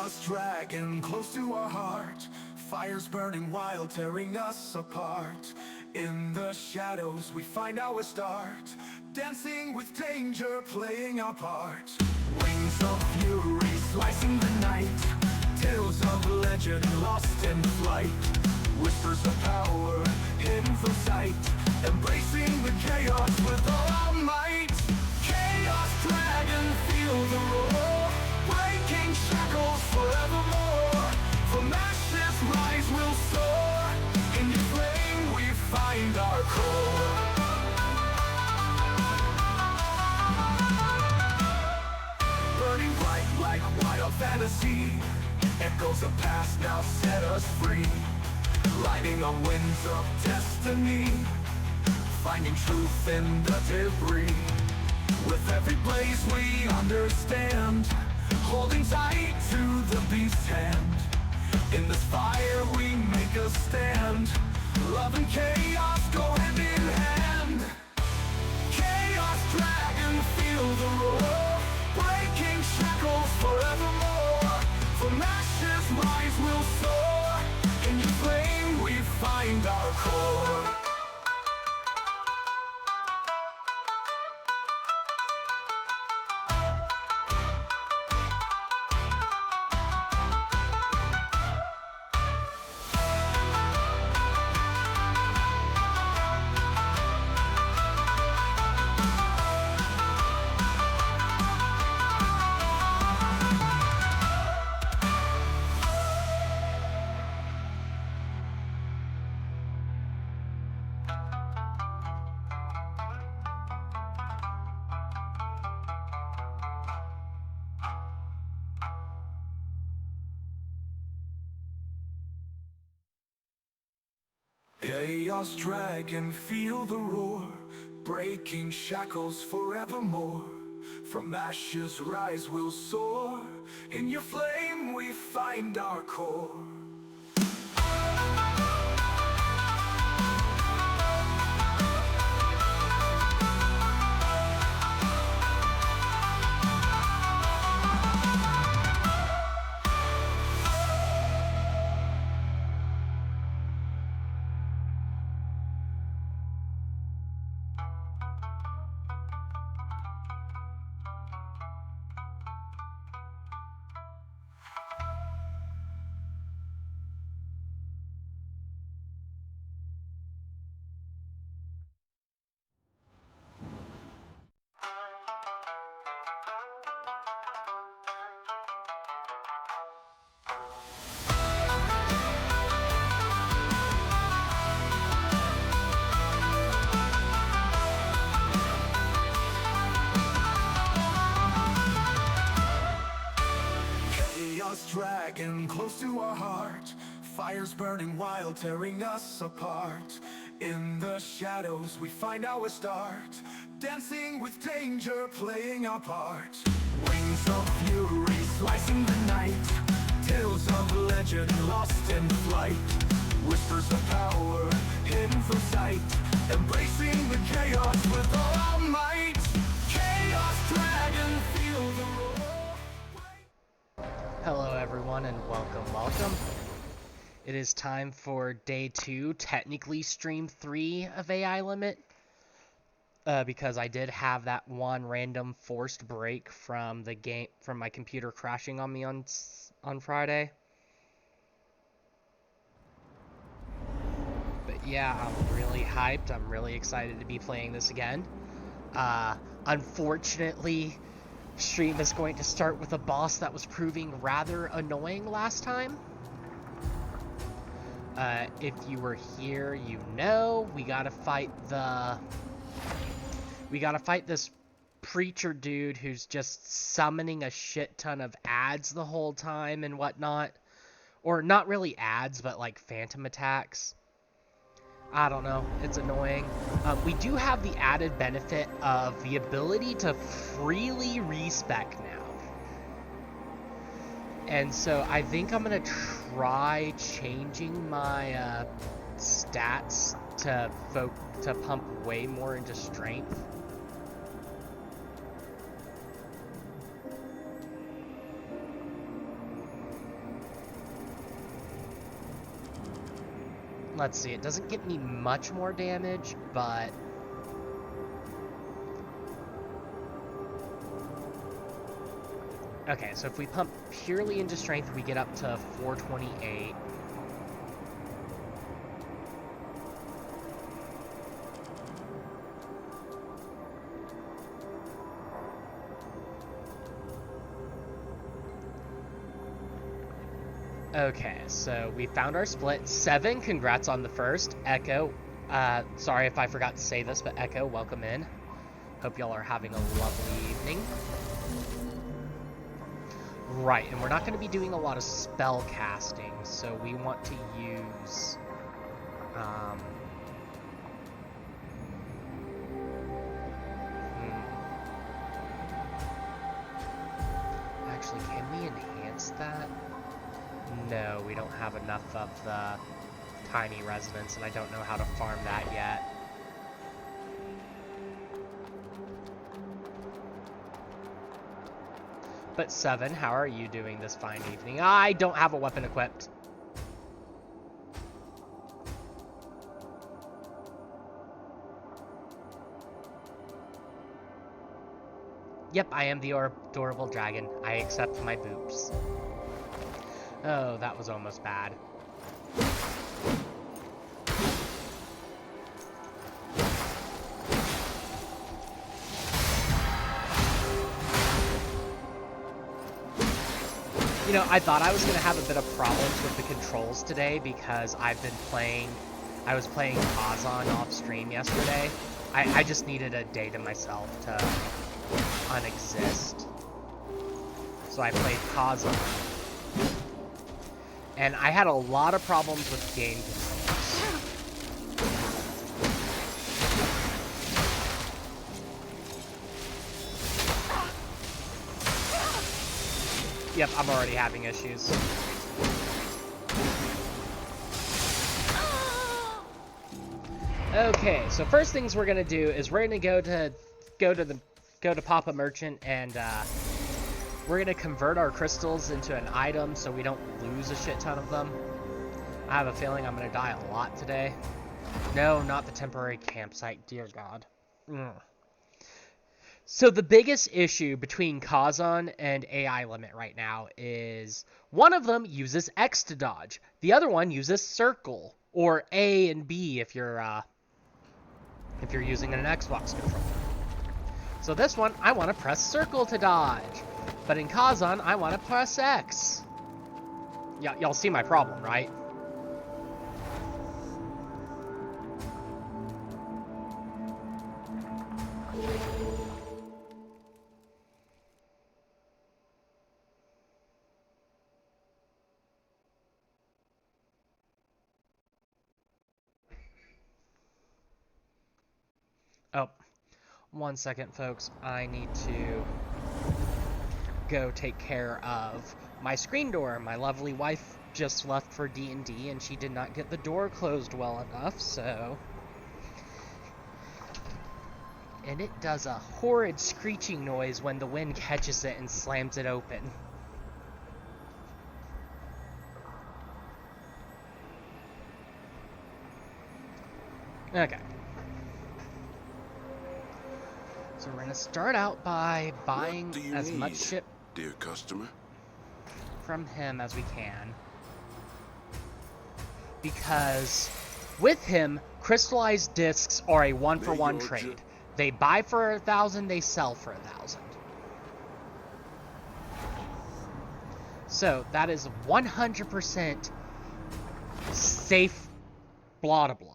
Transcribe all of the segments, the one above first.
Chaos dragon close to our heart, fires burning wild, tearing us apart. In the shadows we find our start, dancing with danger, playing our part. Wings of fury slicing the night, tales of legend lost in flight. Whispers of power hidden from sight, embracing the chaos with all our might. Chaos dragon, feel the roar, breaking shackles forevermore. From ashes rise will soar, in your flame we find our core. Burning bright like wild fantasy, echoes of past now set us free. Riding on winds of destiny, finding truth in the debris. With every blaze we understand, holding tight to the beast's hand. In this fire we make a stand, love and chaos go hand in hand. Chaos dragon, feel the roar, breaking shackles forevermore. From ashes rise will soar, in your flame we find our core. Chaos dragon, feel the roar, breaking shackles forevermore. From ashes rise will soar, in your flame we find our core. Dragon close to our heart, fires burning wild, tearing us apart. In the shadows we find our start, dancing with danger, playing our part. Wings of fury slicing the night, tales of legend lost in flight. Whispers of power hidden from sight, embracing the chaos with all our might. Chaos dragon, feel the roar. Hello everyone and welcome. It is time for day 2, technically stream 3 of AI Limit. Because I did have that one random forced break from the game, from my computer crashing on me on Friday. But yeah, I'm really hyped. I'm really excited to be playing this again. Unfortunately, stream is going to start with a boss that was proving rather annoying last time. If you were here, you know we gotta fight this preacher dude who's just summoning a shit ton of ads the whole time and whatnot. Or not really ads, but like phantom attacks. I don't know, it's annoying. We do have the added benefit of the ability to freely respec now. And so I think I'm going to try changing my stats to pump way more into strength. Let's see, it doesn't get me much more damage, but... Okay, so if we pump purely into strength, we get up to 428. Okay, so we found our split. 7, congrats on the first. Echo, sorry if I forgot to say this, but Echo, welcome in. Hope y'all are having a lovely evening. Right, and we're not going to be doing a lot of spell casting, so we want to use... Actually, can we enhance that? No, we don't have enough of the tiny resonance, and I don't know how to farm that yet. But 7, how are you doing this fine evening? I don't have a weapon equipped. Yep, I am the adorable dragon. I accept my boobs. Oh, that was almost bad. You know, I thought I was going to have a bit of problems with the controls today because I was playing Kazan off stream yesterday. I just needed a day to myself to unexist. So I played Kazan. And I had a lot of problems with game controls. Yep, I'm already having issues. Okay, so first things we're gonna do is we're gonna go to Papa Merchant and we're gonna convert our crystals into an item so we don't lose a shit ton of them. I have a feeling I'm gonna die a lot today. No, not the temporary campsite, dear God. So the biggest issue between Kazan and AI Limit right now is one of them uses X to dodge. The other one uses circle, or A and B if you're using an Xbox controller. So this one, I want to press circle to dodge. But in Kazan, I want to press X. Yeah, y'all see my problem, right? Oh, 1 second, folks. I need to go take care of my screen door. My lovely wife just left for D&D, and she did not get the door closed well enough, so... And it does a horrid screeching noise when the wind catches it and slams it open. Okay. So we're gonna start out by buying as much shit, dear customer, from him as we can. Because with him, crystallized discs are a one-for-one trade. They buy for 1,000, they sell for 1,000. So that is 100% safe, blah blah blah.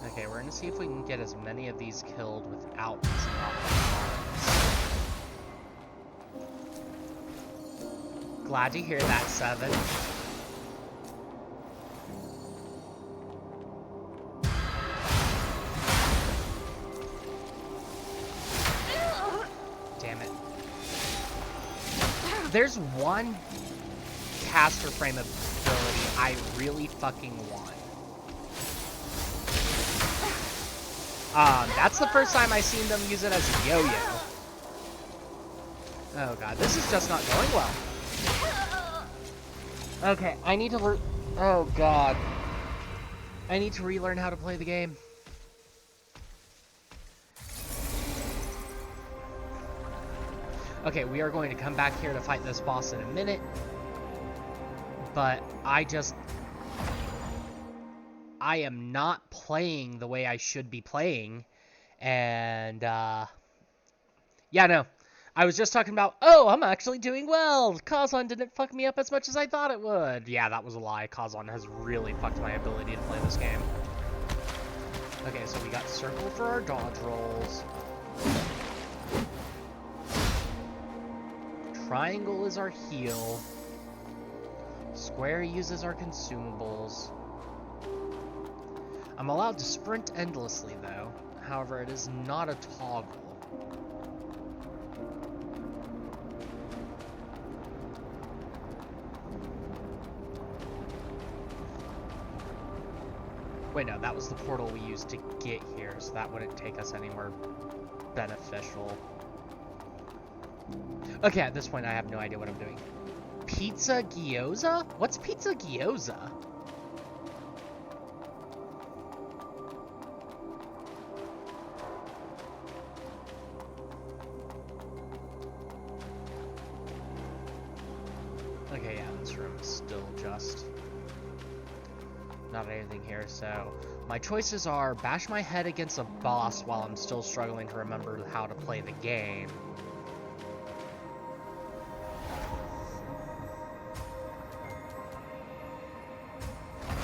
Okay, we're gonna see if we can get as many of these killed without using off our arms. Glad to hear that, 7. There's one caster frame ability I really fucking want. That's the first time I've seen them use it as a yo-yo. Oh god, this is just not going well. Okay, I need to oh god. I need to relearn how to play the game. Okay, we are going to come back here to fight this boss in a minute. But I am not playing the way I should be playing. And, yeah, no. I was just talking about, oh, I'm actually doing well. Kazan didn't fuck me up as much as I thought it would. Yeah, that was a lie. Kazan has really fucked my ability to play this game. Okay, so we got circle for our dodge rolls. Triangle is our heal. Square uses our consumables. I'm allowed to sprint endlessly, though. However, it is not a toggle. Wait, no, that was the portal we used to get here, so that wouldn't take us anywhere beneficial. Okay, at this point I have no idea what I'm doing. Pizza gyoza? What's pizza gyoza? Okay, yeah, this room is still just not anything here, so my choices are bash my head against a boss while I'm still struggling to remember how to play the game.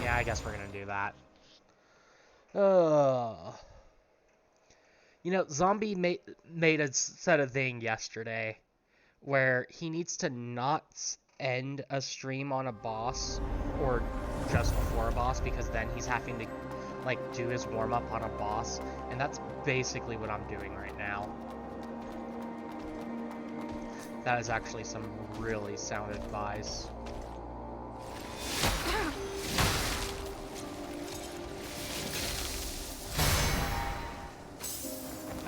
Yeah, I guess we're gonna do that. You know, Zombie said a thing yesterday where he needs to not end a stream on a boss or just before a boss, because then he's having to like do his warm-up on a boss, and that's basically what I'm doing right now. That is actually some really sound advice.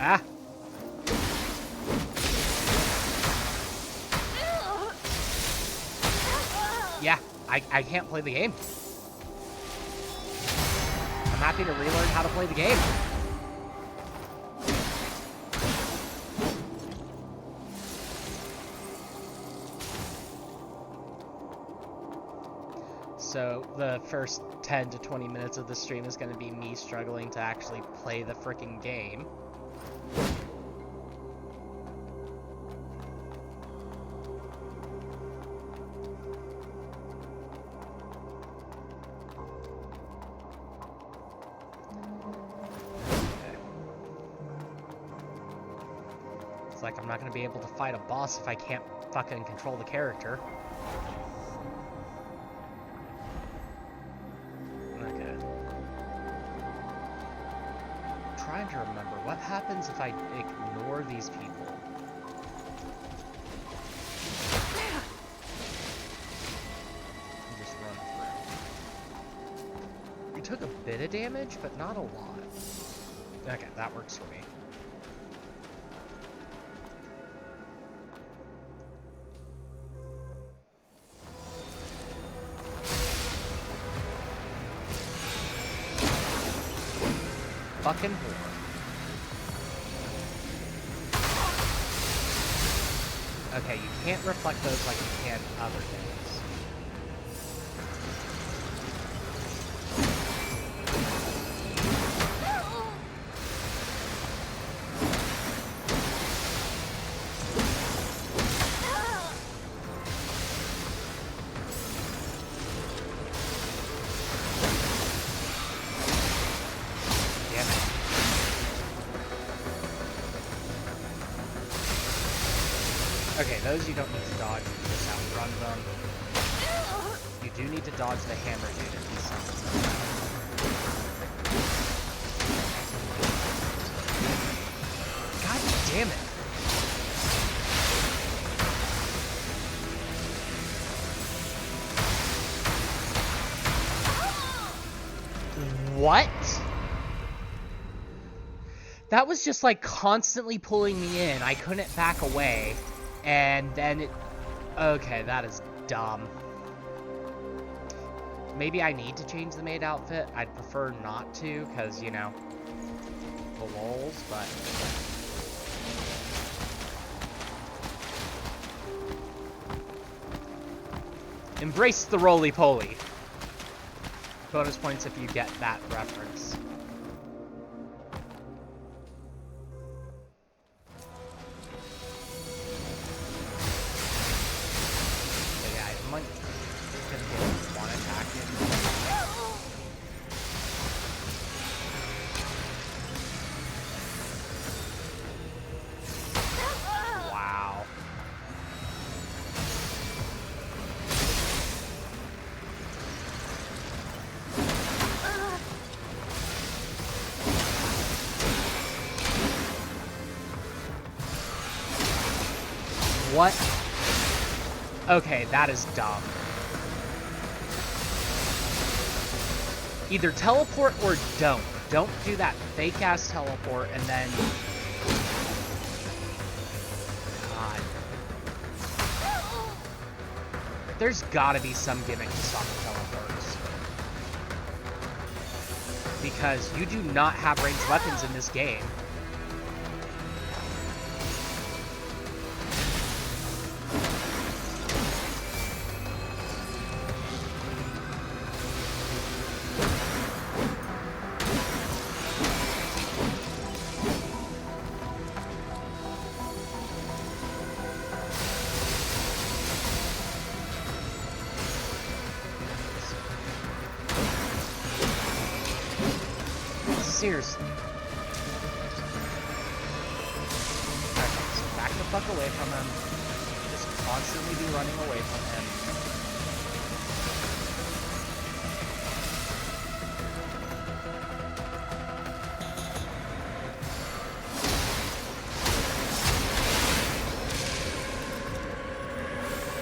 Ah! Yeah, I can't play the game. I'm happy to relearn how to play the game. So the first 10 to 20 minutes of the stream is going to be me struggling to actually play the frickin' game. It's like I'm not going to be able to fight a boss if I can't fucking control the character. Okay. I'm trying to remember, what happens if I ignore these people? And just run through. We took a bit of damage, but not a lot. Okay, that works for me. Fucking whore. Okay, you can't reflect those like you can other things. Okay, those you don't need to dodge, you just outrun them. You do need to dodge the hammer dude if he summons them. God damn it! What? That was just like constantly pulling me in. I couldn't back away. And then it... Okay, that is dumb. Maybe I need to change the maid outfit. I'd prefer not to, because, you know, the lols, but... Embrace the roly-poly. Bonus points if you get that reference. But yeah, I might gonna get one attack in. Wow. What? Okay, that is dumb. Either teleport or don't. Don't do that fake-ass teleport and then... God. There's gotta be some gimmick to stop the teleports. Because you do not have ranged weapons in this game. Seriously. Okay, so back the fuck away from him. Just constantly be running away from him.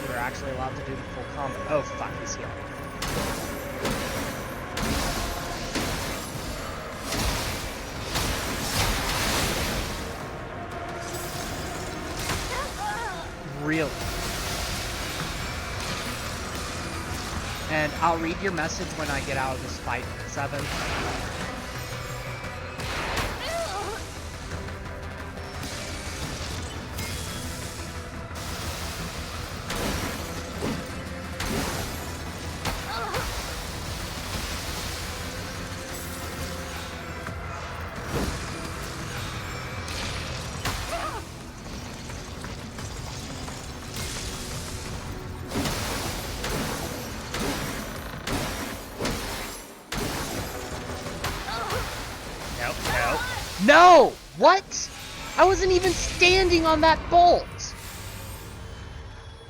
You're actually allowed to do the full combo. Oh fuck, he's healing. Really? And I'll read your message when I get out of this fight, 7. No! What? I wasn't even standing on that bolt!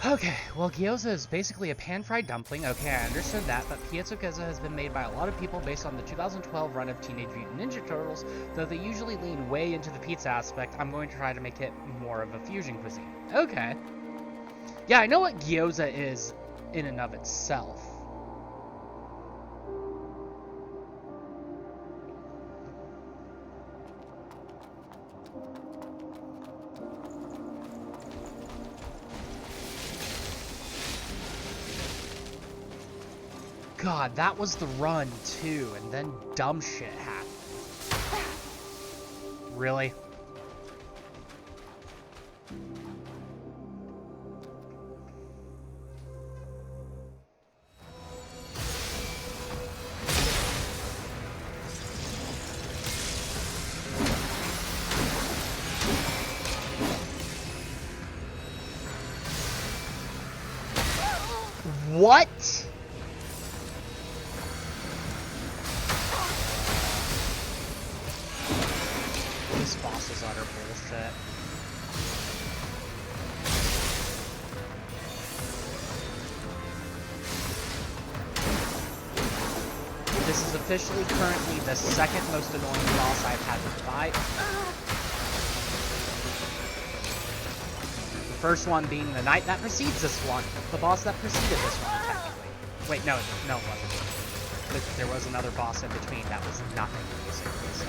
Okay, well, gyoza is basically a pan-fried dumpling. Okay, I understood that, but piazza-gyoza has been made by a lot of people based on the 2012 run of Teenage Mutant Ninja Turtles. Though they usually lean way into the pizza aspect, I'm going to try to make it more of a fusion cuisine. Okay. Yeah, I know what gyoza is in and of itself. God, that was the run, too, and then dumb shit happened. Really? What? This boss is utter bullshit. This is officially currently the second most annoying boss I've had to fight. The first one being the night that precedes this one. The boss that preceded this one, technically. Wait, no, it wasn't. that there was another boss in between that was nothing, basically, so...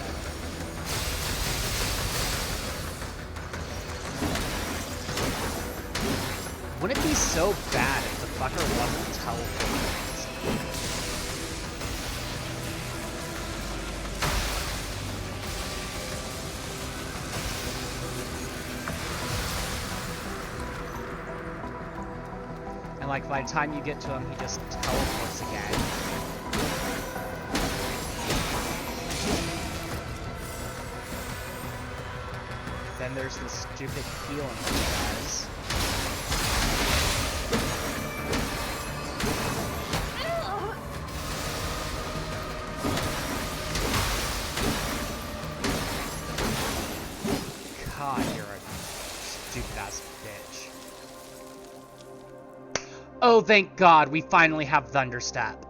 Wouldn't it be so bad if the fucker wasn't teleporting? And like by the time you get to him, he just teleports again. Then there's the stupid healing he does. God, you're a stupid-ass bitch. Oh, thank God, we finally have Thunderstep.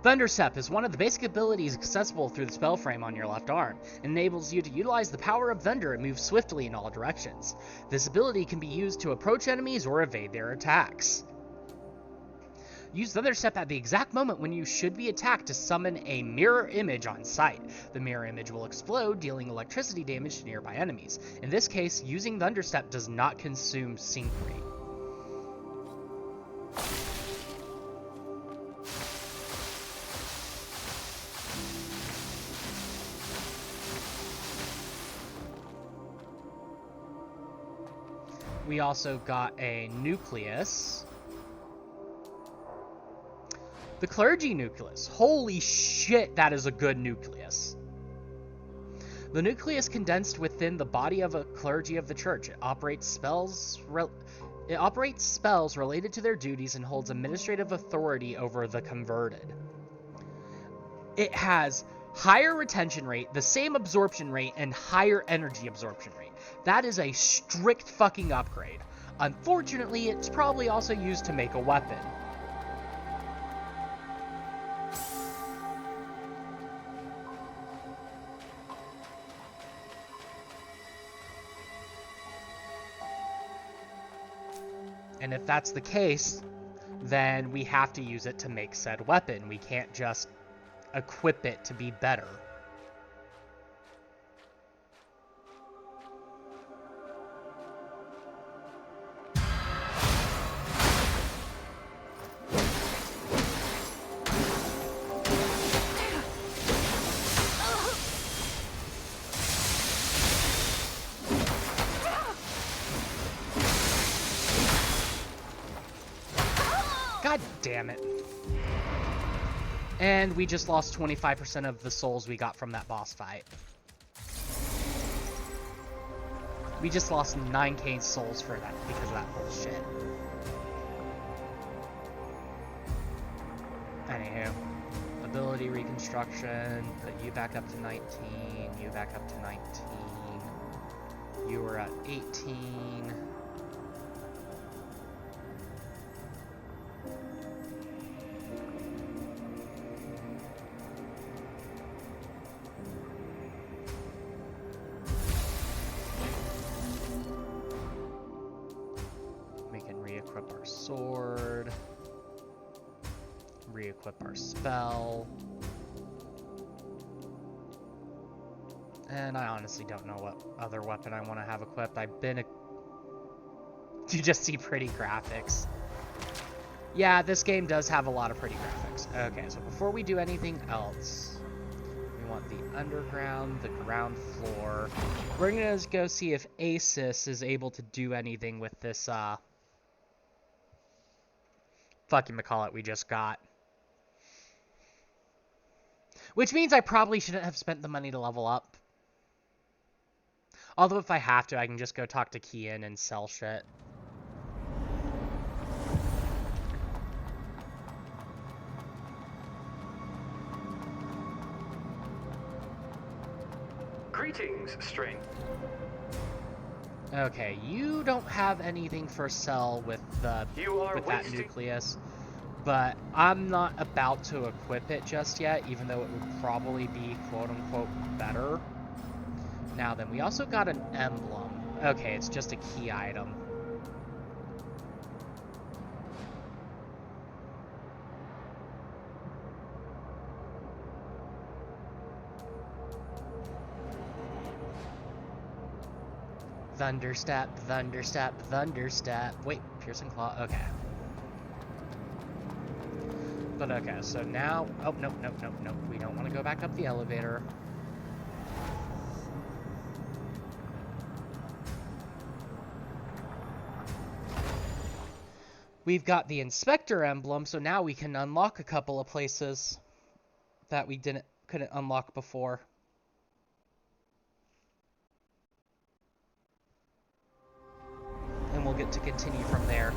Thunderstep is one of the basic abilities accessible through the spell frame on your left arm. It enables you to utilize the power of thunder and move swiftly in all directions. This ability can be used to approach enemies or evade their attacks. Use Thunderstep at the exact moment when you should be attacked to summon a mirror image on sight. The mirror image will explode, dealing electricity damage to nearby enemies. In this case, using Thunderstep does not consume sync rate. We also got a Nucleus. The Clergy Nucleus. Holy shit, that is a good Nucleus. The Nucleus condensed within the body of a clergy of the church. It operates spells related to their duties and holds administrative authority over the converted. It has higher retention rate, the same absorption rate, and higher energy absorption rate. That is a strict fucking upgrade. Unfortunately, it's probably also used to make a weapon. And if that's the case, then we have to use it to make said weapon. We can't just equip it to be better. God damn it. And we just lost 25% of the souls we got from that boss fight. We just lost 9k souls for that because of that bullshit. Anywho, ability reconstruction, put you back up to 19, you back up to 19, you were at 18. Re-equip our sword, re-equip our spell, and I honestly don't know what other weapon I want to have equipped. You just see pretty graphics. Yeah, this game does have a lot of pretty graphics. Okay, so before we do anything else, we want the underground, the ground floor. We're gonna go see if Asus is able to do anything with this, fucking McCall we just got. Which means I probably shouldn't have spent the money to level up. Although if I have to, I can just go talk to Kian and sell shit. Greetings, stranger. Okay, you don't have anything for sell with that Nucleus, but I'm not about to equip it just yet, even though it would probably be quote-unquote better. Now then, we also got an emblem. Okay, it's just a key item. Thunderstep, thunderstep, thunderstep. Wait, piercing claw. Okay. But okay, so now... Oh, nope, nope, nope, nope. We don't want to go back up the elevator. We've got the inspector emblem, so now we can unlock a couple of places that we couldn't unlock before. And we'll get to continue from there.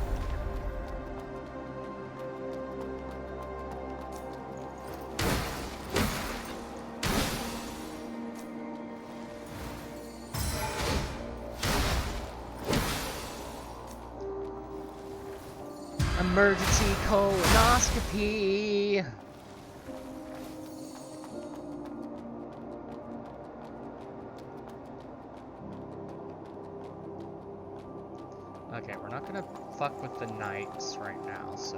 Emergency colonoscopy. Okay, we're not gonna fuck with the knights right now, so...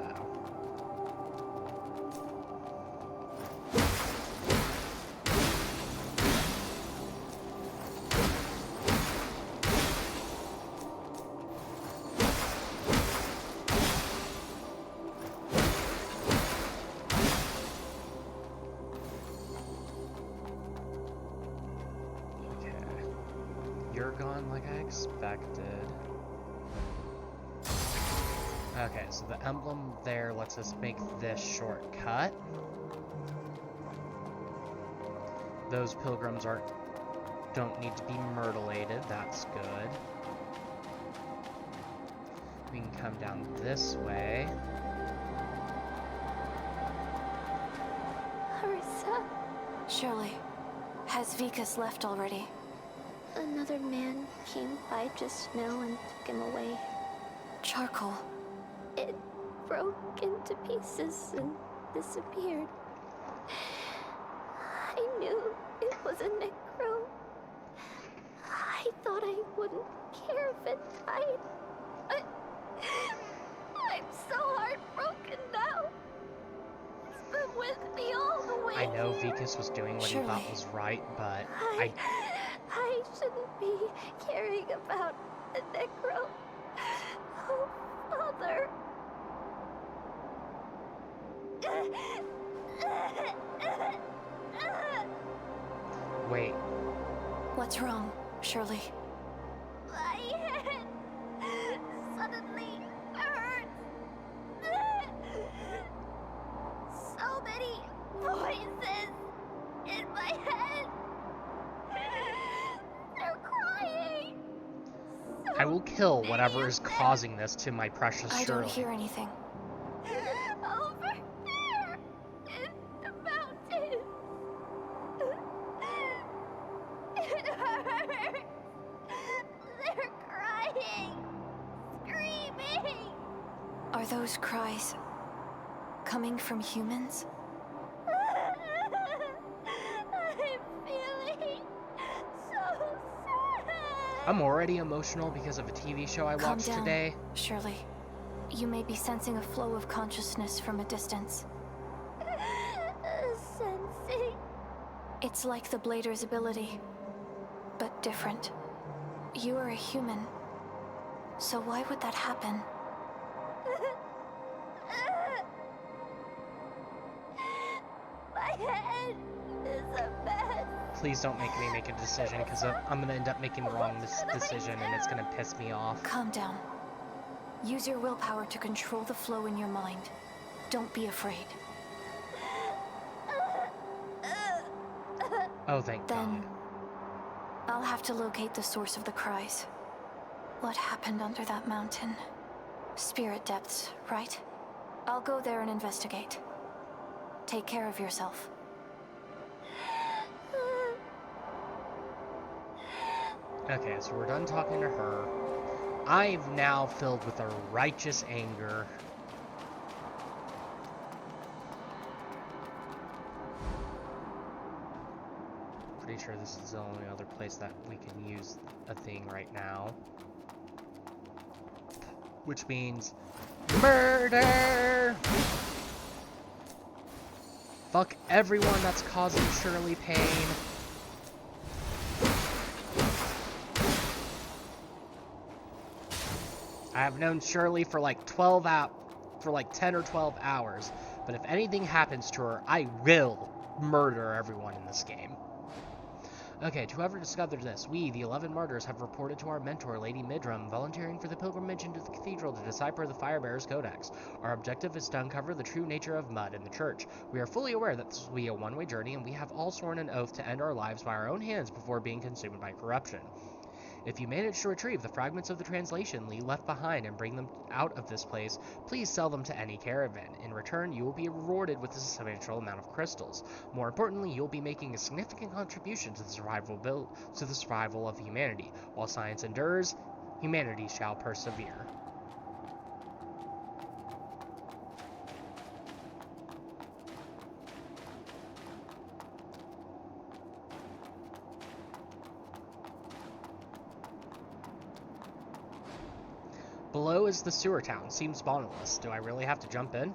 You're gone like I expected. Okay, so the emblem there lets us make this shortcut. Those pilgrims don't need to be myrtleated, that's good. We can come down this way. Harissa? Shirley, has Vikas left already? Another man came by just now and took him away. Charcoal. It broke into pieces and disappeared. I knew it was a necro. I thought I wouldn't care if it died. I'm so heartbroken now. It's been with me all the way I know here. Vikas was doing what he thought was right, but I shouldn't be caring about a necro. Oh, Father. Wait. What's wrong, Shirley? My head suddenly hurts. So many voices in my head. They're crying. I will kill whatever is causing this to my precious I Shirley. don't hear anything. Over there in the mountains. It hurts. They're crying, screaming. Are those cries coming from humans? I'm feeling so sad. I'm already emotional because of a TV show I Calm watched down, today. Shirley. You may be sensing a flow of consciousness from a distance. Sensing. It's like the Blader's ability, but different. You are a human, so why would that happen? My head is a mess. Please don't make me make a decision, because I'm going to end up making the wrong decision, and it's going to piss me off. Calm down. Use your willpower to control the flow in your mind. Don't be afraid. Oh, thank Then, God. I'll have to locate the source of the cries. What happened under that mountain? Spirit depths, right? I'll go there and investigate. Take care of yourself. Okay, so we're done talking to her. I'm now filled with a righteous anger. Pretty sure this is the only other place that we can use a thing right now. Which means murder! Fuck everyone that's causing Shirley pain. I have known Shirley for like 10 or 12 hours, but if anything happens to her, I will murder everyone in this game. Okay, to whoever discovered this, we, the 11 martyrs, have reported to our mentor, Lady Midram, volunteering for the pilgrimage into the cathedral to decipher the Firebearer's Codex. Our objective is to uncover the true nature of mud in the church. We are fully aware that this will be a one-way journey, and we have all sworn an oath to end our lives by our own hands before being consumed by corruption. If you manage to retrieve the fragments of the translation Lee left behind and bring them out of this place, please sell them to any caravan. In return, you will be rewarded with a substantial amount of crystals. More importantly, you'll be making a significant contribution to the survival of humanity. While science endures, humanity shall persevere. Below is the sewer town. Seems spawnless. Do I really have to jump in?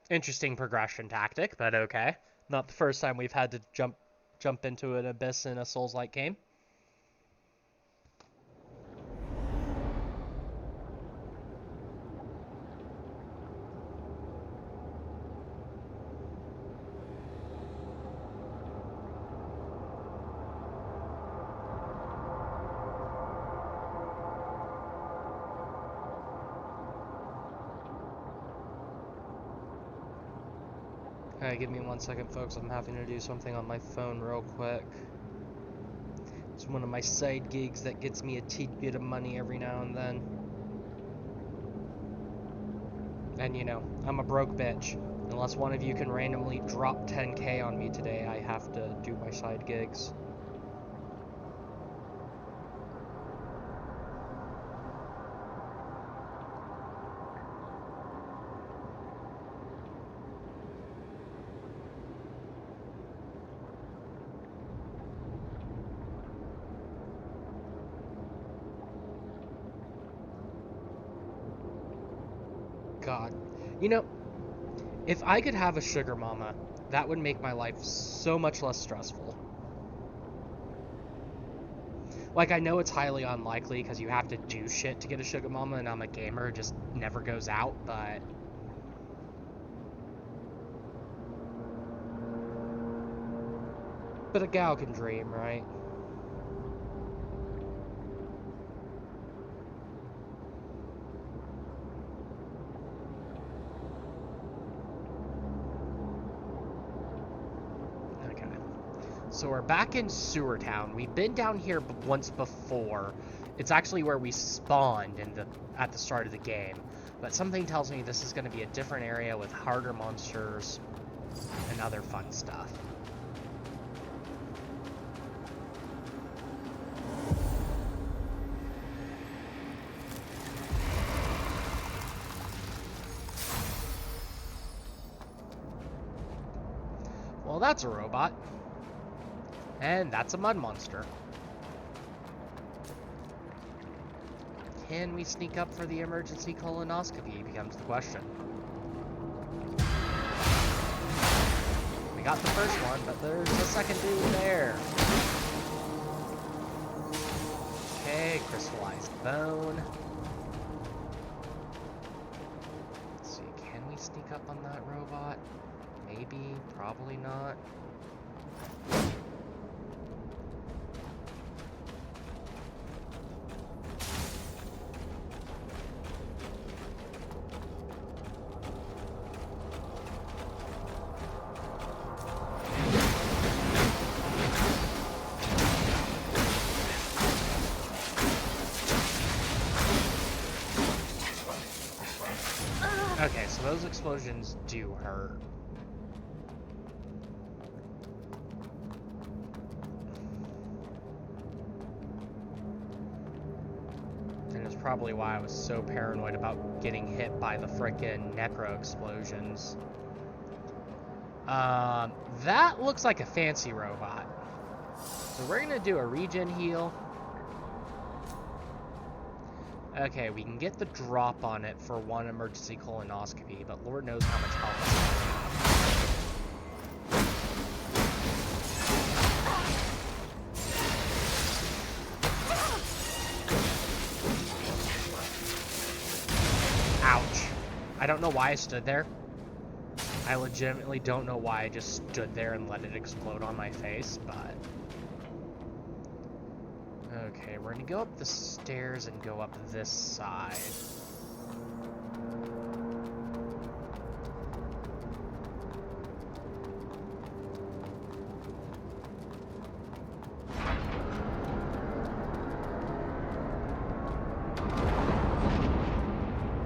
Interesting progression tactic, but okay. Not the first time we've had to jump into an abyss in a Souls-like game. Alright, give me 1 second, folks. I'm having to do something on my phone real quick. It's one of my side gigs that gets me a tidbit of money every now and then. And you know, I'm a broke bitch. Unless one of you can randomly drop 10k on me today, I have to do my side gigs. God. You know, if I could have a sugar mama, that would make my life so much less stressful. Like, I know it's highly unlikely because you have to do shit to get a sugar mama, and I'm a gamer who just never goes out, but... But a gal can dream, right? So we're back in Sewer Town. We've been down here once before. It's actually where we spawned at the start of the game. But something tells me this is going to be a different area with harder monsters and other fun stuff. Well, that's a robot. And that's a mud monster. Can we sneak up for the emergency colonoscopy becomes the question. We got the first one, but there's a second dude there. Okay, crystallized bone. Let's see, can we sneak up on that robot? Maybe, probably not. Okay, so those explosions do hurt. And it's probably why I was so paranoid about getting hit by the frickin' necro explosions. That looks like a fancy robot. So we're gonna do a regen heal. Okay, we can get the drop on it for one emergency colonoscopy, but Lord knows how much health it's gonna have. I don't know why I stood there. I legitimately don't know why I just stood there and let it explode on my face, but... Okay, we're gonna go up the stairs and go up this side.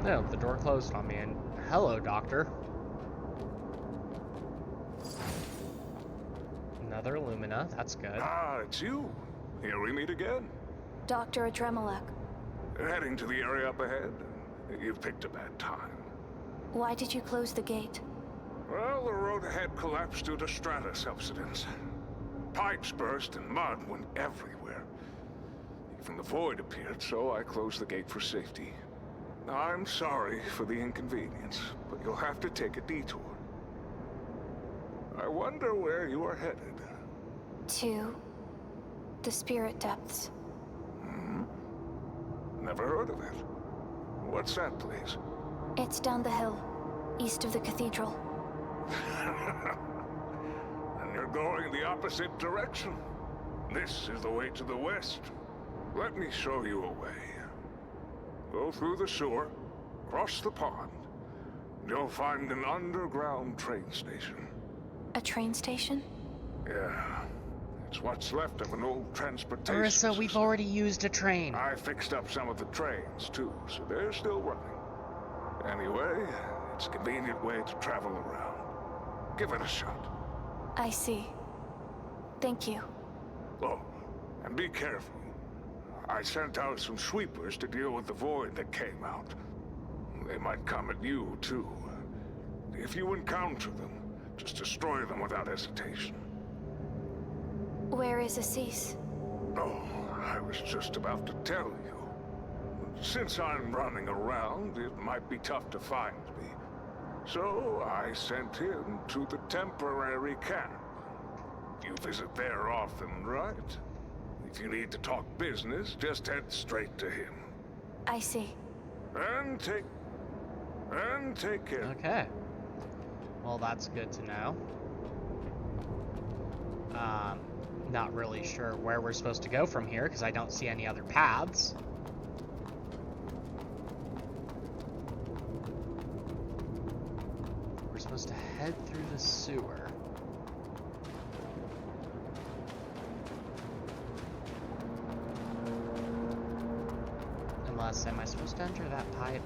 No, the door closed on me, and hello, Doctor. Another Lumina, that's good. Ah, it's you. Here we meet again. Dr. Adremelek, Heading to the area up ahead. You've picked a bad time. why did you close the gate? Well, the road ahead collapsed due to strata subsidence. Pipes burst and mud went everywhere. Even the void appeared, so I closed the gate for safety. I'm sorry for the inconvenience, but you'll have to take a detour. I wonder where you are headed. To the spirit depths. Never heard of it. What's that place? It's down the hill, east of the cathedral. And you're going the opposite direction. This is the way to the west. Let me show you a way. Go through the sewer, cross the pond. You'll find an underground train station. A train station? Yeah. It's what's left of an old transportation Marissa, we've system. already used a train. I fixed up some of the trains, too, so they're still running. Anyway, it's a convenient way to travel around. Give it a shot. I see. Thank you. Oh, and be careful. I sent out some sweepers to deal with the void that came out. They might come at you, too. If you encounter them, just destroy them without hesitation. Where is Assis? Oh, I was just about to tell you. Since I'm running around, it might be tough to find me. So I sent him to the temporary camp. You visit there often, right? If you need to talk business, just head straight to him. I see. And take care. Okay. Well, that's good to know. Not really sure where we're supposed to go from here, because I don't see any other paths. We're supposed to head through the sewer. Unless, am I supposed to enter that pipe?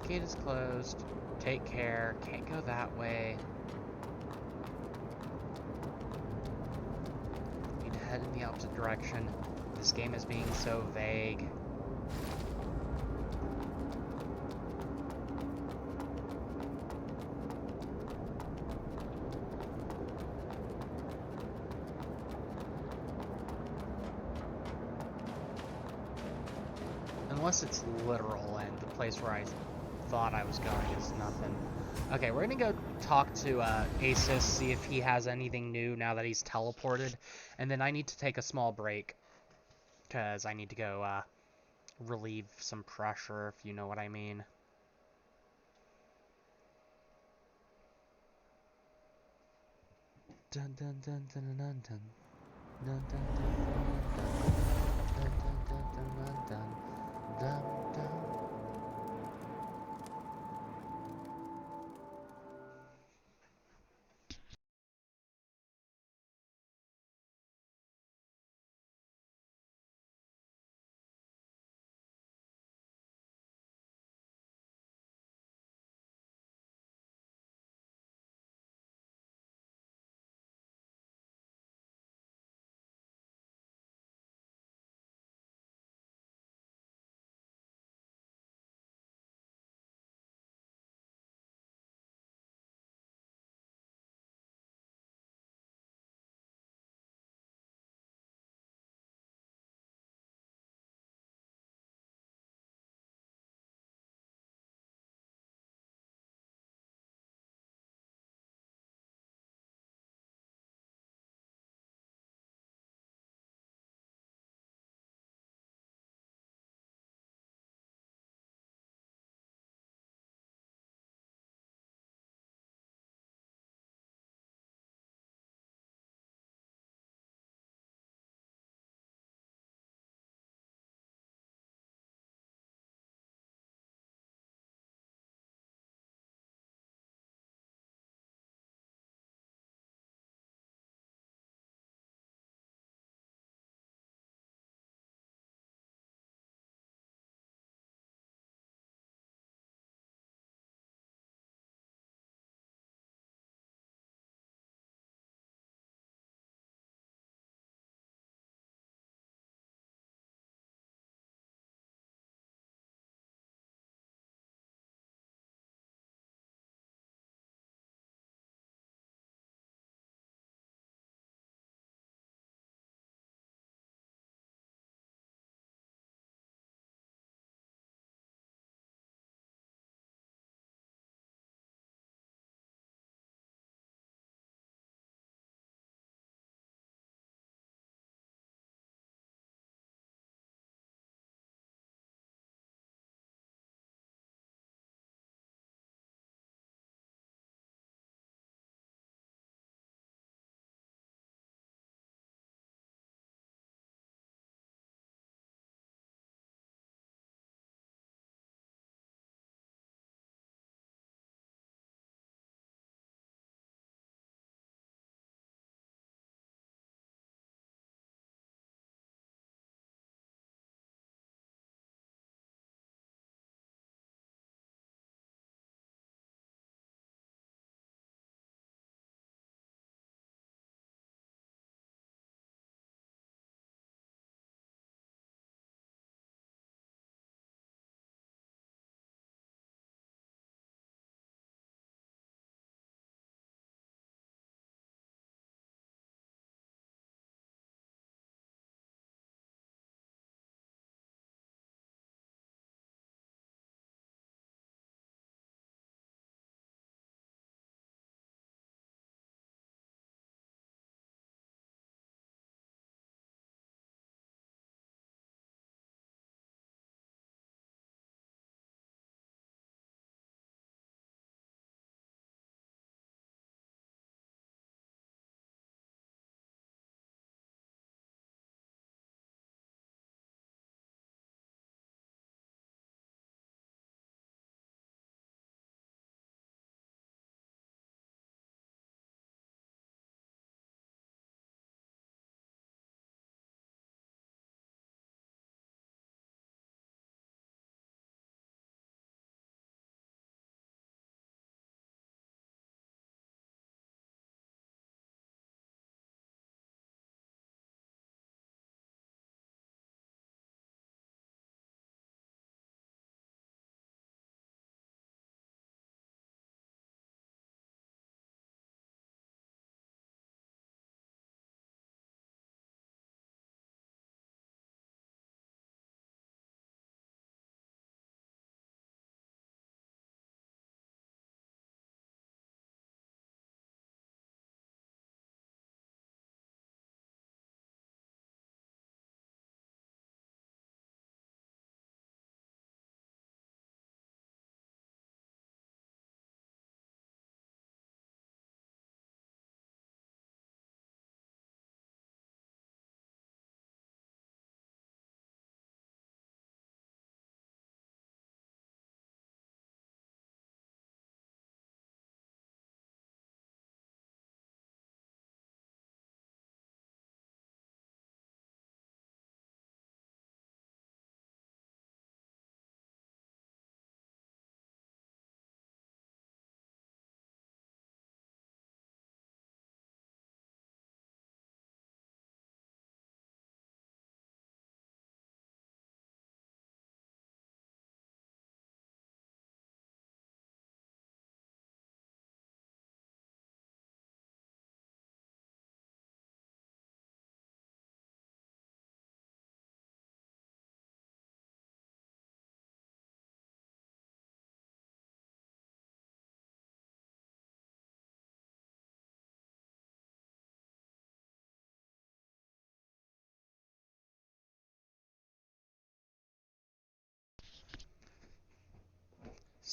Gate is closed. Take care. Can't go that way. Need to head in the opposite direction. This game is being so vague. Unless it's literal and the place where I thought I was going is nothing. Okay, we're gonna go talk to Asus, see if he has anything new now that he's teleported, and then I need to take a small break because I need to go relieve some pressure, if you know what I mean. Dun dun dun dun dun dun dun dun dun dun dun dun dun dun dun.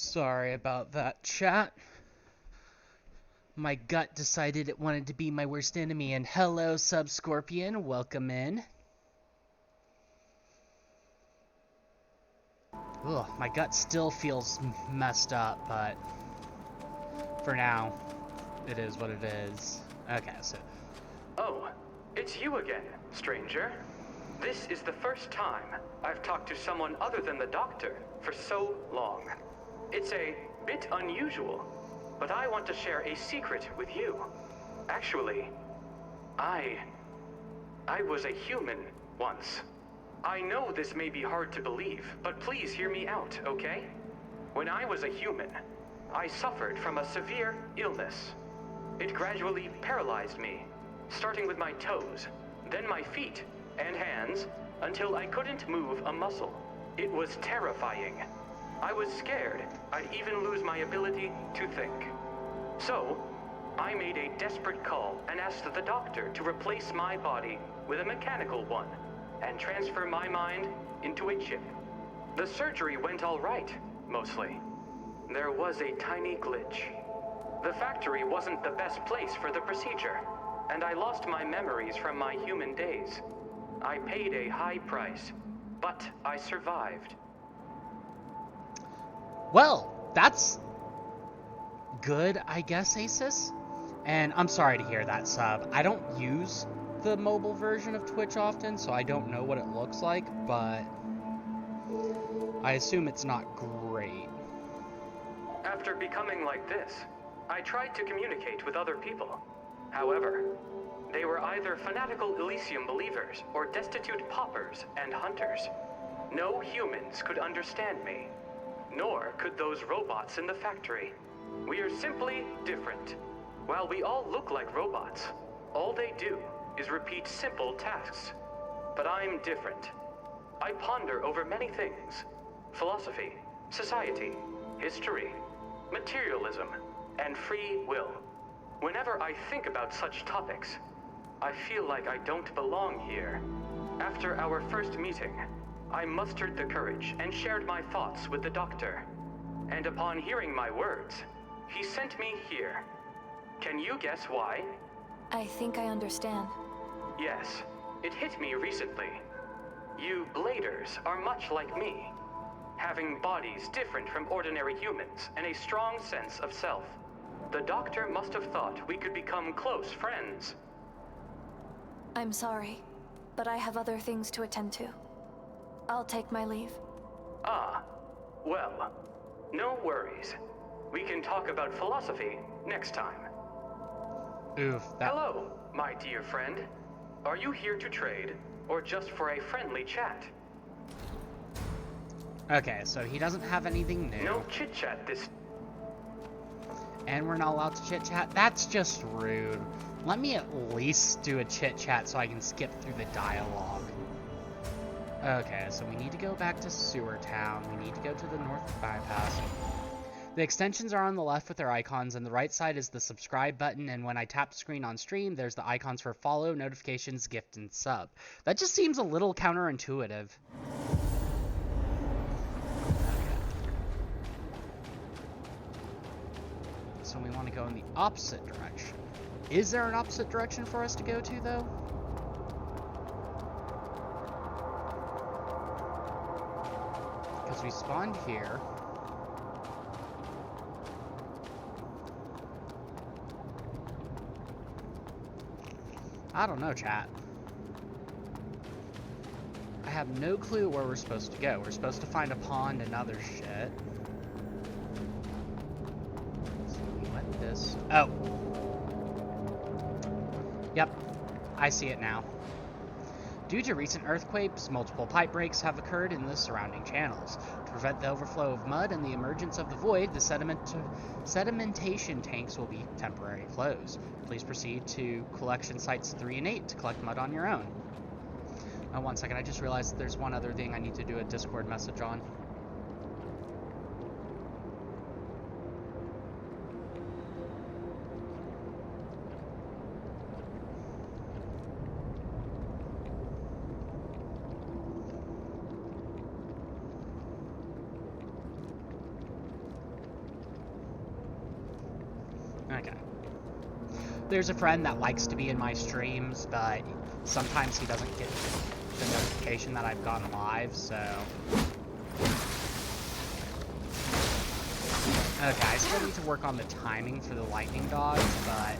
Sorry about that, chat. My gut decided it wanted to be my worst enemy, and hello, Subscorpion, welcome in. Ugh, my gut still feels messed up, but for now, it is what it is. Okay, so... Oh, it's you again, stranger. This is the first time I've talked to someone other than the doctor for so long. It's a bit unusual, but I want to share a secret with you. Actually, I was a human once. I know this may be hard to believe, but please hear me out, okay? When I was a human, I suffered from a severe illness. It gradually paralyzed me, starting with my toes, then my feet and hands, until I couldn't move a muscle. It was terrifying. I was scared I'd even lose my ability to think. So, I made a desperate call and asked the doctor to replace my body with a mechanical one and transfer my mind into a chip. The surgery went all right, mostly. There was a tiny glitch. The factory wasn't the best place for the procedure, and I lost my memories from my human days. I paid a high price, but I survived. Well, that's good, I guess, Asus. And I'm sorry to hear that, Sub. I don't use the mobile version of Twitch often, so I don't know what it looks like, but I assume it's not great. After becoming like this, I tried to communicate with other people. However, they were either fanatical Elysium believers or destitute paupers and hunters. No humans could understand me, nor could those robots in the factory. We are simply different. While we all look like robots, all they do is repeat simple tasks. But I'm different. I ponder over many things: philosophy, society, history, materialism, and free will. Whenever I think about such topics, I feel like I don't belong here. After our first meeting, I mustered the courage and shared my thoughts with the doctor. And upon hearing my words, he sent me here. Can you guess why? I think I understand. Yes, it hit me recently. You Bladers are much like me, having bodies different from ordinary humans and a strong sense of self. The doctor must have thought we could become close friends. I'm sorry, but I have other things to attend to. I'll take my leave. Ah, well, no worries. We can talk about philosophy next time. Oof, that... Hello, my dear friend. Are you here to trade, or just for a friendly chat? Okay, so he doesn't have anything new. No chit-chat this... And we're not allowed to chit-chat? That's just rude. Let me at least do a chit-chat so I can skip through the dialogue. Okay, so we need to go back to Sewer Town. We need to go to the North Bypass. The extensions are on the left with their icons, and the right side is the subscribe button, and when I tap the screen on stream, there's the icons for follow, notifications, gift, and sub. That just seems a little counterintuitive. So we want to go in the opposite direction. Is there an opposite direction for us to go to, though? Because we spawned here. I don't know, chat. I have no clue where we're supposed to go. We're supposed to find a pond and other shit. So we went this. Oh. Yep. I see it now. Due to recent earthquakes, multiple pipe breaks have occurred in the surrounding channels. To prevent the overflow of mud and the emergence of the void, the sedimentation tanks will be temporarily closed. Please proceed to collection sites 3 and 8 to collect mud on your own. Oh, 1 second, I just realized there's one other thing I need to do a Discord message on. Okay. There's a friend that likes to be in my streams, but sometimes he doesn't get the notification that I've gone live, so... Okay, I still need to work on the timing for the lightning dodge, but...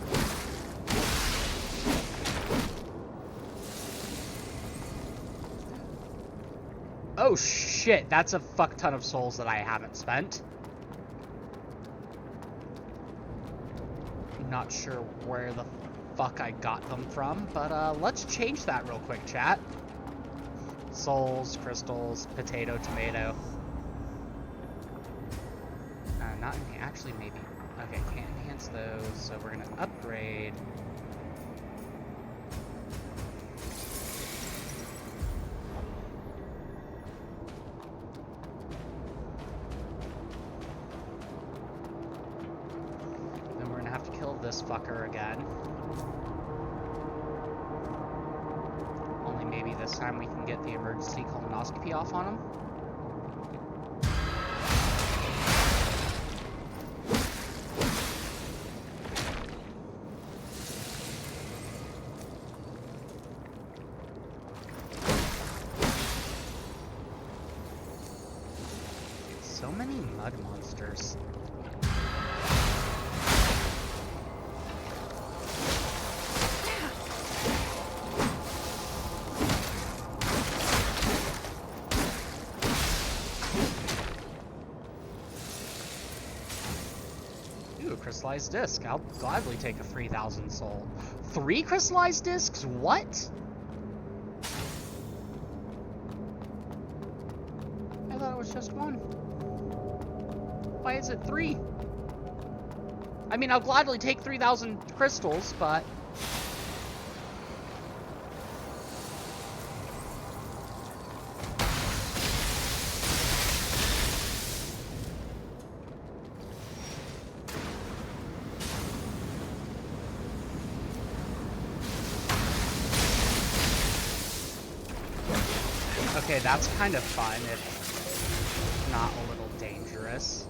Oh shit, that's a fuck ton of souls that I haven't spent. Not sure where the fuck I got them from, but let's change that real quick, chat. Souls, crystals, potato, tomato. Not actually, maybe. Okay, can't enhance those, so we're gonna upgrade. Then we're gonna have to kill this fucker again. Only maybe this time we can get the emergency colonoscopy off on him. So many mud monsters. Ooh, a crystallized disc. I'll gladly take a 3,000 soul. 3 crystallized discs? What? I thought it was just 1. Why is it 3? I mean, I'll gladly take 3,000 crystals, but... Okay, that's kind of fun, if not a little dangerous.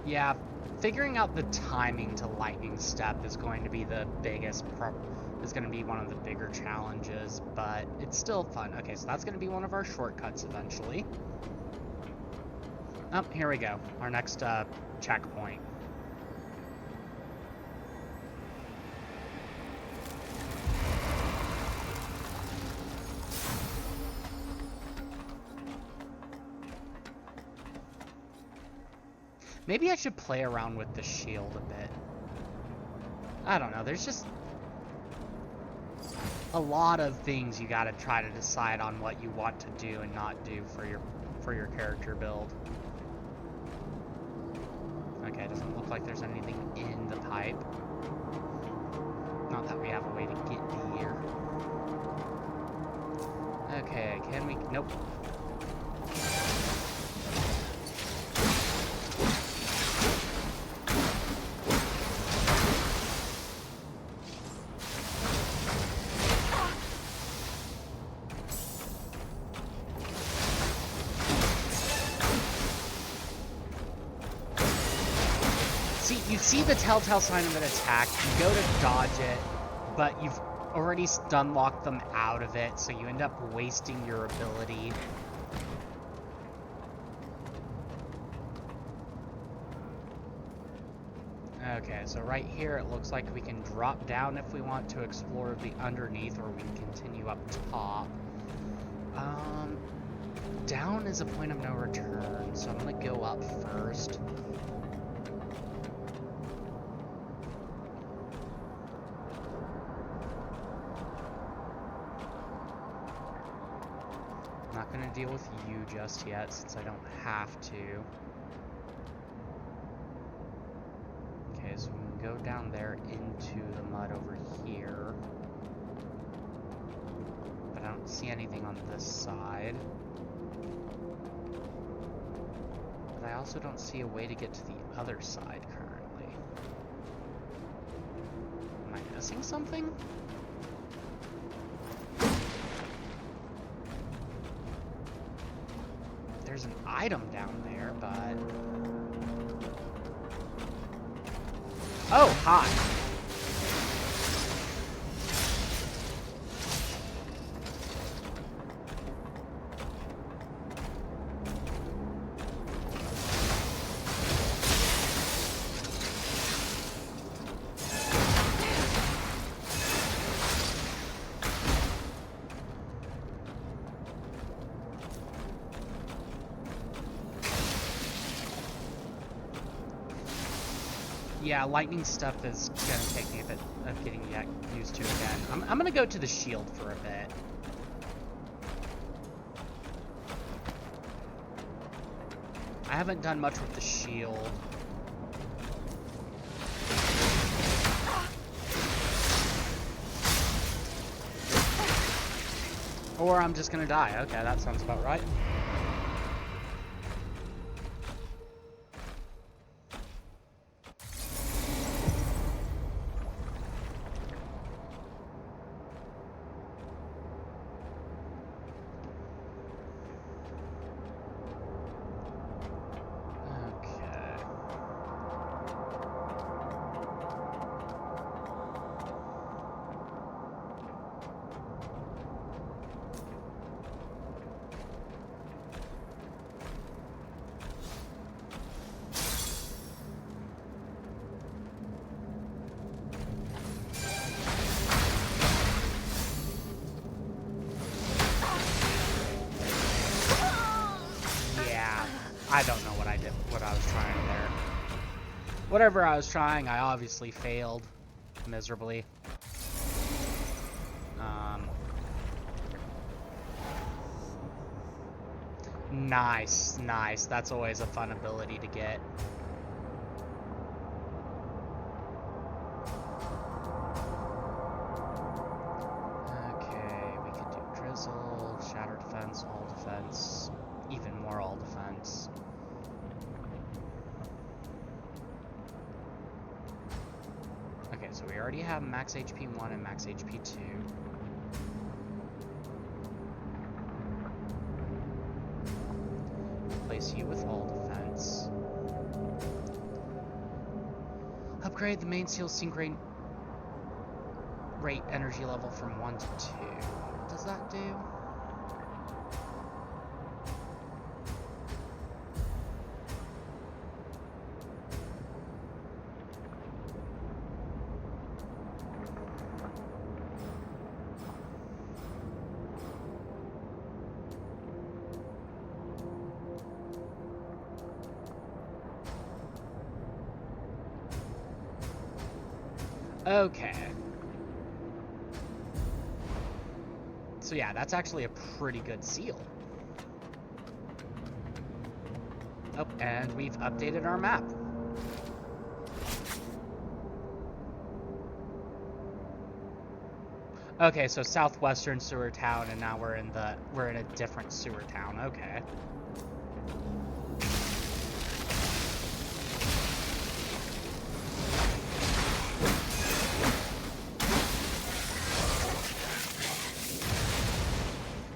Yeah, figuring out the timing to lightning step is going to be the biggest is going to be one of the bigger challenges, but it's still fun. Okay, so that's going to be one of our shortcuts eventually. Oh, here we go. Our next checkpoint. Maybe I should play around with the shield a bit. I don't know, there's just a lot of things you gotta try to decide on what you want to do and not do for your character build. Okay, it doesn't look like there's anything in the pipe. Not that we have a way to get here. Okay, can we? Nope. You see the telltale sign of an attack, you go to dodge it, but you've already stun locked them out of it, so you end up wasting your ability. Okay, so right here it looks like we can drop down if we want to explore the underneath, or we can continue up top. Down is a point of no return, so I'm gonna go up first. Not gonna deal with you just yet, since I don't have to. Okay, so we can go down there into the mud over here. see anything on this side. But I also don't see a way to get to the other side currently. Am I missing something? There's an item down there, but... Oh, hi! Yeah, lightning stuff is gonna take me a bit of getting used to again. I'm gonna go to the shield for a bit. I haven't done much with the shield. Or I'm just gonna die. Okay, that sounds about right. I don't know what I did, what I was trying there. Whatever I was trying, I obviously failed miserably. Nice, nice. That's always a fun ability to get. Okay, we can do Drizzle, Shatter Defense, All Defense, even more All Defense. Okay, so we already have max HP 1 and max HP 2. Replace you with All Defense. Upgrade the main seal sync rate energy level from 1 to 2. What does that do? Okay. So yeah, that's actually a pretty good seal. Oh, and we've updated our map. Okay, so southwestern sewer town, and now we're in a different sewer town. Okay.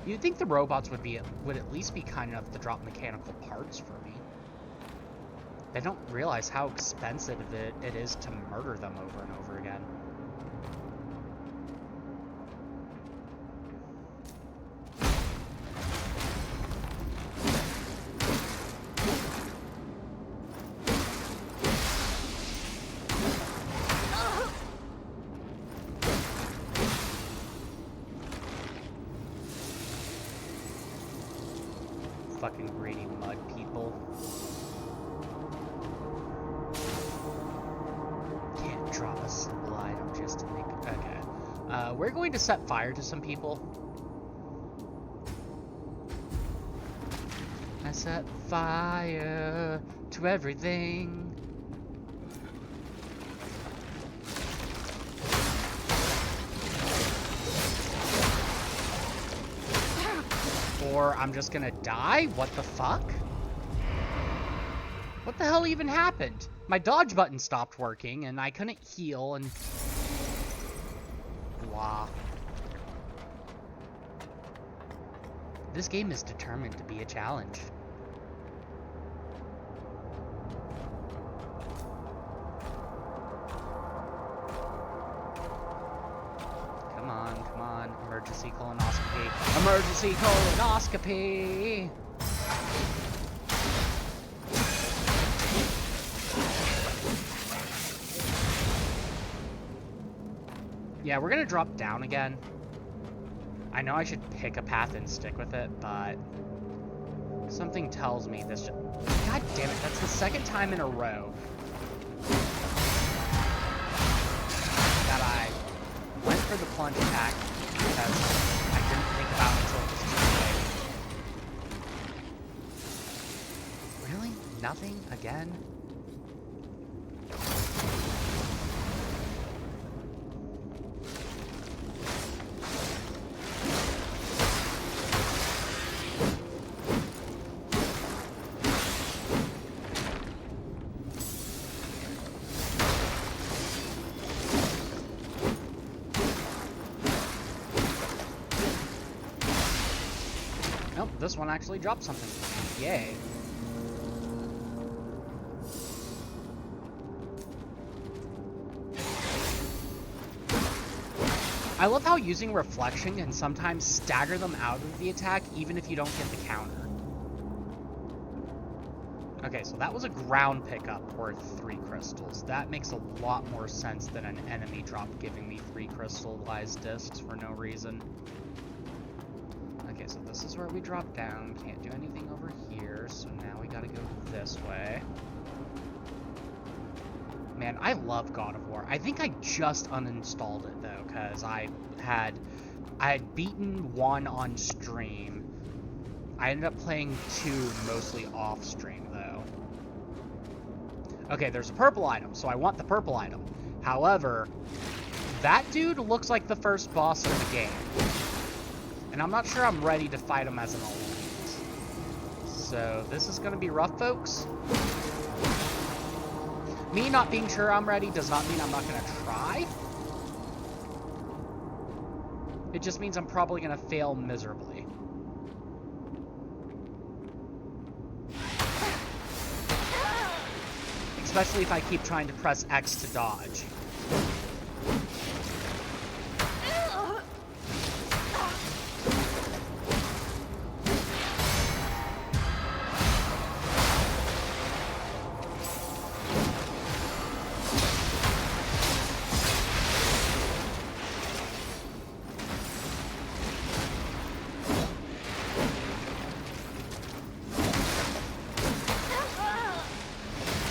You'd think the robots would at least be kind enough to drop mechanical parts for me. They don't realize how expensive it is to murder them over and over again. Fucking greedy mud people. Can't drop a simple item just to make... Okay. We're going to set fire to some people. I set fire to everything. or I'm just gonna die? What the fuck? What the hell even happened? My dodge button stopped working, and I couldn't heal, and... blah. This game is determined to be a challenge. Come on, emergency colonoscopy. Emergency colonoscopy! Yeah, we're gonna drop down again. I know I should pick a path and stick with it, but something tells me this just... God damn it, that's the second time in a row that I went for the plunge attack because I didn't think about it until it was too late. Really? Nothing? Again? Nope, this one actually dropped something. Yay. I love how using reflection can sometimes stagger them out of the attack even if you don't get the counter. Okay, so that was a ground pickup worth 3 crystals. That makes a lot more sense than an enemy drop giving me 3 crystallized discs for no reason. Okay, so this is where we drop down. Can't do anything over here, so now we gotta go this way. Man, I love God of War. I think I just uninstalled it, though, because I had beaten 1 on stream. I ended up playing 2 mostly off stream, though. Okay, there's a purple item, so I want the purple item. However, that dude looks like the first boss of the game. And I'm not sure I'm ready to fight him as an elite. So this is going to be rough, folks. Me not being sure I'm ready does not mean I'm not going to try. It just means I'm probably going to fail miserably. Especially if I keep trying to press X to dodge.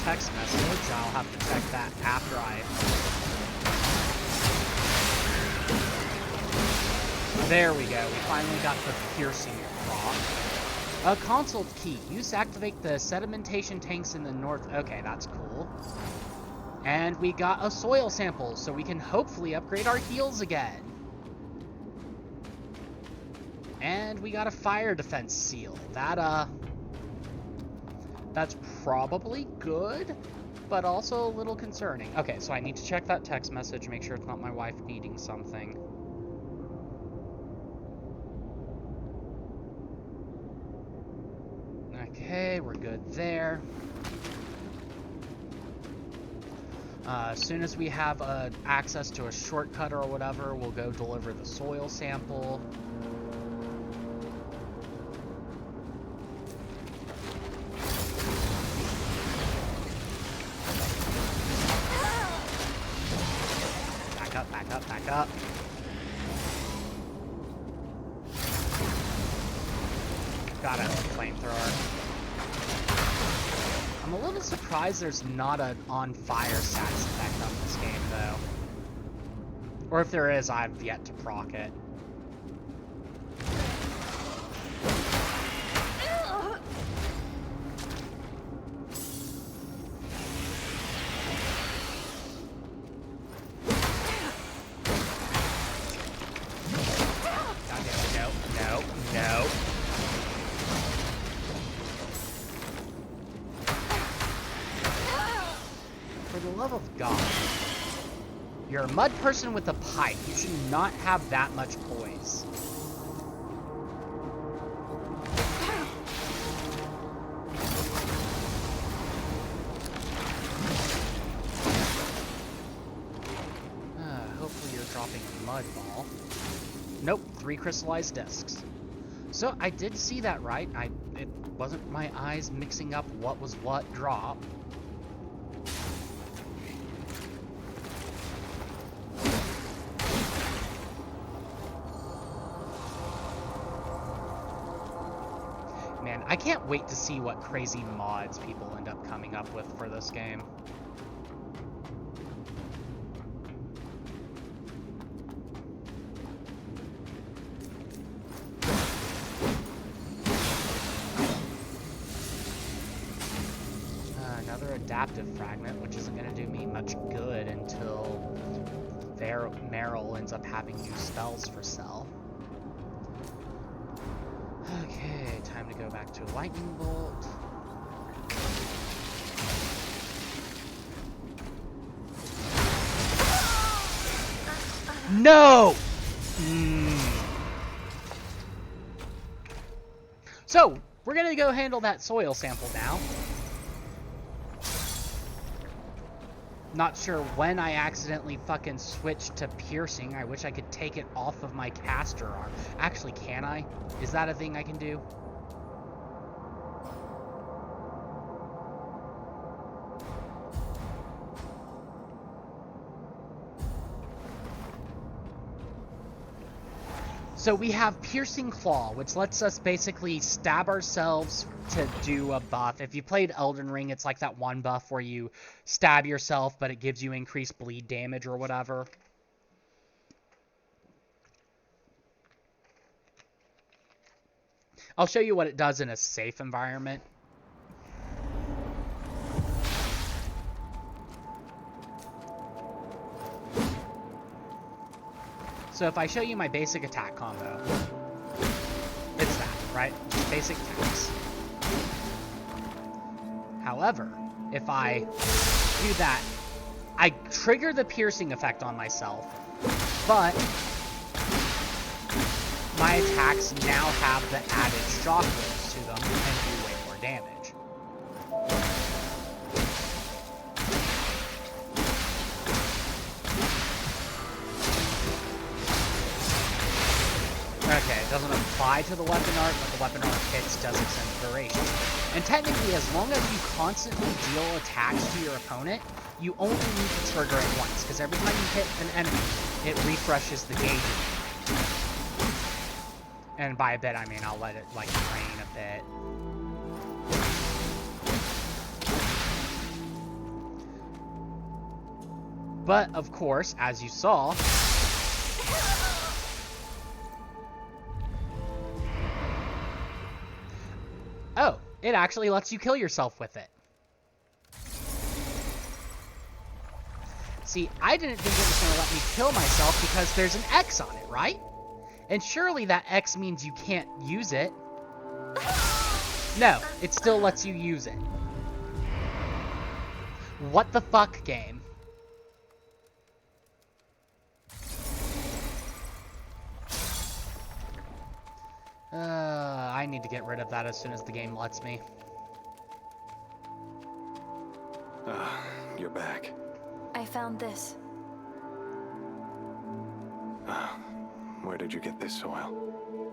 Text message. I'll have to check that after I... There we go. We finally got the piercing rock. A consult key. Use to activate the sedimentation tanks in the north. Okay, that's cool. And we got a soil sample, so we can hopefully upgrade our heals again. And we got a fire defense seal. That's probably good, but also a little concerning. Okay, so I need to check that text message, make sure it's not my wife needing something. Okay, we're good there. As soon as we have access to a shortcut or whatever, we'll go deliver the soil sample. Back up. Got a flamethrower. I'm a little surprised there's not an on fire stats effect on this game, though. Or if there is, I've yet to proc it. No. love of God. You're a mud person with a pipe. You should not have that much poise. Hopefully you're dropping a mud ball. Nope, 3 crystallized discs. So I did see that right. It wasn't my eyes mixing up what was what drop. Man, I can't wait to see what crazy mods people end up coming up with for this game. Another adaptive fragment, which isn't going to do me much good until Meryl ends up having new spells for Cell. Okay, time to go back to Lightning Bolt. No! So, we're gonna go handle that soil sample now. Not sure when I accidentally fucking switched to piercing. I wish I could take it off of my caster arm. Actually, can I? Is that a thing I can do? So we have Piercing Claw, which lets us basically stab ourselves to do a buff. If you played Elden Ring, it's like that one buff where you stab yourself, but it gives you increased bleed damage or whatever. I'll show you what it does in a safe environment. So if I show you my basic attack combo, it's that, right? Basic attacks. However, if I do that, I trigger the piercing effect on myself, but my attacks now have the added shockwaves to them and do way more damage. Okay, it doesn't apply to the weapon art, but the weapon art hits does extend duration. And technically, as long as you constantly deal attacks to your opponent, you only need to trigger it once, because every time you hit an enemy, it refreshes the gauge. And by a bit, I mean I'll let it, like, drain a bit. But, of course, as you saw... Oh, it actually lets you kill yourself with it. See, I didn't think it was going to let me kill myself because there's an X on it, right? And surely that X means you can't use it. No, it still lets you use it. What the fuck, game? I need to get rid of that as soon as the game lets me. You're back. I found this. Where did you get this soil?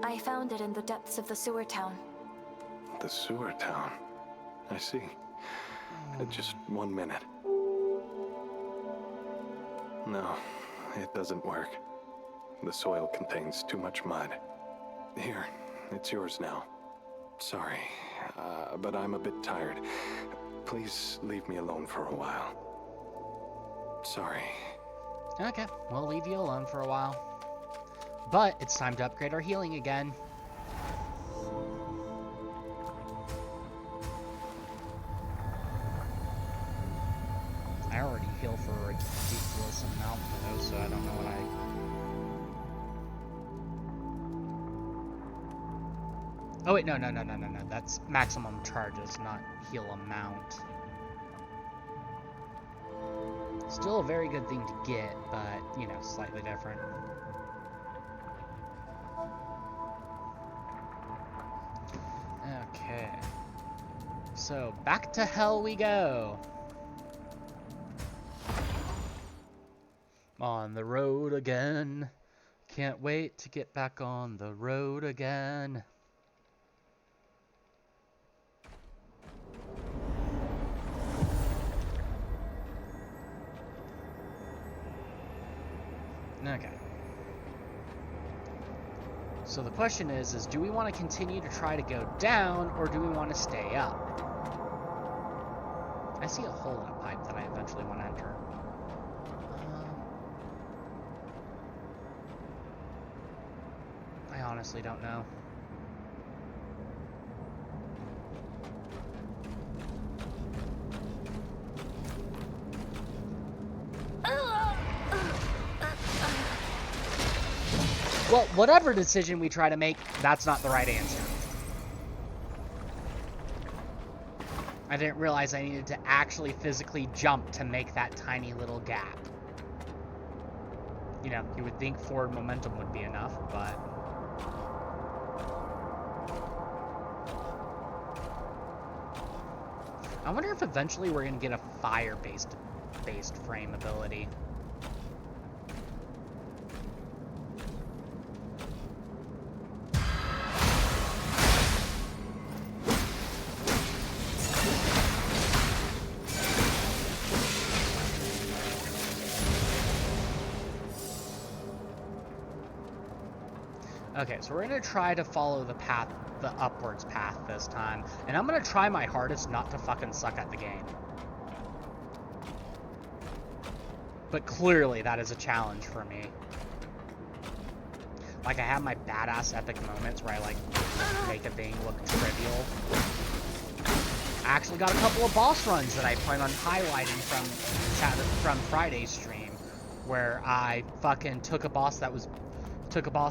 I found it in the depths of the sewer town. The sewer town. I see. Just 1 minute. No, it doesn't work. The soil contains too much mud. Here, it's yours now. Sorry, but I'm a bit tired. Please leave me alone for a while. Sorry. Okay, we'll leave you alone for a while. But it's time to upgrade our healing again. I already heal for a ridiculous amount though, so I don't know what Oh wait, no. That's maximum charges, not heal amount. Still a very good thing to get, but, you know, slightly different. Okay. So, back to hell we go. On the road again. Can't wait to get back on the road again. Okay. So the question is do we want to continue to try to go down, or do we want to stay up? I see a hole in a pipe that I eventually want to enter. I honestly don't know. Well, whatever decision we try to make, that's not the right answer. I didn't realize I needed to actually physically jump to make that tiny little gap. You know, you would think forward momentum would be enough, but... I wonder if eventually we're going to get a fire-based frame ability. Okay, so we're going to try to follow the path, the upwards path this time. And I'm going to try my hardest not to fucking suck at the game. But clearly that is a challenge for me. Like, I have my badass epic moments where I, like, make a thing look trivial. I actually got a couple of boss runs that I plan on highlighting from Friday's stream. Where I fucking took a boss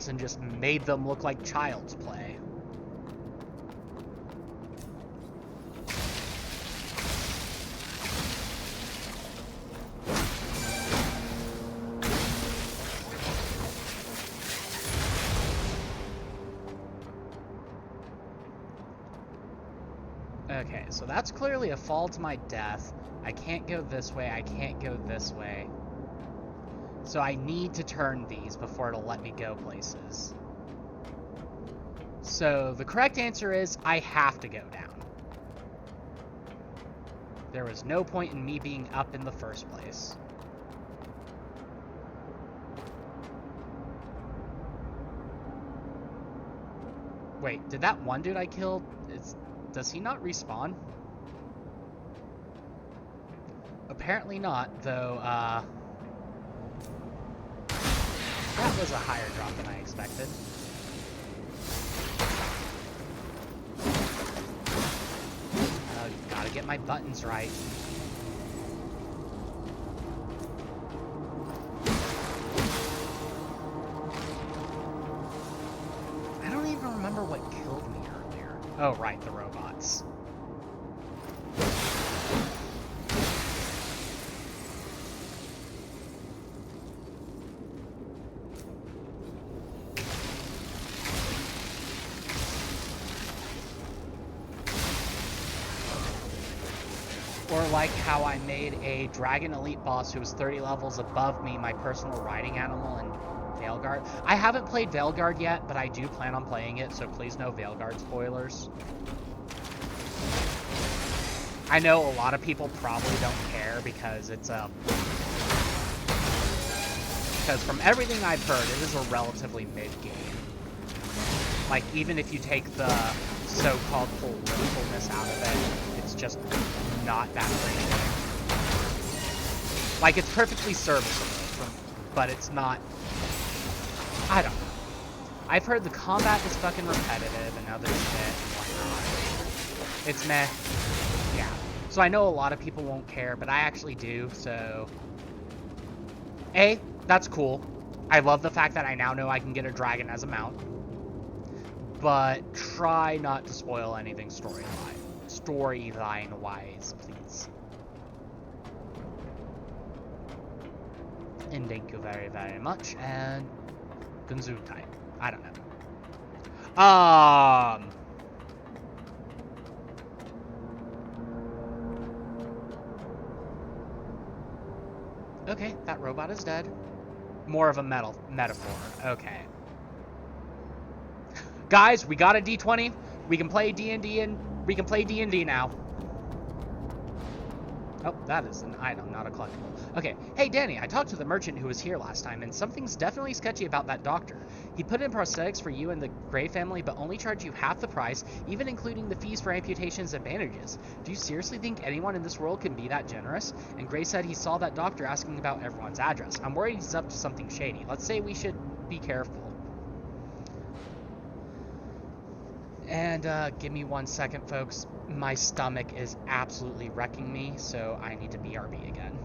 and just made them look like child's play. Okay, so that's clearly a fall to my death. I can't go this way, I can't go this way. So I need to turn these before it'll let me go places. So the correct answer is I have to go down. There was no point in me being up in the first place. Wait, did that one dude I killed, does he not respawn? Apparently not, though, that was a higher drop than I expected. Gotta get my buttons right. I don't even remember what killed me earlier. Oh, right, the robots. Or like how I made a Dragon Elite boss who was 30 levels above me, my personal riding animal in Veilguard. I haven't played Veilguard yet, but I do plan on playing it, so please no Veilguard spoilers. I know a lot of people probably don't care because it's a... Because from everything I've heard, it is a relatively mid-game. Like, even if you take the so-called politicalness out of it, it's just not that great. Like, it's perfectly serviceable, but it's not... I don't know. I've heard the combat is fucking repetitive and other shit and whatnot. It's meh. Yeah. So I know a lot of people won't care, but I actually do, so... A, that's cool. I love the fact that I now know I can get a dragon as a mount. But try not to spoil anything storyline-wise, please. And thank you very, very much. And Gunzutai. I don't know. Okay, that robot is dead. More of a metaphor. Okay. Guys, we got a D20. We can play D&D and we can play D&D now. Oh, that is an item, not a collectible. Okay, hey Danny, I talked to the merchant who was here last time, and something's definitely sketchy about that doctor. He put in prosthetics for you and the Gray family, but only charged you half the price, even including the fees for amputations and bandages. Do you seriously think anyone in this world can be that generous? And Gray said he saw that doctor asking about everyone's address. I'm worried he's up to something shady. Let's say we should be careful. And give me 1 second, folks. My stomach is absolutely wrecking me, so I need to BRB again.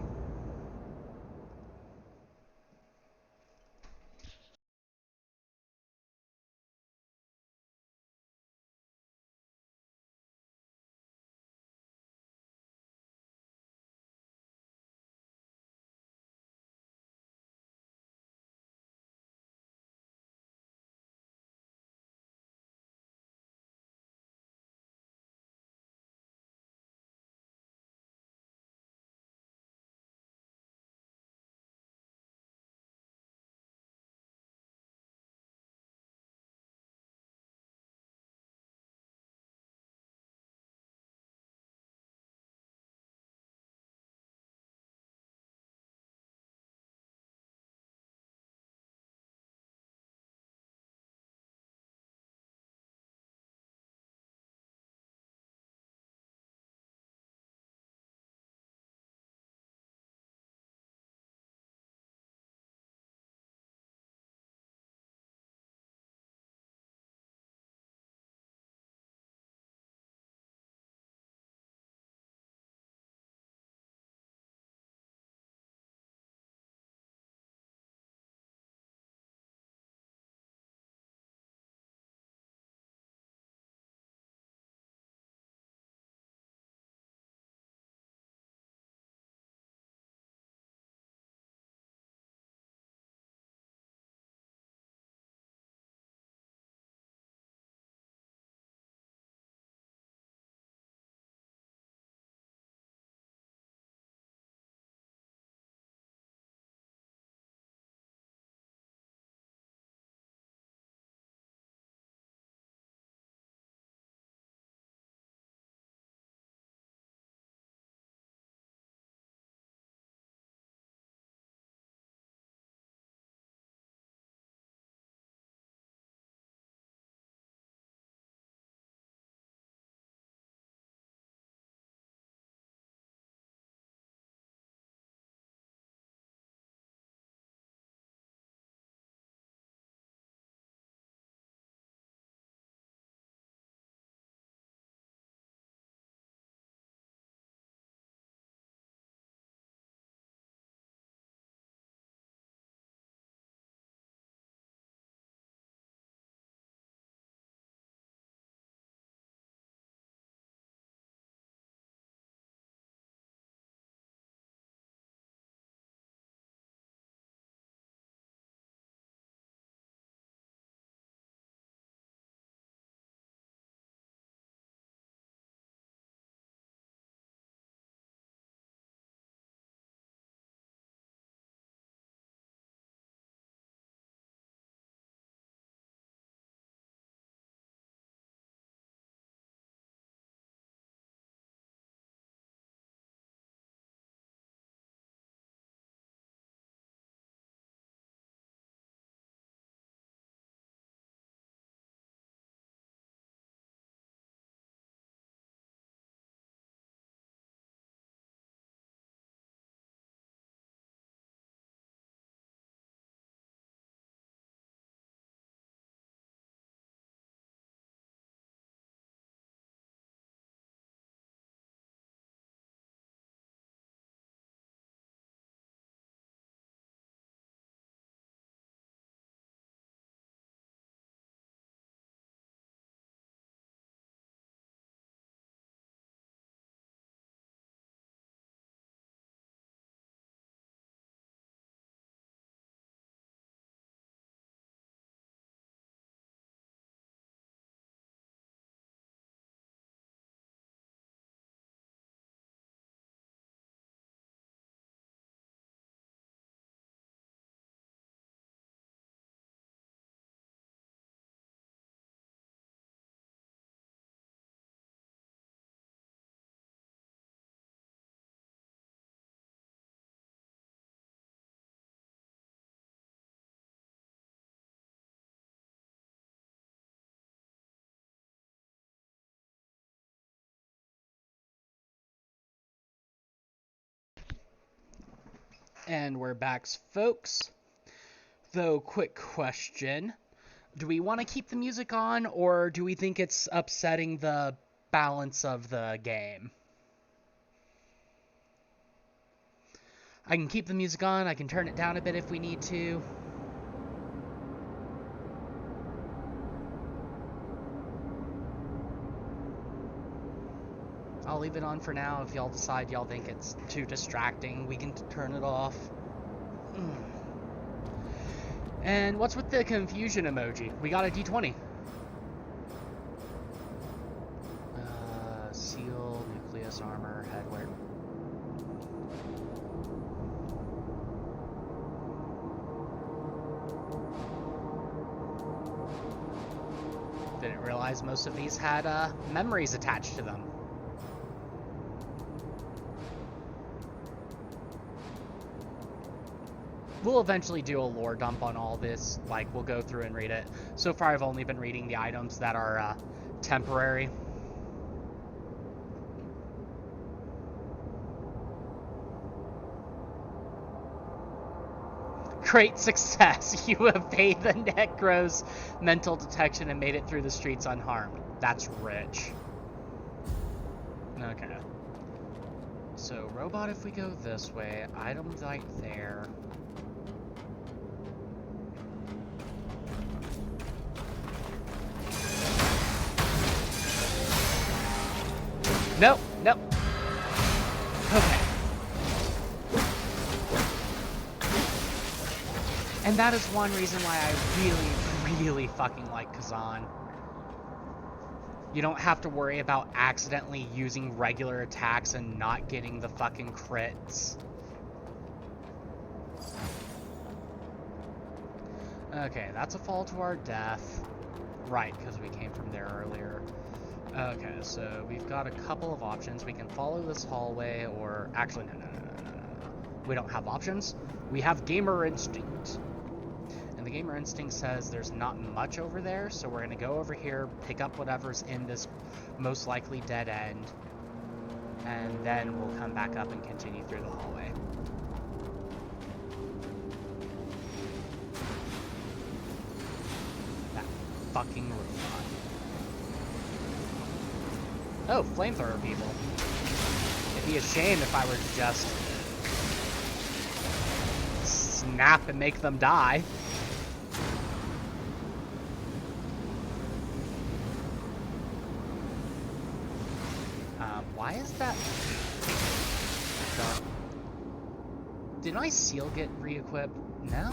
And we're back, folks. Though, quick question. Do we want to keep the music on, or do we think it's upsetting the balance of the game? I can keep the music on, I can turn it down a bit if we need to. I'll leave it on for now. If y'all decide y'all think it's too distracting, we can turn it off. And what's with the confusion emoji? We got a D20. Seal, nucleus, armor, headwear. Didn't realize most of these had memories attached to them. We'll eventually do a lore dump on all this, like we'll go through and read it. So far I've only been reading the items that are temporary. Great success! You evade the Necro's mental detection and made it through the streets unharmed. That's rich. Okay. So, robot if we go this way, items right there. Nope, nope. Okay. And that is one reason why I really fucking like Kazan. You don't have to worry about accidentally using regular attacks and not getting the fucking crits. Okay, that's a fall to our death. Right, because we came from there earlier. Okay, so we've got a couple of options. We can follow this hallway, or... Actually, no. We don't have options. We have Gamer Instinct. And the Gamer Instinct says there's not much over there, so we're going to go over here, pick up whatever's in this most likely dead end, and then we'll come back up and continue through the hallway. That fucking robot. Oh, flamethrower people. It'd be a shame if I were to just snap and make them die. Why is that? Did my seal get re-equipped? No?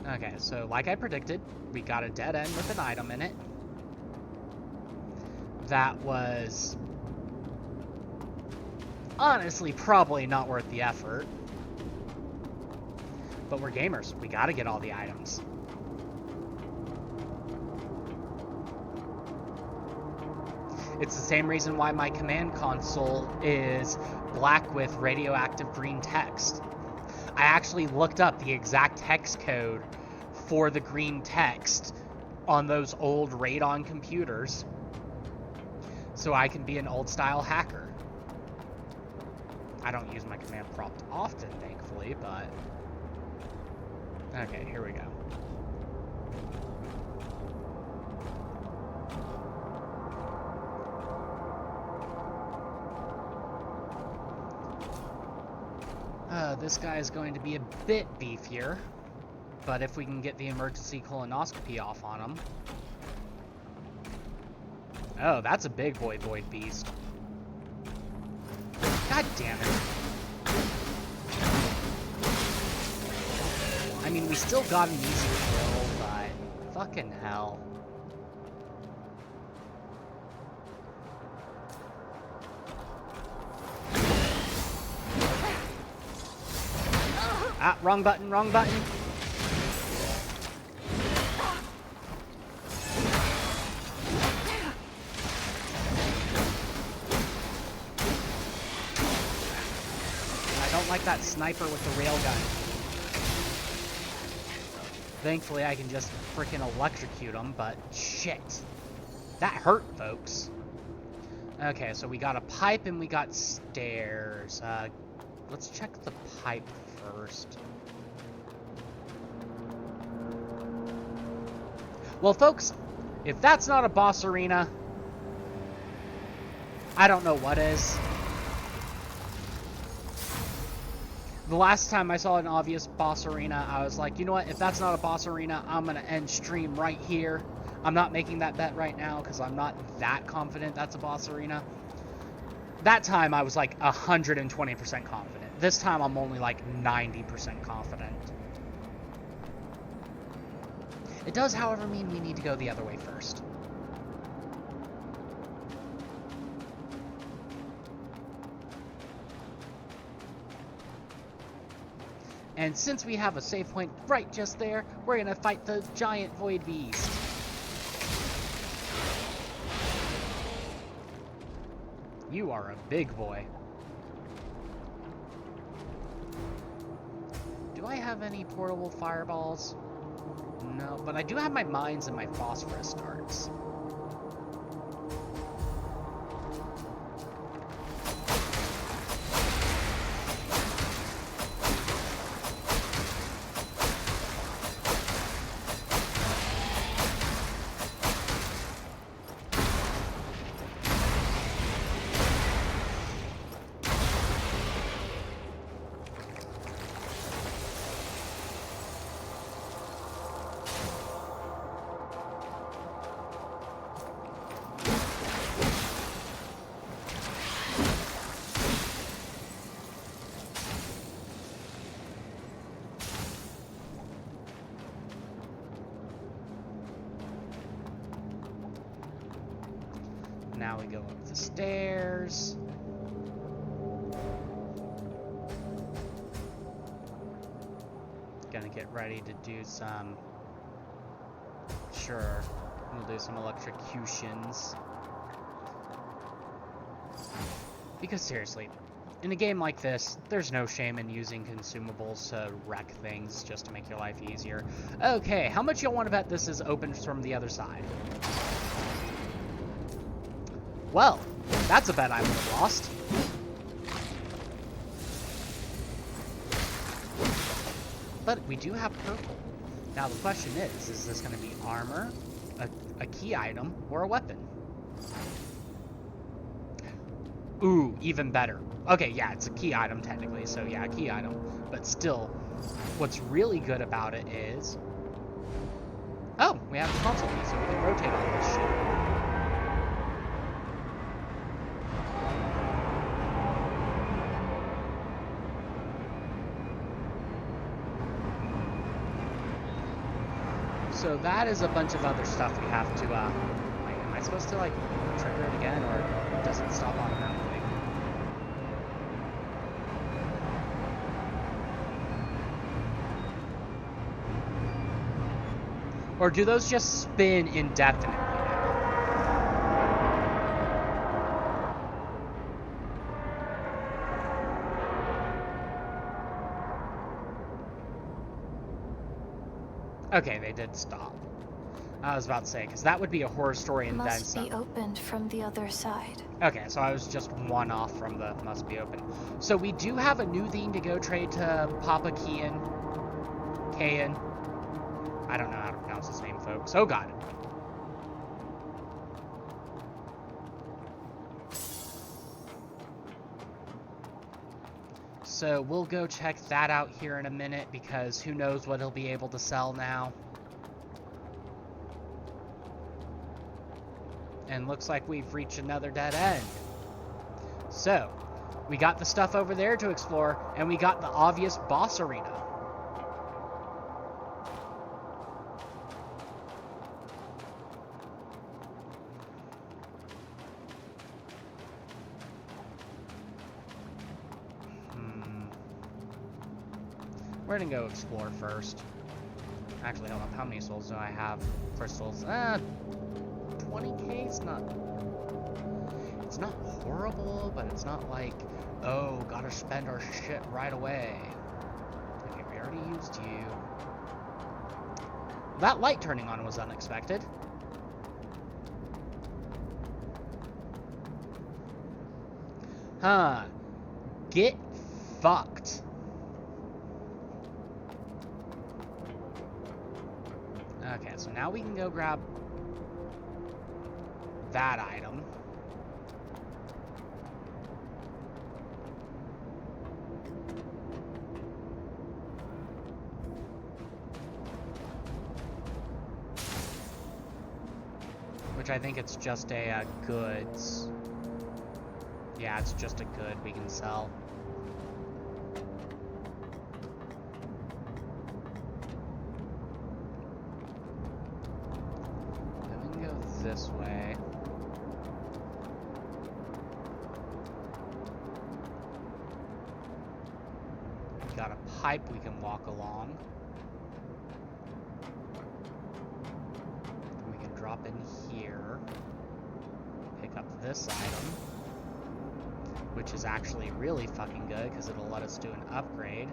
Okay. Okay, so like I predicted, we got a dead end with an item in it. That was honestly probably not worth the effort. But we're gamers. We gotta get all the items. It's the same reason why my command console is black with radioactive green text. I actually looked up the exact hex code for the green text on those old Radon computers so I can be an old-style hacker. I don't use my command prompt often, thankfully, but... Okay, here we go. This guy is going to be a bit beefier, but if we can get the emergency colonoscopy off on him... Oh, that's a big boy void beast. God damn it. I mean, we still got an easy kill, but fucking hell. Ah, wrong button, wrong button. I don't like that sniper with the railgun. Thankfully, I can just freaking electrocute him, but shit. That hurt, folks. Okay, so we got a pipe and we got stairs. Let's check the pipe first. Well, folks, if that's not a boss arena, I don't know what is. The last time I saw an obvious boss arena, I was like, you know what? If that's not a boss arena, I'm going to end stream right here. I'm not making that bet right now because I'm not that confident that's a boss arena. That time I was like 120% confident. This time I'm only like 90% confident. It does, however, mean we need to go the other way first. And since we have a save point right just there, we're gonna fight the giant Void Beast. You are a big boy. Do I have any portable fireballs? No, but I do have my mines and my phosphorus darts. Now we go up the stairs. Gonna get ready to do some... Sure, we'll do some electrocutions. Because seriously, in a game like this, there's no shame in using consumables to wreck things just to make your life easier. Okay, how much y'all want to bet this is open from the other side? Well, that's a bet I would have lost. But we do have purple. Now the question is this going to be armor, a key item, or a weapon? Ooh, even better. Okay, yeah, it's a key item technically, so yeah, a key item. But still, what's really good about it is... Oh, we have a console key, so we can rotate all this shit. So that is a bunch of other stuff we have to, like, am I supposed to, like, trigger it again, or does it stop automatically? Or do those just spin indefinitely now? Okay, they did stop. I was about to say, because that would be a horror story and then some. Must be opened from the other side. Okay, so I was just one off from the must be open. So we do have a new thing to go trade to Papa Kian. I don't know how to pronounce his name, folks. Oh, God. So we'll go check that out here in a minute, because who knows what he'll be able to sell now. And looks like we've reached another dead end. So, we got the stuff over there to explore, and we got the obvious boss arena. We're gonna go explore first. Actually, hold on. How many souls do I have? Crystals. 20k is not... It's not horrible, but it's not like, oh, gotta spend our shit right away. Okay, we already used you. That light turning on was unexpected. Huh. Get fucked. Okay, so now we can go grab that item. Which I think it's just a goods. Yeah, it's just a good we can sell. Then we can go this way. We got a pipe we can walk along. Then we can drop in here. Pick up this item, which is actually really fucking good because it'll let us do an upgrade.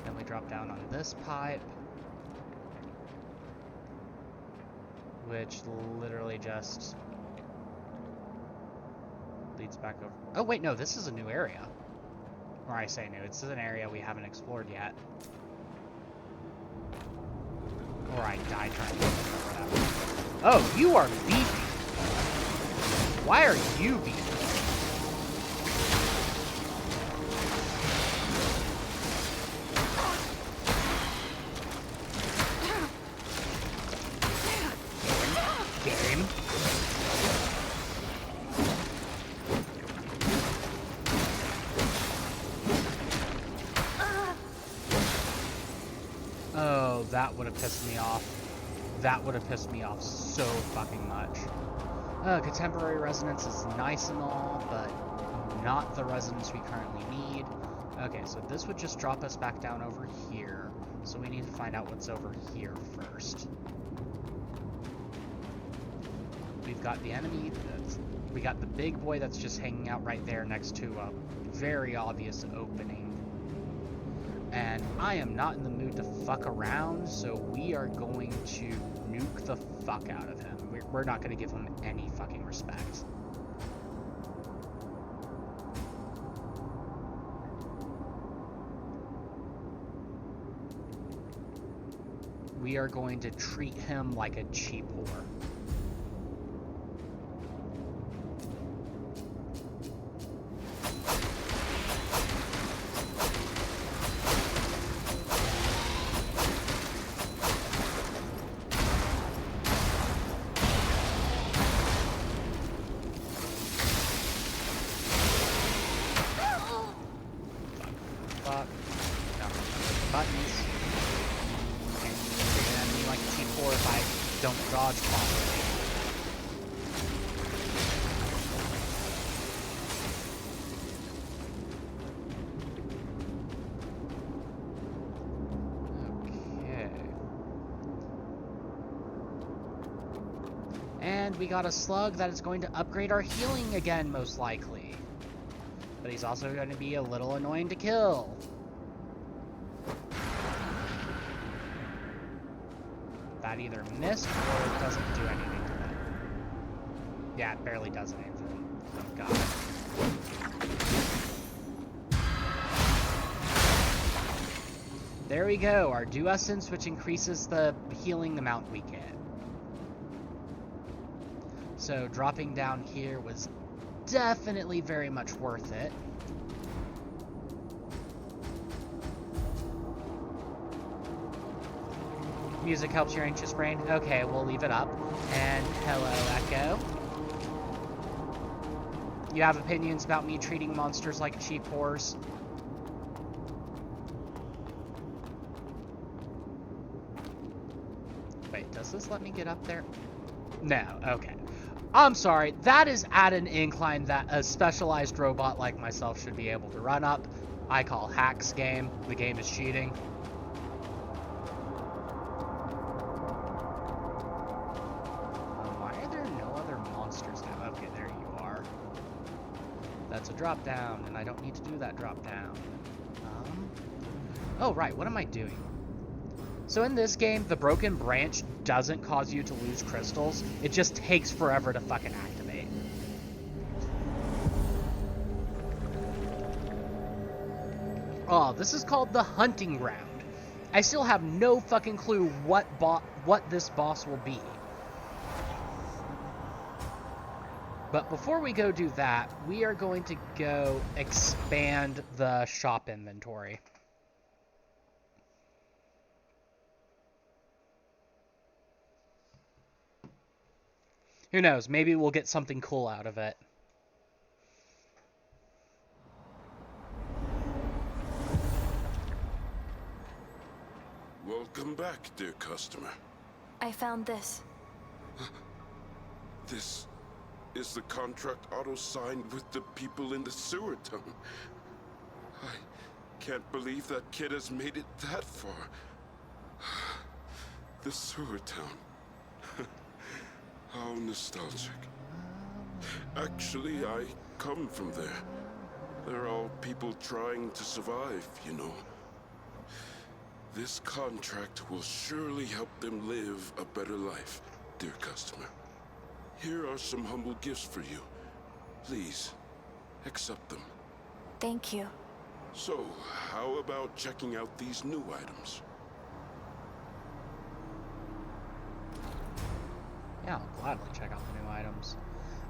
Then we drop down on this pipe, which literally just leads back over. Oh wait, no, this is a new area. Or I say new, it's an area we haven't explored yet. Or I die trying to get it or whatever. Oh, you are beefy. Why are you beefy? Game. Oh, that would have pissed me off. That would have pissed me off so fucking much. Contemporary resonance is nice and all, but not the resonance we currently need. Okay, so this would just drop us back down over here. So we need to find out what's over here first. We've got the enemy, we got the big boy that's just hanging out right there next to a very obvious opening. And I am not in the mood to fuck around, so we are going to nuke the fuck out of him. We're not going to give him any fucking respect. We are going to treat him like a cheap whore. And we got a slug that is going to upgrade our healing again, most likely. But he's also going to be a little annoying to kill. That either missed or doesn't do anything to them. Yeah, it barely does anything. Oh god. There we go, our Do Essence, which increases the healing amount we get. So dropping down here was definitely very much worth it. Music helps your anxious brain? Okay, we'll leave it up. And hello, Echo. You have opinions about me treating monsters like cheap whores? Wait, does this let me get up there? No, okay. I'm sorry, that is at an incline that a specialized robot like myself should be able to run up. I call hacks game. The game is cheating. Why are there no other monsters now? Okay, there you are. That's a drop down, and I don't need to do that drop down. Oh, right, what am I doing? So in this game, the broken branch doesn't cause you to lose crystals. It just takes forever to fucking activate. Oh, this is called the Hunting Ground. I still have no fucking clue what this boss will be. But before we go do that, we are going to go expand the shop inventory. Who knows, maybe we'll get something cool out of it. Welcome back, dear customer. I found this. This is the contract Otto signed with the people in the sewer town. I can't believe that kid has made it that far. The sewer town. How nostalgic. Actually, I come from there. They're all people trying to survive, you know. This contract will surely help them live a better life, dear customer. Here are some humble gifts for you. Please, accept them. Thank you. So, how about checking out these new items? Yeah, I'll gladly check out the new items.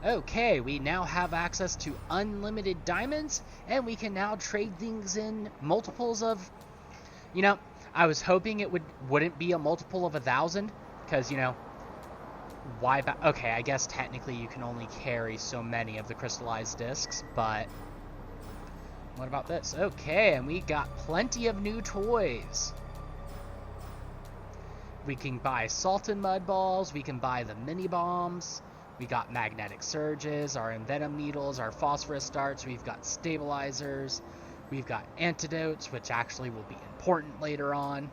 Okay, we now have access to unlimited diamonds, and we can now trade things in multiples of... You know, I was hoping it wouldn't be a multiple of 1,000, because, you know, why... Okay, I guess technically you can only carry so many of the crystallized discs, but... What about this? Okay, and we got plenty of new toys. We can buy salt and mud balls, we can buy the mini bombs, we got magnetic surges, our envenom needles, our phosphorus darts, we've got stabilizers, we've got antidotes, which actually will be important later on.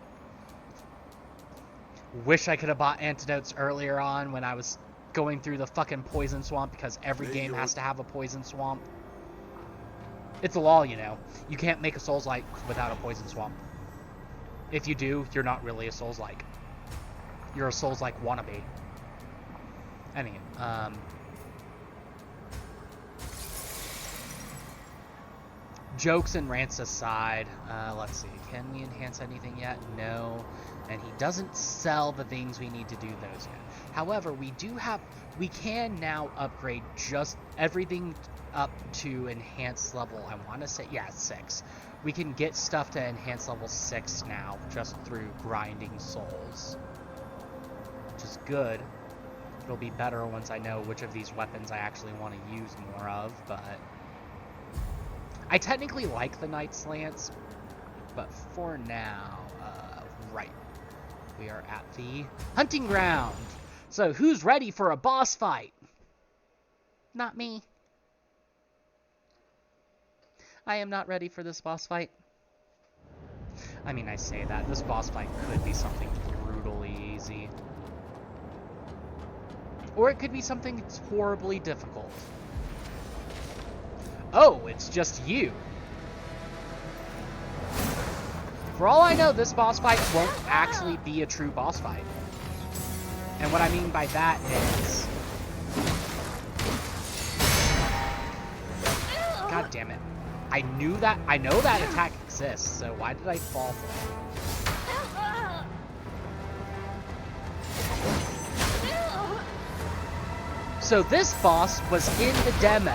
Wish I could have bought antidotes earlier on when I was going through the fucking poison swamp, because every game has to have a poison swamp. It's a law, you know. You can't make a Souls-like without a poison swamp. If you do, you're not really a Souls-like. You're a Souls-like wannabe. Anyway, jokes and rants aside, let's see. Can we enhance anything yet? No. And he doesn't sell the things we need to do those yet. However, we can now upgrade just everything up to enhanced level, I want to say, yeah, 6. We can get stuff to enhance level 6 now, just through grinding souls. Which is good. It'll be better once I know which of these weapons I actually want to use more of, but... I technically like the Knight's Lance, but for now, right. We are at the hunting ground. So, who's ready for a boss fight? Not me. I am not ready for this boss fight. I mean, I say that. This boss fight could be something brutally easy. Or it could be something that's horribly difficult. Oh, it's just you. For all I know, this boss fight won't actually be a true boss fight. And what I mean by that is... God damn it. I know that attack exists, so why did I fall for it? So this boss was in the demo.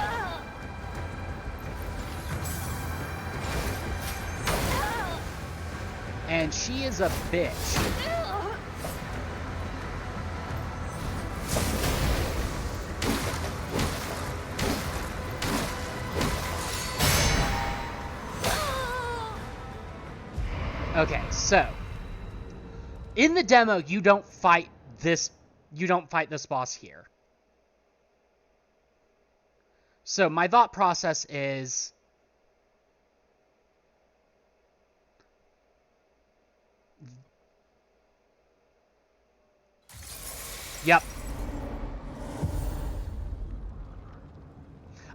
And she is a bitch. Okay, so in the demo you don't fight this boss here. So my thought process is yep.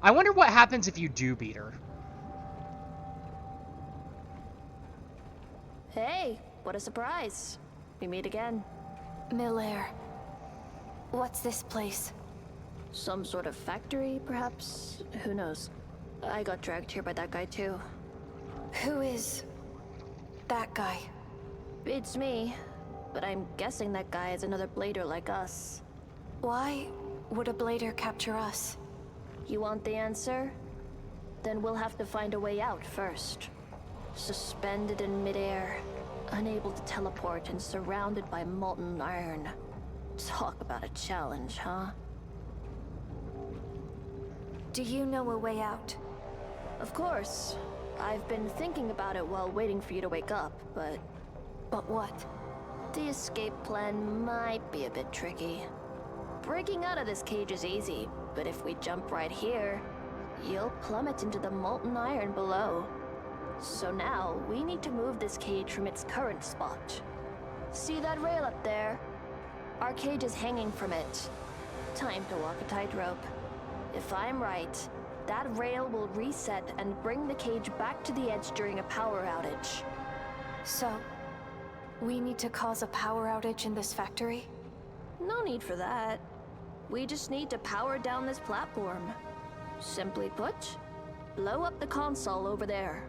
I wonder what happens if you do beat her. Hey, what a surprise. We meet again. Miller. What's this place? Some sort of factory, perhaps? Who knows? I got dragged here by that guy too. Who is that guy? It's me, but I'm guessing that guy is another blader like us. Why would a blader capture us? You want the answer? Then we'll have to find a way out first. Suspended in midair, unable to teleport and surrounded by molten iron. Talk about a challenge, huh? Do you know a way out? Of course. I've been thinking about it while waiting for you to wake up, but But what? the escape plan might be a bit tricky. Breaking out of this cage is easy, but if we jump right here, you'll plummet into the molten iron below. So now, we need to move this cage from its current spot. See that rail up there? Our cage is hanging from it. Time to walk a tightrope. If I'm right, that rail will reset and bring the cage back to the edge during a power outage. So, we need to cause a power outage in this factory? No need for that. We just need to power down this platform. Simply put, blow up the console over there.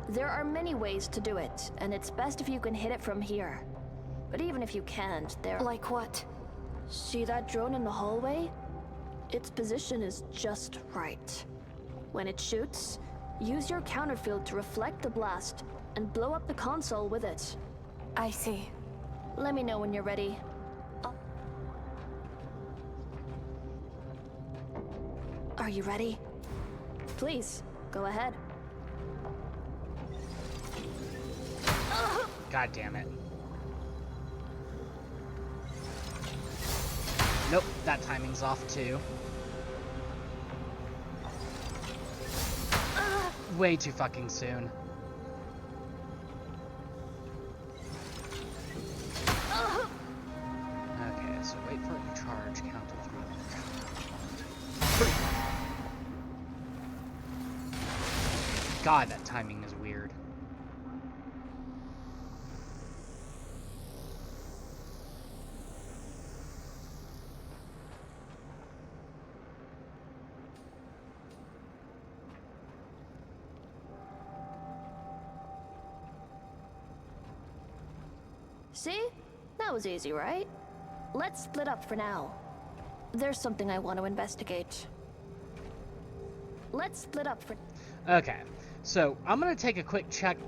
There are many ways to do it, and it's best if you can hit it from here. But even if you can't, Like what? See that drone in the hallway? Its position is just right. When it shoots, use your counterfield to reflect the blast and blow up the console with it. I see. Let me know when you're ready. Are you ready? Please, go ahead. God damn it. Nope, that timing's off too. Way too fucking soon. Okay, so wait for it to charge, count to 3. God, that timing is weird. See? That was easy, right? Let's split up for now. There's something I want to investigate. Let's split up for... Okay, so I'm gonna take a quick check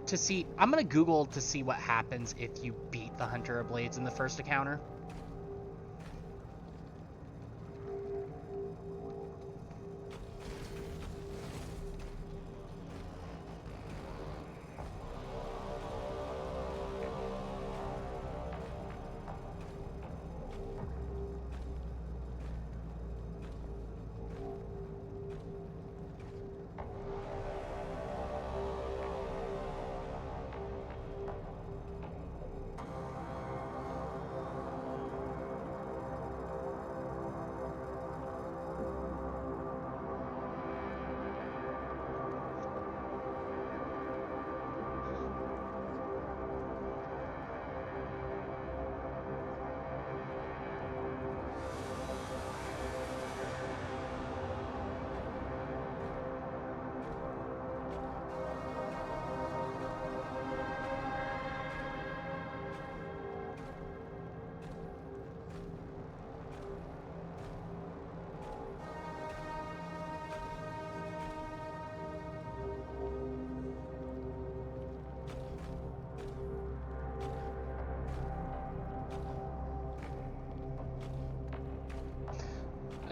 to see. I'm gonna Google to see what happens if you beat the Hunter of Blades in the first encounter.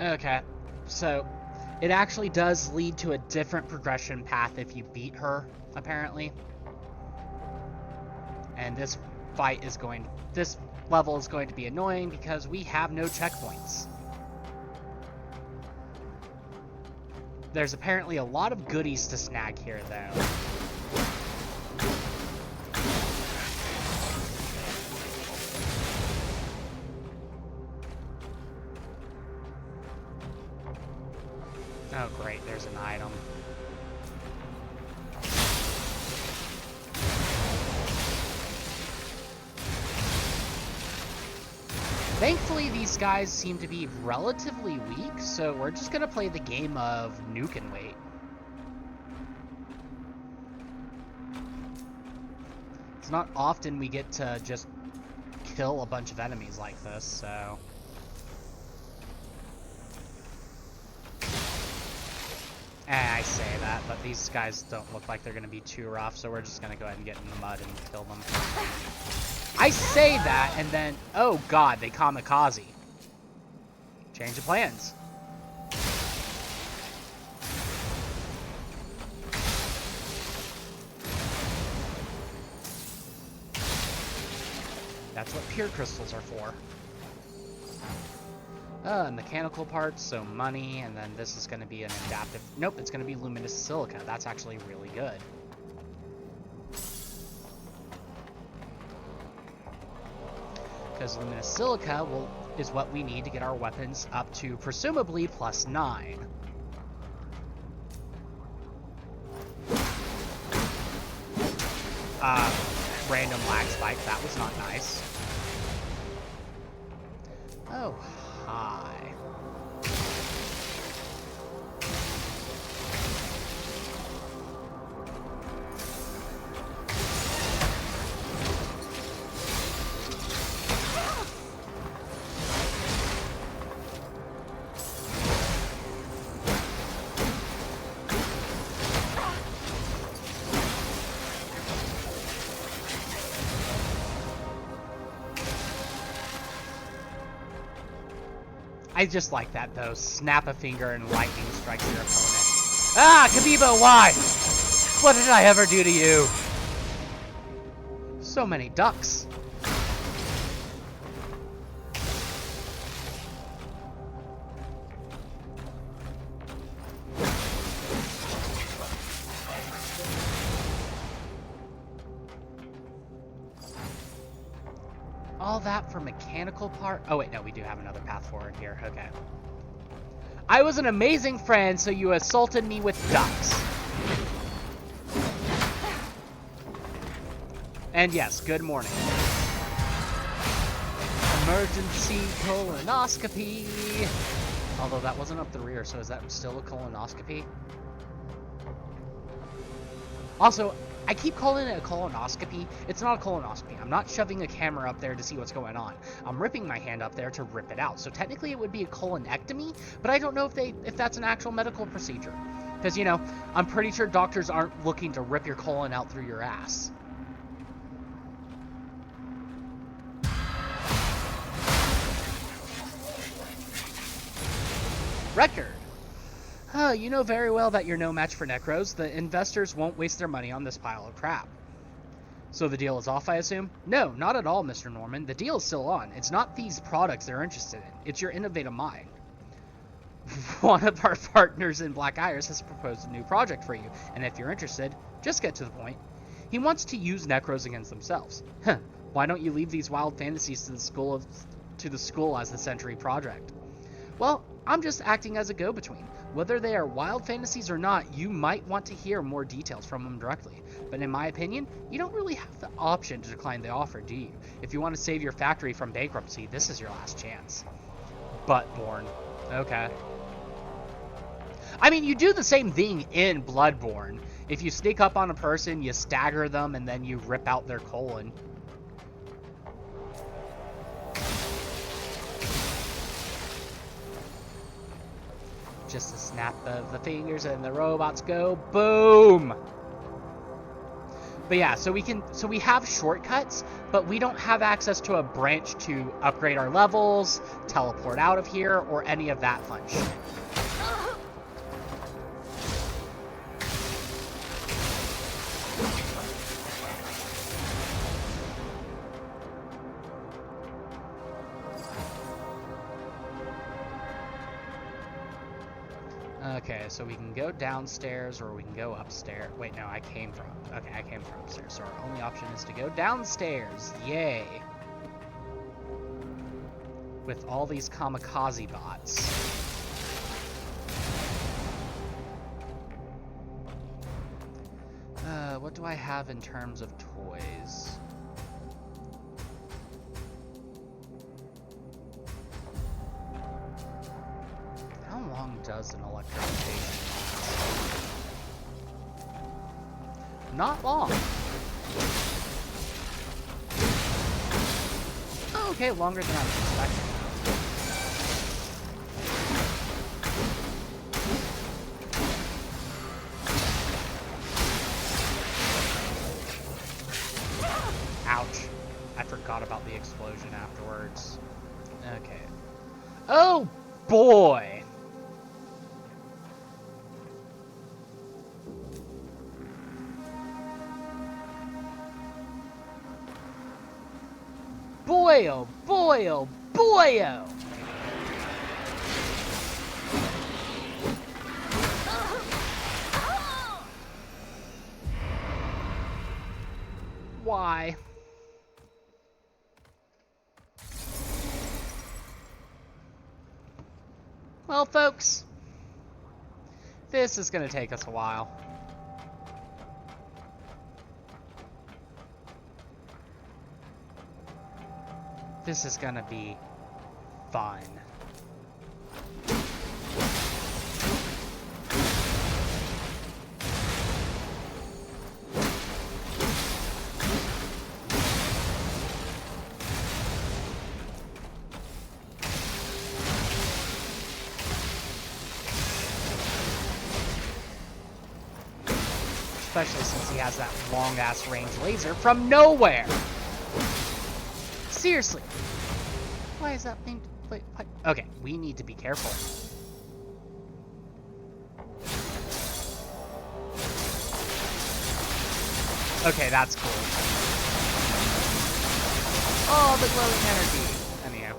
Okay, so it actually does lead to a different progression path if you beat her, apparently. And this level is going to be annoying because we have no checkpoints. There's apparently a lot of goodies to snag here, though. Oh great, there's an item. Thankfully, these guys seem to be relatively weak, so we're just gonna play the game of nuke and wait. It's not often we get to just kill a bunch of enemies like this, so... I say that, but these guys don't look like they're going to be too rough, so we're just going to go ahead and get in the mud and kill them. I say that, and then... Oh god, they kamikaze. Change of plans. That's what pure crystals are for. Mechanical parts, so money, and then this is going to be an adaptive... Nope, it's going to be luminous silica. That's actually really good. Because luminous silica is what we need to get our weapons up to, presumably, +9. Random lag spike, that was not nice. Oh, hi. I just like that, though. Snap a finger and lightning strikes your opponent. Ah, Kabibo, why? What did I ever do to you? So many ducks. All that for mechanical part? Oh wait, no, we do have another path forward here. Okay. I was an amazing friend, so you assaulted me with ducks. And yes, good morning. Emergency colonoscopy. Although that wasn't up the rear, so is that still a colonoscopy? Also, I keep calling it a colonoscopy. It's not a colonoscopy. I'm not shoving a camera up there to see what's going on. I'm ripping my hand up there to rip it out. So technically it would be a colonectomy, but I don't know if that's an actual medical procedure. Because, you know, I'm pretty sure doctors aren't looking to rip your colon out through your ass. Record. You know very well that you're no match for Necros. The investors won't waste their money on this pile of crap. So the deal is off, I assume? No, not at all, Mr. Norman. The deal is still on. It's not these products they're interested in. It's your innovative mind. One of our partners in Black Iris has proposed a new project for you, and if you're interested, just get to the point. He wants to use Necros against themselves. Why don't you leave these wild fantasies to the school as the Century Project? Well, I'm just acting as a go-between. Whether they are wild fantasies or not, you might want to hear more details from them directly. But in my opinion, you don't really have the option to decline the offer, do you? If you want to save your factory from bankruptcy, this is your last chance. Buttborn. Okay. I mean, you do the same thing in Bloodborne. If you sneak up on a person, you stagger them, and then you rip out their colon. Just a snap of the fingers and the robots go boom. But yeah, so we have shortcuts, but we don't have access to a branch to upgrade our levels, teleport out of here, or any of that fun shit. Okay, so we can go downstairs or we can go upstairs. Wait, no, I came from upstairs. So our only option is to go downstairs. Yay. With all these kamikaze bots. What do I have in terms of toys? How long does an electrification last? Not long. Okay, longer than I was expecting. Ouch. I forgot about the explosion afterwards. Okay. Oh, boy! Boy, oh boy, oh boy, oh! Why? Well, folks, this is going to take us a while. This is going to be fun. Especially since he has that long-ass range laser from nowhere. Seriously. Why is that thing... Wait, what? Okay, we need to be careful. Okay, that's cool. Oh, the glowing energy. Anyhow.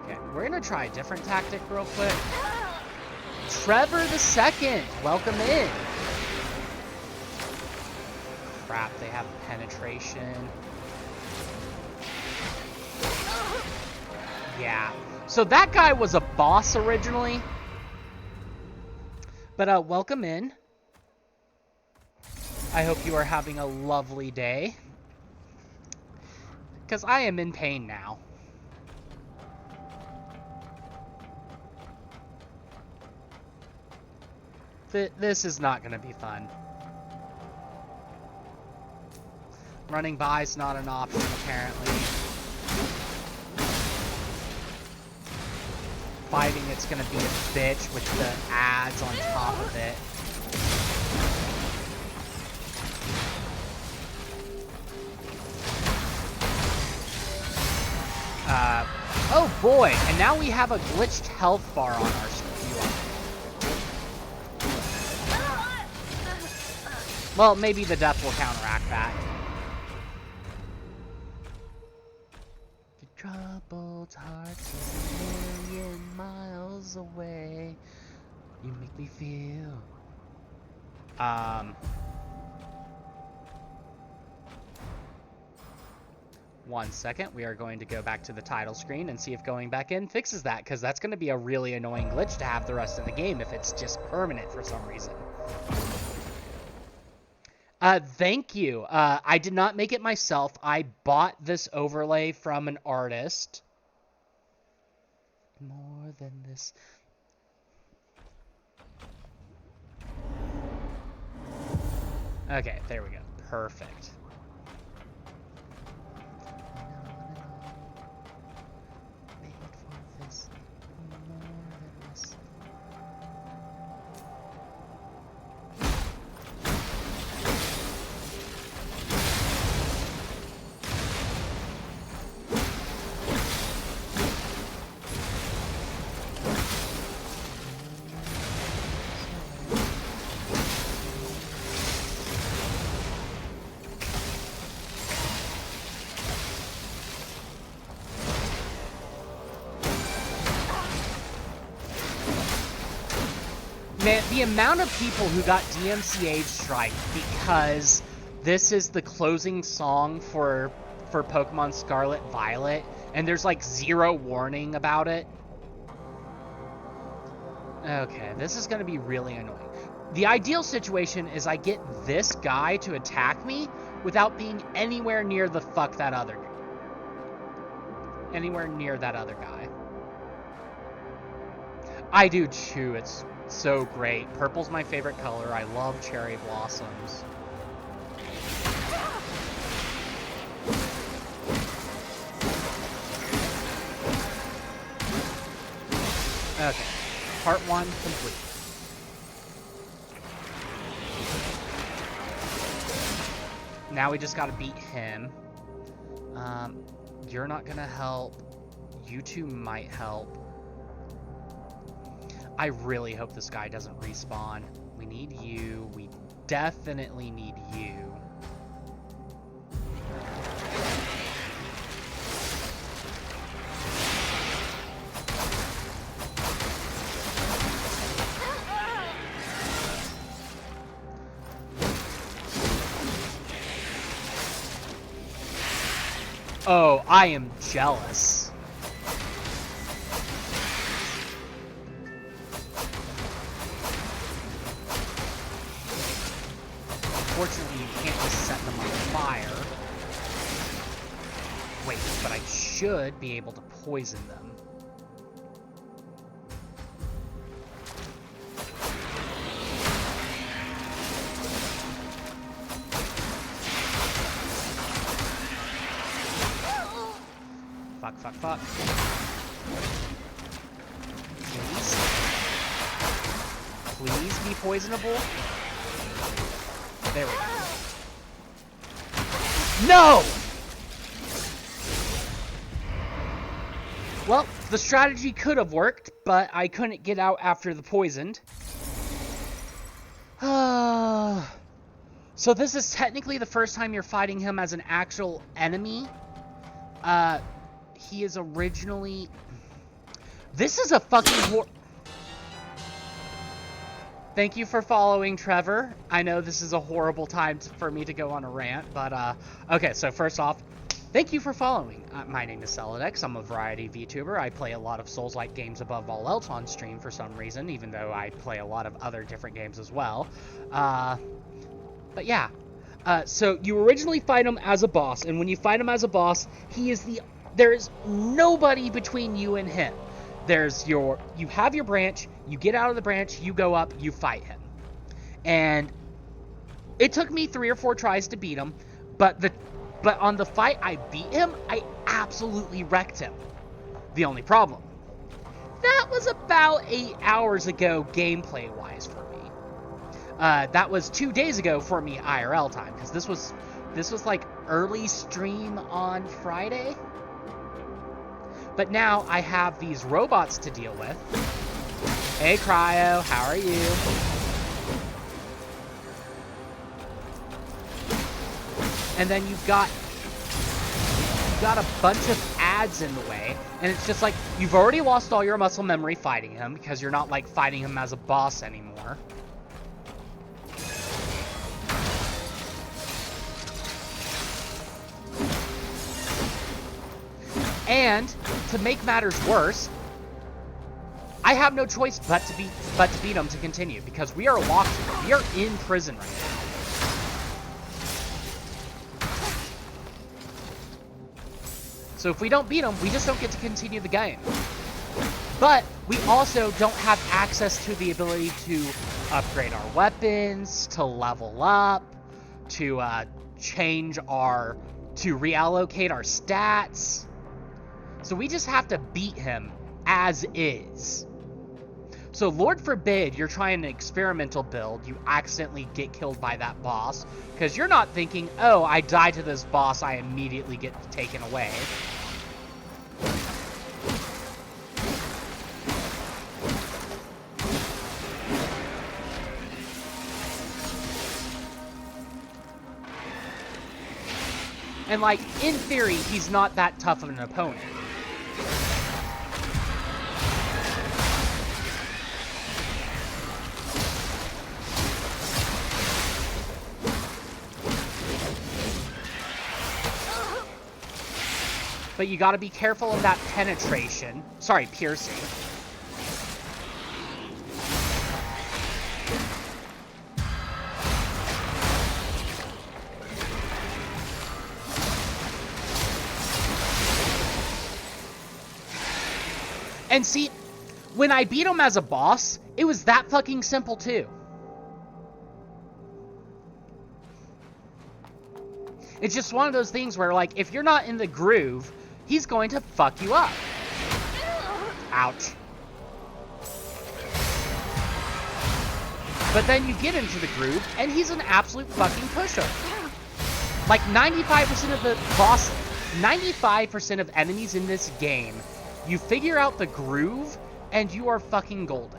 Okay, we're gonna try a different tactic real quick. Trevor II, welcome in. Crap, they have penetration. Yeah, so that guy was a boss originally. But welcome in. I hope you are having a lovely day. Because I am in pain now. This is not going to be fun. Running by is not an option, apparently. Fighting, it's going to be a bitch with the ads on top of it. Oh boy, and now we have a glitched health bar on our screen. Well, maybe the death will counteract that. The troubled heart is a million miles away. You make me feel. 1 second. We are going to go back to the title screen and see if going back in fixes that, because that's going to be a really annoying glitch to have the rest of the game if it's just permanent for some reason. Thank you. I did not make it myself. I bought this overlay from an artist. More than this. Okay, there we go. Perfect. Made for this. More than this. Man, the amount of people who got DMCA'd strike because this is the closing song for Pokemon Scarlet Violet, and there's like 0 warning about it. Okay, this is going to be really annoying. The ideal situation is I get this guy to attack me without being anywhere near the fuck that other guy. Anywhere near that other guy. I do too. It's so great. Purple's my favorite color. I love cherry blossoms. Okay. Part 1 complete. Now we just gotta beat him. You're not gonna help. You two might help. I really hope this guy doesn't respawn. We need you. We definitely need you. Oh, I am jealous. Unfortunately, you can't just set them on fire. Wait, but I should be able to poison them. Fuck. Please be poisonable. There we go. No! Well, the strategy could have worked, but I couldn't get out after the poisoned. So this is technically the first time you're fighting him as an actual enemy. He is originally... This is a fucking Thank you for following, Trevor. I know this is a horrible time for me to go on a rant, but, okay, so first off, thank you for following. My name is Celodex. I'm a variety VTuber. I play a lot of Souls-like games above all else on stream for some reason, even though I play a lot of other different games as well. But yeah. So you originally fight him as a boss, and when you fight him as a boss, there's nobody between you and him. You have your branch, you get out of the branch, you go up, you fight him. And it took me 3 or 4 tries to beat him, but on the fight I beat him, I absolutely wrecked him. The only problem, that was about 8 hours ago gameplay-wise for me. That was 2 days ago for me IRL time, because this was like early stream on Friday. But now I have these robots to deal with. Hey Cryo, how are you? And then you've got a bunch of ads in the way, and it's just like you've already lost all your muscle memory fighting him because you're not like fighting him as a boss anymore. And to make matters worse, I have no choice but to beat him to continue because we are locked. We are in prison right now. So if we don't beat him, we just don't get to continue the game. But we also don't have access to the ability to upgrade our weapons, to level up, to reallocate our stats. So we just have to beat him as is. So Lord forbid you're trying an experimental build, you accidentally get killed by that boss, because you're not thinking, oh, I die to this boss, I immediately get taken away. And like, in theory, he's not that tough of an opponent. But you gotta be careful of that penetration. Sorry, piercing. And see, when I beat him as a boss, it was that fucking simple too. It's just one of those things where, like, if you're not in the groove, he's going to fuck you up. Ouch. But then you get into the groove, and he's an absolute fucking pushover. Like, 95% of the boss, 95% of enemies in this game, you figure out the groove, and you are fucking golden.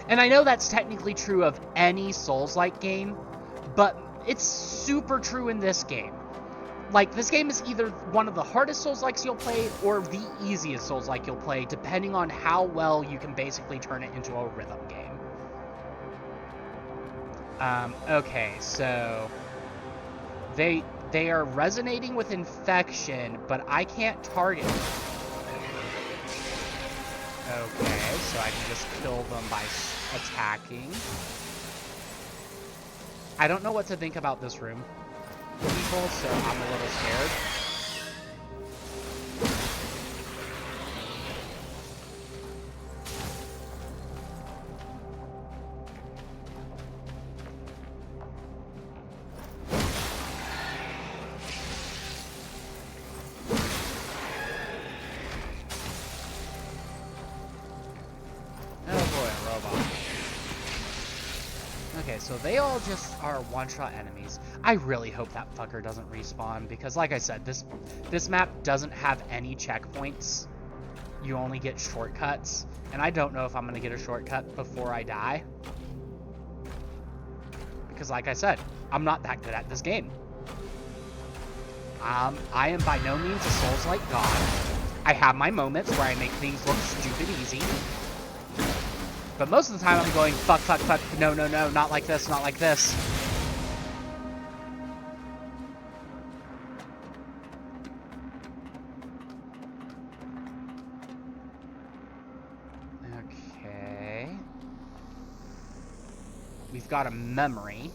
And I know that's technically true of any Souls-like game, but it's super true in this game. Like, this game is either one of the hardest Souls-likes you'll play or the easiest Souls-like you'll play, depending on how well you can basically turn it into a rhythm game. Okay, so they are resonating with infection, but I can't target them. Okay, so I can just kill them by attacking. I don't know what to think about this room, people, so I'm a little scared. So they all just are one-shot enemies. I really hope that fucker doesn't respawn, because like I said, this map doesn't have any checkpoints. You only get shortcuts, and I don't know if I'm going to get a shortcut before I die. Because like I said, I'm not that good at this game. I am by no means a Souls-like god. I have my moments where I make things look stupid easy. But most of the time I'm going, fuck, fuck, fuck, no, no, no, not like this, not like this. Okay. We've got a memory.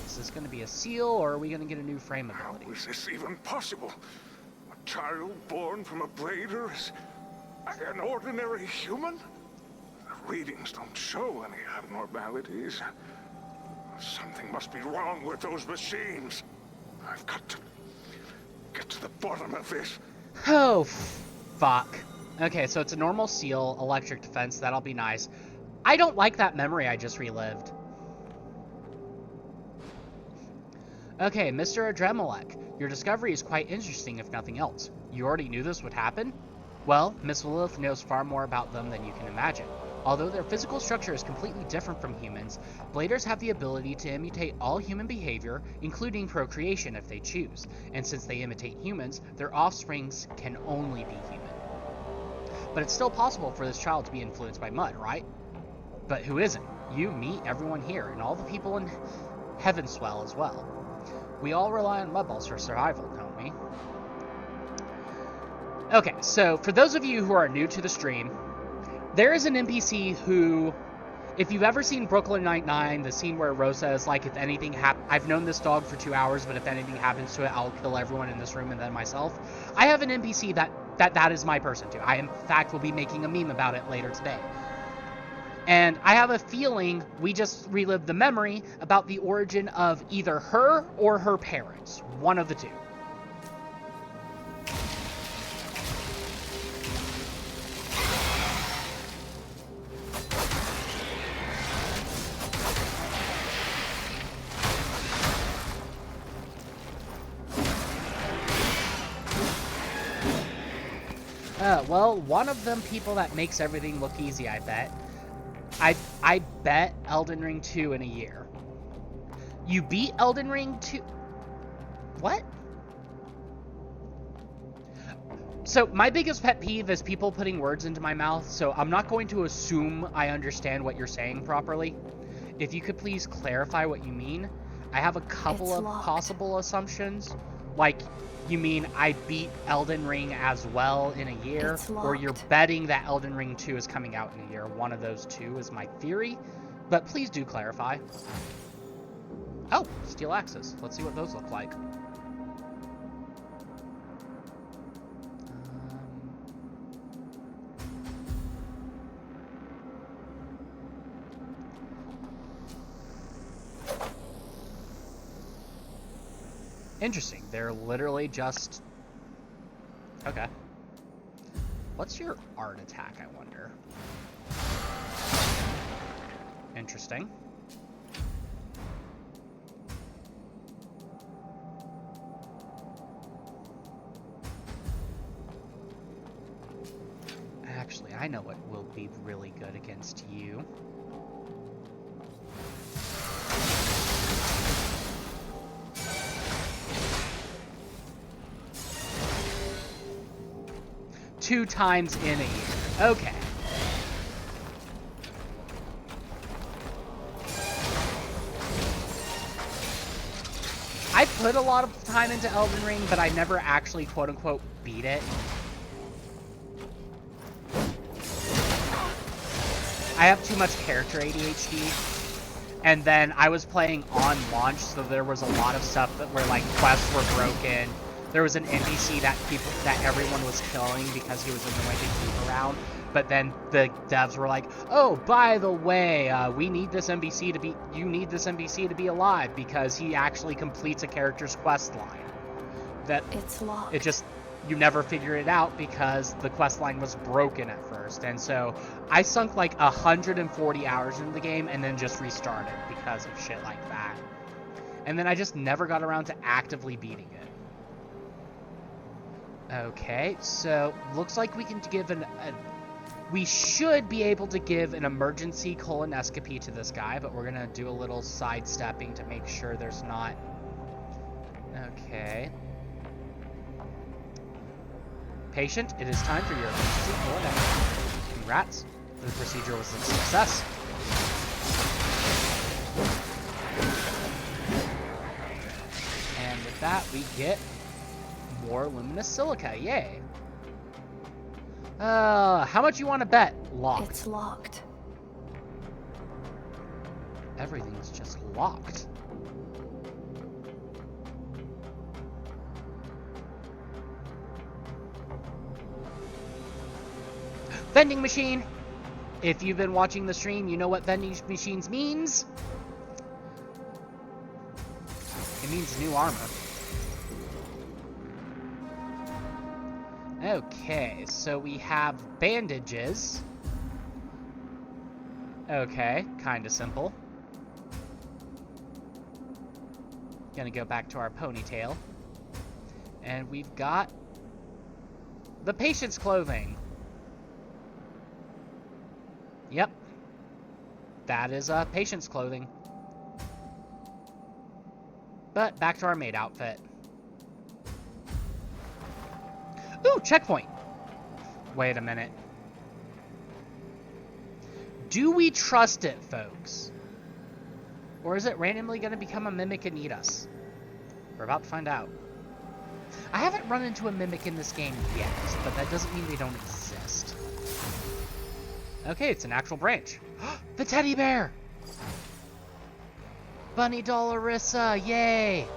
Is this going to be a seal, or are we going to get a new frame ability? How is this even possible? A child born from a blader is an ordinary human? The readings don't show any abnormalities. Something must be wrong with those machines. I've got to get to the bottom of this. Oh, fuck. Okay, so it's a normal seal, electric defense. That'll be nice. I don't like that memory I just relived. Okay, Mr. Adremelech. Your discovery is quite interesting, if nothing else. You already knew this would happen? Well, Miss Lilith knows far more about them than you can imagine. Although their physical structure is completely different from humans, bladers have the ability to imitate all human behavior, including procreation if they choose. And since they imitate humans, their offsprings can only be human. But it's still possible for this child to be influenced by mud, right? But who isn't? You, me, everyone here, and all the people in Heavenswell as well. We all rely on mud balls for survival, don't we? Okay, so for those of you who are new to the stream, there is an NPC who, if you've ever seen Brooklyn Nine-Nine, the scene where Rosa is like, if anything I've known this dog for 2 hours, but if anything happens to it, I'll kill everyone in this room and then myself. I have an NPC that is my person too. I, in fact, will be making a meme about it later today. And I have a feeling we just relived the memory about the origin of either her or her parents. One of the two. Well, one of them people that makes everything look easy, I bet. I bet Elden Ring 2 in a year. You beat Elden Ring 2... What? So, my biggest pet peeve is people putting words into my mouth, so I'm not going to assume I understand what you're saying properly. If you could please clarify what you mean. I have a couple of possible assumptions. Like, you mean I beat Elden Ring as well in a year? Or you're betting that Elden Ring 2 is coming out in a year. One of those two is my theory. But please do clarify. Oh, steel axes. Let's see what those look like. Interesting. They're literally just... Okay. What's your art attack, I wonder? Interesting. Actually, I know what will be really good against you. Two times in a year. Okay. I put a lot of time into Elden Ring, but I never actually quote-unquote beat it. I have too much character ADHD, and then I was playing on launch, so there was a lot of stuff that where like quests were broken. There was an NPC that everyone was killing because he was annoying to keep around. But then the devs were like, "Oh, by the way, we need this NPC to be. You need this NPC to be alive because he actually completes a character's quest line." That It's locked. it just you never figure it out because the quest line was broken at first, and so I sunk like 140 hours into the game and then just restarted because of shit like that. And then I just never got around to actively beating it. Okay, so looks like we can give we should be able to give an emergency colonoscopy to this guy, but we're gonna do a little sidestepping to make sure there's not. Okay. Patient, it is time for your emergency colonoscopy. Congrats, the procedure was a success. And with that, we get more luminous silica. Yay. How much you want to bet? Locked. It's locked. Everything's just locked. Vending machine. If you've been watching the stream, you know what vending machines means. It means new armor. Okay, so we have bandages. Okay, kinda simple. Gonna go back to our ponytail. And we've got the patient's clothing. Yep. That is patient's clothing. But back to our maid outfit. Ooh, checkpoint. Wait a minute. Do we trust it, folks? Or is it randomly going to become a mimic and eat us? We're about to find out. I haven't run into a mimic in this game yet, but that doesn't mean they don't exist. Okay, it's an actual branch. The teddy bear! Bunny Dolorissa, yay!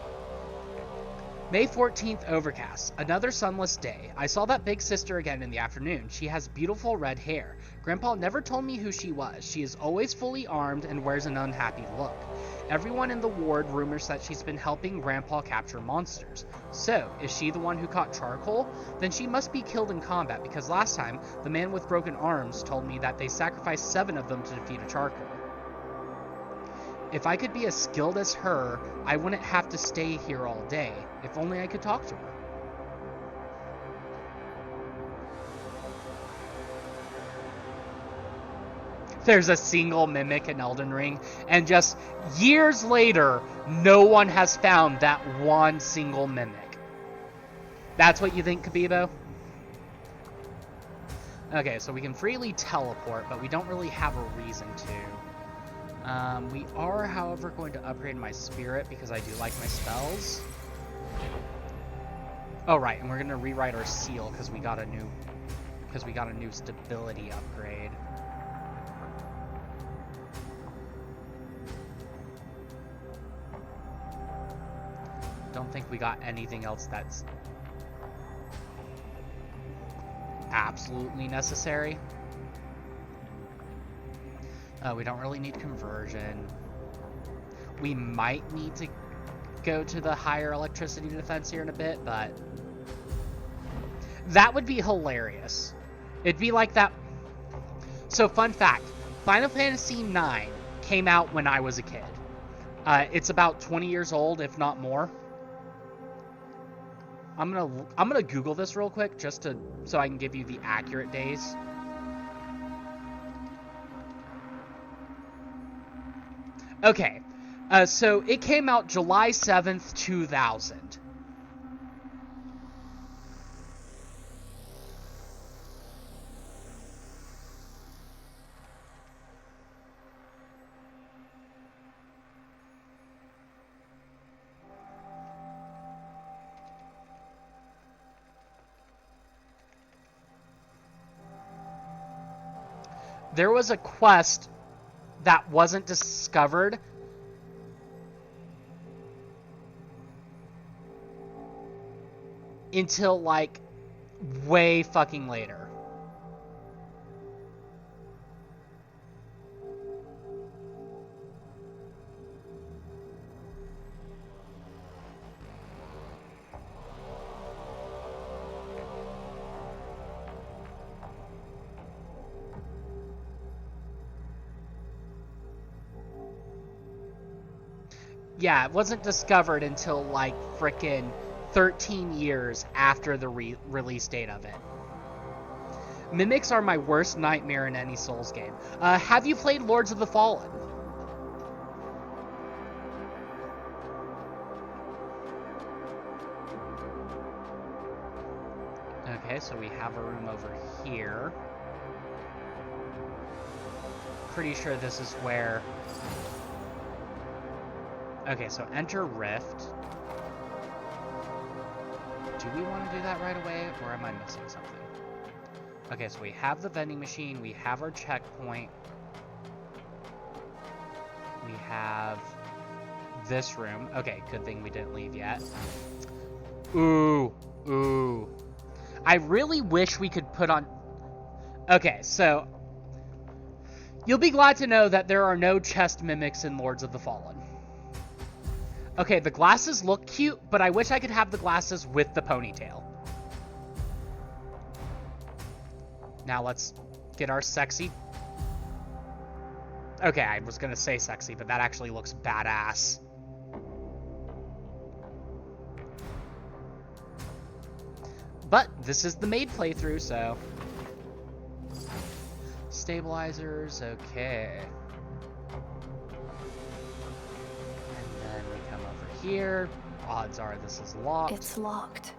May 14th, overcast. Another sunless day. I saw that big sister again in the afternoon. She has beautiful red hair. Grandpa never told me who she was. She is always fully armed and wears an unhappy look. Everyone in the ward rumors that she's been helping Grandpa capture monsters. So, is she the one who caught Charcoal? Then she must be killed in combat because last time, the man with broken arms told me that they sacrificed 7 of them to defeat a Charcoal. If I could be as skilled as her, I wouldn't have to stay here all day. If only I could talk to her. There's a single mimic in Elden Ring, and just years later, no one has found that one single mimic. That's what you think, Kabibo? Okay, so we can freely teleport, but we don't really have a reason to. We are, however, going to upgrade my spirit because I do like my spells. Oh, right, and we're going to rewrite our seal because we got a new stability upgrade. Don't think we got anything else that's absolutely necessary. We don't really need conversion. We might need to... go to the higher electricity defense here in a bit, but that would be hilarious. It'd be like that. So, fun fact, Final Fantasy IX came out when I was a kid. It's about 20 years old, if not more. I'm gonna Google this real quick just so I can give you the accurate days. Okay, so it came out July 7th, 2000. There was a quest that wasn't discovered until, like, way fucking later. Yeah, it wasn't discovered until, like, frickin' 13 years after the release date of it. Mimics are my worst nightmare in any Souls game. Have you played Lords of the Fallen? Okay, so we have a room over here. Pretty sure this is where... Okay, so enter Rift. Do we want to do that right away, or am I missing something? Okay, so we have the vending machine, we have our checkpoint. We have this room. Okay, good thing we didn't leave yet. Ooh. I really wish we could put on... Okay, so... You'll be glad to know that there are no chest mimics in Lords of the Fallen. Okay, the glasses look cute, but I wish I could have the glasses with the ponytail. Now let's get our sexy... Okay, I was gonna say sexy, but that actually looks badass. But this is the maid playthrough, so... Stabilizers, okay. Here, odds are this is locked. It's locked.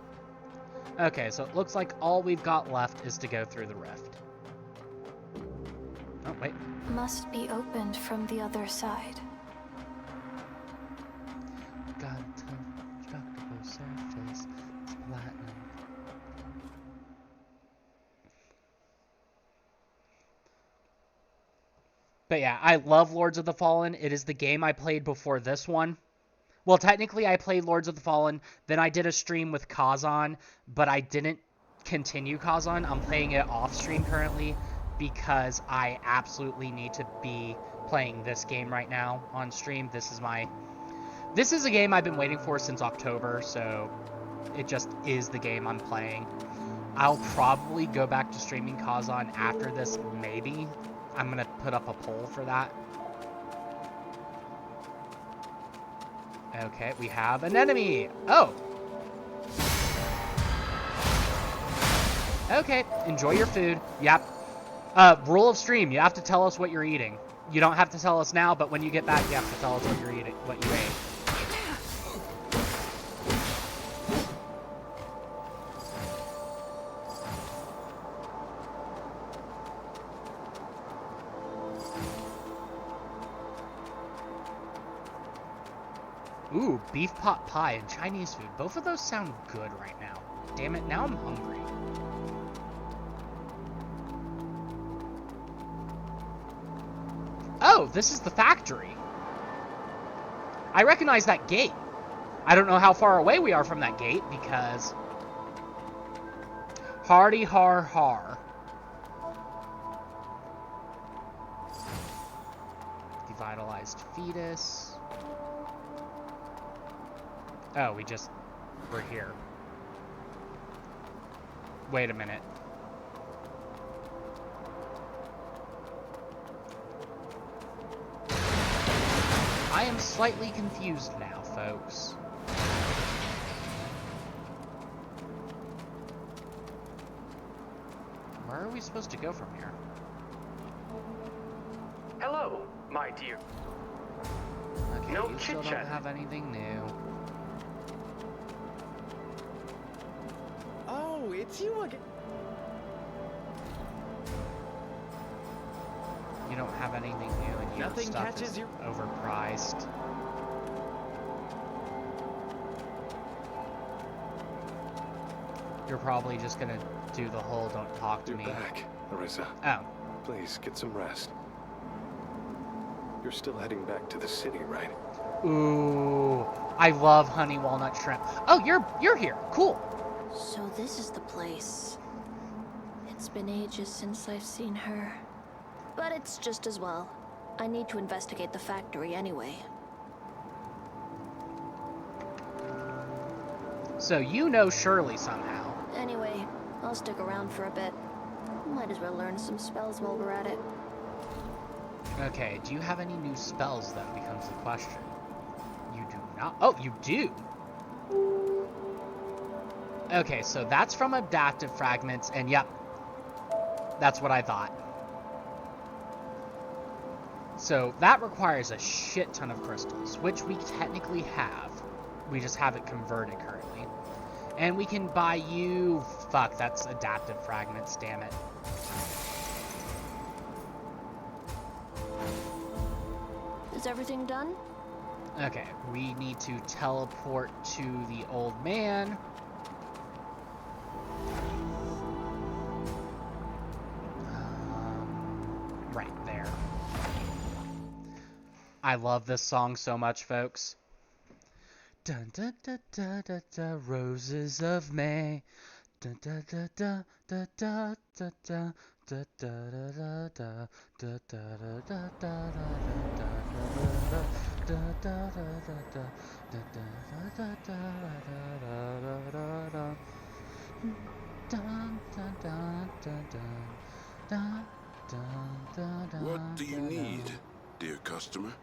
Okay, so it looks like all we've got left is to go through the rift. Oh, wait. Must be opened from the other side. Got destructible surface, it's platinum. But yeah, I love Lords of the Fallen. It is the game I played before this one. Well, technically, I played Lords of the Fallen, then I did a stream with Kazan, but I didn't continue Kazan. I'm playing it off-stream currently because I absolutely need to be playing this game right now on stream. This is a game I've been waiting for since October, so it just is the game I'm playing. I'll probably go back to streaming Kazan after this, maybe. I'm going to put up a poll for that. Okay, we have an enemy. Oh. Okay, enjoy your food. Yep. Rule of stream, you have to tell us what you're eating. You don't have to tell us now, but when you get back, you have to tell us what you're eating, what you ate. Ooh, beef pot pie and Chinese food. Both of those sound good right now. Damn it, now I'm hungry. Oh, this is the factory. I recognize that gate. I don't know how far away we are from that gate because... Hardy har har. Devitalized fetus. Oh, we're here. Wait a minute. I am slightly confused now, folks. Where are we supposed to go from here? Hello, my dear. Okay, No you still don't chit-chat. have anything new. Oh, it's you again. You don't have anything new, and your Nothing stuff catches is your- overpriced. You're probably just gonna do the whole "don't talk to You're me." back, Arissa. Oh, Please, get some rest. You're still heading back to the city, right? ooh, I love honey walnut shrimp. Oh, you're here. Cool. So this is the place. It's been ages since I've seen her. But it's just as well. I need to investigate the factory anyway. So you know Shirley somehow. Anyway, I'll stick around for a bit. Might as well learn some spells while we're at it. Okay, do you have any new spells, though, becomes the question. You do not. Oh, you do! Okay, so that's from Adaptive Fragments, and yep, that's what I thought. So that requires a shit ton of crystals, which we technically have. We just haven't converted currently. And we can buy you... Fuck, that's Adaptive Fragments, damn it. Is everything done? Okay, we need to teleport to the old man. Right there. I love this song so much, folks. Dun da da da da da, roses of May. Dun da da da da da da da. Da da da da da da da da da da da da What do you need, dear customer?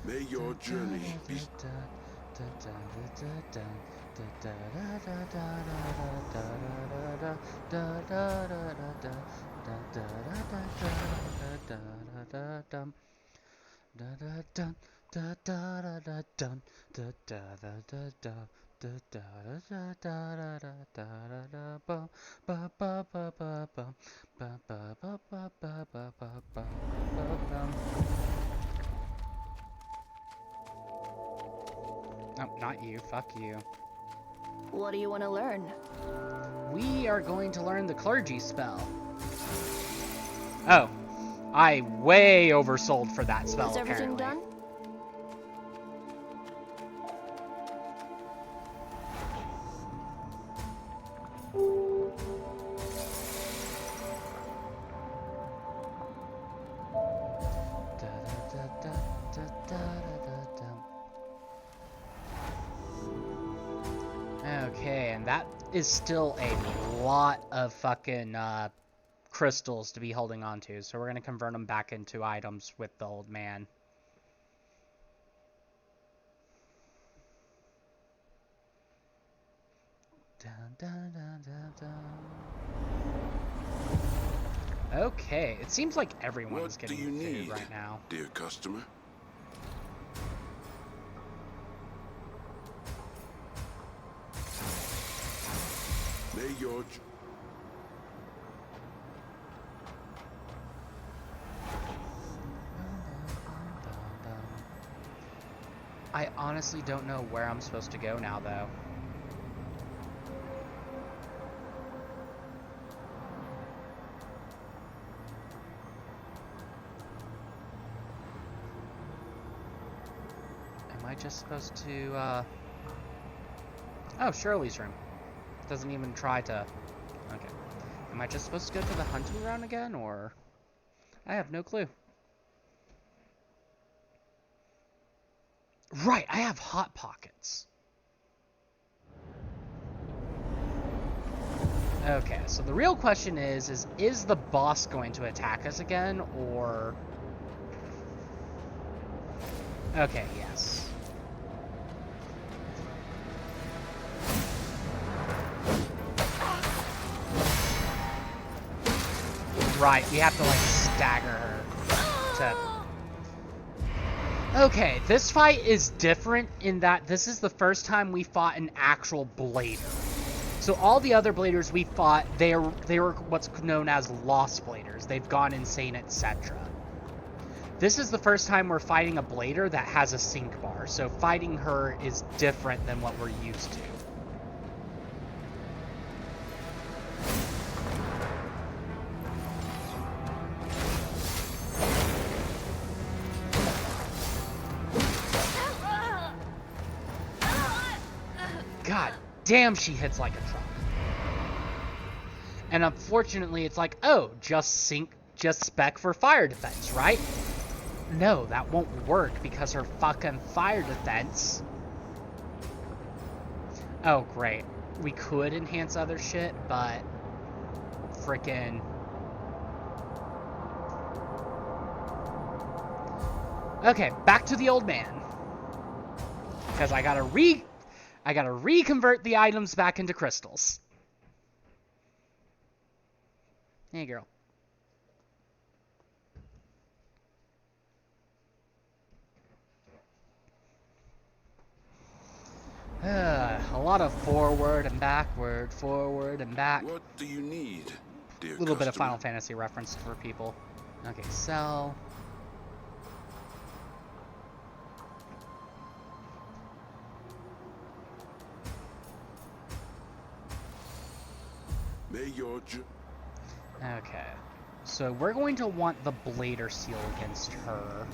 May your journey be Oh, not you. Fuck you. What do you want to learn? We are going to learn the clergy spell. Oh, I way oversold for that spell, Is everything apparently. done? Okay, and that is still a lot of fucking crystals to be holding on to, so we're gonna convert them back into items with the old man. Okay, it seems like everyone's What do getting you food need, right now. dear customer? May your I honestly don't know where I'm supposed to go now, though. just supposed to, Oh, Shirley's room. Doesn't even try to... Okay. Am I just supposed to go to the hunting ground again, or... I have no clue. Right, I have Hot Pockets. Okay, so the real question is the boss going to attack us again, or... Okay, yes. Right, we have to, like, stagger her to... Okay, this fight is different in that this is the first time we fought an actual blader. So all the other bladers we fought, they were what's known as lost bladers. They've gone insane, etc. This is the first time we're fighting a blader that has a sync bar, so fighting her is different than what we're used to. God damn, she hits like a truck. And unfortunately, it's like, oh, just spec for fire defense, right? No, that won't work because her fucking fire defense... Oh, great. We could enhance other shit, but... Frickin'... Okay, back to the old man. Because I gotta reconvert the items back into crystals. Hey, girl. A lot of forward and backward, forward and back. What do you need, dear A little bit of customer? Final Fantasy reference for people. Okay, sell. May your Okay. So we're going to want the Blader seal against her.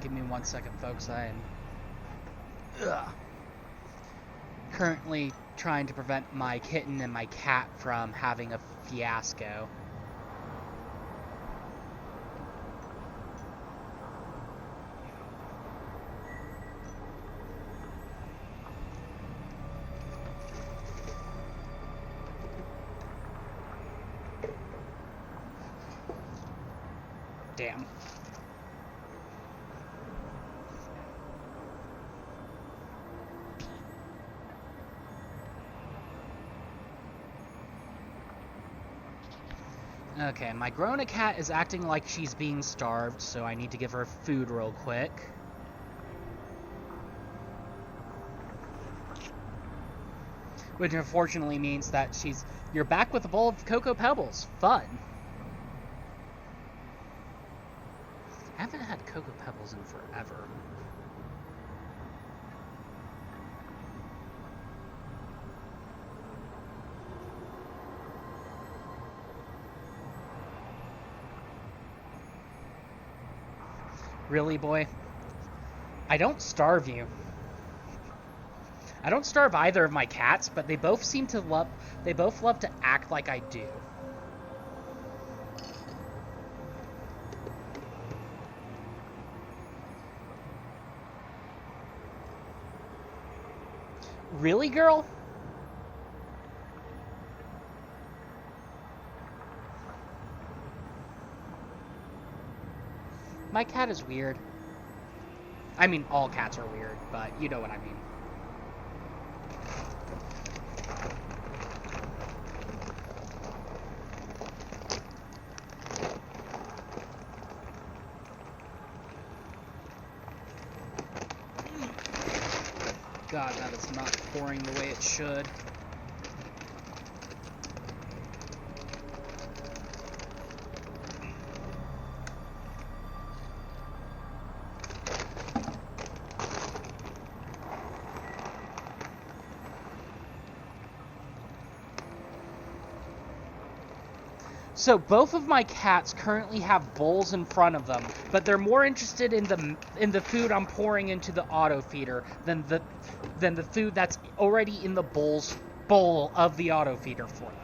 Give me 1 second, folks. I am currently trying to prevent my kitten and my cat from having a fiasco. Damn. Okay, my Grona cat is acting like she's being starved, so I need to give her food real quick. Which unfortunately means that you're back with a bowl of Cocoa Pebbles. Fun. I haven't had Cocoa Pebbles in forever. Really, boy? I don't starve you. I don't starve either of my cats, but they both love to act like I do. Really, girl? My cat is weird. I mean, all cats are weird, but you know what I mean. God, that is not pouring the way it should. So both of my cats currently have bowls in front of them, but they're more interested in the food I'm pouring into the auto feeder than the food that's already in the bowl of the auto feeder for them.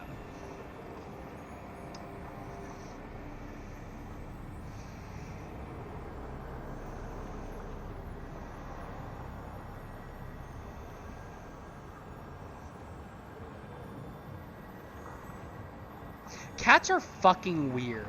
Cats are fucking weird.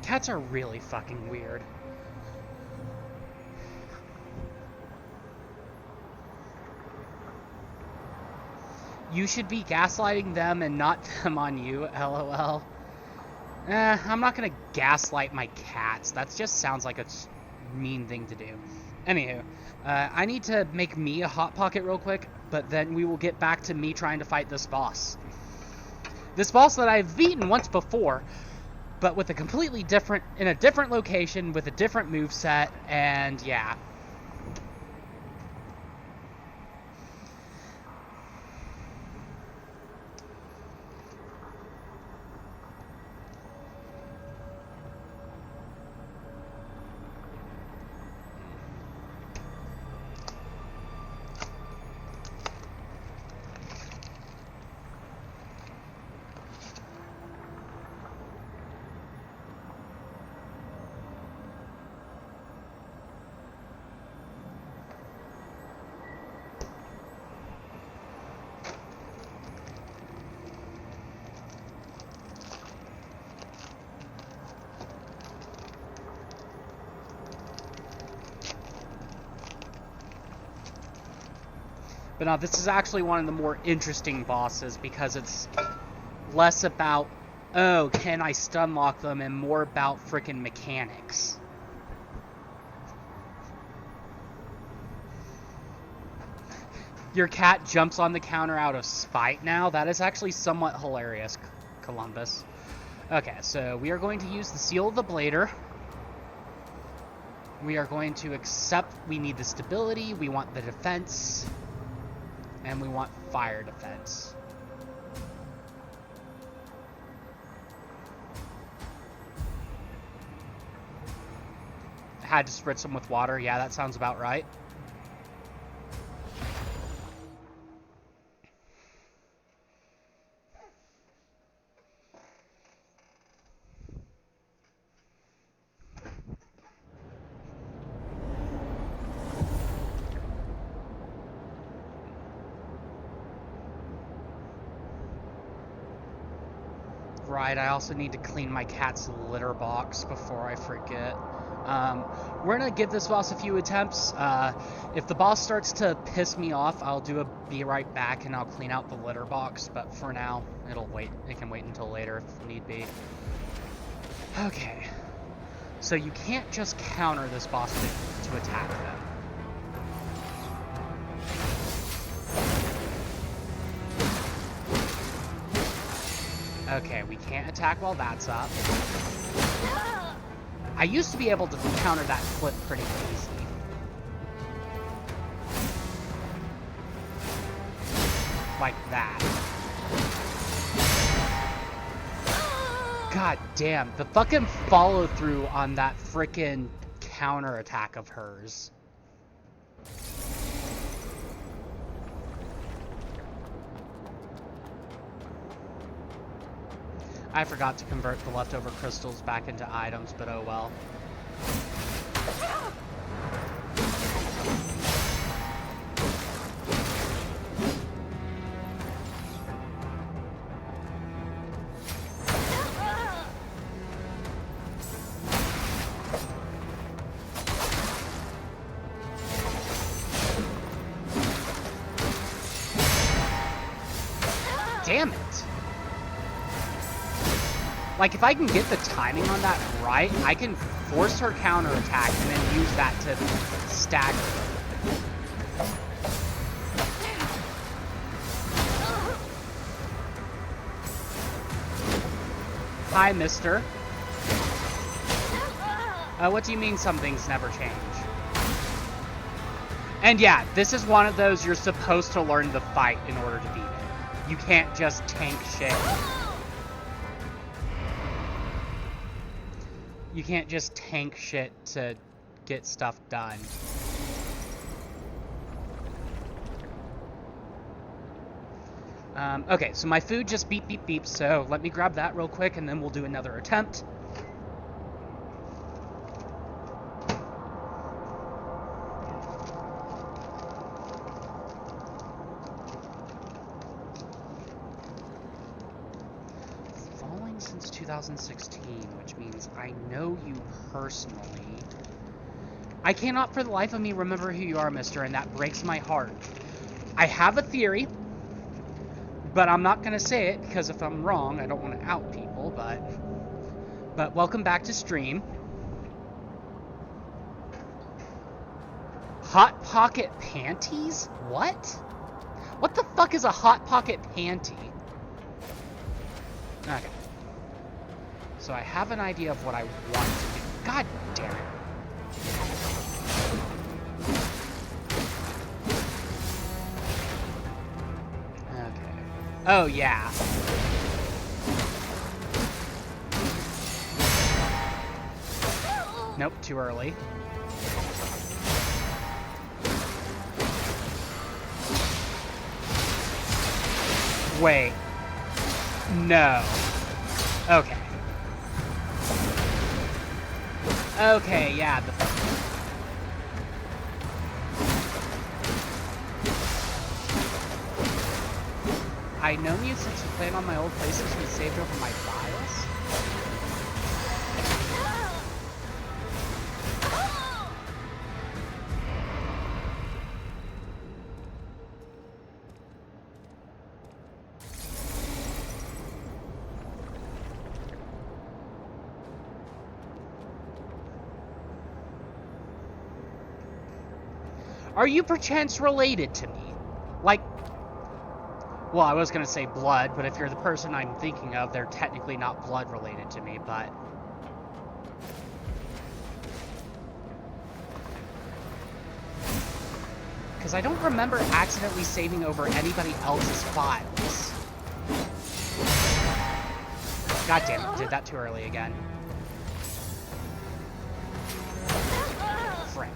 Cats are really fucking weird. You should be gaslighting them and not them on you, lol. I'm not gonna gaslight my cats. That just sounds like a mean thing to do. Anywho, I need to make me a Hot Pocket real quick, but then we will get back to me trying to fight this boss. This boss that I've beaten once before, but with a completely different, in a different location, with a different moveset, and yeah. But now this is actually one of the more interesting bosses because it's less about, oh, can I stun lock them, and more about frickin' mechanics. Your cat jumps on the counter out of spite now. That is actually somewhat hilarious, Columbus. Okay, so we are going to use the Seal of the Blader. We are going to accept, we need the stability, we want the defense, and we want fire defense. Had to spritz them with water. Yeah, that sounds about right. Right, I also need to clean my cat's litter box before I forget. We're gonna give this boss a few attempts. If the boss starts to piss me off, I'll do a be right back and I'll clean out the litter box, but for now, it'll wait. It can wait until later if need be. Okay. So you can't just counter this boss to attack them. Okay, we can't attack while that's up. I used to be able to counter that flip pretty easily. Like that. God damn, the fucking follow through on that frickin' counter attack of hers. I forgot to convert the leftover crystals back into items, but oh well. damn it. Like, if I can get the timing on that right, I can force her counterattack and then use that to stagger her. Hi, mister. What do you mean some things never change? And yeah, this is one of those you're supposed to learn the fight in order to beat it. You can't just tank shit. You can't just tank shit to get stuff done. Okay, so my food just beep, beep, beep, so let me grab that real quick and then we'll do another attempt. Following since 2016, which means I know you personally. I cannot for the life of me remember who you are, mister, and that breaks my heart. I have a theory, but I'm not going to say it, because if I'm wrong, I don't want to out people, but welcome back to stream. Hot Pocket Panties? What? What the fuck is a Hot Pocket Panty? Okay. So I have an idea of what I want to do. God damn it. Oh, yeah. Nope, too early. Wait. No. Okay. Okay, yeah. I've known you since you played on my old places and saved over my files. Are you perchance related to me? Like, well, I was gonna say blood, but if you're the person I'm thinking of, they're technically not blood related to me, but... Because I don't remember accidentally saving over anybody else's files. God damn it, did that too early again. Frick.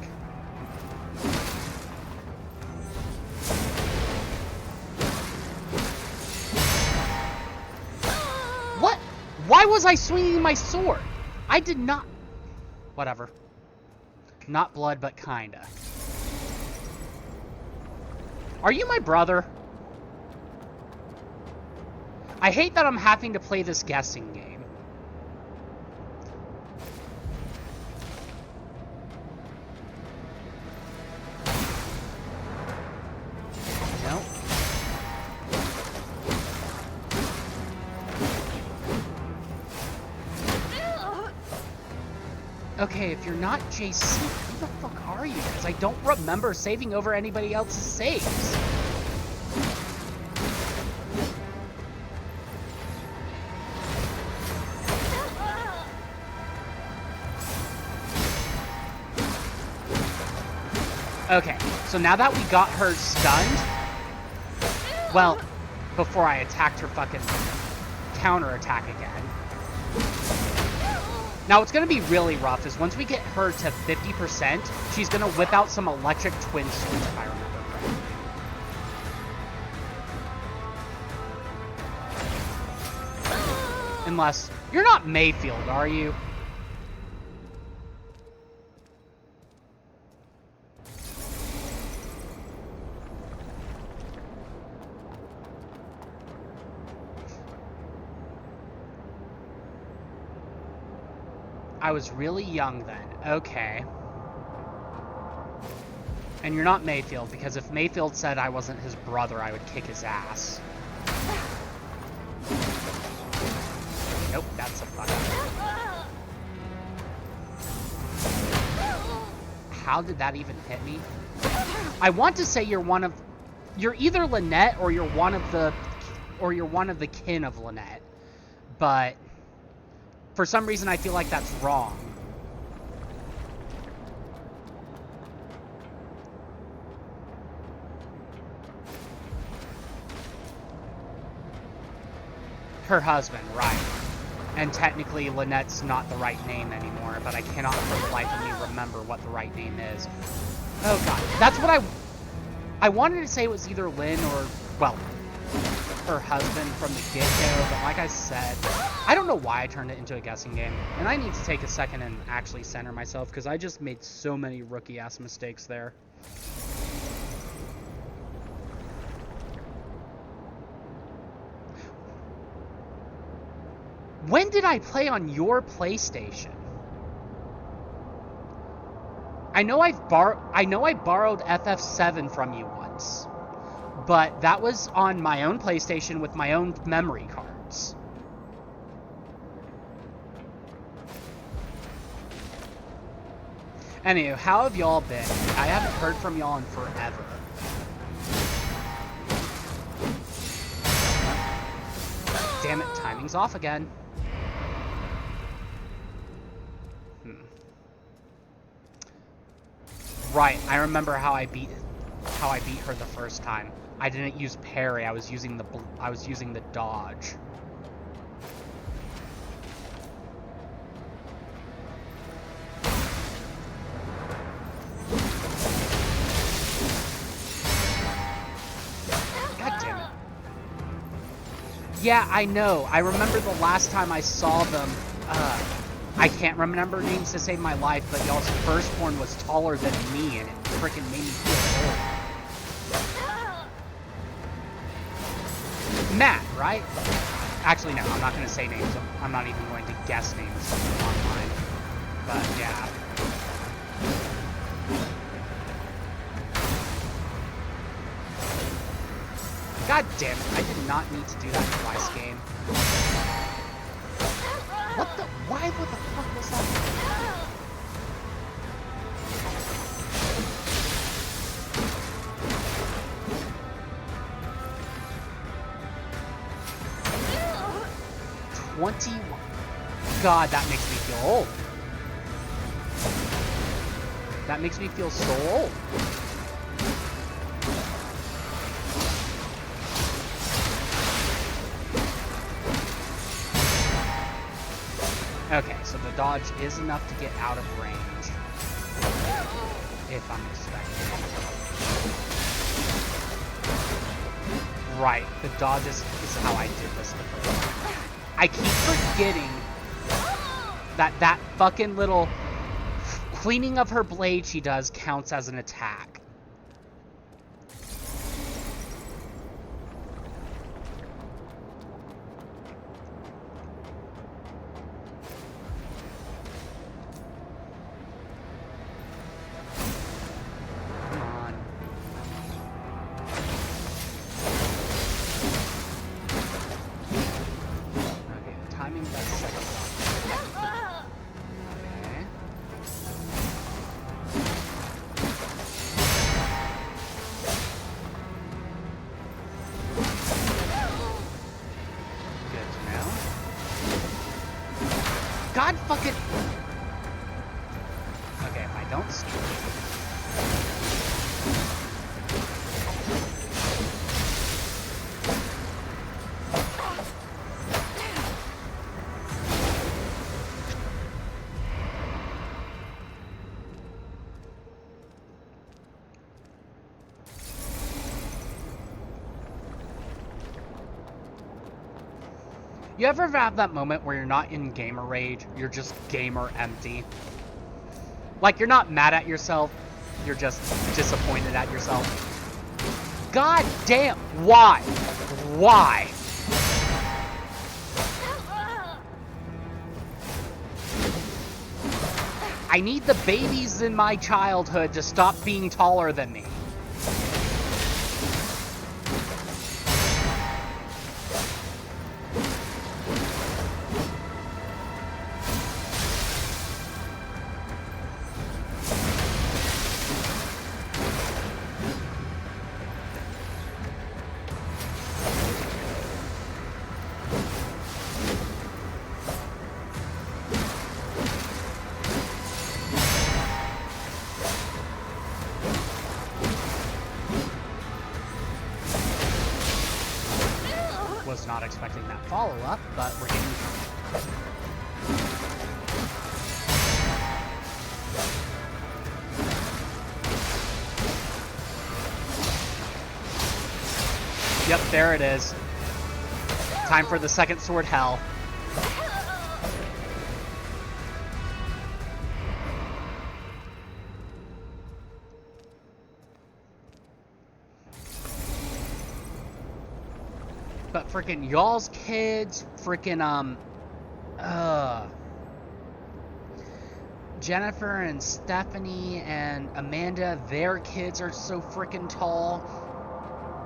Why was I swinging my sword? I did not... Whatever. Not blood, but kinda. Are you my brother? I hate that I'm having to play this guessing game. Nope. Okay, if you're not JC, who the fuck are you? Because I don't remember saving over anybody else's saves. Okay, so now that we got her stunned, well, before I attacked her fucking counterattack again. Now, what's going to be really rough is once we get her to 50%, she's going to whip out some electric twin swords, if I remember correctly. Unless, you're not Mayfield, are you? I was really young then. Okay. And you're not Mayfield, because if Mayfield said I wasn't his brother, I would kick his ass. Nope, that's a fuck. How did that even hit me? I want to say you're either Lynette or you're one of the kin of Lynette, but for some reason I feel like that's wrong. Her husband, right. And technically Lynette's not the right name anymore, but I cannot for the life of me remember what the right name is. Oh god, that's what I wanted to say it was either Lynn or, well, her husband from the get-go, but like I said, I don't know why I turned it into a guessing game, and I need to take a second and actually center myself, because I just made so many rookie-ass mistakes there. When did I play on your PlayStation? I know I borrowed FF7 from you once, but that was on my own PlayStation with my own memory cards. Anywho, how have y'all been? I haven't heard from y'all in forever. Damn it, timing's off again. Right, I remember how I beat her the first time. I didn't use parry. I was using the dodge. God damn it. Yeah, I know. I remember the last time I saw them. I can't remember names to save my life, but y'all's firstborn was taller than me, and it freaking made me feel old. Matt, right? Actually, no, I'm not going to say names. I'm not even going to guess names online. But, yeah. God damn it, I did not need to do that twice, game. What the? Why the fuck was that? God, that makes me feel old. That makes me feel so old. Okay, so the dodge is enough to get out of range. If I'm expecting. Right, the dodge is how I did this the first time. I keep forgetting that fucking little cleaning of her blade she does counts as an attack. God fucking... Okay, if I don't see You ever have that moment where you're not in gamer rage, you're just gamer empty? Like, you're not mad at yourself, you're just disappointed at yourself. God damn, why? Why? I need the babies in my childhood to stop being taller than me. not expecting that follow-up, but we're getting... Yep, there it is. Time for the second sword hell. But freaking y'all's kids, freaking Jennifer and Stephanie and Amanda, their kids are so freaking tall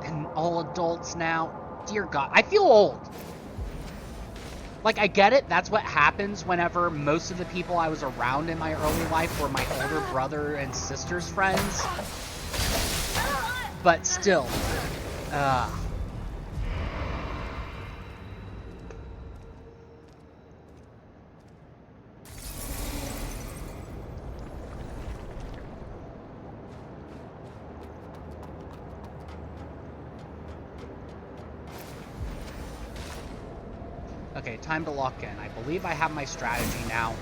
and all adults now. Dear God, I feel old. Like, I get it, that's what happens whenever most of the people I was around in my early life were my older brother and sister's friends. But still, okay, time to lock in. I believe I have my strategy now.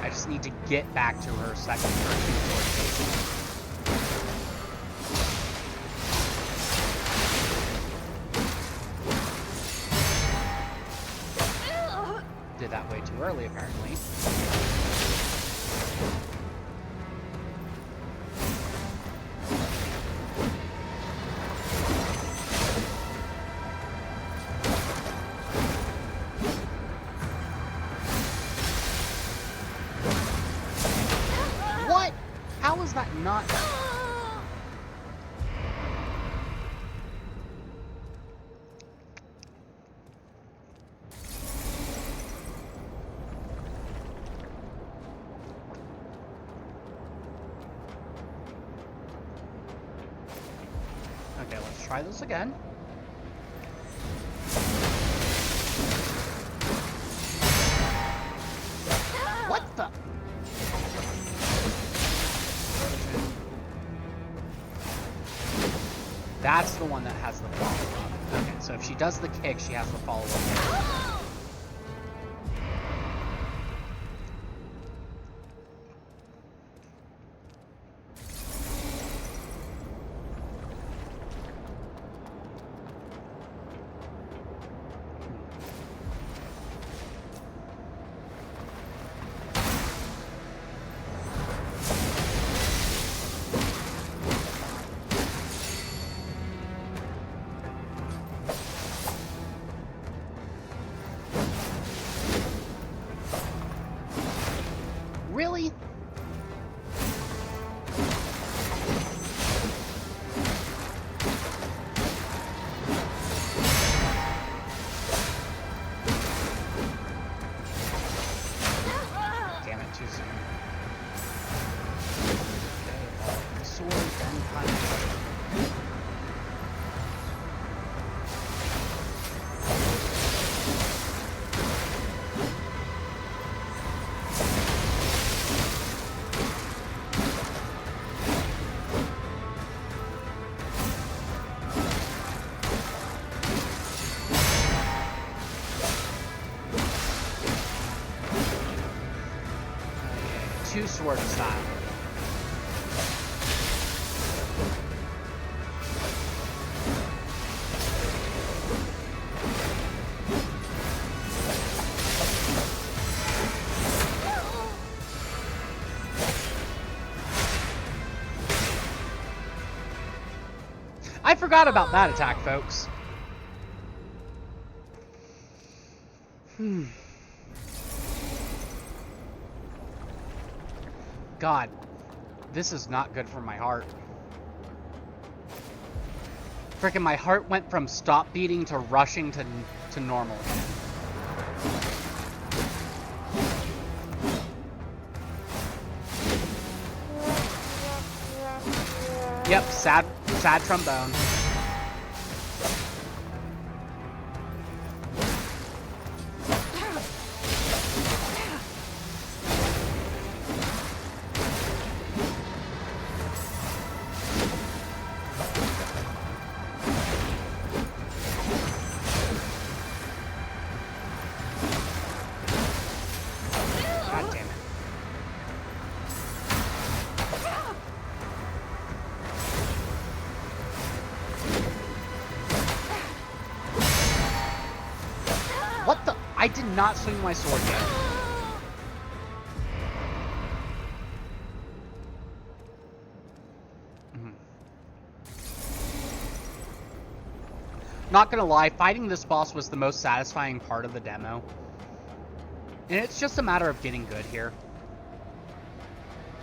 I just need to get back to her second or two. Did that way too early, apparently. Not... Okay, let's try this again. What the... That's the one that has the follow-up. Okay, so if she does the kick, she has the follow-up. Really? Damn it, too soon. Okay, sword, then punch. Two sword style. I forgot about that attack, folks. God, this is not good for my heart. Frickin' my heart went from stop beating to rushing to normal again. Yep, sad trombone. I did not swing my sword yet. Not gonna lie, fighting this boss was the most satisfying part of the demo. And it's just a matter of getting good here.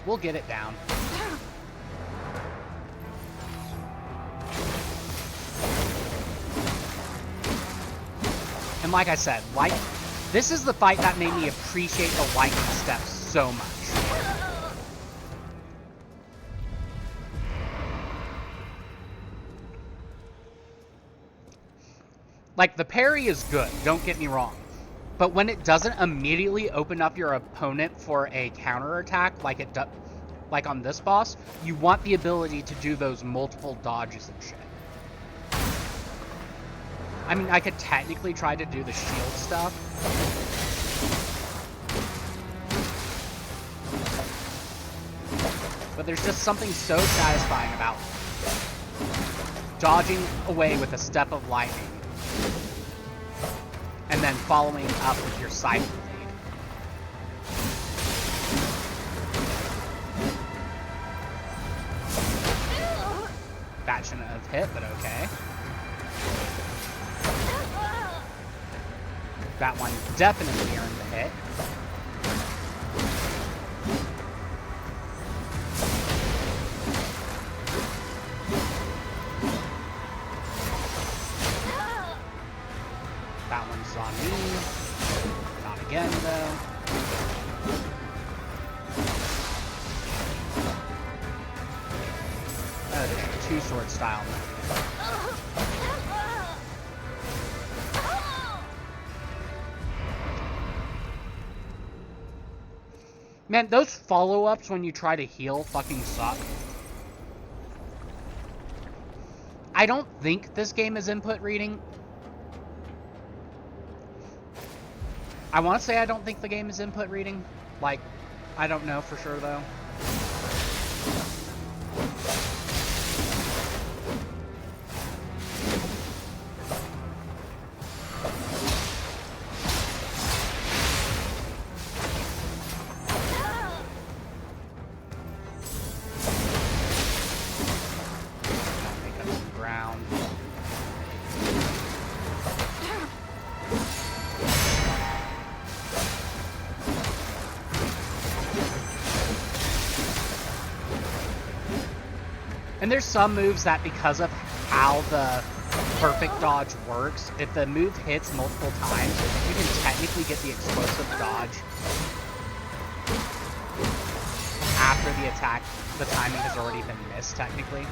We'll get it down. And like I said, this is the fight that made me appreciate the lightning steps so much. Like, the parry is good, don't get me wrong. But when it doesn't immediately open up your opponent for a counterattack like on this boss, you want the ability to do those multiple dodges and shit. I mean, I could technically try to do the shield stuff. But there's just something so satisfying about dodging away with a step of lightning and then following up with your Siphon Blade. That shouldn't have hit, but okay. That one definitely earned the hit. That one's on me. Not again, though. Oh, there's a two-sword style move. Man, those follow-ups when you try to heal fucking suck. I don't think this game is input reading. I want to say I don't think the game is input reading. Like, I don't know for sure, though. And there's some moves that, because of how the perfect dodge works, if the move hits multiple times, you can technically get the explosive dodge after the attack. The timing has already been missed, technically.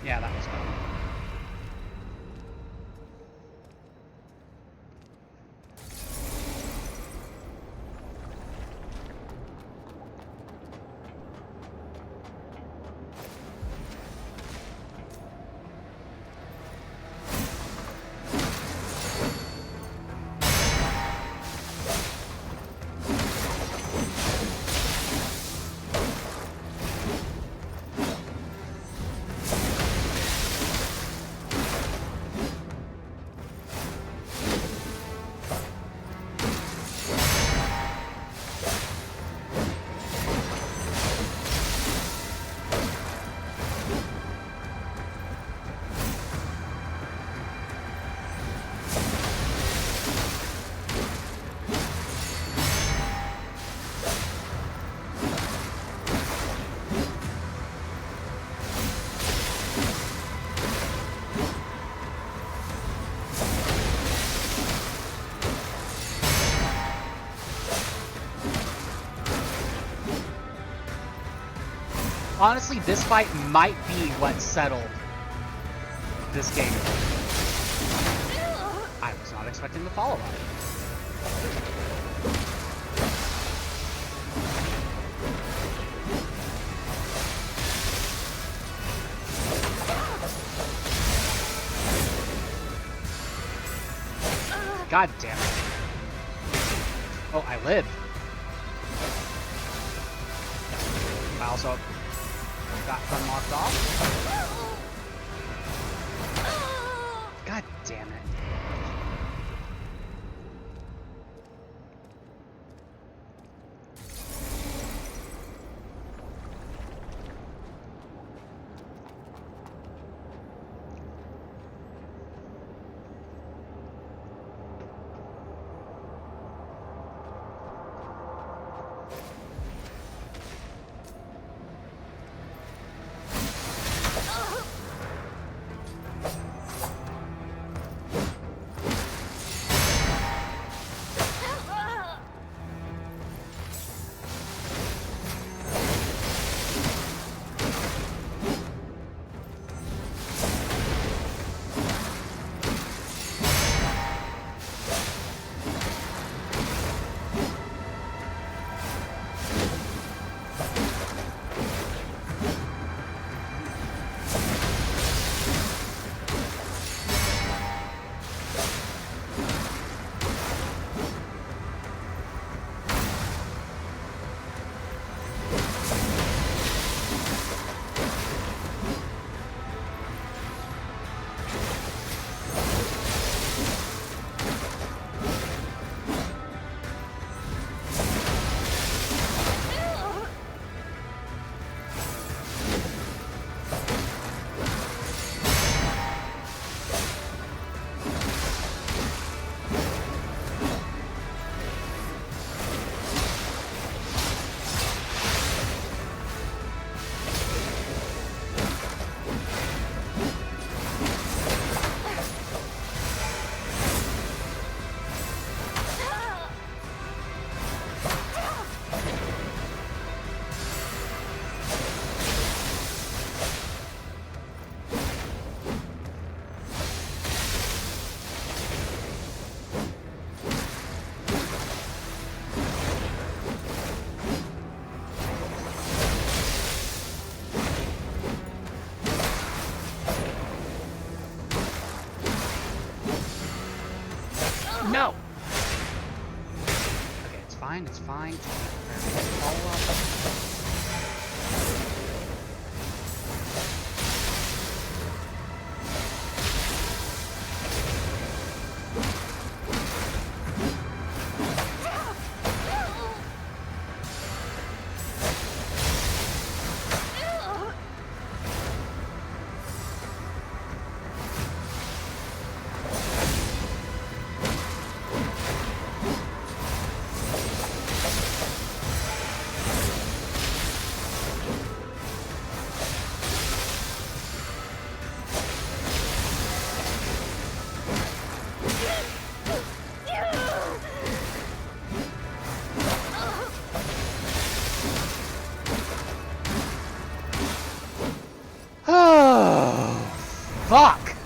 Yeah, that was fun. Honestly, this fight might be what settled this game. I was not expecting the follow-up. God damn it. Oh, I live. I also got unlocked off. God damn it. No! Okay, it's fine, it's fine. Follow up. Fuck!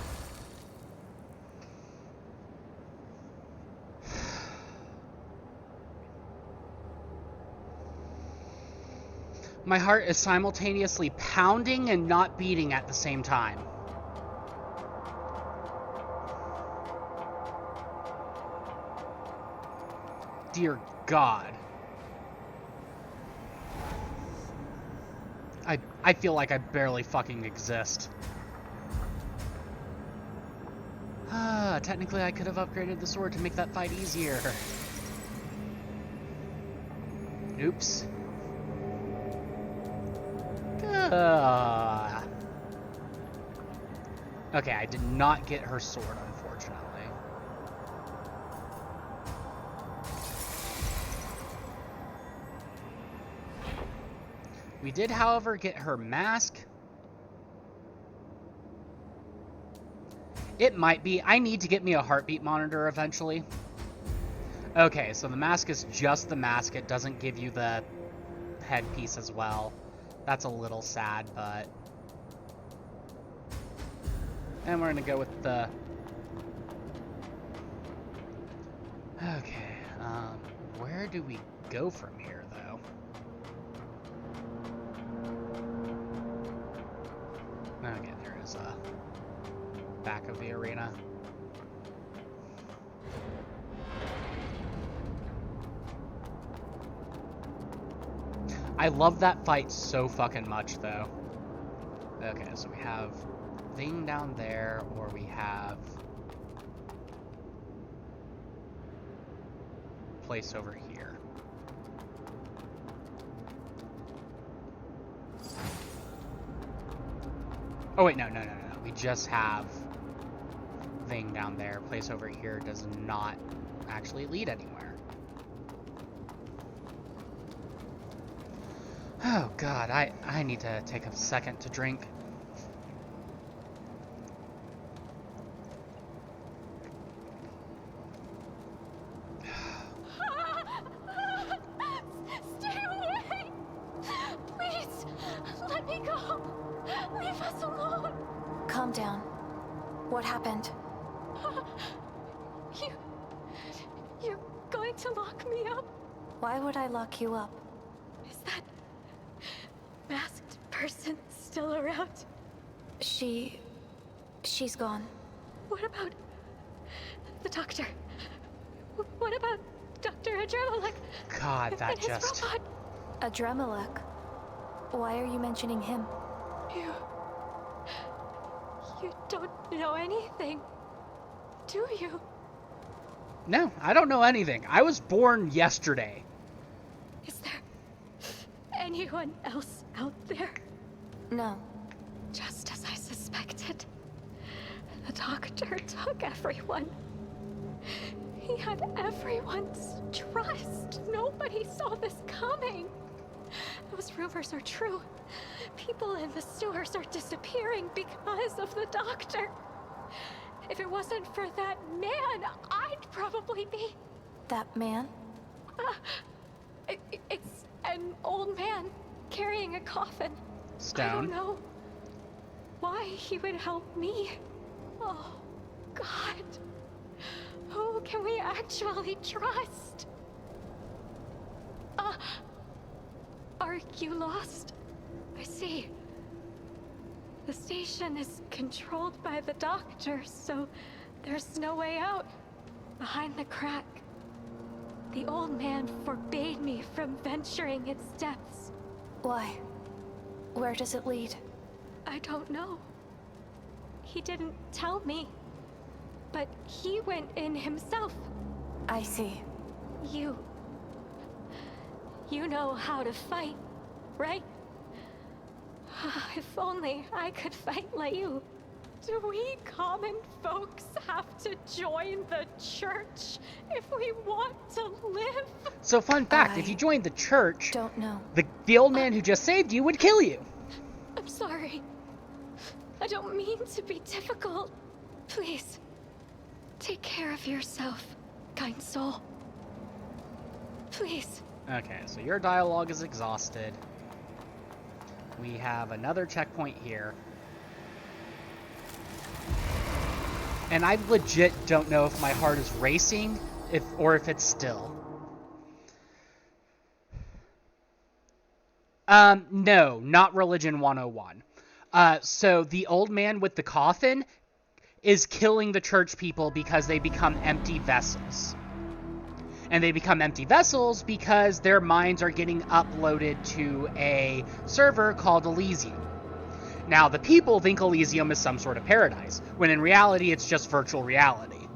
My heart is simultaneously pounding and not beating at the same time. Dear God. I feel like I barely fucking exist. Technically I could have upgraded the sword to make that fight easier. Oops. Okay, I did not get her sword, unfortunately. We did, however, get her mask. It might be. I need to get me a heartbeat monitor eventually. Okay, so the mask is just the mask. It doesn't give you the headpiece as well. That's a little sad, but... And we're gonna go with the... Okay, where do we go from here, though? Okay, there is a back of the arena. I love that fight so fucking much, though. Okay, so we have thing down there, or we have place over here. Oh wait, no. We just have thing down there. Place over here does not actually lead anywhere. Oh god, I need to take a second to drink. Stay away! Please, let me go. Leave us alone. Calm down. What happened? You're going to lock me up? Why would I lock you up? Is that masked person still around? She's gone. What about the doctor? What about Dr. Adremalek? God, that and his just... robot? Adremalek? Why are you mentioning him? You don't know anything, do you? No, I don't know anything. I was born yesterday. Is there anyone else out there? No. Just as I suspected. The doctor took everyone. He had everyone's trust. Nobody saw this coming. Those rumors are true. People in the sewers are disappearing because of the doctor. If it wasn't for that man, I'd probably be... That man? It's an old man carrying a coffin. Stone? I don't know why he would help me. Oh, God. Who can we actually trust? Are you lost? I see. The station is controlled by the doctor, so there's no way out. Behind the crack, the old man forbade me from venturing its depths. Why? Where does it lead? I don't know. He didn't tell me, but he went in himself. I see. You know how to fight, right? If only I could fight like you. Do we common folks have to join the church if we want to live? So fun fact, if you joined the church, Don't know. the old man who just saved you would kill you. I'm sorry. I don't mean to be difficult. Please, take care of yourself, kind soul. Please. Okay, so your dialogue is exhausted. We have another checkpoint here. And I legit don't know if my heart is racing or if it's still. No, not Religion 101. So the old man with the coffin is killing the church people because they become empty vessels. And they become empty vessels because their minds are getting uploaded to a server called Elysium. Now, the people think Elysium is some sort of paradise, when in reality it's just virtual reality.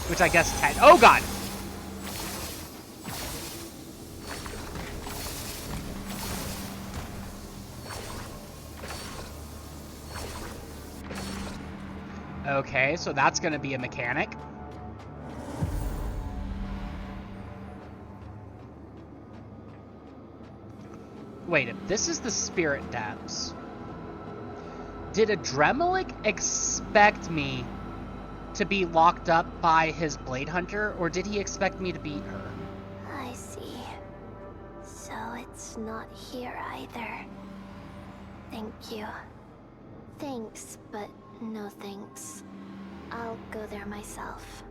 Which I guess oh god! Okay, so that's gonna be a mechanic. Wait, if this is the spirit depths, did Adremalek expect me to be locked up by his blade hunter, or did he expect me to beat her? I see. So it's not here either. Thank you. Thanks, but no thanks. I'll go there myself.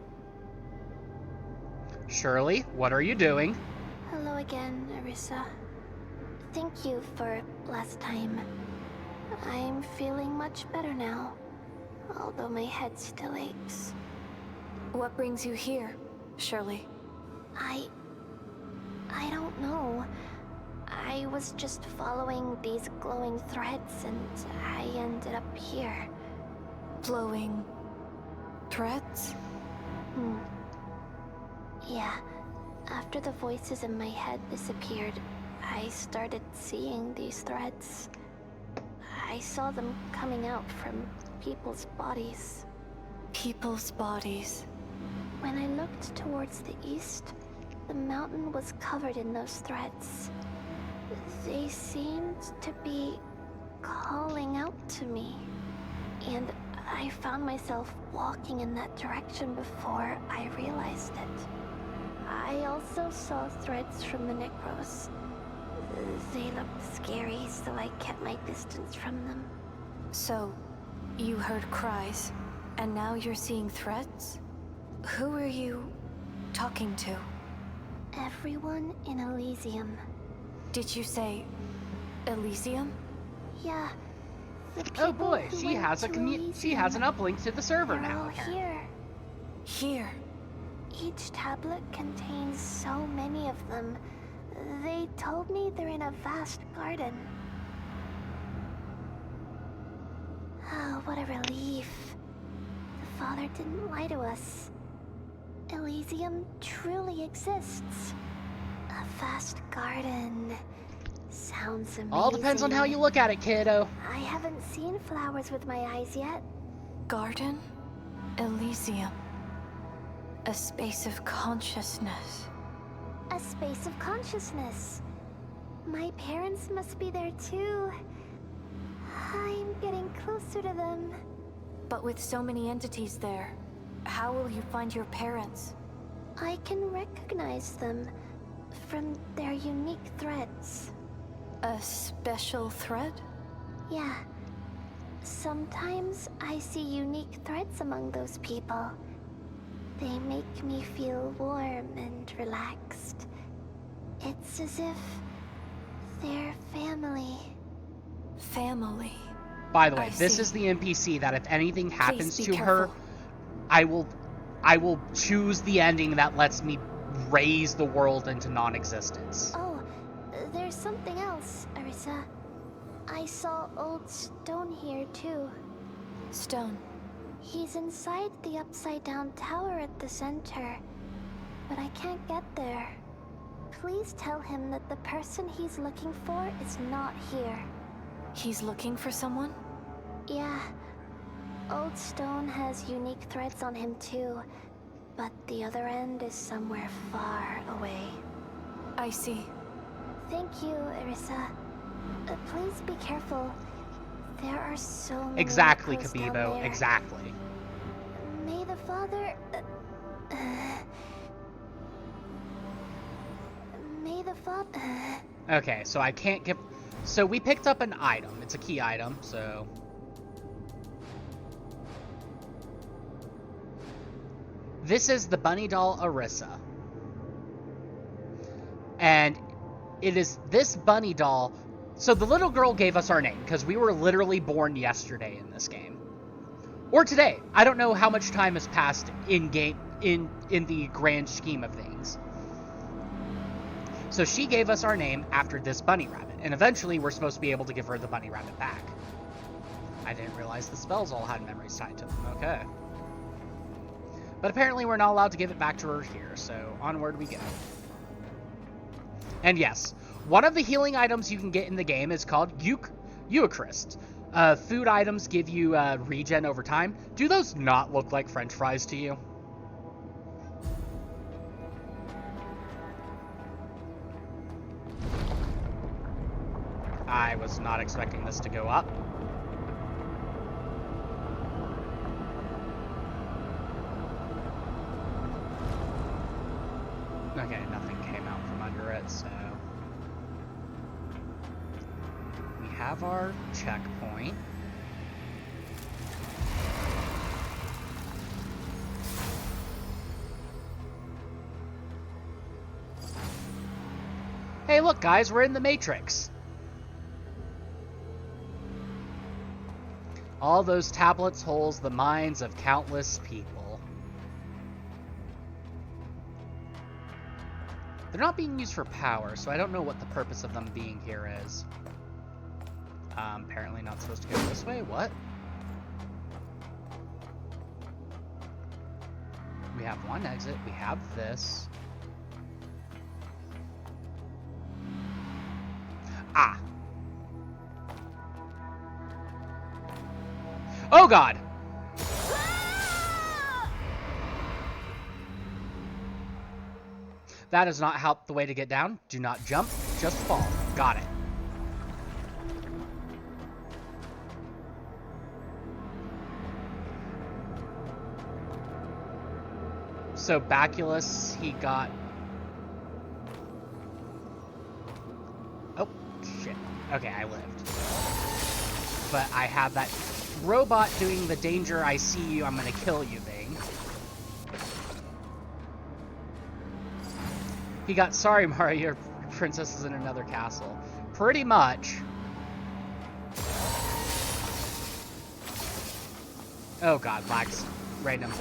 Shirley, what are you doing? Hello again, Arissa. Thank you for last time. I'm feeling much better now, although my head still aches. What brings you here, Shirley? I don't know. I was just following these glowing threads and I ended up here. Glowing threads? Yeah. After the voices in my head disappeared, I started seeing these threads. I saw them coming out from people's bodies. People's bodies. When I looked towards the east, the mountain was covered in those threads. They seemed to be calling out to me. And I found myself walking in that direction before I realized it. I also saw threads from the Necros. They looked scary, so I kept my distance from them. So, you heard cries, and now you're seeing threads? Who are you talking to? Everyone in Elysium. Did you say Elysium? Yeah. The Oh people boy, who she went has to she has an Elysium. uplink to the server They're now. all here. Here. Each tablet contains so many of them. They told me they're in a vast garden. Oh, what a relief. The Father didn't lie to us. Elysium truly exists. A vast garden. Sounds amazing. All depends on how you look at it, kiddo. I haven't seen flowers with my eyes yet. Garden? Elysium. A space of consciousness. A space of consciousness. My parents must be there too. I'm getting closer to them. But with so many entities there, how will you find your parents? I can recognize them from their unique threads. A special thread? Yeah. Sometimes I see unique threads among those people. They make me feel warm and relaxed. It's as if they're family. Family. By the way, I this see. is the NPC that if anything happens be to her, careful. I will choose the ending that lets me raise the world into non-existence. Oh, there's something else, Arissa. I saw Old Stone here too. Stone. He's inside the upside-down tower at the center, but I can't get there. Please tell him that the person he's looking for is not here. He's looking for someone? Yeah. Old Stone has unique threads on him too, but the other end is somewhere far away. I see. Thank you, Arissa. Please be careful. There are so many Exactly, Necros down Kabibo, there. exactly. May the Father... May the Father... Okay, so I can't give... So we picked up an item. It's a key item, so... This is the bunny doll Arissa. And it is this bunny doll... So the little girl gave us our name, because we were literally born yesterday in this game. Or today. I don't know how much time has passed in-game, in the grand scheme of things. So she gave us our name after this bunny rabbit, and eventually we're supposed to be able to give her the bunny rabbit back. I didn't realize the spells all had memories tied to them. Okay. But apparently we're not allowed to give it back to her here, so onward we go. And yes, one of the healing items you can get in the game is called Eucharist. Food items give you regen over time. Do those not look like French fries to you? I was not expecting this to go up. Okay, nothing came out from under it, so... We have our checkpoint. Hey, look, guys, we're in the Matrix. All those tablets holds the minds of countless people. They're not being used for power, so I don't know what the purpose of them being here is. Apparently not supposed to go this way. What? We have one exit. We have this. Ah. Oh God. That is not how the way to get down. Do not jump, just fall. Got it. So Baculus, he got... Oh, shit. Okay, I lived. But I have that robot doing the danger, I see you, I'm gonna kill you thing. He got, sorry Mario, your princess is in another castle. Pretty much. Oh God, lags. Random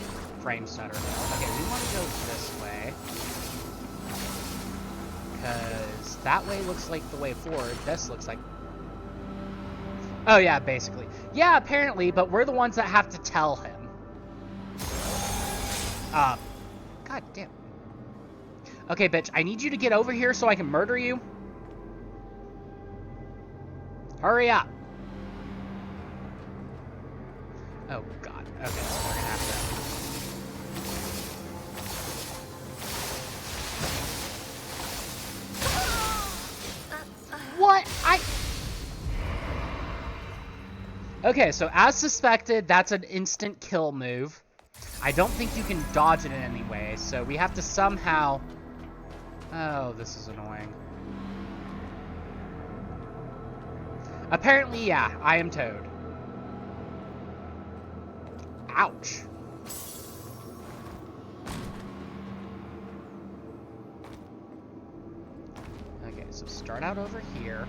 frame stutter. Okay, we want to go this way. Because that way looks like the way forward. This looks like... Oh yeah, basically. Yeah, apparently, but we're the ones that have to tell him. God damn. Okay, bitch, I need you to get over here so I can murder you. Hurry up. Oh God. Okay, so we're gonna have to... What? Okay, so as suspected, that's an instant kill move. I don't think you can dodge it in any way, so we have to somehow... Oh, this is annoying. Apparently, yeah, I am Toad. Ouch. Okay, so start out over here.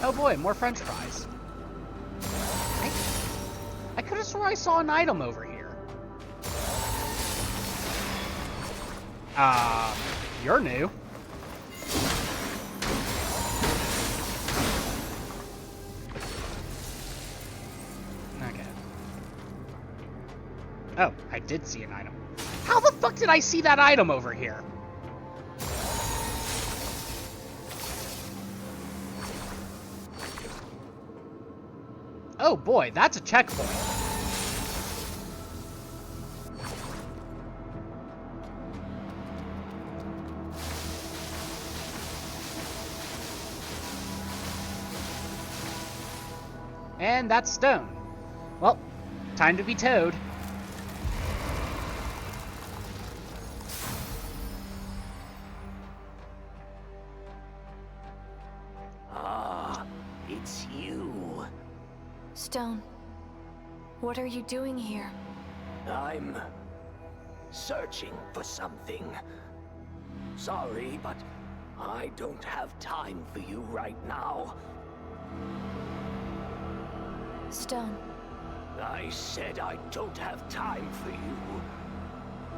Oh boy, more french fries. I could have swore I saw an item over here. You're new. Okay. Oh, I did see an item. How the fuck did I see that item over here? Oh boy, that's a checkpoint. And that's stone. Well, time to be Toad. Ah, it's you. Stone, what are you doing here? I'm searching for something. Sorry, but I don't have time for you right now. Stone, I said I don't have time for you.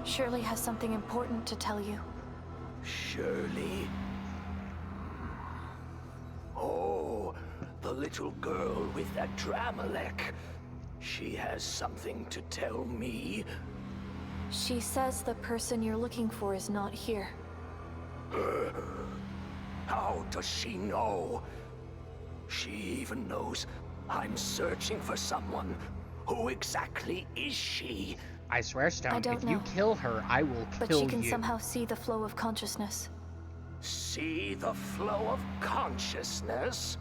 Shirley has something important to tell you. Shirley? Oh, the little girl with that Dramelech. She has something to tell me. She says the person you're looking for is not here. How does she know? She even knows I'm searching for someone. Who exactly is she? I swear, Stone, I don't if know. you kill her, I will kill you. But she can somehow see the flow of consciousness. See the flow of consciousness?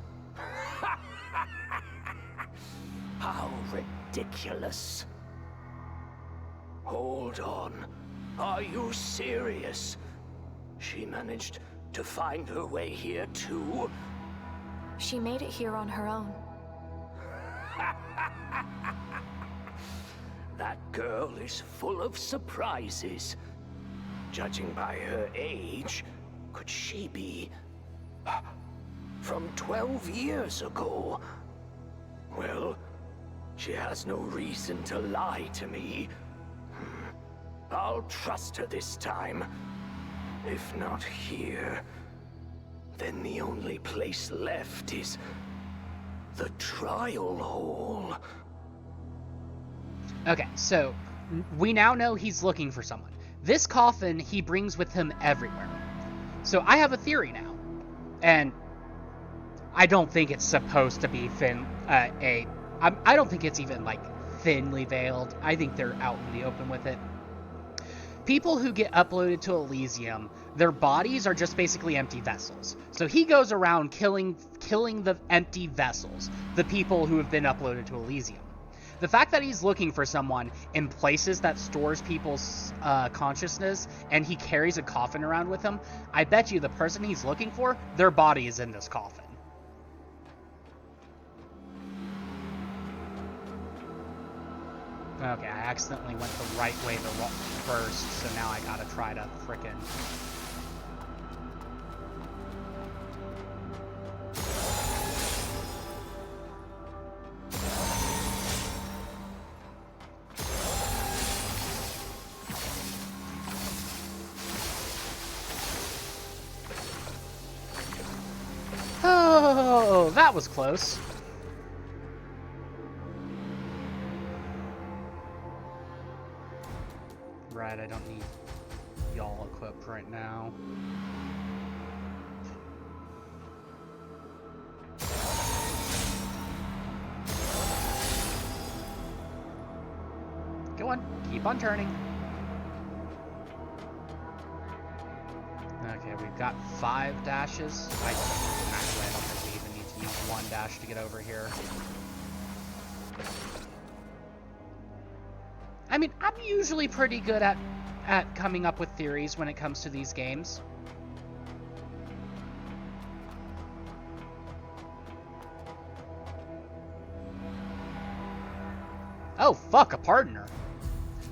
How ridiculous. Hold on. Are you serious? She managed to find her way here too? She made it here on her own. That girl is full of surprises. Judging by her age, could she be from 12 years ago? Well, she has no reason to lie to me. I'll trust her this time. If not here, then the only place left is the trial hall. Okay, so we now know he's looking for someone. This coffin he brings with him everywhere. So I have a theory now. And I don't think it's supposed to be I don't think it's even, like, thinly veiled. I think they're out in the open with it. People who get uploaded to Elysium, their bodies are just basically empty vessels. So he goes around killing the empty vessels, the people who have been uploaded to Elysium. The fact that he's looking for someone in places that stores people's consciousness, and he carries a coffin around with him, I bet you the person he's looking for, their body is in this coffin. Okay, I accidentally went the right way first, so now I gotta try to frickin'... Oh, that was close. Right, I don't need y'all equipped right now. Go on, keep on turning. Okay, we've got 5 dashes. Actually, I don't think we even need to use 1 dash to get over here. I mean, I'm usually pretty good at coming up with theories when it comes to these games. Oh, fuck, a partner.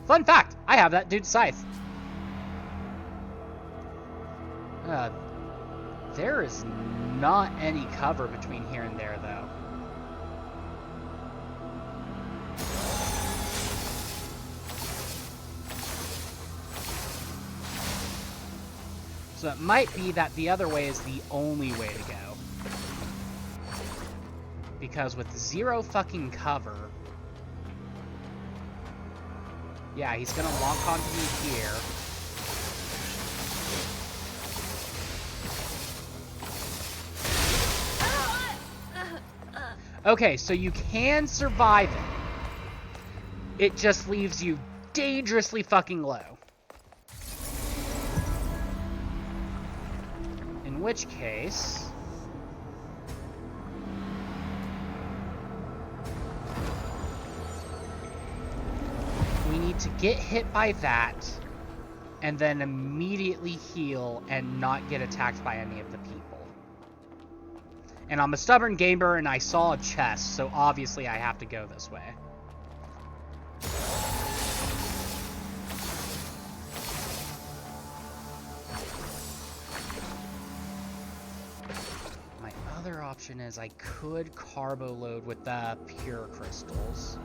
Fun fact, I have that dude's scythe. There is not any cover between here and there, though. So it might be that the other way is the only way to go. Because with 0 fucking cover... Yeah, he's gonna lock onto me here. Okay, so you can survive it. It just leaves you dangerously fucking low. In which case... we need to get hit by that, and then immediately heal and not get attacked by any of the people. And I'm a stubborn gamer, and I saw a chest, so obviously I have to go this way. My other option is I could carbo load with the pure crystals.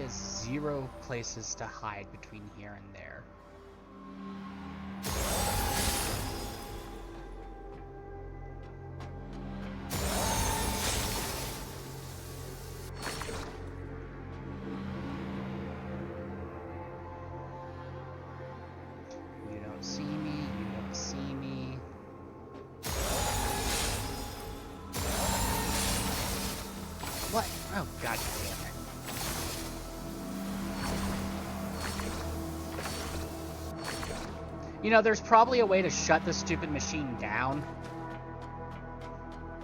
Zero places to hide between here and there. You don't see me, you don't see me. What? Oh, god damn it. You know, there's probably a way to shut this stupid machine down.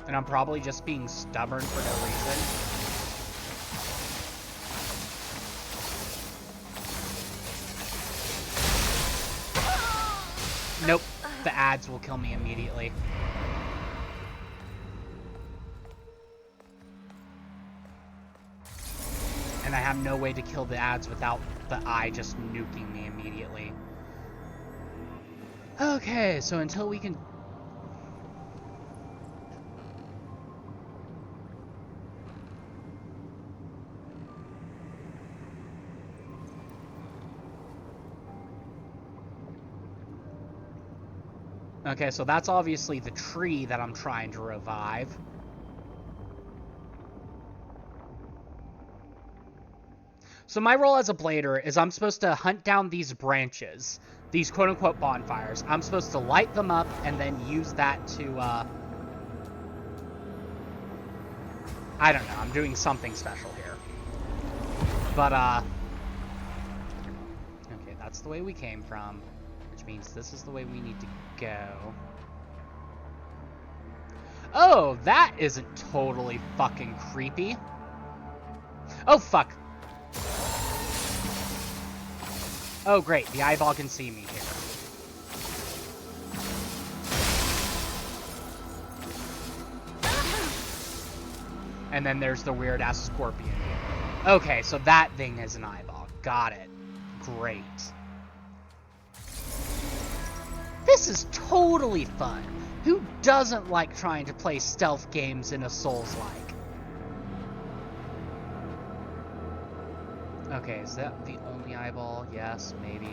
And I'm probably just being stubborn for no reason. Nope. The ads will kill me immediately. And I have no way to kill the ads without the eye just nuking me immediately. Okay, so until we can... Okay, so that's obviously the tree that I'm trying to revive. So my role as a blader is I'm supposed to hunt down these branches, these quote-unquote bonfires. I'm supposed to light them up and then use that to, I don't know, I'm doing something special here. But, okay, that's the way we came from, which means this is the way we need to go. Oh, that isn't totally fucking creepy. Oh, fuck. Oh, great. The eyeball can see me here. And then there's the weird-ass scorpion here. Okay, so that thing is an eyeball. Got it. Great. This is totally fun. Who doesn't like trying to play stealth games in a Souls-like? Okay, is that the only eyeball? Yes, maybe.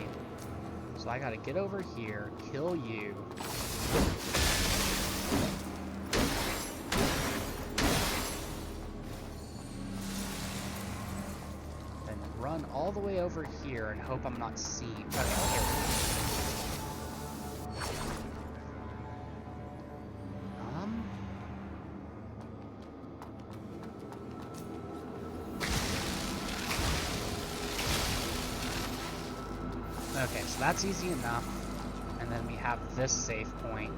So I gotta get over here, kill you. Then run all the way over here and hope I'm not seen. Okay, here we go. Okay, so that's easy enough. And then we have this safe point.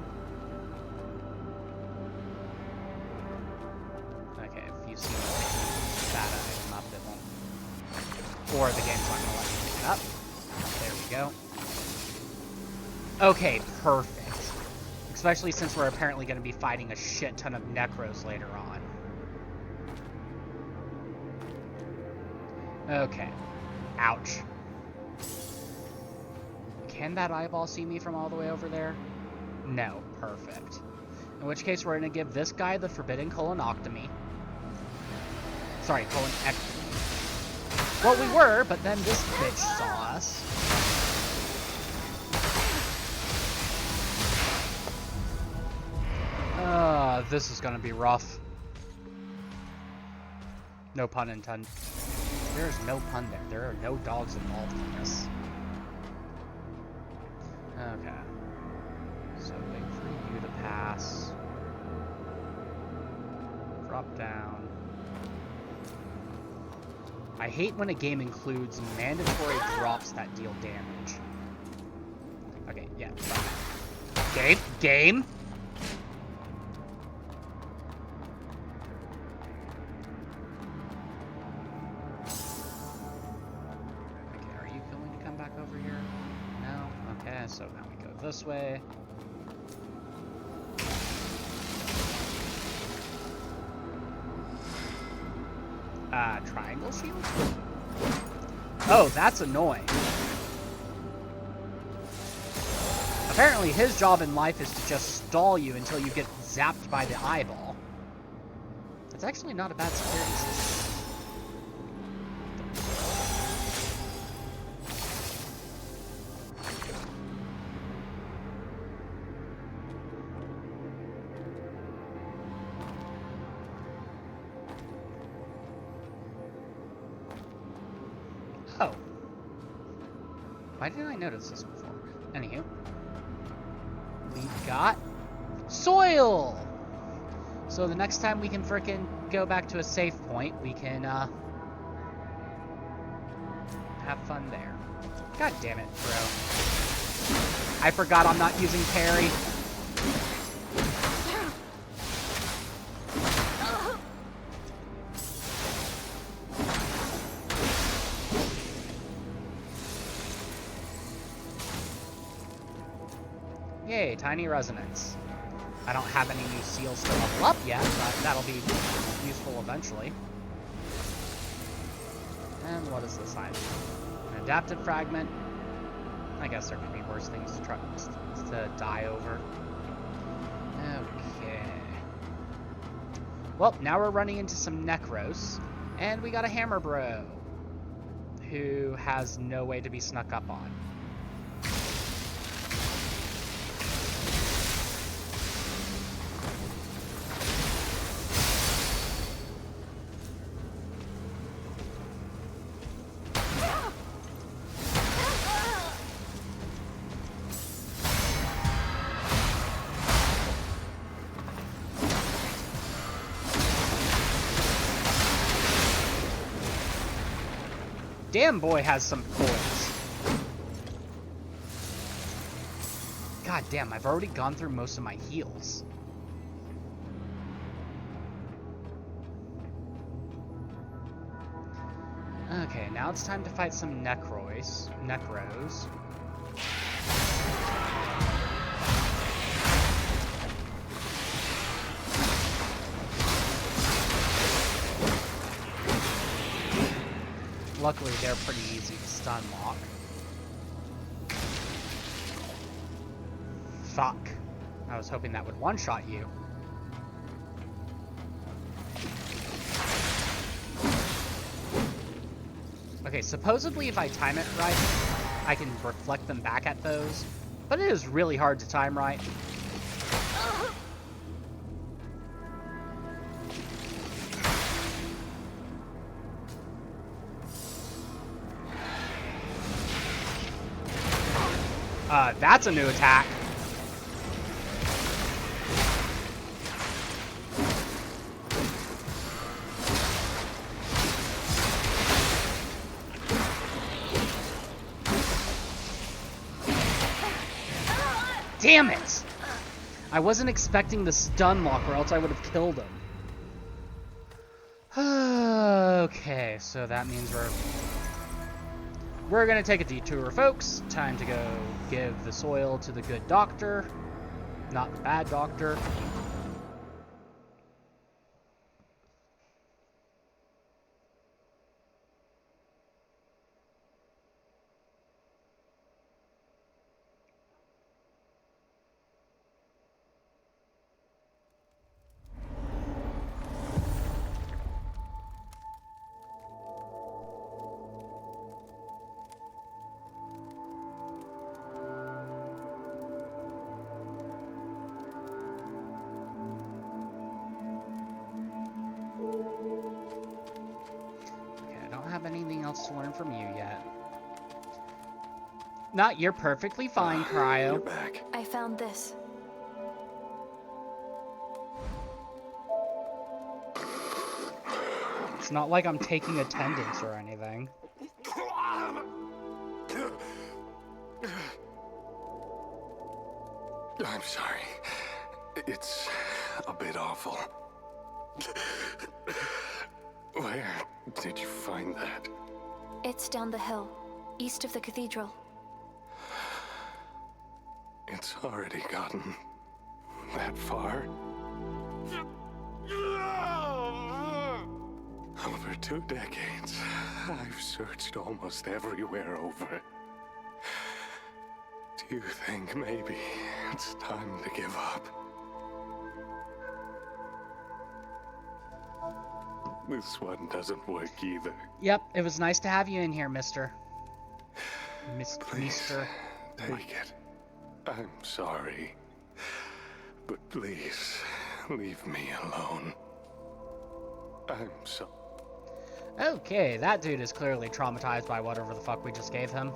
Okay, if you see me picking that item up, it won't. Or the game's not gonna let me pick it up. There we go. Okay, perfect. Especially since we're apparently going to be fighting a shit ton of Necros later on. Okay. Ouch. Can that eyeball see me from all the way over there? No. Perfect. In which case, we're going to give this guy the forbidden colonectomy. Sorry, colonectomy. Well, we were, but then this bitch saw us. This is going to be rough. No pun intended. There is no pun there. There are no dogs involved in this. Okay. So wait for you to pass. Drop down. I hate when a game includes mandatory drops that deal damage. Okay, yeah. Game? So now we go this way. Triangle shield? Oh, that's annoying. Apparently his job in life is to just stall you until you get zapped by the eyeball. That's actually not a bad security system. Oh. Why didn't I notice this before? Anywho. We've got soil! So the next time we can frickin' go back to a safe point, we can, have fun there. God damn it, bro. I forgot I'm not using parry. Yay, tiny resonance. I don't have any new seals to level up yet, but that'll be useful eventually. And what is this item? An adaptive fragment. I guess there could be worse things to die over. Okay. Well, now we're running into some Necros, and we got a Hammer Bro, who has no way to be snuck up on. Damn boy has some poise. God damn, I've already gone through most of my heals. Okay, now it's time to fight some Necros. Luckily, they're pretty easy to stun lock. Fuck. I was hoping that would one-shot you. Okay, supposedly if I time it right, I can reflect them back at those, but it is really hard to time right. That's a new attack. Damn it! I wasn't expecting the stun lock or else I would have killed him. Okay, so that means we're gonna take a detour, folks. Time to go give the soil to the good doctor, not the bad doctor. Anything else to learn from you yet? Not, you're perfectly fine, Cryo. You're back. I found this. It's not like I'm taking attendance or anything. I'm sorry. It's a bit awful. Where did you find that? It's down the hill, east of the cathedral. It's already gotten that far? Over 2 decades, I've searched almost everywhere over. Do you think maybe it's time to give up? This one doesn't work either. Yep, it was nice to have you in here, mister. Please, Mister. take it. I'm sorry. But please, leave me alone. I'm so... Okay, that dude is clearly traumatized by whatever the fuck we just gave him.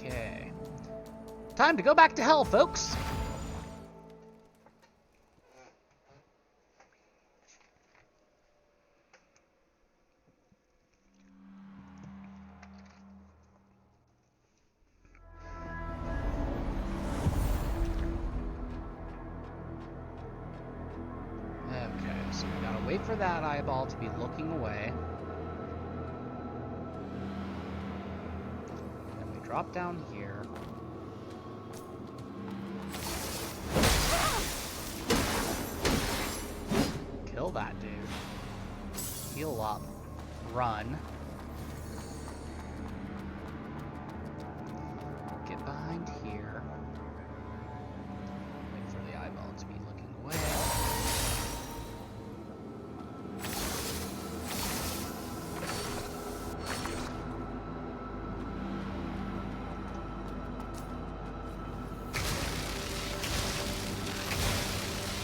Okay. Time to go back to hell, folks! wait for that eyeball to be looking away. Then we drop down here. Kill that dude. Heal up. Run. Get behind here. Wait for the eyeball to be looking away.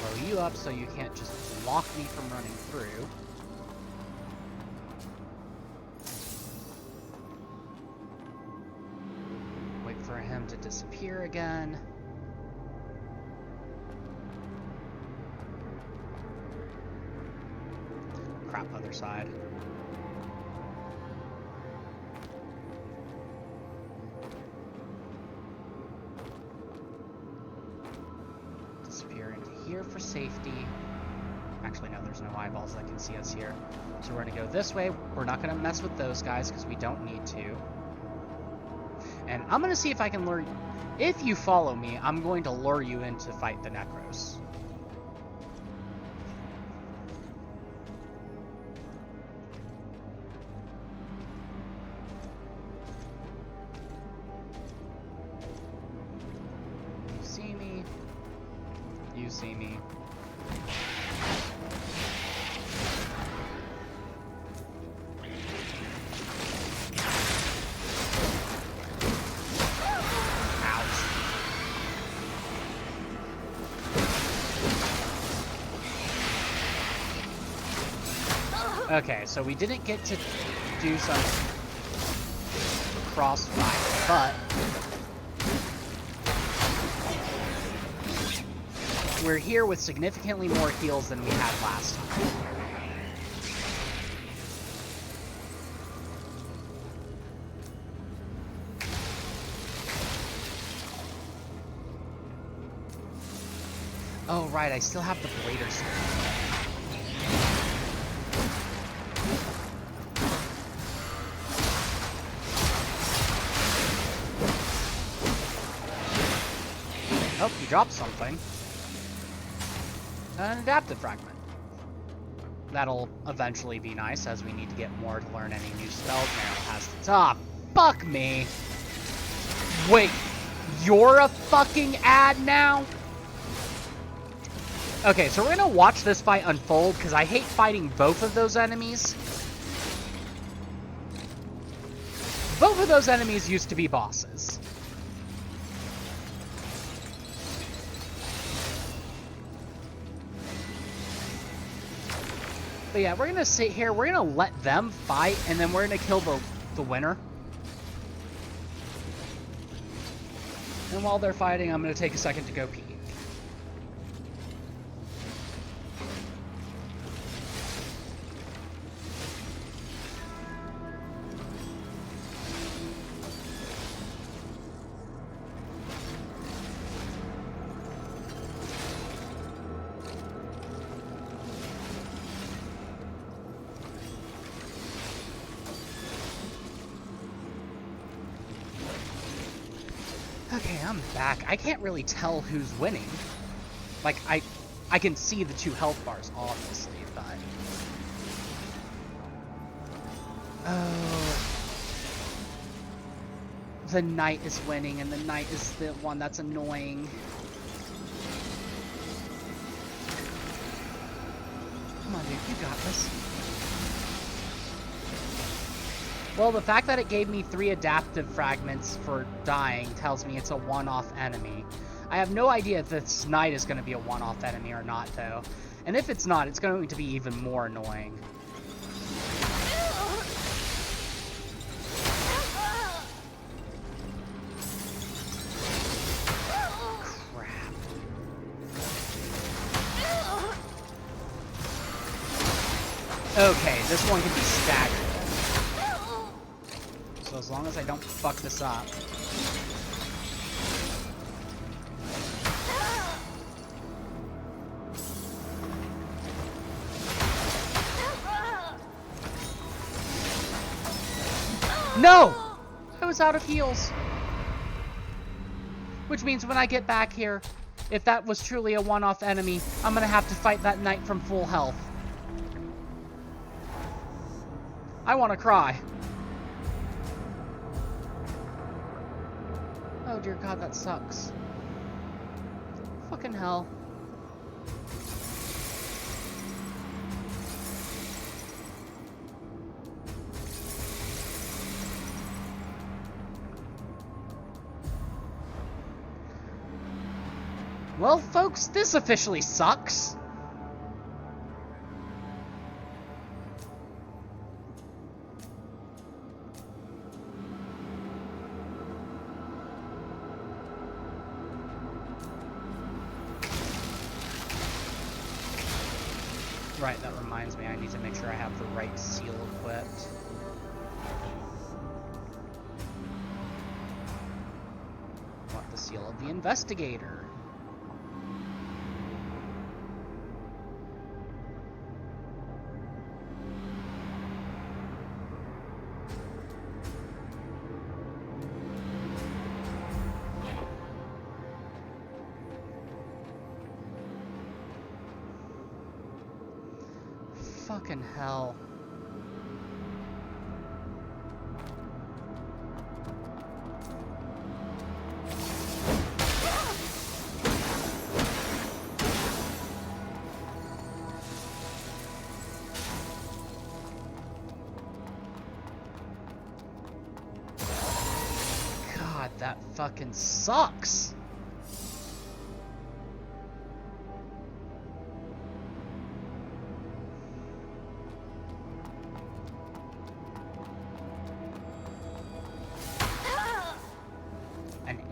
Blow you up so you can't just block me from running through. Wait for him to disappear again. Crap, other side. Disappear into here for safety. Actually, no, there's no eyeballs that can see us here. So we're gonna go this way. We're not gonna mess with those guys because we don't need to. And I'm gonna see if I can lure you. If you follow me, I'm going to lure you in to fight the Necros. You see me. You see me. Okay, so we didn't get to do some crossfire, but we're here with significantly more heals than we had last time. Oh, right, I still have the Blader Sword. Oh, you dropped something. An adaptive fragment. That'll eventually be nice, as we need to get more to learn any new spells Meryl has to top. Fuck me! Wait, you're a fucking ad now? Okay, so we're gonna watch this fight unfold, because I hate fighting both of those enemies. Both of those enemies used to be bosses. But yeah, we're gonna sit here, we're gonna let them fight, and then we're gonna kill the winner. And while they're fighting, I'm gonna take a second to go pee. Okay, I'm back. I can't really tell who's winning. Like, I can see the two health bars, obviously, but... Oh... The knight is winning, and the knight is the one that's annoying. Come on, dude, you got this. Well, the fact that it gave me 3 adaptive fragments for dying tells me it's a one-off enemy. I have no idea if this knight is going to be a one-off enemy or not, though. And if it's not, it's going to be even more annoying. Crap. Okay, this one can be staggered. So as long as I don't fuck this up. No! I was out of heals. Which means when I get back here, if that was truly a one-off enemy, I'm gonna have to fight that knight from full health. I want to cry. Oh dear God, that sucks. Fucking hell. Well, folks, this officially sucks. Right, that reminds me, I need to make sure I have the right seal equipped. I want the seal of the investigator. Fucking hell. God, that fucking sucks.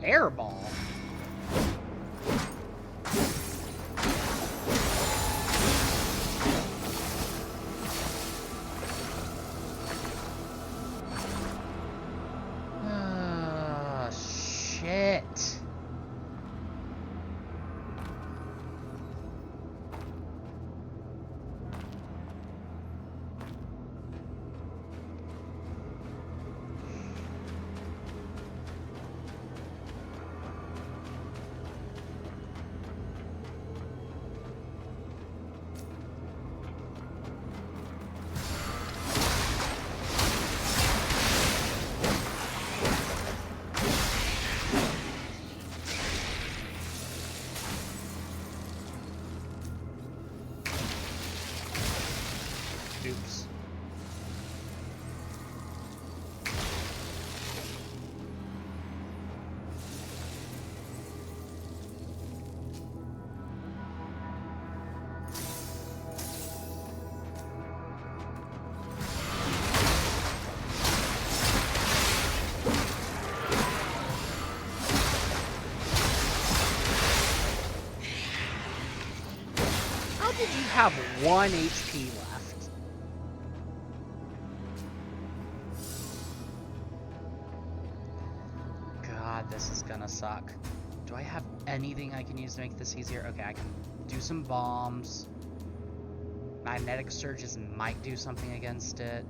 Airball. Shit. Oops. How did you have 1 HP left? God, this is gonna suck. Do I have anything I can use to make this easier? Okay, I can do some bombs. Magnetic surges might do something against it.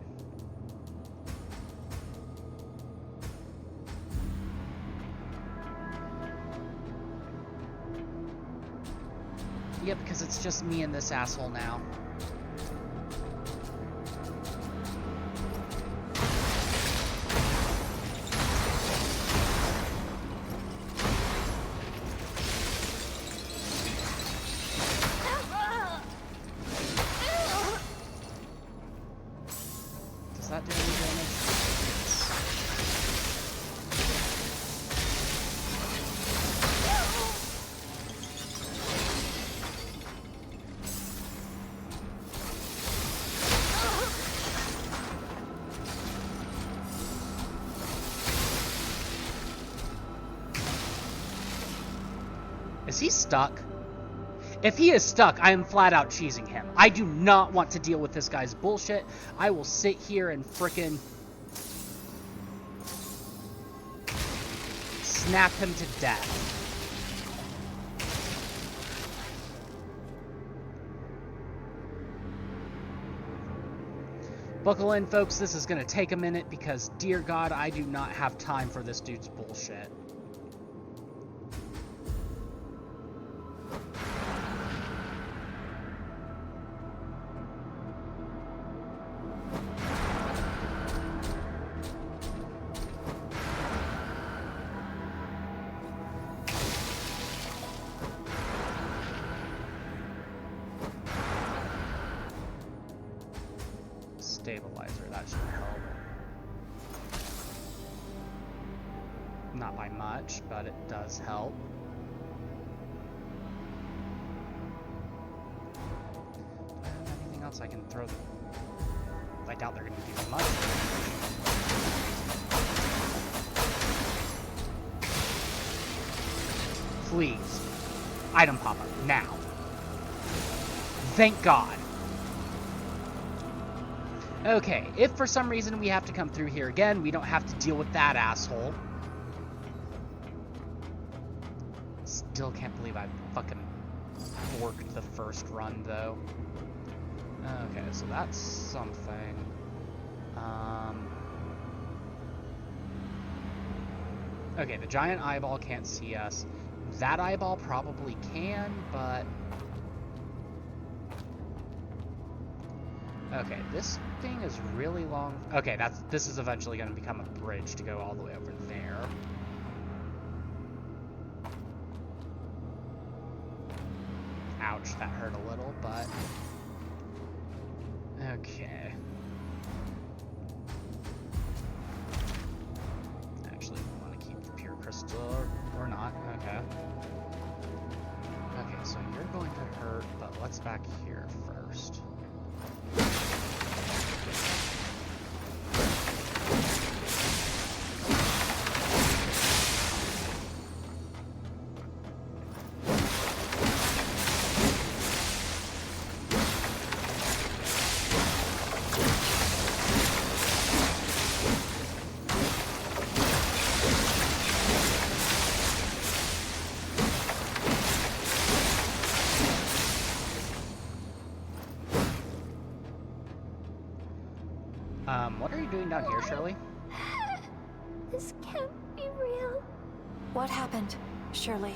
Yeah, because it's just me and this asshole now. Does that do any damage? Is he stuck? If he is stuck, I am flat out cheesing him. I do not want to deal with this guy's bullshit. I will sit here and frickin' snap him to death. Buckle in, folks. This is going to take a minute because, dear God, I do not have time for this dude's bullshit. Stabilizer, that should help. Not by much, but it does help. Do I have anything else I can throw them? I doubt they're going to do much. Please. Item pop-up, now. Thank God. Okay, if for some reason we have to come through here again, we don't have to deal with that asshole. Still can't believe I fucking forked the first run, though. Okay, so that's something. Okay, the giant eyeball can't see us. That eyeball probably can, but... Okay, this thing is really long. Okay, this is eventually going to become a bridge to go all the way over there. Ouch, that hurt a little, but... Okay. Actually, we want to keep the pure crystal, or not. Okay. Okay, so you're going to hurt, but let's back here first. What are you doing down here, Shirley? This can't be real. What happened, Shirley?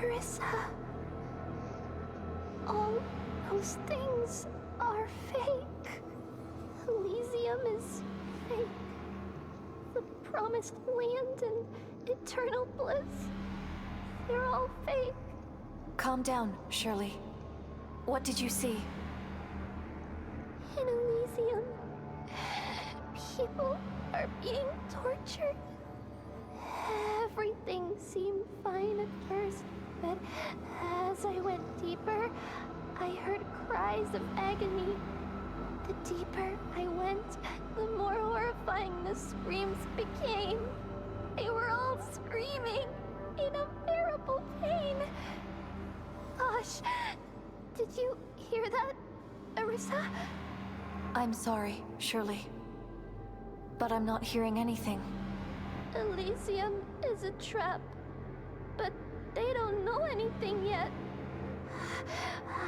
Arissa. All those things are fake. Elysium is fake. The promised land and eternal bliss. They're all fake. Calm down, Shirley. What did you see? In Elysium, people are being tortured. Everything seemed fine at first, but as I went deeper, I heard cries of agony. The deeper I went, the more horrifying the screams became. They were all screaming in unbearable pain. Gosh, did you hear that, Arissa? I'm sorry, Shirley. But I'm not hearing anything. Elysium is a trap, but they don't know anything yet.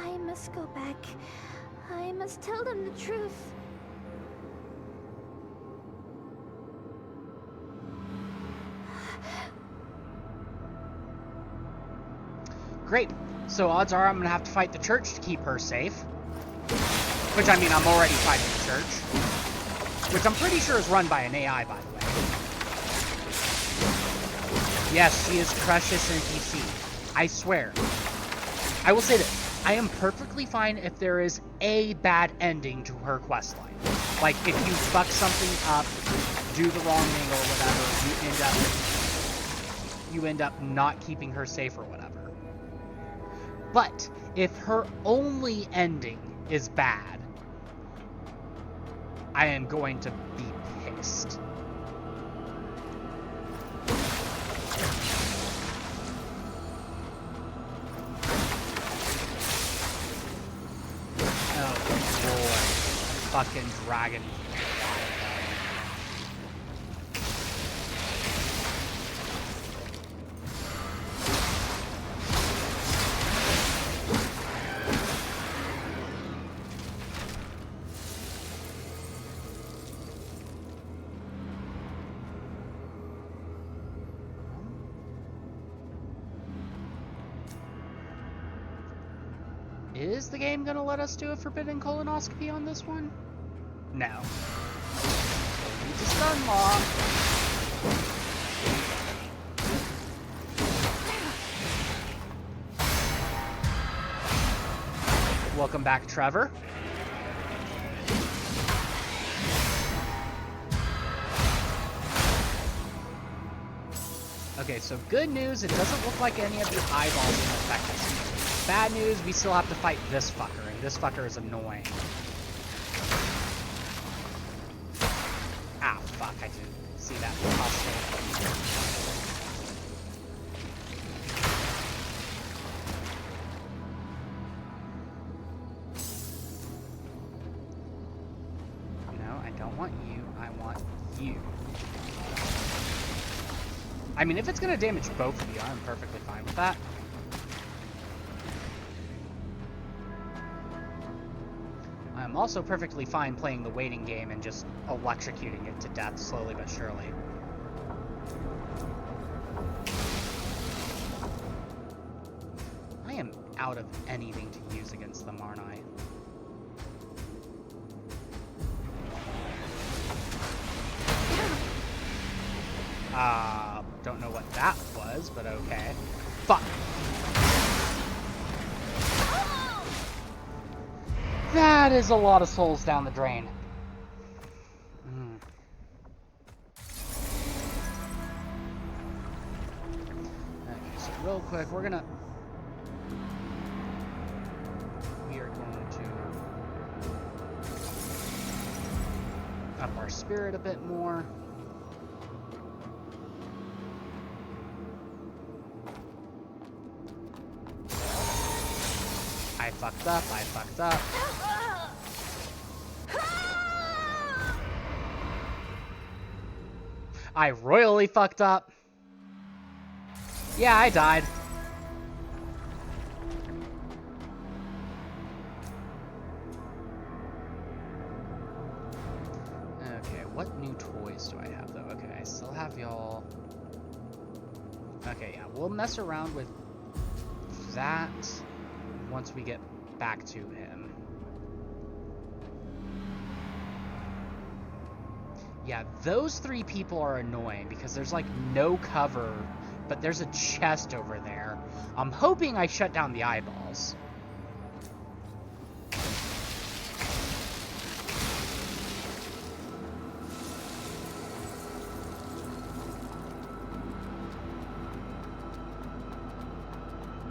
I must go back. I must tell them the truth. Great. So odds are I'm going to have to fight the church to keep her safe. Which, I mean, I'm already fighting the church. Which I'm pretty sure is run by an AI, by the way. Yes, she is precious NPC. I swear. I will say this. I am perfectly fine if there is a bad ending to her questline. Like, if you fuck something up, do the wrong thing or whatever, you end up not keeping her safe or whatever. But if her only ending is bad, I am going to be pissed. Oh boy, fucking dragon. Is the game gonna let us do a forbidden colonoscopy on this one? No. So we need to stun lock. Welcome back, Trevor. Okay, so good news, it doesn't look like any of the eyeballs can affect us. Bad news, we still have to fight this fucker, and this fucker is annoying. Ah, fuck, I didn't see that. No, I don't want you, I want you. I mean, if it's gonna damage both of you, I'm perfectly fine with that. I'm also perfectly fine playing the waiting game and just electrocuting it to death slowly but surely. I am out of anything to use against them, aren't I? Don't know what that was, but okay. Fuck. That is a lot of souls down the drain. Okay, so real quick, we are going to up our spirit a bit more. I fucked up, I fucked up. I royally fucked up. Yeah, I died. Okay, what new toys do I have though? Okay, I still have y'all. Okay, yeah, we'll mess around with that once we get back to him. Yeah, those three people are annoying because there's like no cover, but there's a chest over there. I'm hoping I shut down the eyeballs.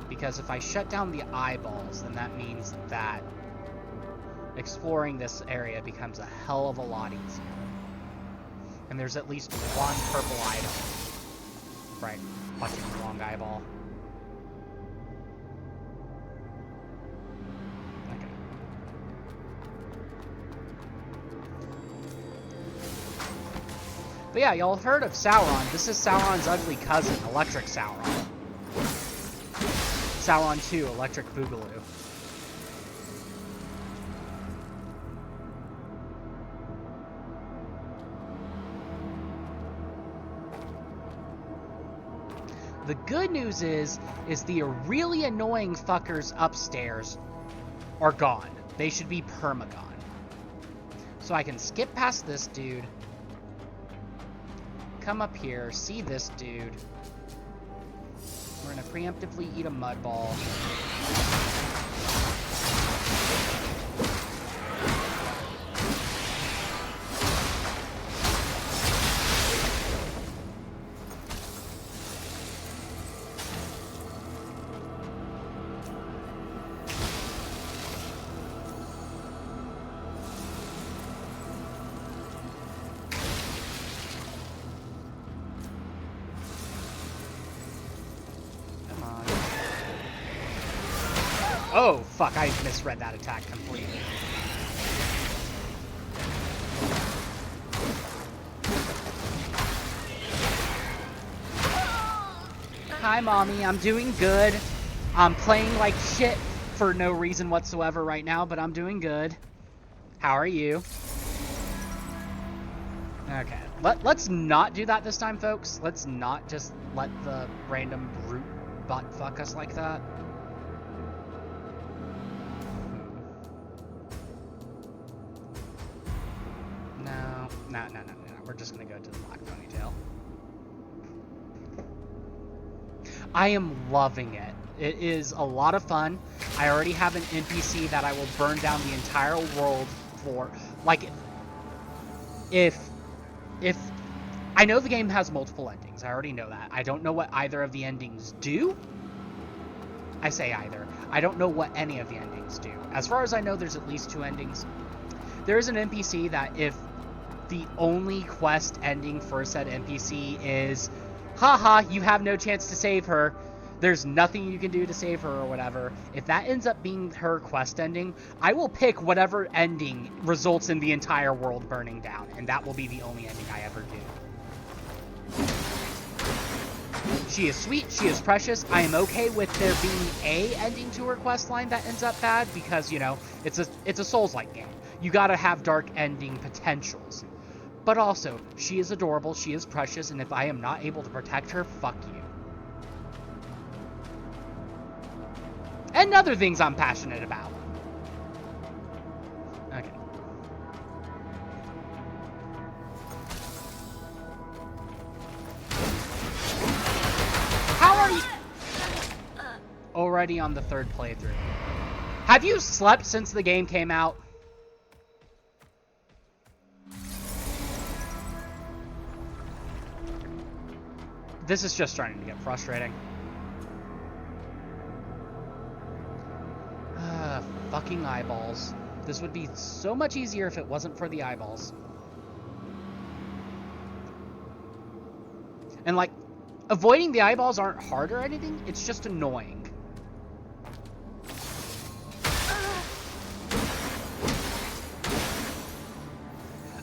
Because if I shut down the eyeballs, then that means that exploring this area becomes a hell of a lot easier. And there's at least one purple item. Right, punching the wrong eyeball. Okay. But yeah, y'all have heard of Sauron. This is Sauron's ugly cousin, Electric Sauron. Sauron 2, Electric Boogaloo. The good news is the really annoying fuckers upstairs are gone. They should be perma-gone. So I can skip past this dude, come up here, see this dude. We're gonna preemptively eat a mud ball. Oh, fuck, I misread that attack completely. Hi, Mommy, I'm doing good. I'm playing like shit for no reason whatsoever right now, but I'm doing good. How are you? Okay, let's not do that this time, folks. Let's not just let the random brute butt fuck us like that. just gonna go to the Black Ponytail. I am loving it. It is a lot of fun. I already have an NPC that I will burn down the entire world for. Like, if I know the game has multiple endings. I already know that. I don't know what either of the endings do. I say either. I don't know what any of the endings do. As far as I know, there's at least 2 endings. There is an NPC that if the only quest ending for said NPC is, haha, you have no chance to save her, there's nothing you can do to save her or whatever, if that ends up being her quest ending, I will pick whatever ending results in the entire world burning down, and that will be the only ending I ever do. She is sweet, she is precious. I am okay with there being a ending to her quest line that ends up bad, because, you know, it's a Souls-like game. You gotta have dark ending potentials. But also, she is adorable, she is precious, and if I am not able to protect her, fuck you. And other things I'm passionate about. Okay. How are you? Already on the 3rd playthrough. Have you slept since the game came out? This is just starting to get frustrating. Fucking eyeballs. This would be so much easier if it wasn't for the eyeballs. And, like, avoiding the eyeballs aren't hard or anything, it's just annoying.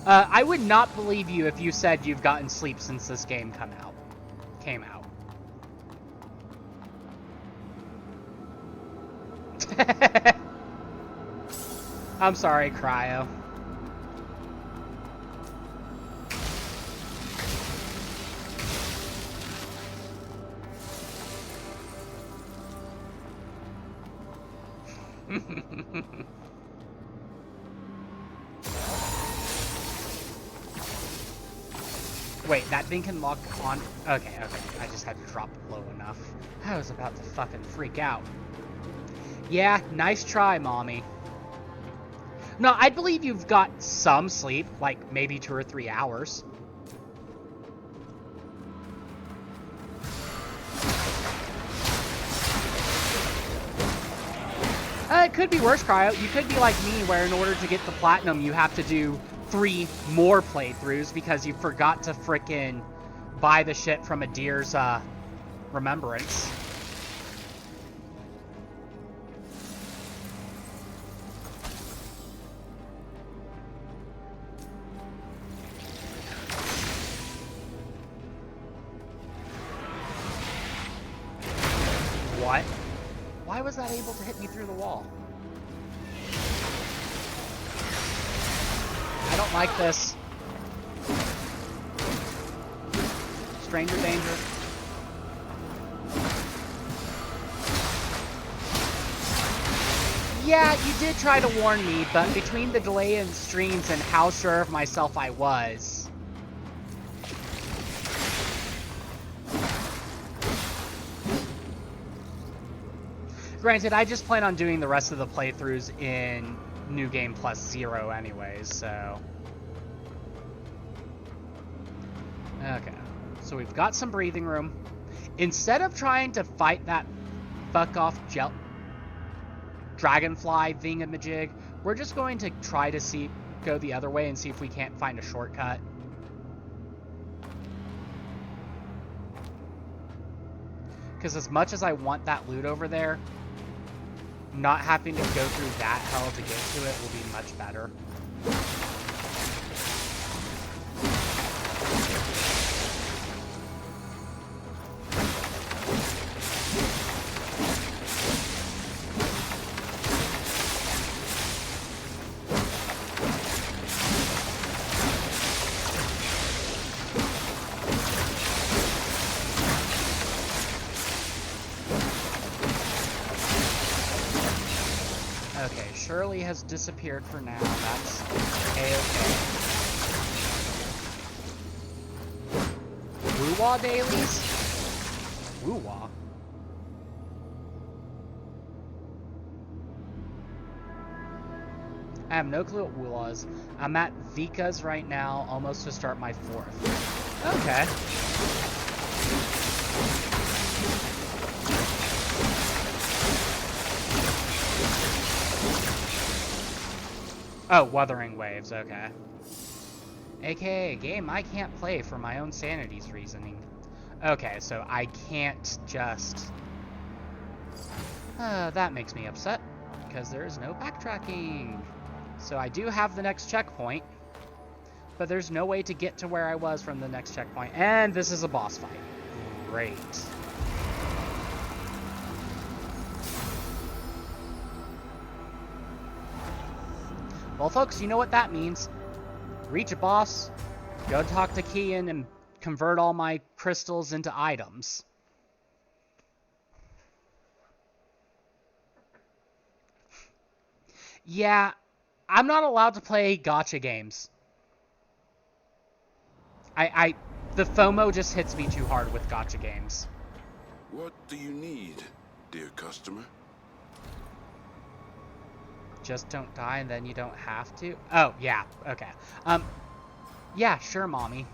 I would not believe you if you said you've gotten sleep since this game came out. I'm sorry, Cryo. Wait, that thing can lock on. Okay. I just had to drop it low enough. I was about to fucking freak out. Yeah, nice try, mommy. No, I believe you've got some sleep, like maybe 2 or 3 hours. It could be worse, Cryo. You could be like me, where in order to get the platinum, you have to do 3 more playthroughs because you forgot to frickin' buy the shit from Adir's remembrance. What? Why was that able to hit me through the wall? I don't like this. Stranger danger. Yeah, you did try to warn me, but between the delay in streams and how sure of myself I was... Granted, I just plan on doing the rest of the playthroughs in New Game Plus 0 anyways, so... Okay, so we've got some breathing room. Instead of trying to fight that fuck-off dragonfly thingamajig, we're just going to try to go the other way and see if we can't find a shortcut. Because as much as I want that loot over there, not having to go through that hell to get to it will be much better. Shirley has disappeared for now. That's A-okay. woo-wah dailies? Woo-wah. I have no clue what woo-wah is. I'm at Vika's right now, almost to start my 4th. Okay. Oh, Wuthering Waves, okay. AKA a game I can't play for my own sanity's reasoning. Okay, so I can't just... that makes me upset, because there is no backtracking. So I do have the next checkpoint, but there's no way to get to where I was from the next checkpoint. And this is a boss fight. Great. Well, folks, you know what that means. Reach a boss, go talk to Kian, and convert all my crystals into items. Yeah, I'm not allowed to play gacha games. The FOMO just hits me too hard with gacha games. What do you need, dear customer? Just don't die and then you don't have to? Oh, yeah, okay. Yeah, sure, mommy.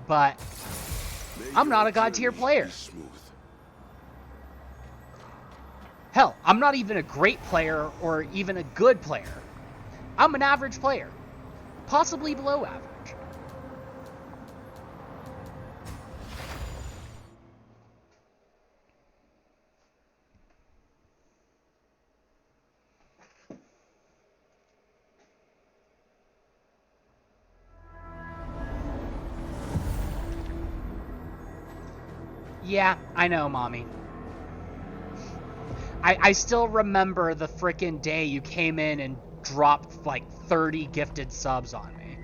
But I'm not a god tier player. Hell, I'm not even a great player or even a good player. I'm an average player. Possibly below average. Yeah, I know, Mommy. I still remember the frickin' day you came in and dropped like 30 gifted subs on me.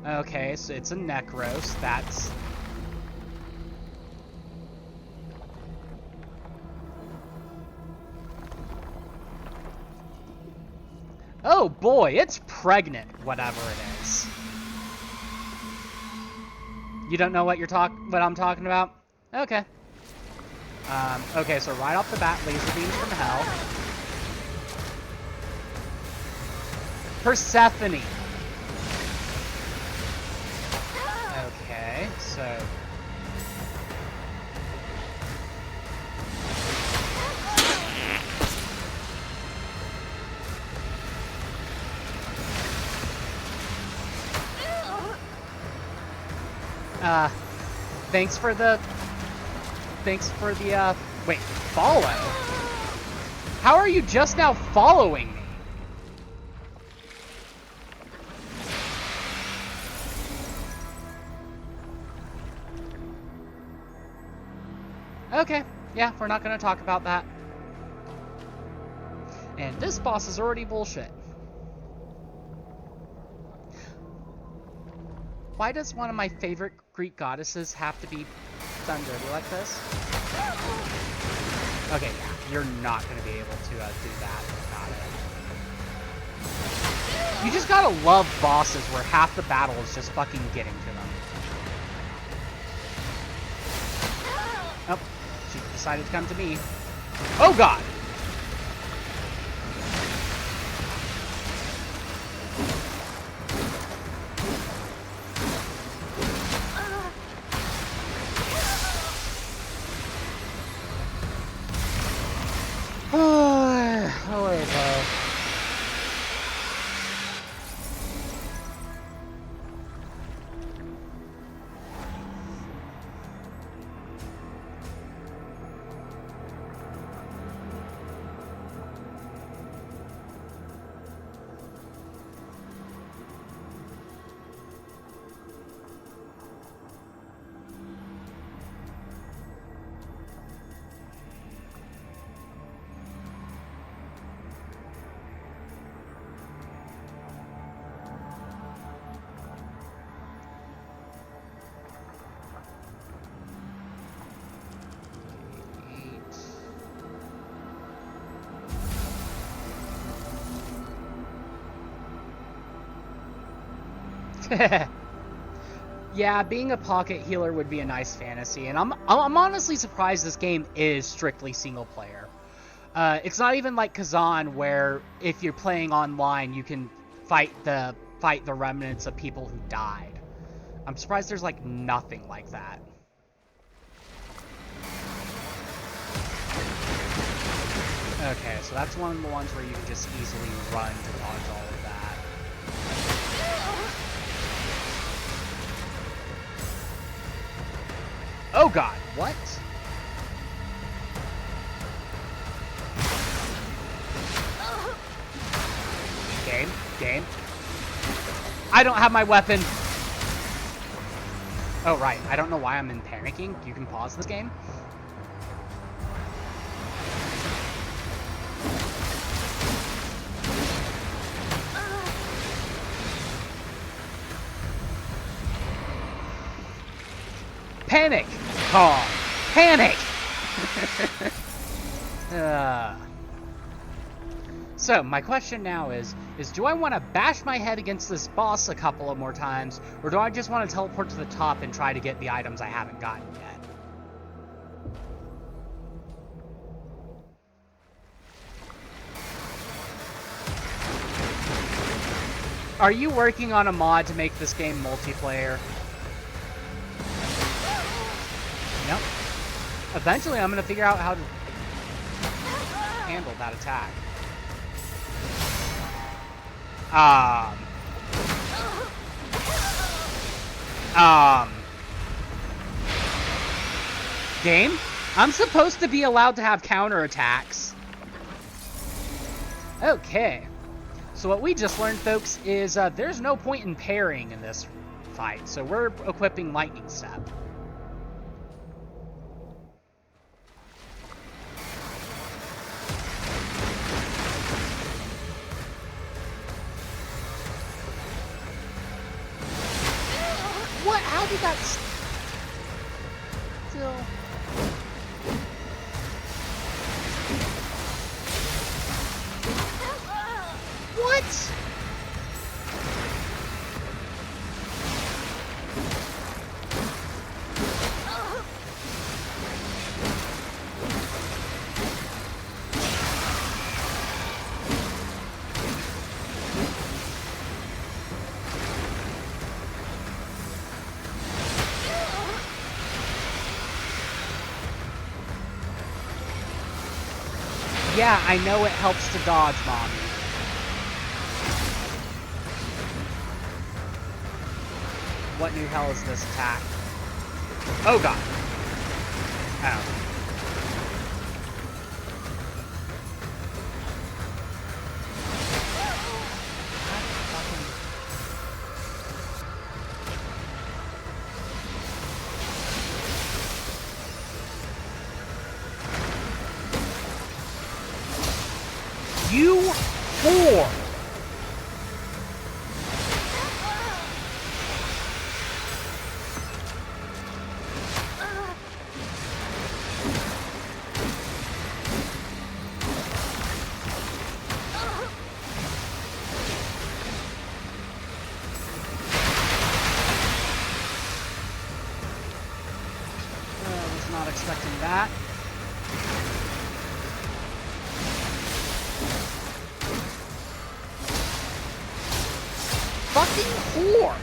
Okay, so it's a Necros. That's... Oh boy, it's pregnant, whatever it is. You don't know what what I'm talking about? Okay. Okay, so right off the bat, laser beams from hell. Persephone. Okay, so... Thanks for the, wait, follow? How are you just now following me? Okay, yeah, we're not gonna talk about that. And this boss is already bullshit. Why does one of my favorite Greek goddesses have to be done dirty like this? Okay, yeah, you're not going to be able to do that. Got it. You just gotta love bosses where half the battle is just fucking getting to them. Oh, she decided to come to me. Oh god! Yeah, being a pocket healer would be a nice fantasy, and I'm honestly surprised this game is strictly single player. It's not even like Kazan, where if you're playing online, you can fight the remnants of people who died. I'm surprised there's like nothing like that. Okay, so that's one of the ones where you can just easily run to dodge all of that. Oh god, what? Game. I don't have my weapon. Oh right, I don't know why I'm in panicking. You can pause this game. Panic! Calm. Panic! So, my question now is do I want to bash my head against this boss a couple of more times, or do I just want to teleport to the top and try to get the items I haven't gotten yet? Are you working on a mod to make this game multiplayer? Nope. Eventually, I'm going to figure out how to handle that attack. Game? I'm supposed to be allowed to have counterattacks. Okay. So what we just learned, folks, is there's no point in parrying in this fight, so we're equipping Lightning Step. What? How did that still... What? Yeah, I know it helps to dodge, Mommy. What new hell is this attack? Oh god. Oh. You whore! I was not expecting that. Fucking whore!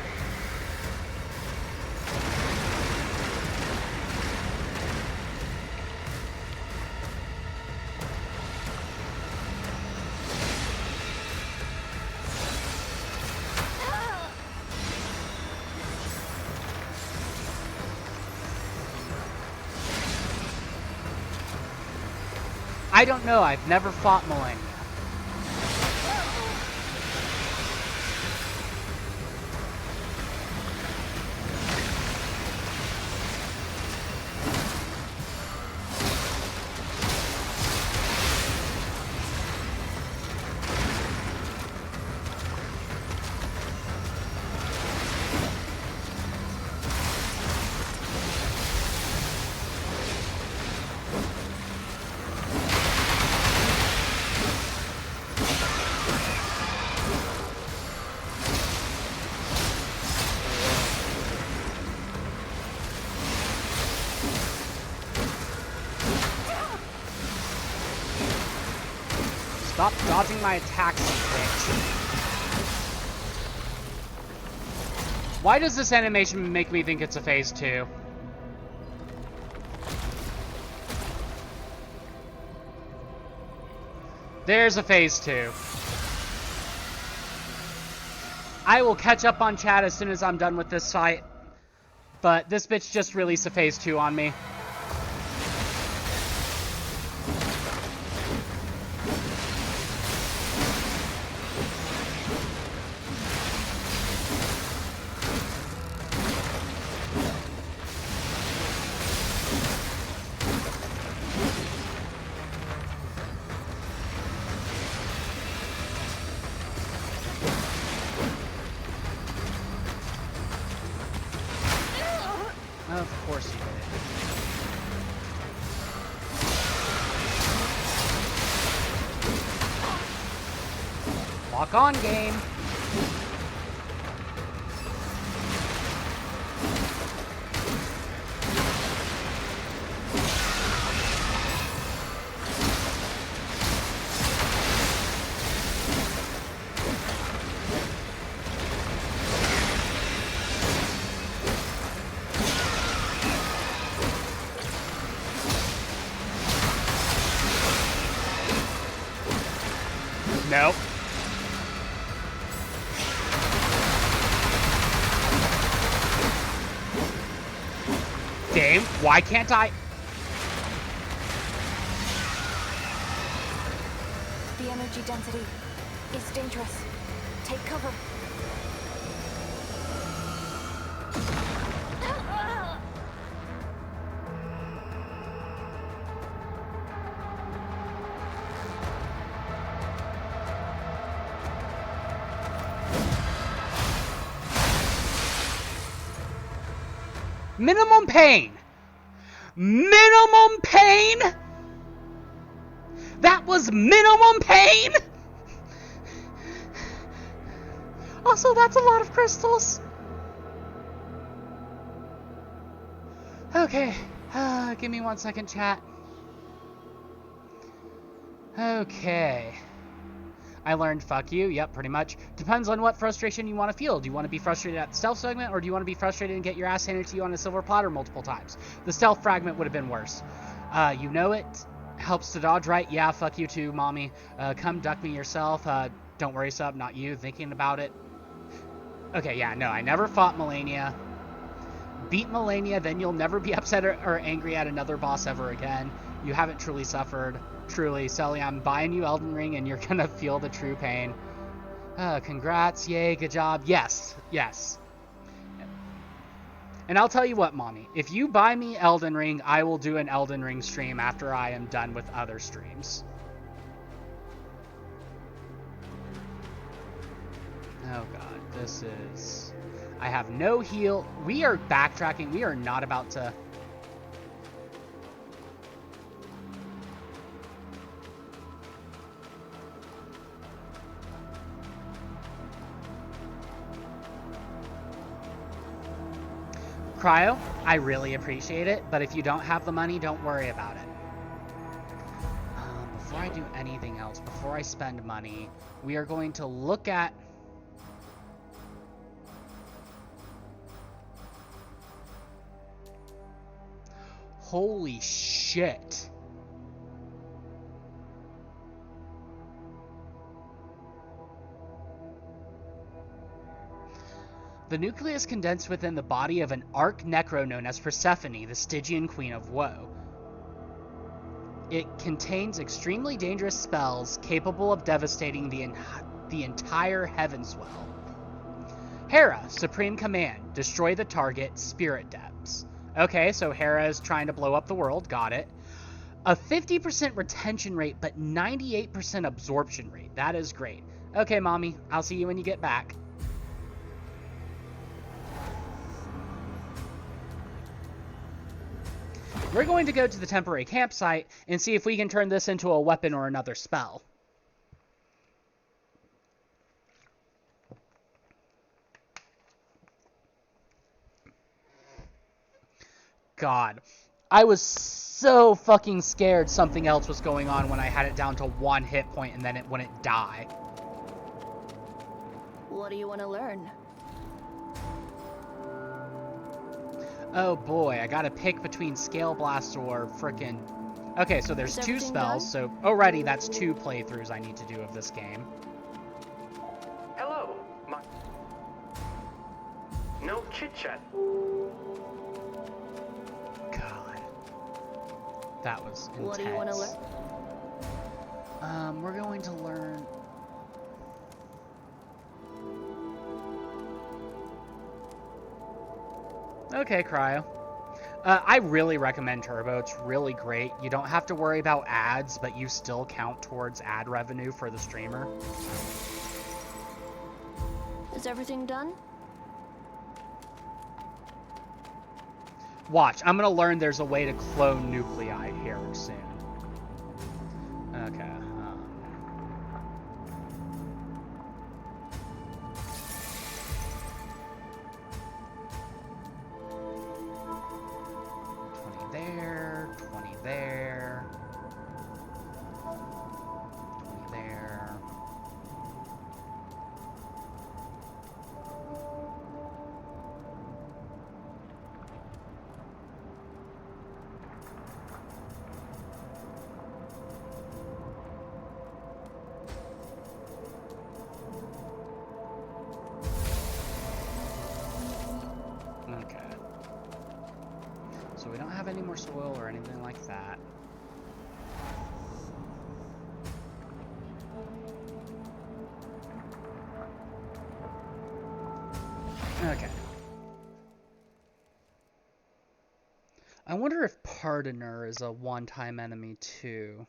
I don't know, I've never fought Malenia. Stop dodging my attacks, you bitch. Why does this animation make me think it's a phase 2? There's a phase 2. I will catch up on chat as soon as I'm done with this fight. But this bitch just released a phase 2 on me. Of course you did. Lock on, game. Nope. Game, why can't I? The energy density is dangerous. Take cover. Minimum pain. Minimum pain? That was minimum pain? Also, that's a lot of crystals. Okay. Give me 1 second, chat. Okay. I learned fuck you. Yep, pretty much. Depends on what frustration you want to feel. Do you want to be frustrated at the stealth segment, or do you want to be frustrated and get your ass handed to you on a silver platter multiple times? The stealth fragment would have been worse. You know it. Helps to dodge, right? Yeah, fuck you too, mommy. Come duck me yourself. Don't worry, sub, not you. Thinking about it. Okay, yeah, no, I never fought Malenia. Beat Malenia, then you'll never be upset or angry at another boss ever again. You haven't truly suffered. Truly, Sully, I'm buying you Elden Ring and you're gonna feel the true pain. Congrats, yay, good job. Yes, yes. And I'll tell you what, mommy, if you buy me Elden Ring, I will do an Elden Ring stream after I am done with other streams. Oh god, this is... I have no heal. We are backtracking. We are not about to... Cryo, I really appreciate it, but if you don't have the money, don't worry about it. Before I do anything else, before I spend money, we are going to look at... Holy shit. The nucleus condensed within the body of an Arch-Necro known as Persephone, the Stygian Queen of Woe. It contains extremely dangerous spells capable of devastating the entire Heavenswell. Hera, Supreme Command, destroy the target, Spirit Depths. Okay, so Hera is trying to blow up the world, got it. A 50% retention rate, but 98% absorption rate. That is great. Okay, mommy, I'll see you when you get back. We're going to go to the temporary campsite and see if we can turn this into a weapon or another spell. God, I was so fucking scared something else was going on when I had it down to 1 hit point and then it wouldn't die. What do you want to learn? Oh boy, I gotta pick between Scale Blast or frickin'... Okay, so there's Is 2 everything spells, done? so already that's 2 playthroughs I need to do of this game. Hello, my... No chit-chat. God. That was intense. What do you want to learn? We're going to learn... Okay, Cryo. I really recommend Turbo. It's really great. You don't have to worry about ads, but you still count towards ad revenue for the streamer. Is everything done? Watch, I'm gonna learn there's a way to clone nuclei here soon. Okay. 20 there, 20 there, 20 there. Okay. So we don't have any more soil or anything like that. Okay. I wonder if Pardoner is a one-time enemy too.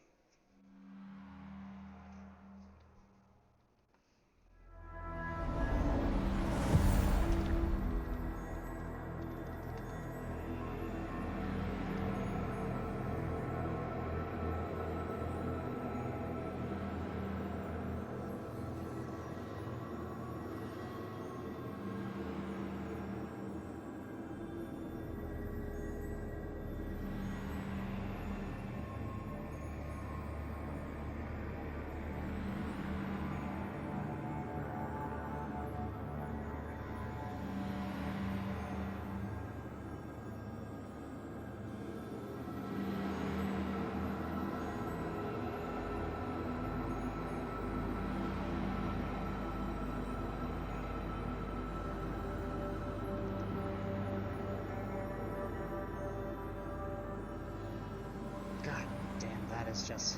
God damn, that is just...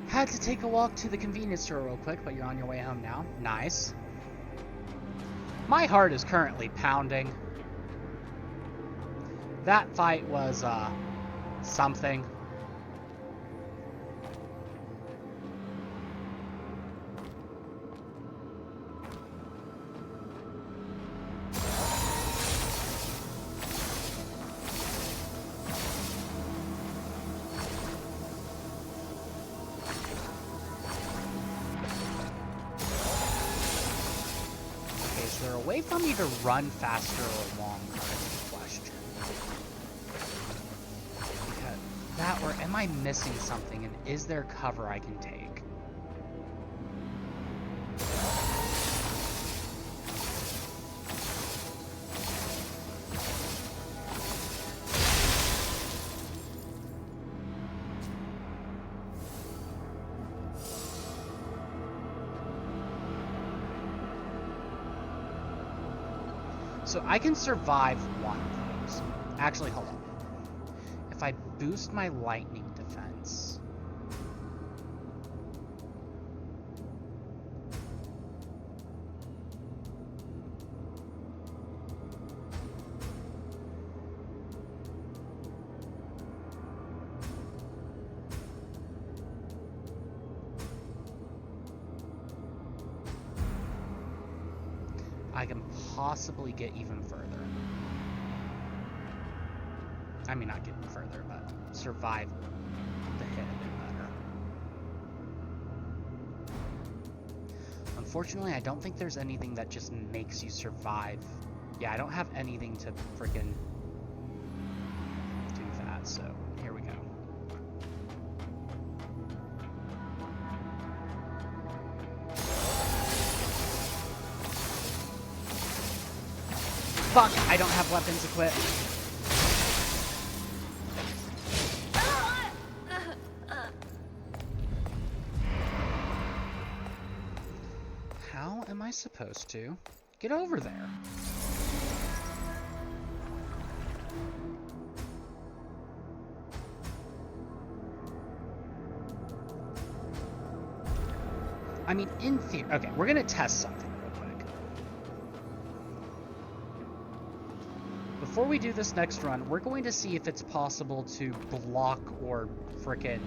Had to take a walk to the convenience store real quick, but you're on your way home now. Nice. My heart is currently pounding. That fight was, something. Okay, is there a way for me to run faster or longer is the question. Because that, or am I missing something, and is there cover I can take? So I can survive one of those. Actually, hold on. If I boost my lightning defense... I can possibly get even further. I mean, not get further, but survive the hit a bit better. Unfortunately, I don't think there's anything that just makes you survive Yeah, I don't have anything to freaking do that, so here we go. Fuck, I don't have weapons equipped. How am I supposed to get over there? I mean, in theory... Okay, we're gonna test something real quick. Before we do this next run, we're going to see if it's possible to block or frickin'...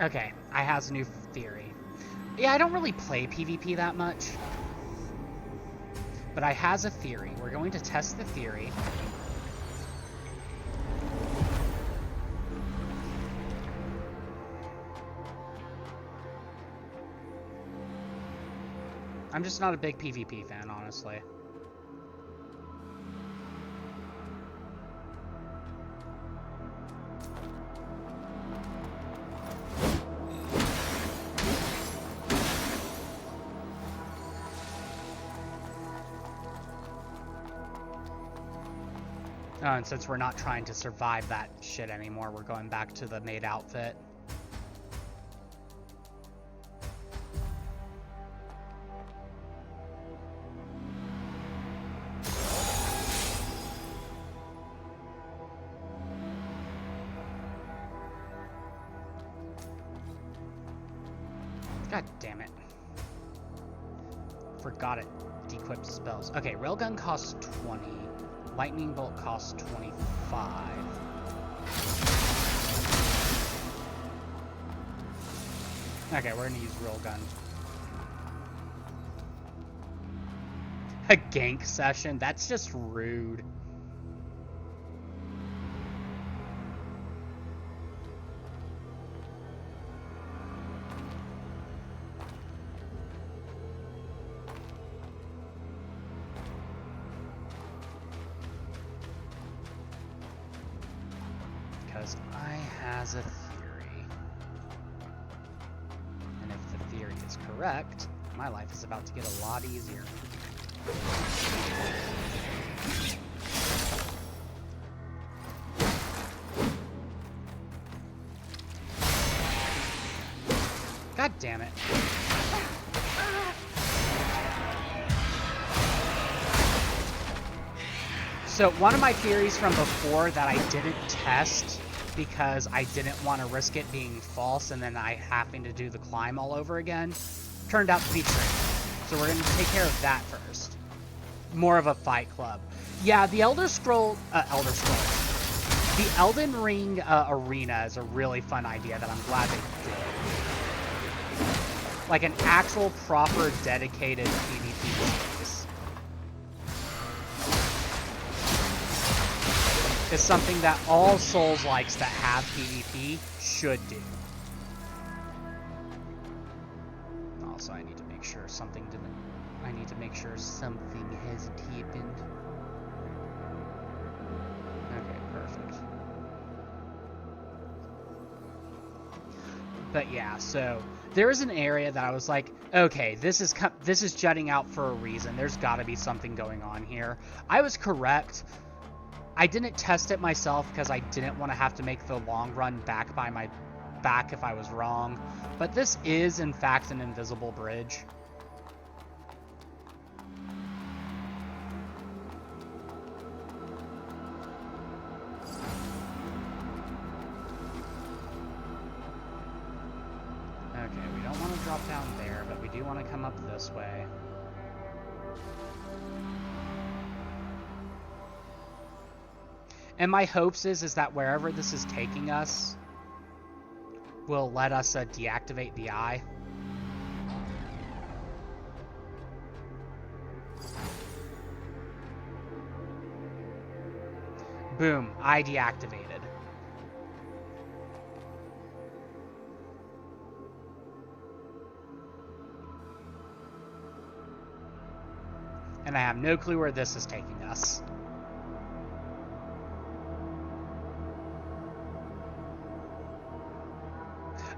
Okay, I has a new theory. Yeah, I don't really play PvP that much. But I has a theory. We're going to test the theory. I'm just not a big PvP fan, honestly. Oh, and since we're not trying to survive that shit anymore, we're going back to the maid outfit. God damn it. Forgot it. Dequipped spells. Okay, railgun costs 20. Lightning bolt costs 25. Okay, we're gonna use railgun. A gank session? That's just rude. Because I has a theory. And if the theory is correct, my life is about to get a lot easier. God damn it. So one of my theories from before that I didn't test because I didn't want to risk it being false and then I having to do the climb all over again turned out to be true. So we're going to take care of that first. More of a fight club. Yeah, the the Elden Ring arena is a really fun idea that I'm glad they did. Like an actual proper dedicated PvP space. is something that all Souls-likes that have PvP should do. Also, I need to make sure something didn't... I need to make sure something hasn't happened. Okay, perfect. But yeah, so there is an area that I was like, okay, this is jutting out for a reason. There's got to be something going on here. I was correct. I didn't test it myself because I didn't want to have to make the long run back by my back if I was wrong. But this is, in fact, an invisible bridge. Okay, we don't want to drop down there, but we do want to come up this way. And my hopes is that wherever this is taking us will let us deactivate the eye. Boom, eye deactivated. And I have no clue where this is taking us.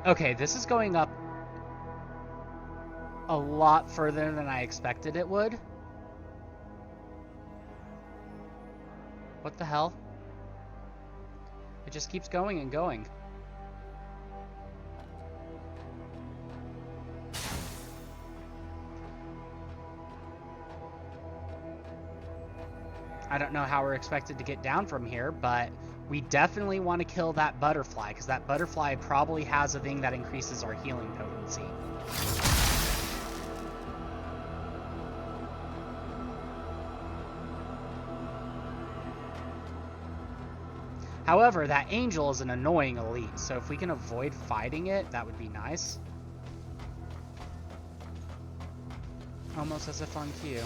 Okay, this is going up a lot further than I expected it would. What the hell? It just keeps going and going. I don't know how we're expected to get down from here, but we definitely want to kill that butterfly, because that butterfly probably has a thing that increases our healing potency. However, that angel is an annoying elite, so if we can avoid fighting it, that would be nice. Almost as if on cue.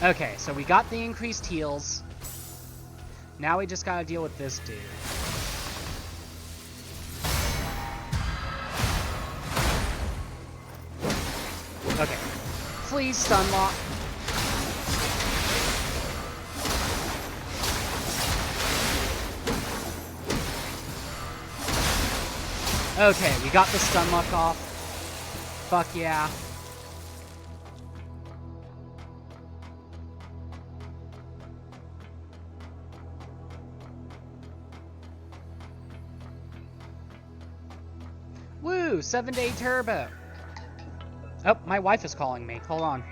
Okay, so we got the increased heals. Now we just gotta deal with this dude. Okay. Please stun lock. Okay, we got the stun lock off. Fuck yeah. Woo! 7-day turbo. Oh, my wife is calling me. Hold on.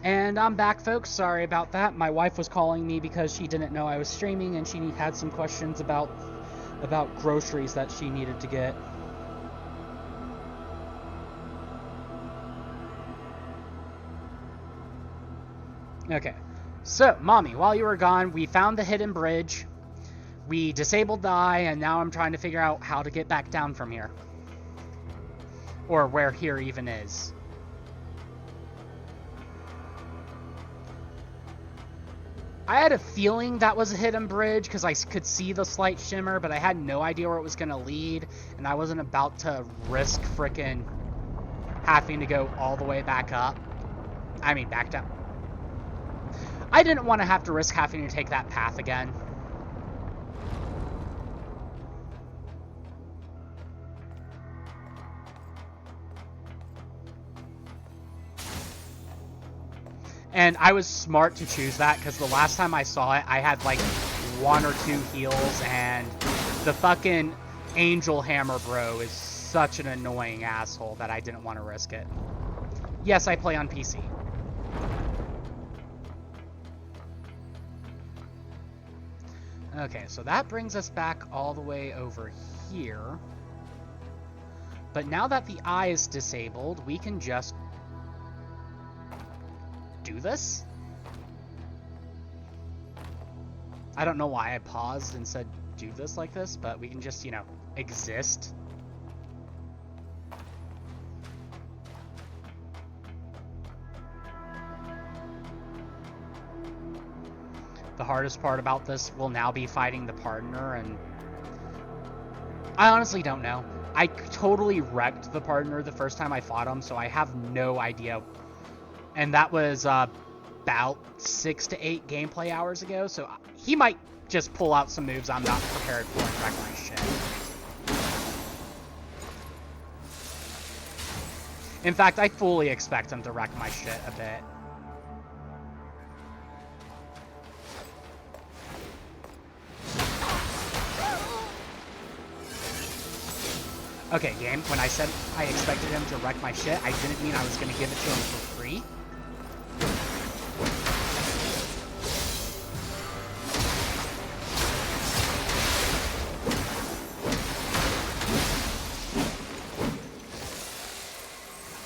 And I'm back, folks. Sorry about that. My wife was calling me because she didn't know I was streaming, and she had some questions about groceries that she needed to get. Okay, so, Mommy, while you were gone, we found the hidden bridge. We disabled the eye, and now I'm trying to figure out how to get back down from here. Or where here even is. I had a feeling that was a hidden bridge because I could see the slight shimmer, but I had no idea where it was going to lead, and I wasn't about to risk frickin' having to go all the way back up. I mean, back down. I didn't want to have to risk having to take that path again. And I was smart to choose that, because the last time I saw it, I had like 1 or 2 heals, and the fucking Angel Hammer bro is such an annoying asshole that I didn't want to risk it. Yes, I play on PC. Okay, so that brings us back all the way over here. But now that the eye is disabled, we can just do this? I don't know why I paused and said do this like this, but we can just, you know, exist. The hardest part about this will now be fighting the partner, and I honestly don't know. I totally wrecked the partner the first time I fought him, so I have no idea. And that was about 6 to 8 gameplay hours ago, so he might just pull out some moves I'm not prepared for and wreck my shit. In fact, I fully expect him to wreck my shit a bit. Okay, game, when I said I expected him to wreck my shit, I didn't mean I was going to give it to him for free.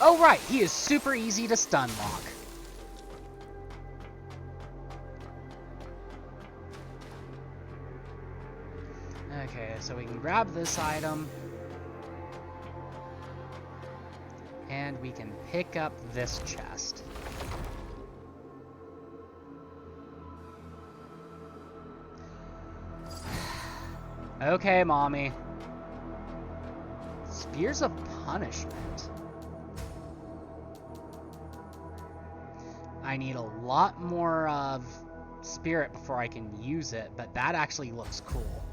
Oh right, he is super easy to stun lock. Okay, so we can grab this item. And we can pick up this chest. Okay, Mommy. Spears of Punishment. I need a lot more of spirit before I can use it, but that actually looks cool.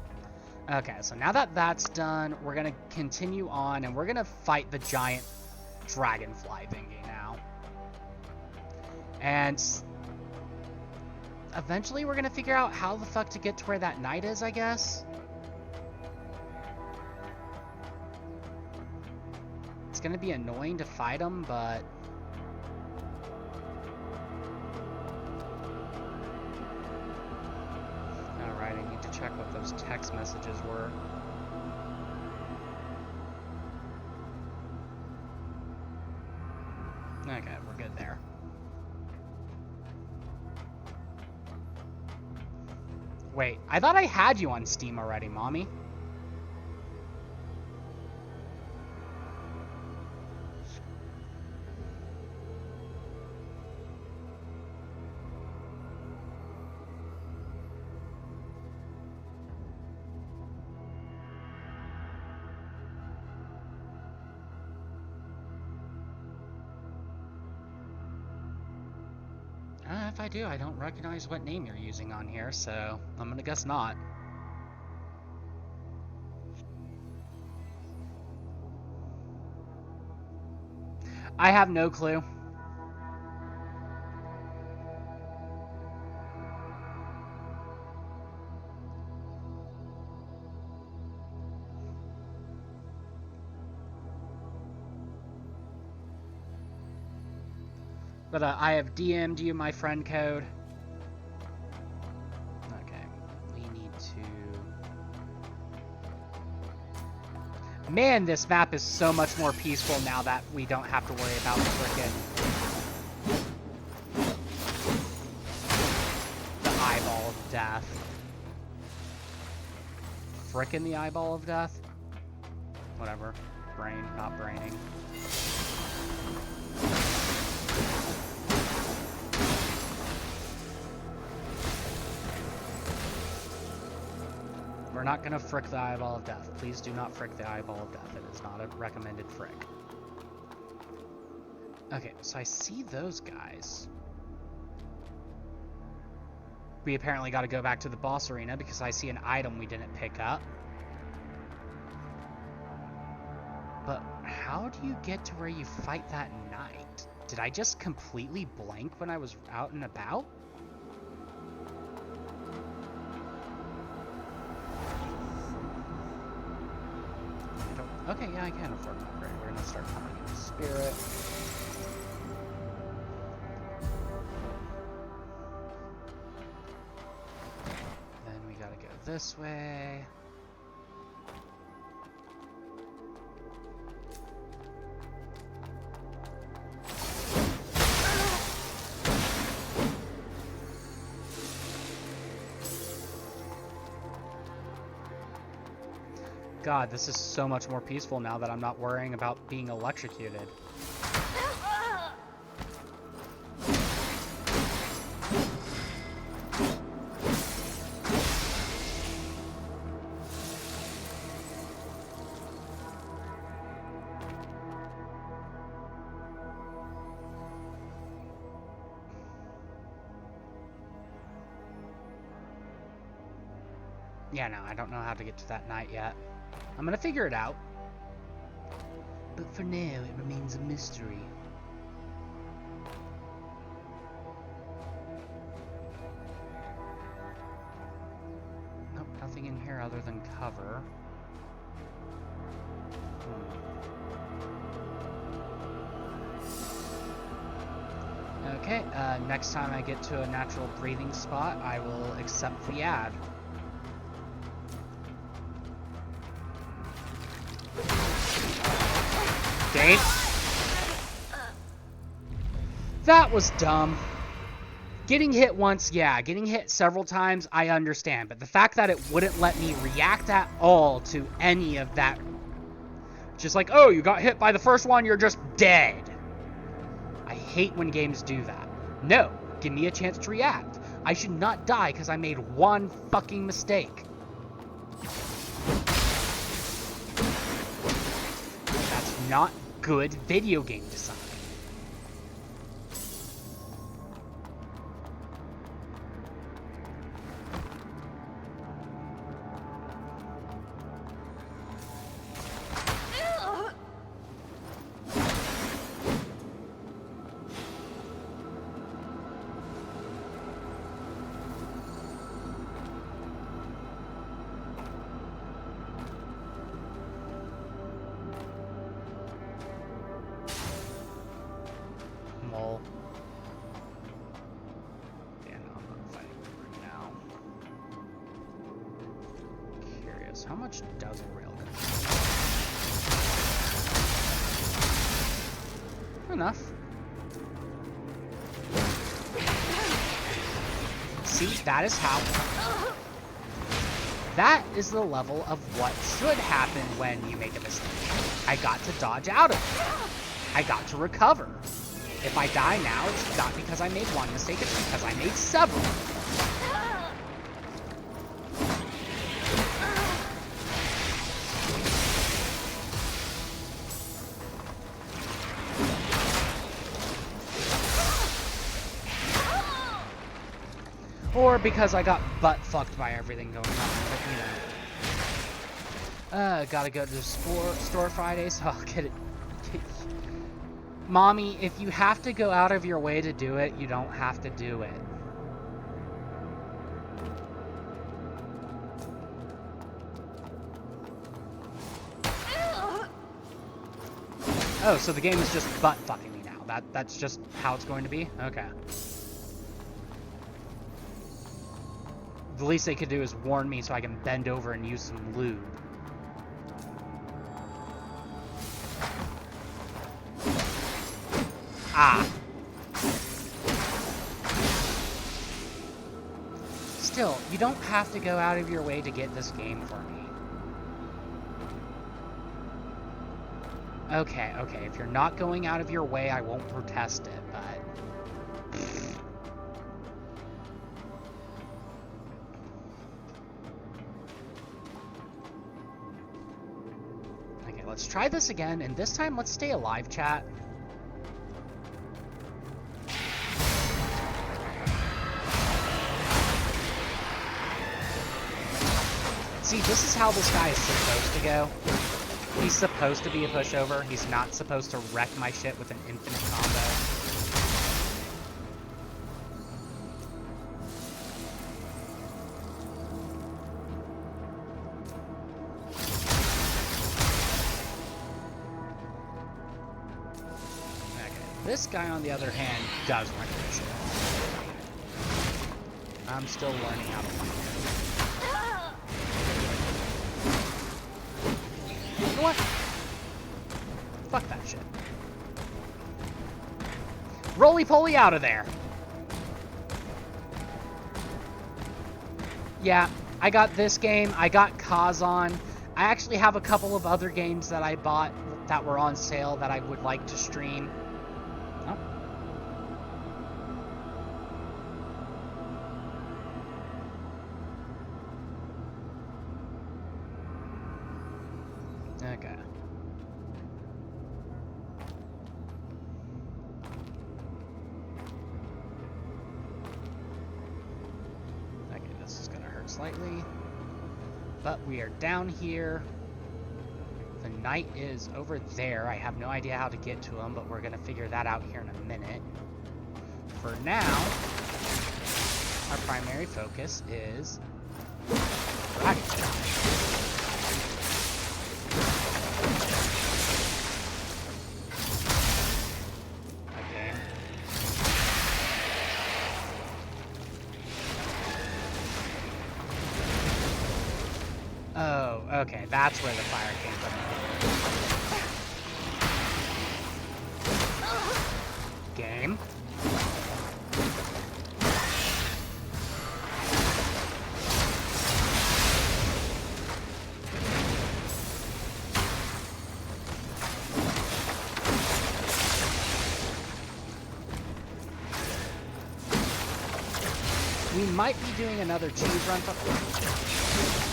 Okay, so now that that's done, we're going to continue on, and we're going to fight the giant dragonfly thingy now. And eventually we're going to figure out how the fuck to get to where that knight is, I guess. It's going to be annoying to fight him, but alright, I need to check what those text messages were. Okay, we're good there. Wait, I thought I had you on Steam already, Mommy. If I do, I don't recognize what name you're using on here, so I'm gonna guess not. I have no clue. But I have DM'd you my friend code. Okay, we need to... Man, this map is so much more peaceful now that we don't have to worry about frickin' the eyeball of death. Frickin' the eyeball of death? Whatever. Brain, not braining. We're not gonna frick the eyeball of death. Please do not frick the eyeball of death. It is not a recommended frick. Okay, so I see those guys. We apparently gotta go back to the boss arena because I see an item we didn't pick up. But how do you get to where you fight that knight? Did I just completely blank when I was out and about? Okay, yeah, I can afford an upgrade. We're gonna start calling it Spirit. Then we gotta go this way. God, this is so much more peaceful now that I'm not worrying about being electrocuted. Yeah, no, I don't know how to get to that night yet. I'm gonna figure it out. But for now, it remains a mystery. Nope, nothing in here other than cover. Okay, next time I get to a natural breathing spot, I will accept the ad. Dang. That was dumb. Getting hit once, yeah. Getting hit several times, I understand. But the fact that it wouldn't let me react at all to any of that. Just like, oh, you got hit by the first one, you're just dead. I hate when games do that. No, give me a chance to react. I should not die because I made one fucking mistake. That's not good video game design. How much does a railgun? Enough. See, that is how... That is the level of what should happen when you make a mistake. I got to dodge out of it. I got to recover. If I die now, it's not because I made one mistake, it's because I made several. Or because I got butt-fucked by everything going on, but you know. Gotta go to the store Friday, so I'll get it. Mommy, if you have to go out of your way to do it, you don't have to do it. Oh, so the game is just butt-fucking me now. that's just how it's going to be? Okay. The least they could do is warn me so I can bend over and use some lube. Ah. Still, you don't have to go out of your way to get this game for me. Okay, okay, if you're not going out of your way, I won't protest it, but... Okay, let's try this again, and this time let's stay alive, chat. See, this is how this guy is supposed to go. He's supposed to be a pushover. He's not supposed to wreck my shit with an infinite combo. Okay, this guy on the other hand does wreck my shit. I'm still learning how to fight him. You know what? Fuck that shit. Roly-poly out of there. Yeah, I got this game. I got Kazan. I actually have a couple of other games that I bought that were on sale that I would like to stream. Oh. Okay. Okay, this is gonna hurt slightly. But we are down here. The knight is over there. I have no idea how to get to him, but we're gonna figure that out here in a minute. For now, our primary focus is Dragonfly. Oh, okay, that's where the fire came from. Game. We might be doing another cheese run.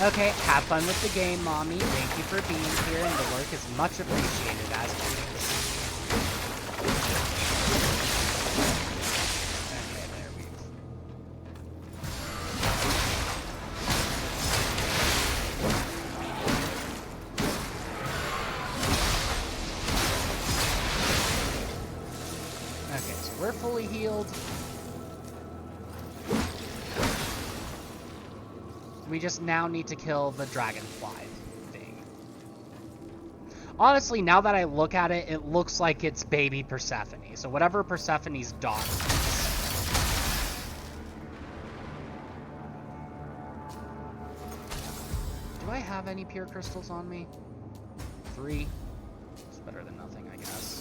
Okay, have fun with the game, Mommy. Thank you for being here, and the work is much appreciated as always. Okay, there we go. Okay, so we're fully healed. We just now need to kill the dragonfly thing. Honestly, now that I look at it, it looks like it's baby Persephone. So whatever Persephone's daughter is. Do I have any pure crystals on me? 3. It's better than nothing, I guess.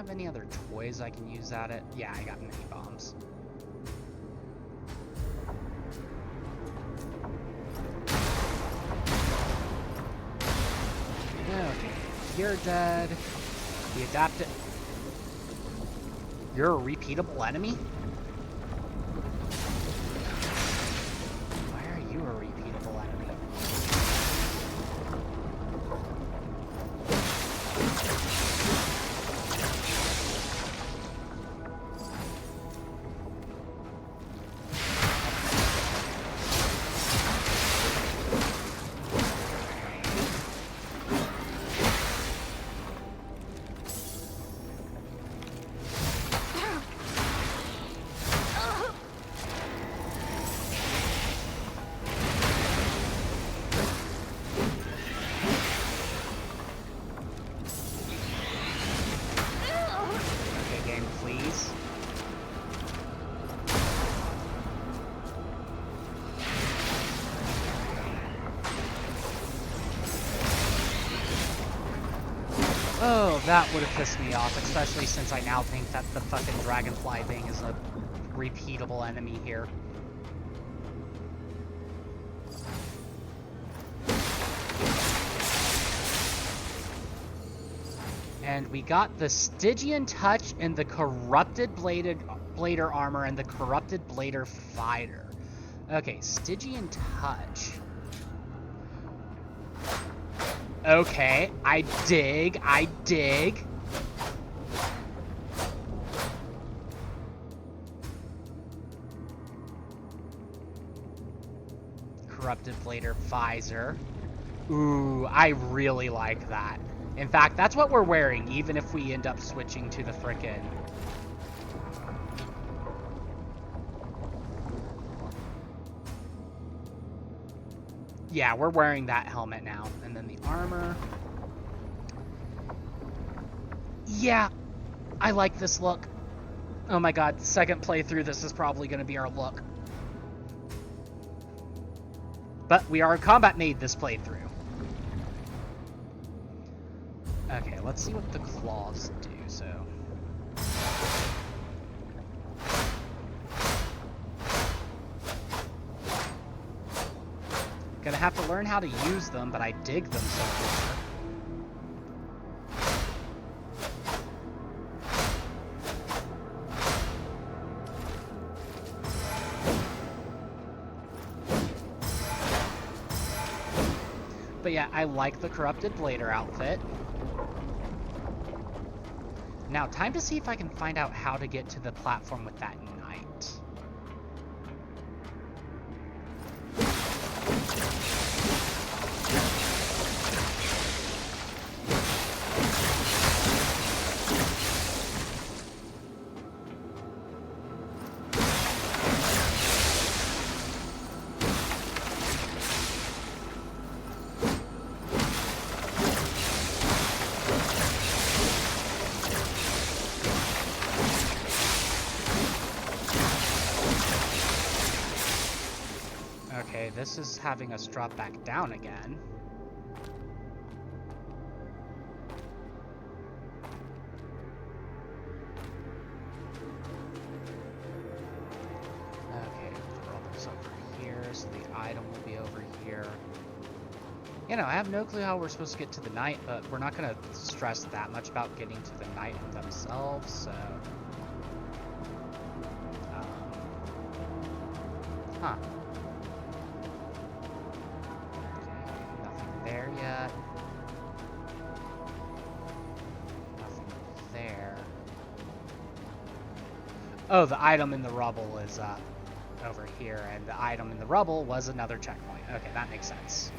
Any other toys I can use at it? Yeah, I got mini bombs. Okay, you're dead. The adapted. You're a repeatable enemy? Why are you a repeatable enemy? So that would have pissed me off, especially since I now think that the fucking dragonfly thing is a repeatable enemy here. And we got the Stygian Touch and the Corrupted Blader Armor and the Corrupted Blader Fighter. Okay, Stygian Touch. Okay, I dig. Corrupted Blader Visor. Ooh, I really like that. In fact, that's what we're wearing, even if we end up switching to the frickin'... Yeah, we're wearing that helmet now. And then the armor. Yeah, I like this look. Oh my god, second playthrough, this is probably going to be our look. But we are a combat made this playthrough. Okay, let's see what the claws do, so... Gonna have to learn how to use them, but I dig them so far. But yeah, I like the Corrupted Blader outfit. Now, time to see if I can find out how to get to the platform with that knight. Okay, this is having us drop back down again. Okay, the robbers over here, so the item will be over here. You know, I have no clue how we're supposed to get to the knight, but we're not going to stress that much about getting to the knight themselves, so... Huh. There yet. Nothing there. Oh, the item in the rubble is over here, and the item in the rubble was another checkpoint. Okay, that makes sense.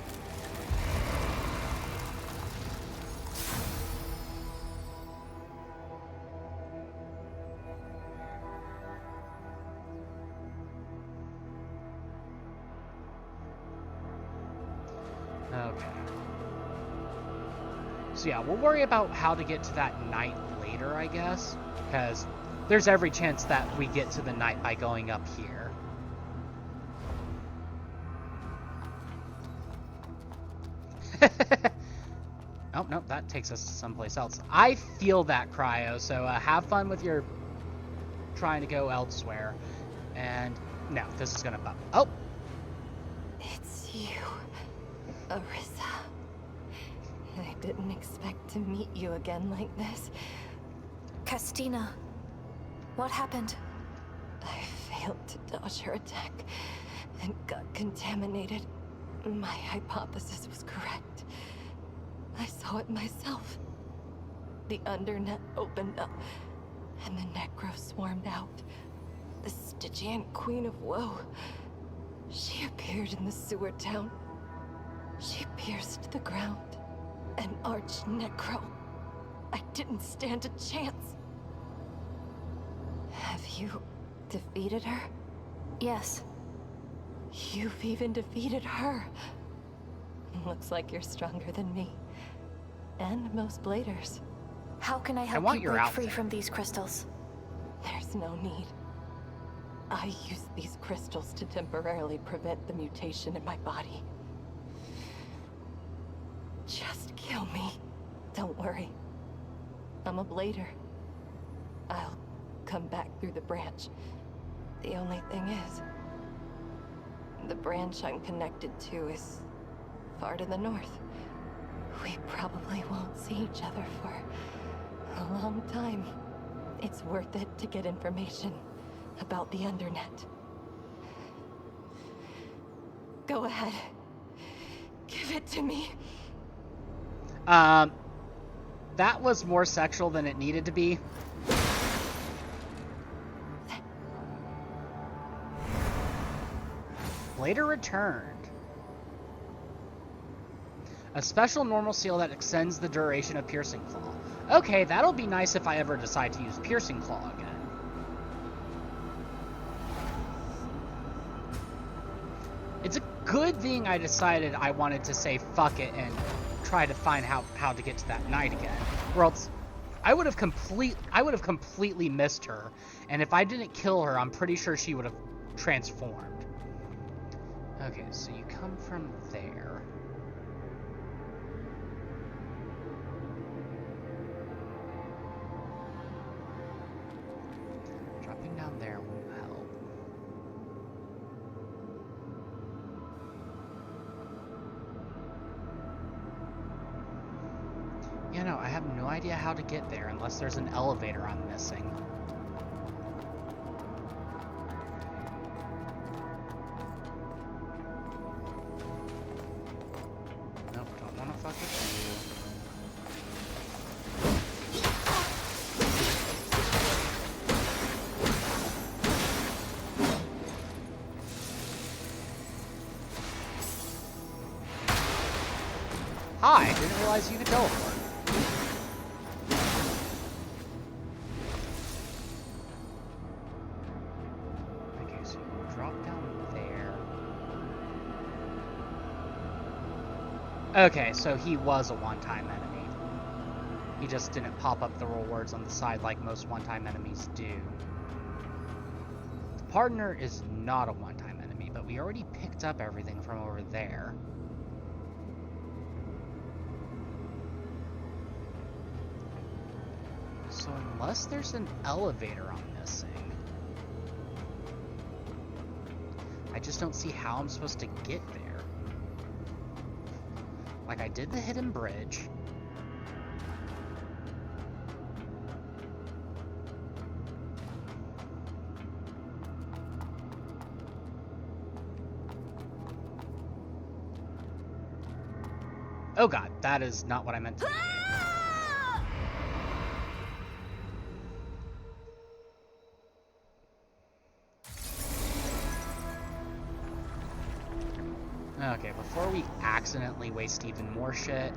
Okay. So yeah, we'll worry about how to get to that knight later, I guess. Because there's every chance that we get to the knight by going up here. Oh, no, that takes us someplace else. I feel that, Cryo, so have fun with your trying to go elsewhere. And no, this is gonna bump. Oh! It's you. Orisa. I didn't expect to meet you again like this. Castina, what happened? I failed to dodge her attack and got contaminated. My hypothesis was correct. I saw it myself. The undernet opened up, and the Necro swarmed out. The Stygian Queen of Woe. She appeared in the sewer town. She pierced the ground. An arch-necro. I didn't stand a chance. Have you defeated her? Yes. You've even defeated her. Looks like you're stronger than me. And most bladers. How can I help you break free from these crystals? There's no need. I use these crystals to temporarily prevent the mutation in my body. Just kill me. Don't worry. I'm a blader. I'll come back through the branch. The only thing is, the branch I'm connected to is far to the north. We probably won't see each other for a long time. It's worth it to get information about the Undernet. Go ahead. Give it to me. That was more sexual than it needed to be. Blader returned. A special normal seal that extends the duration of Piercing Claw. Okay, that'll be nice if I ever decide to use Piercing Claw again. It's a good thing I decided I wanted to say fuck it and try to find how to get to that night again. Or else I would have completely missed her, and if I didn't kill her, I'm pretty sure she would have transformed. Okay, so you come from there. Dropping down there won't help. You know, I have no idea how to get there unless there's an elevator I'm missing. Nope, don't want to fuck with you. Hi, didn't realize you could teleport. Okay, so you drop down there. Okay, so he was a one-time enemy. He just didn't pop up the rewards on the side like most one-time enemies do. The Pardoner is not a one-time enemy, but we already picked up everything from over there. So unless there's an elevator I'm missing, I just don't see how I'm supposed to get there. Like, I did the hidden bridge. Oh god, that is not what I meant to do. Okay, before we accidentally waste even more shit.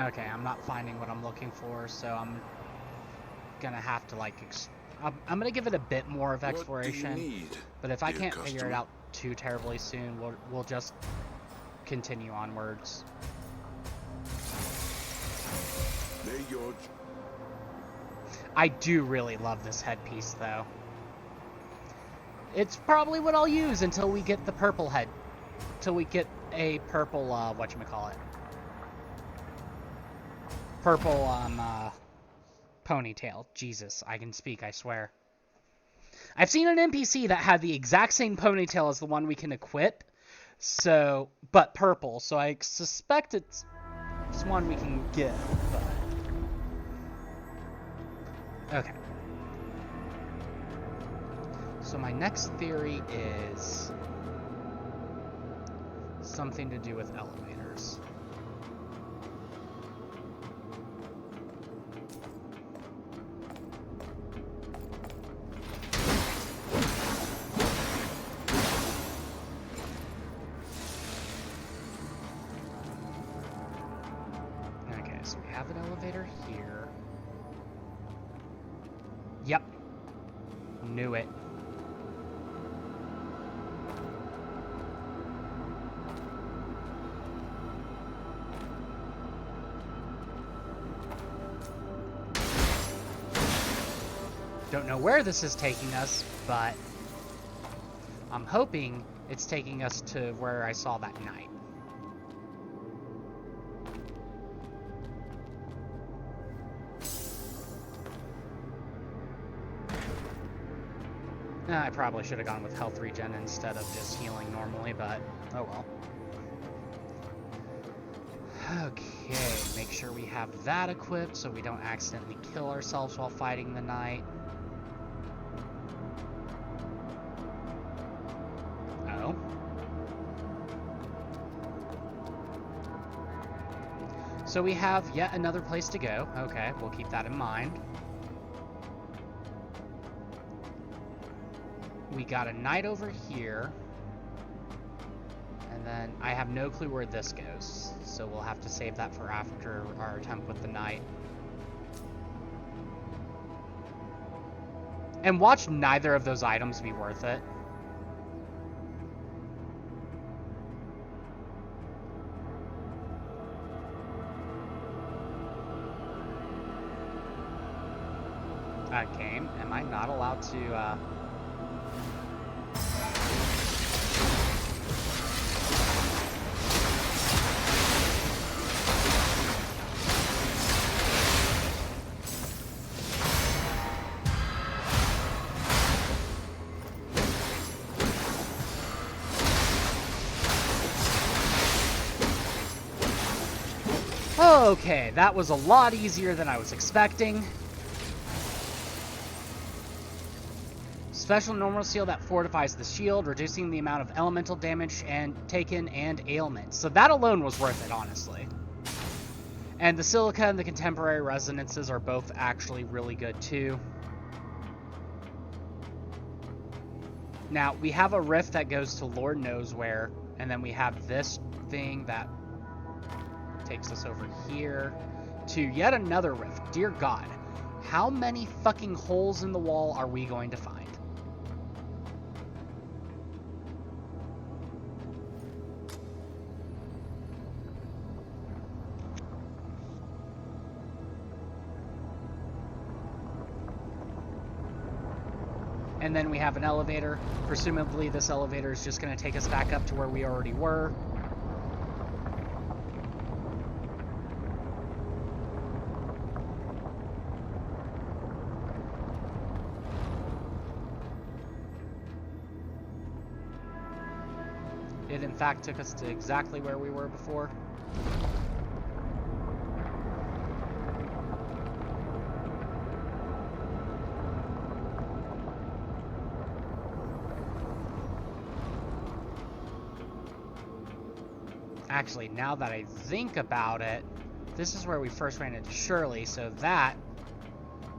Okay, I'm not finding what I'm looking for, so I'm gonna have to, like, I'm gonna give it a bit more of exploration. What do you need, but if I dear can't figure it customer? out too terribly soon, we'll just continue onwards. May your I do really love this headpiece, though. It's probably what I'll use until we get the purple head. Till we get a purple, whatchamacallit. Purple, ponytail. Jesus, I can speak, I swear. I've seen an NPC that had the exact same ponytail as the one we can equip, so, but purple, so I suspect it's one we can get, but... Okay. So my next theory is something to do with elevators. Okay, so we have an elevator here. Yep. Knew it. Don't know where this is taking us, but I'm hoping it's taking us to where I saw that knight. I probably should have gone with health regen instead of just healing normally, but oh well. Okay, make sure we have that equipped so we don't accidentally kill ourselves while fighting the knight. Oh. So we have yet another place to go. Okay, we'll keep that in mind. We got a knight over here. And then I have no clue where this goes. So we'll have to save that for after our attempt with the knight. And watch neither of those items be worth it. Game, am I not allowed to, Okay, that was a lot easier than I was expecting. Special normal seal that fortifies the shield, reducing the amount of elemental damage and taken and ailments. So that alone was worth it, honestly. And the silica and the contemporary resonances are both actually really good too. Now, we have a rift that goes to Lord knows where, and then we have this thing that takes us over here to yet another rift. Dear God, how many fucking holes in the wall are we going to find? And then we have an elevator. Presumably this elevator is just going to take us back up to where we already were. It in fact took us to exactly where we were before. Actually, now that I think about it, this is where we first ran into Shirley, so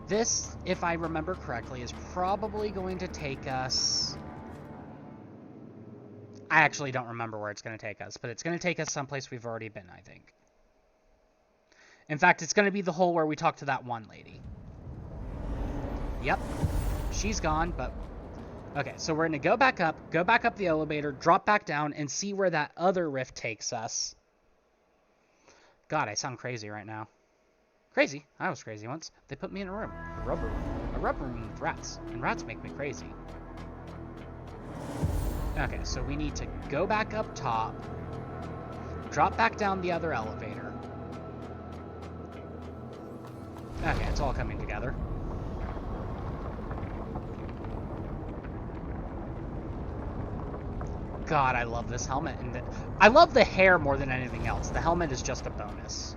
this, if I remember correctly, is probably going to take us... I actually don't remember where it's going to take us, but it's going to take us someplace we've already been, I think. In fact, it's going to be the hole where we talked to that one lady. Yep. She's gone, but... Okay, so we're going to go back up the elevator, drop back down, and see where that other rift takes us. God, I sound crazy right now. Crazy? I was crazy once. They put me in a room. A rubber room with rats. And rats make me crazy. Okay, so we need to go back up top, drop back down the other elevator. Okay, it's all coming together. God, I love this helmet. And I love the hair more than anything else. The helmet is just a bonus.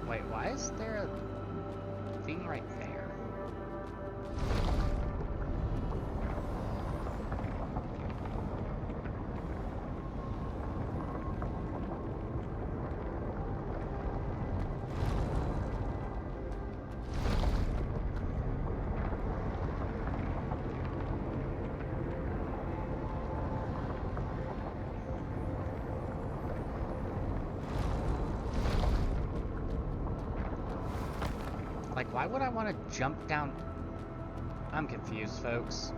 Wait, why is there a thing right there? Like, why would I want to jump down? I'm confused, folks.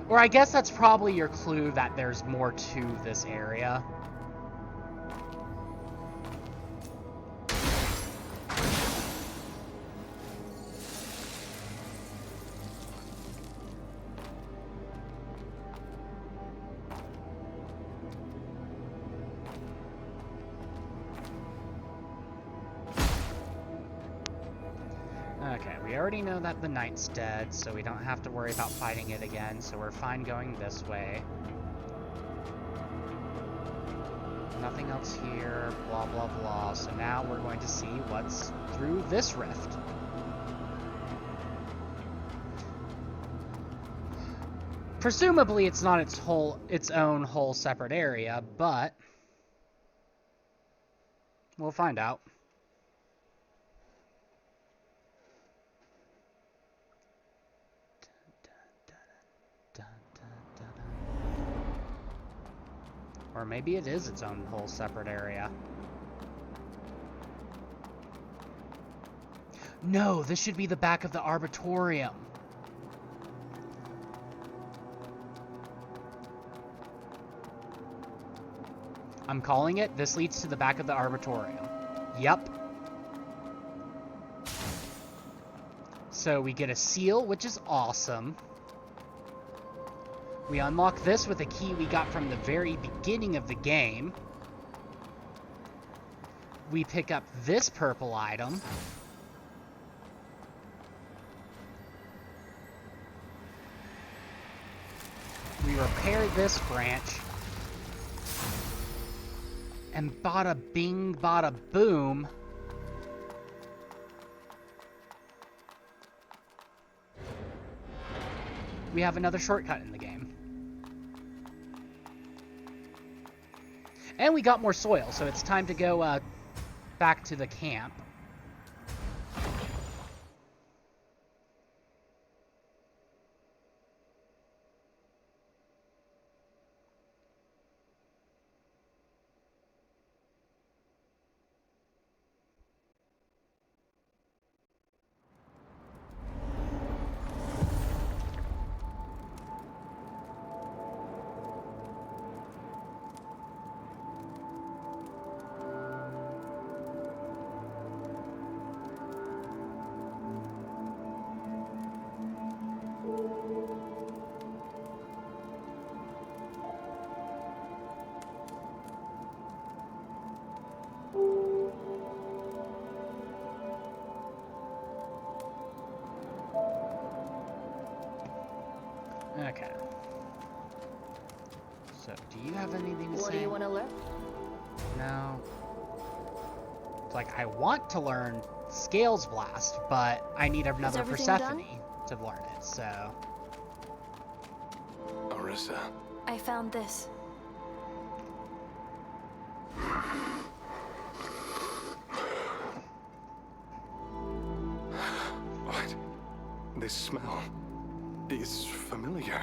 Or I guess that's probably your clue that there's more to this area. Okay, we already know that the knight's dead, so we don't have to worry about fighting it again, so we're fine going this way. Nothing else here, blah blah blah, so now we're going to see what's through this rift. Presumably it's not its own whole separate area, but we'll find out. Or maybe it is its own whole separate area. No, this should be the back of the Arbitorium. I'm calling it. This leads to the back of the Arbitorium. Yep. So we get a seal, which is awesome. We unlock this with a key we got from the very beginning of the game. We pick up this purple item. We repair this branch. And bada bing, bada boom. We have another shortcut in the game. And we got more soil, so it's time to go back to the camp. Okay. So, do you have anything to say? What do you want to learn? No. It's like, I want to learn Scales Blast, but I need another everything Persephone to learn it, so... Arissa? I found this. What? This smell is familiar.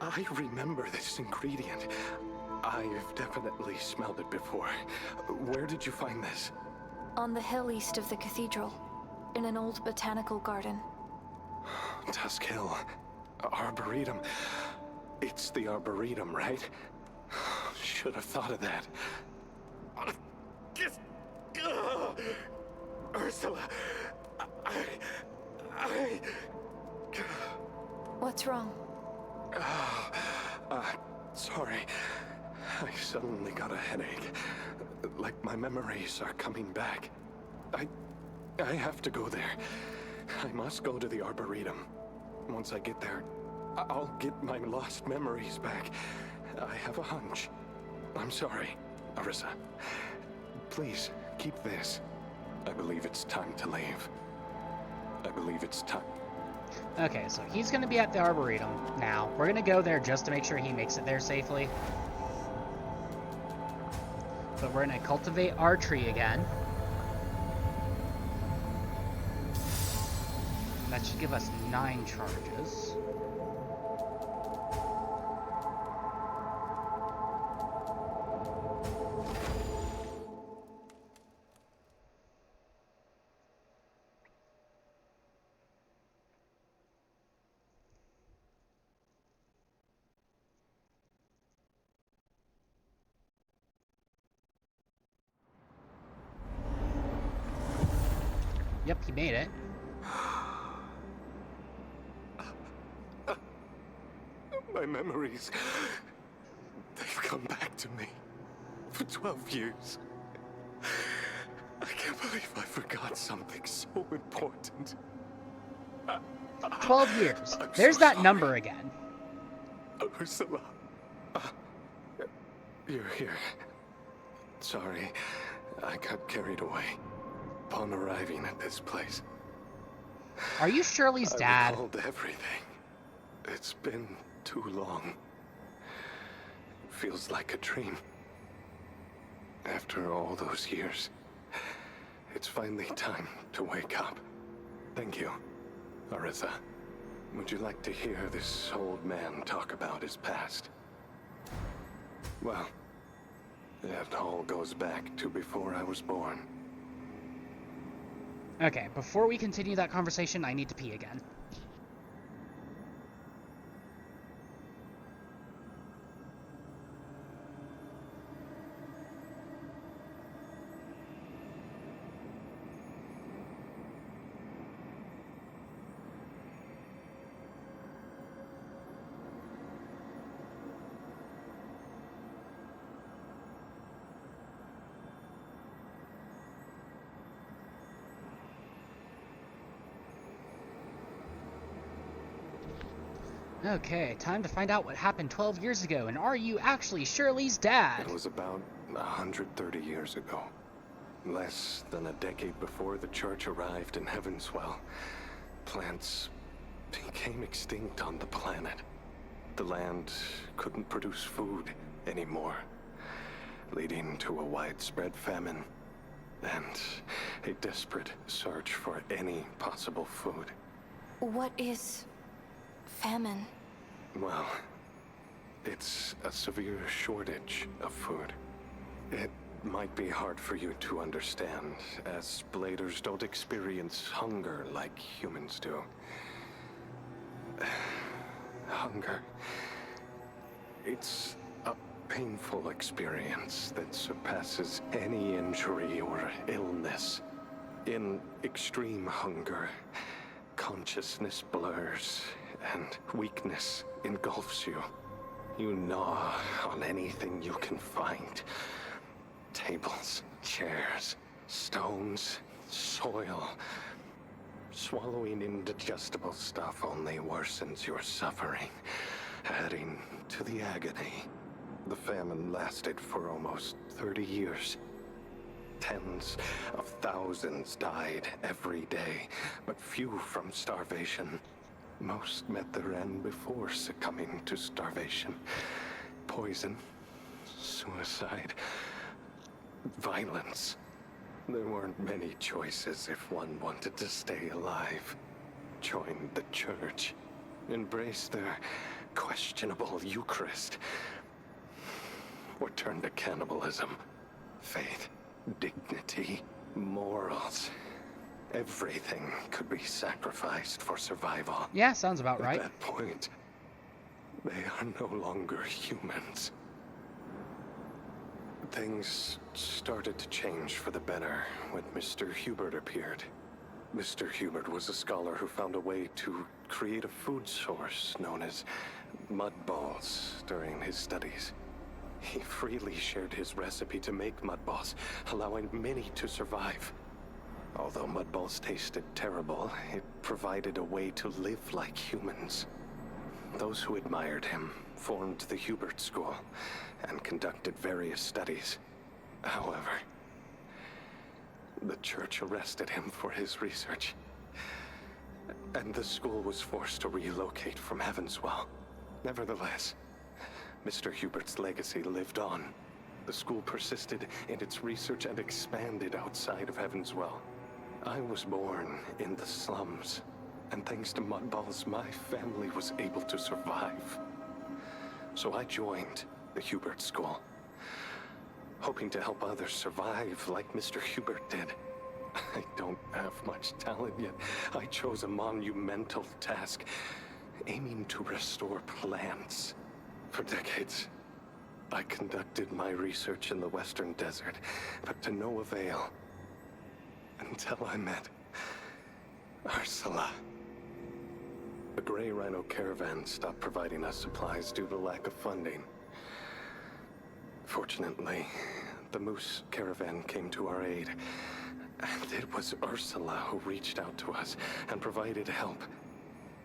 I remember this ingredient. I've definitely smelled it before. Where did you find this? On the hill east of the cathedral, in an old botanical garden. Tusk Hill. Arboretum. It's the Arboretum, right? Should have thought of that. Ursula, What's wrong? Sorry. I suddenly got a headache. Like my memories are coming back. I have to go there. I must go to the Arboretum. Once I get there, I'll get my lost memories back. I have a hunch. I'm sorry, Arissa. Please, keep this. I believe it's time to leave. I believe it's time. Okay, so he's going to be at the Arboretum now. We're going to go there just to make sure he makes it there safely. But we're going to cultivate our tree again. That should give us 9 charges. Yep, he made it. My memories, they've come back to me for 12 years. I can't believe I forgot something so important. 12 years. I'm There's so that sorry. number again. Ursula, you're here. Sorry, I got carried away upon arriving at this place. Are you Shirley's I dad? recalled everything. It's been too long. Feels like a dream. After all those years, it's finally time to wake up. Thank you, Arissa. Would you like to hear this old man talk about his past? Well, that all goes back to before I was born. Okay, before we continue that conversation, I need to pee again. Okay, time to find out what happened 12 years ago, and are you actually Shirley's dad? It was about 130 years ago. Less than a decade before the church arrived in Heavenswell, plants became extinct on the planet. The land couldn't produce food anymore, leading to a widespread famine and a desperate search for any possible food. What is famine? Well, it's a severe shortage of food. It might be hard for you to understand, as bladers don't experience hunger like humans do. Hunger. It's a painful experience that surpasses any injury or illness. In extreme hunger, consciousness blurs and weakness engulfs you. You gnaw on anything you can find. Tables, chairs, stones, soil. Swallowing indigestible stuff only worsens your suffering, adding to the agony. The famine lasted for almost 30 years. Tens of thousands died every day, but few from starvation. Most met their end before succumbing to starvation. Poison, suicide, violence. There weren't many choices if one wanted to stay alive. Join the church, embrace their questionable Eucharist, or turn to cannibalism. Faith, dignity, morals. Everything could be sacrificed for survival. Yeah, sounds about right. At that point, they are no longer humans. Things started to change for the better when Mr. Hubert appeared. Mr. Hubert was a scholar who found a way to create a food source known as mud balls during his studies. He freely shared his recipe to make mud balls, allowing many to survive. Although mud balls tasted terrible, it provided a way to live like humans. Those who admired him formed the Hubert School and conducted various studies. However, the church arrested him for his research, and the school was forced to relocate from Heavenswell. Nevertheless, Mr. Hubert's legacy lived on. The school persisted in its research and expanded outside of Heavenswell. I was born in the slums, and thanks to Mudballs, my family was able to survive. So I joined the Hubert School, hoping to help others survive like Mr. Hubert did. I don't have much talent, yet I chose a monumental task, aiming to restore plants. For decades, I conducted my research in the Western Desert, but to no avail. Until I met Ursula. The Grey Rhino caravan stopped providing us supplies due to lack of funding. Fortunately, the Moose caravan came to our aid, and it was Ursula who reached out to us and provided help.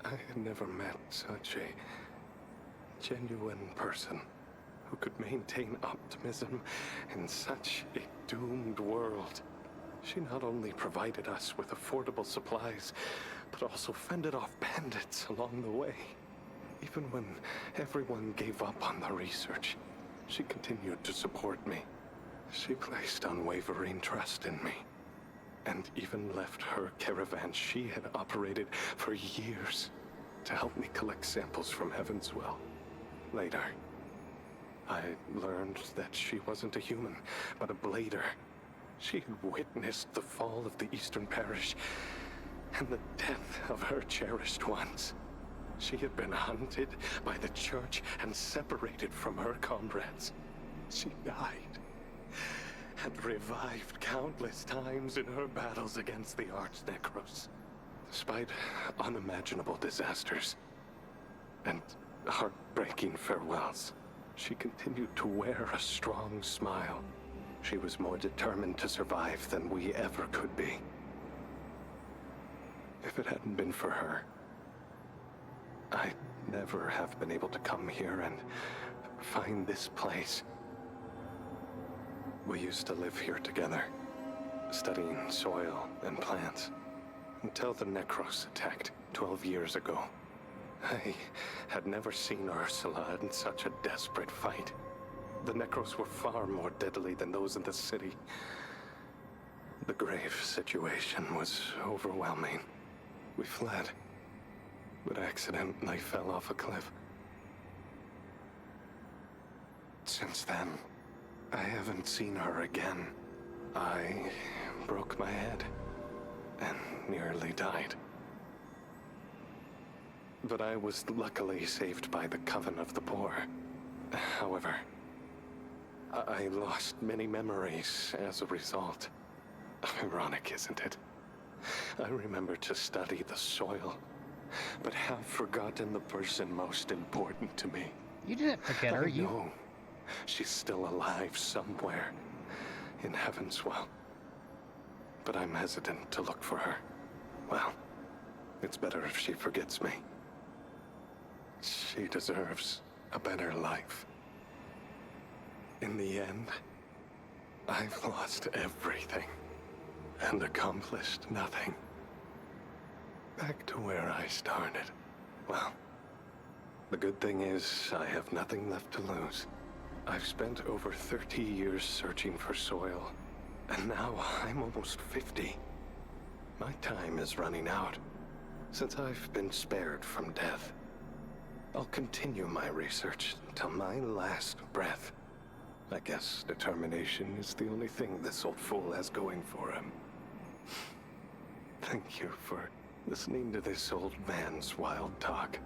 I had never met such a genuine person who could maintain optimism in such a doomed world. She not only provided us with affordable supplies, but also fended off bandits along the way. Even when everyone gave up on the research, she continued to support me. She placed unwavering trust in me, and even left her caravan she had operated for years to help me collect samples from Heavenswell. Later, I learned that she wasn't a human, but a blader. She had witnessed the fall of the Eastern Parish and the death of her cherished ones. She had been hunted by the church and separated from her comrades. She died and revived countless times in her battles against the Arch-Necros. Despite unimaginable disasters and heartbreaking farewells, she continued to wear a strong smile. She was more determined to survive than we ever could be. If it hadn't been for her, I'd never have been able to come here and find this place. We used to live here together, studying soil and plants, until the Necros attacked 12 years ago. I had never seen Ursula in such a desperate fight. The Necros were far more deadly than those in the city. The grave situation was overwhelming. We fled, but accidentally fell off a cliff. Since then, I haven't seen her again. I broke my head and nearly died. But I was luckily saved by the Coven of the Poor. However, I lost many memories as a result. Ironic, isn't it? I remember to study the soil, but have forgotten the person most important to me. You didn't forget her, I know she's still alive somewhere in Heavenswell. But I'm hesitant to look for her. Well, it's better if she forgets me. She deserves a better life. In the end, I've lost everything and accomplished nothing. Back to where I started. Well, the good thing is I have nothing left to lose. I've spent over 30 years searching for soil, and now I'm almost 50. My time is running out, since I've been spared from death. I'll continue my research until my last breath. I guess determination is the only thing this old fool has going for him. Thank you for listening to this old man's wild talk.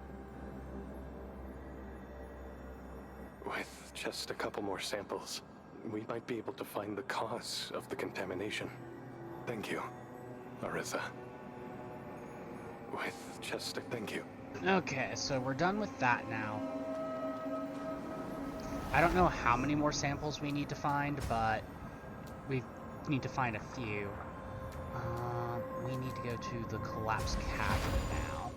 With just a couple more samples, we might be able to find the cause of the contamination. Thank you, Arisa. With just a thank you. Okay, so we're done with that now. I don't know how many more samples we need to find, but we need to find a few. We need to go to the collapsed cavern now.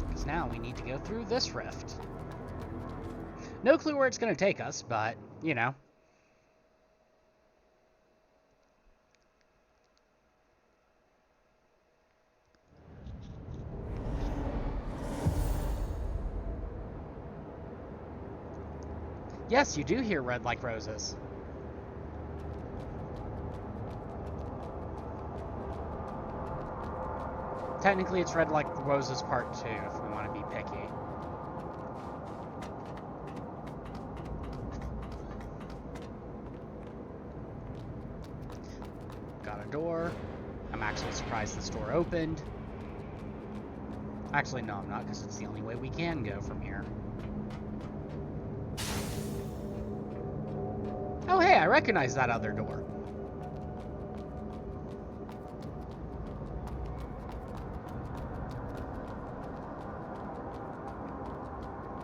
Because now we need to go through this rift. No clue where it's going to take us, but, you know. Yes, you do hear red like roses. Technically, it's red like roses part 2, if we want to be picky. Got a door. I'm actually surprised this door opened. Actually, no, I'm not, because it's the only way we can go from here. Oh, hey, I recognize that other door.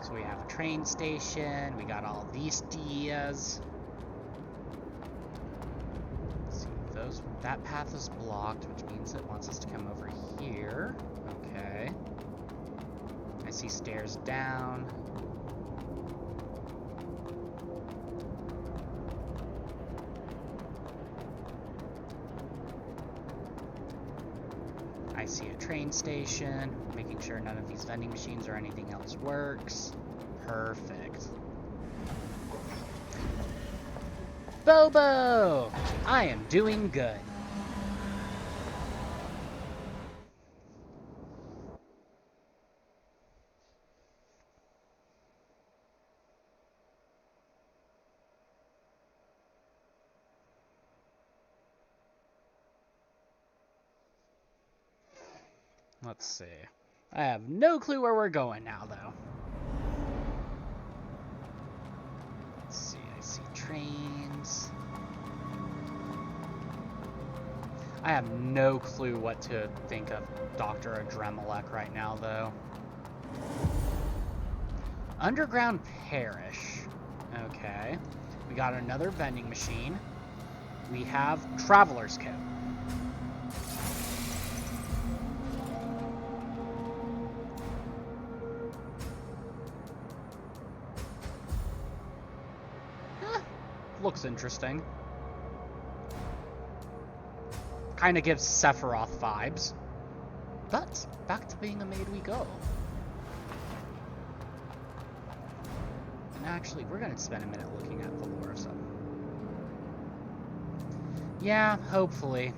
So we have a train station. We got all these Dias. See, that path is blocked, which means it wants us to come over here. Okay. I see stairs down. I see a train station, making sure none of these vending machines or anything else works. Perfect. Bobo! I am doing good. Let's see. I have no clue where we're going now, though. Let's see. I see trains. I have no clue what to think of Dr. Adremelech right now, though. Underground Parish. Okay. We got another vending machine. We have Traveler's Coat. Looks interesting. Kind of gives Sephiroth vibes. But back to being a maid we go. And actually, we're going to spend a minute looking at the lore of some. Yeah, hopefully.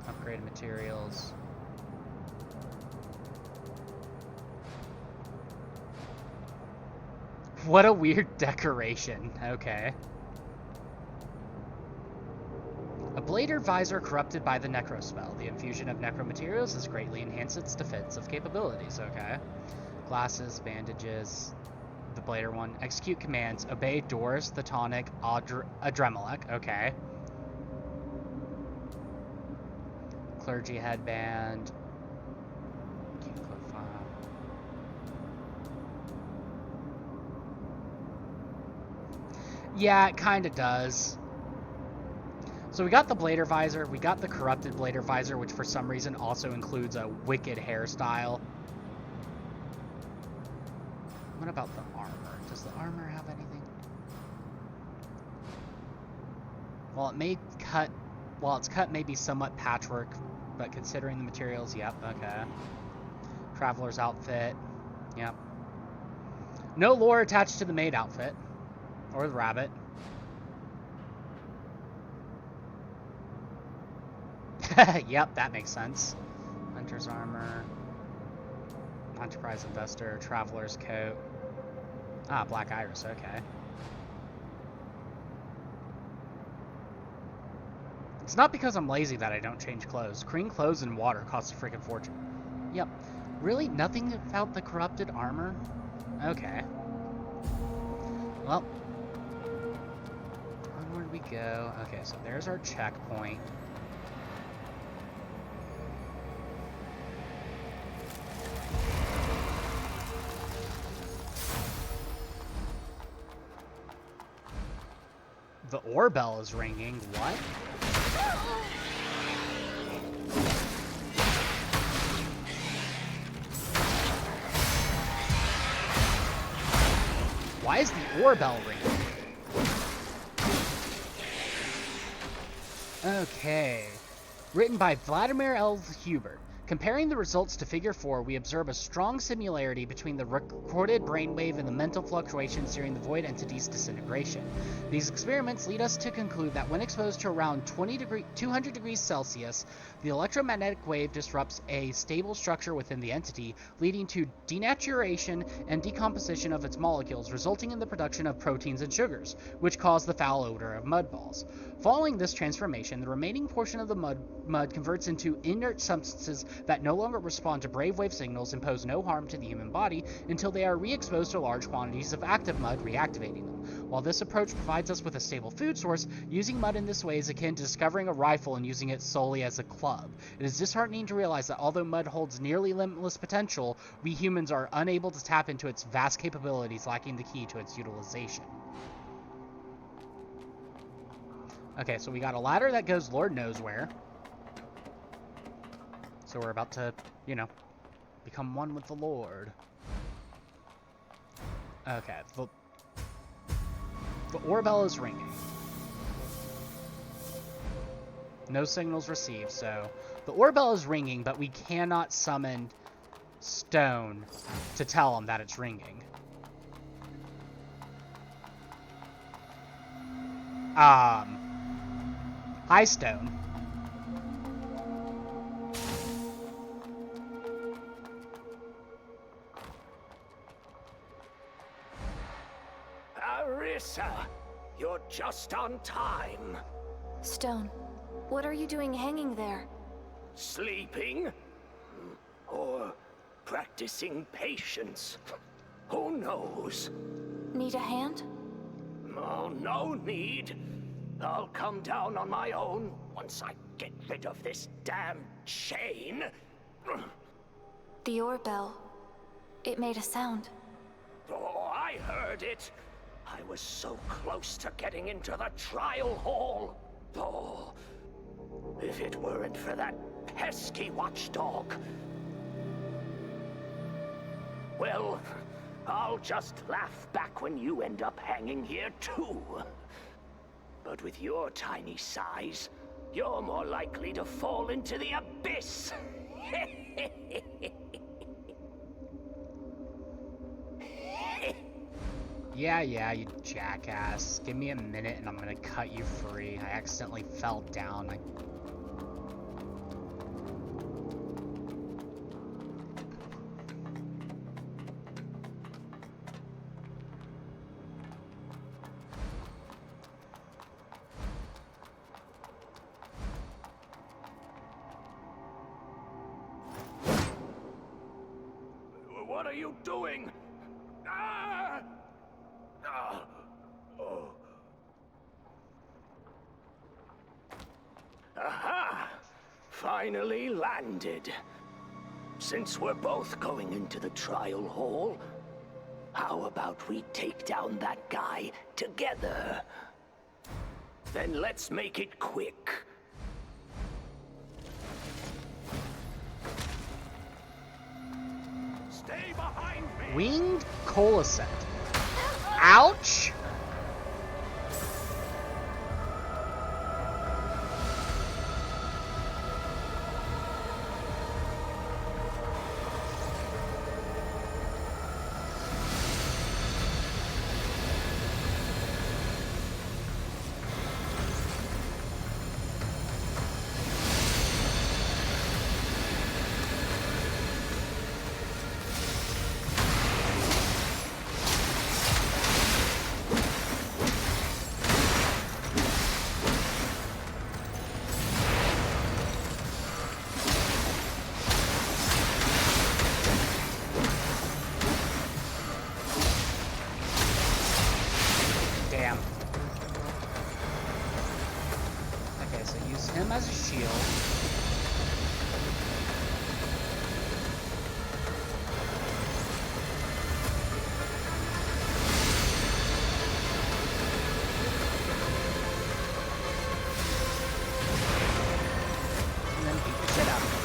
Upgraded materials. What a weird decoration. Okay. A blader visor corrupted by the necro spell. The infusion of necro materials has greatly enhanced its defensive capabilities. Okay. Glasses, bandages. The blader one. Execute commands. Obey Doors, the tonic, Adremelech. Okay. Clergy headband. Yeah, it kind of does. So we got the Blader Visor, we got the Corrupted Blader Visor, which for some reason also includes a wicked hairstyle. What about the armor? Does the armor have anything? Well, it may cut... Well, it's cut maybe somewhat patchwork, but considering the materials, yep, okay. Traveler's outfit, yep. No lore attached to the maid outfit. Or the rabbit. Yep, that makes sense. Hunter's armor. Enterprise investor. Traveler's coat. Ah, Black Iris, okay. It's not because I'm lazy that I don't change clothes. Clean clothes and water cost a freaking fortune. Yep. Really? Nothing about the corrupted armor? Okay. Well. Onward we go. Okay, so there's our checkpoint. The ore bell is ringing. What? Why is the ore bell ringing? Okay. Written by Vladimir L. Hubert. Comparing the results to Figure 4, we observe a strong similarity between the recorded brainwave and the mental fluctuations during the void entity's disintegration. These experiments lead us to conclude that when exposed to around 200 degrees Celsius, the electromagnetic wave disrupts a stable structure within the entity, leading to denaturation and decomposition of its molecules, resulting in the production of proteins and sugars, which cause the foul odor of mud balls. Following this transformation, the remaining portion of the mud converts into inert substances that no longer respond to brave wave signals and pose no harm to the human body until they are re-exposed to large quantities of active mud, reactivating them. While this approach provides us with a stable food source, using mud in this way is akin to discovering a rifle and using it solely as a club. It is disheartening to realize that although mud holds nearly limitless potential, we humans are unable to tap into its vast capabilities, lacking the key to its utilization. Okay, so we got a ladder that goes Lord knows where. So we're about to, you know, become one with the Lord. Okay, the ore bell is ringing. No signals received, so the ore bell is ringing, but we cannot summon Stone to tell him that it's ringing. Hi, Stone. Arissa, you're just on time. Stone, what are you doing hanging there? Sleeping? Or practicing patience? Who knows? Need a hand? Oh, no need. I'll come down on my own once I get rid of this damn chain. The ore bell. It made a sound. Oh, I heard it. I was so close to getting into the trial hall. Oh, if it weren't for that pesky watchdog. Well, I'll just laugh back when you end up hanging here too. But with your tiny size, you're more likely to fall into the abyss. Yeah, you jackass. Give me a minute and I'm gonna cut you free. I accidentally fell down. What are you doing? Ah! Ah! Oh. Aha! Finally landed. Since we're both going into the trial hall, How about we take down that guy together? Then let's make it quick. Stay behind me! Winged Coalescent. Ouch! Damn. Okay, so use him as a shield. And then beat the shit out of him.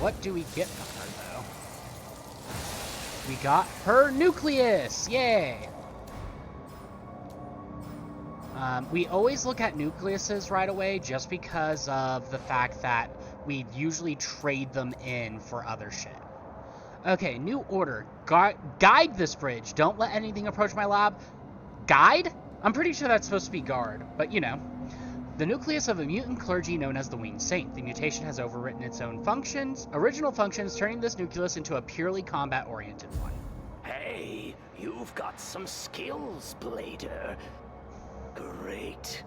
What do we get from her, though? We got her nucleus! Yay! We always look at nucleuses right away just because of the fact that we usually trade them in for other shit. Okay, new order. Guide this bridge. Don't let anything approach my lab. Guide? I'm pretty sure that's supposed to be guard, but you know. The nucleus of a mutant clergy known as the Winged Saint. The mutation has overwritten its own original functions, turning this nucleus into a purely combat-oriented one. Hey, you've got some skills, Blader. Great.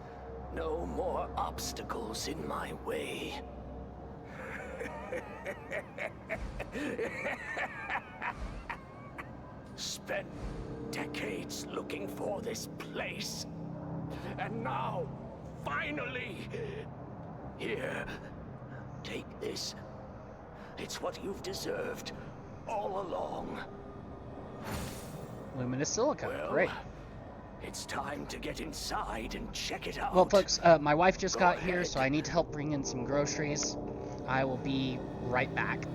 No more obstacles in my way. Spent decades looking for this place. And now, finally, here, take this. It's what you've deserved all along. Luminous silica. Well, Great. It's time to get inside and check it out. Well, folks, my wife just got here, so I need to help bring in some groceries. I will be right back.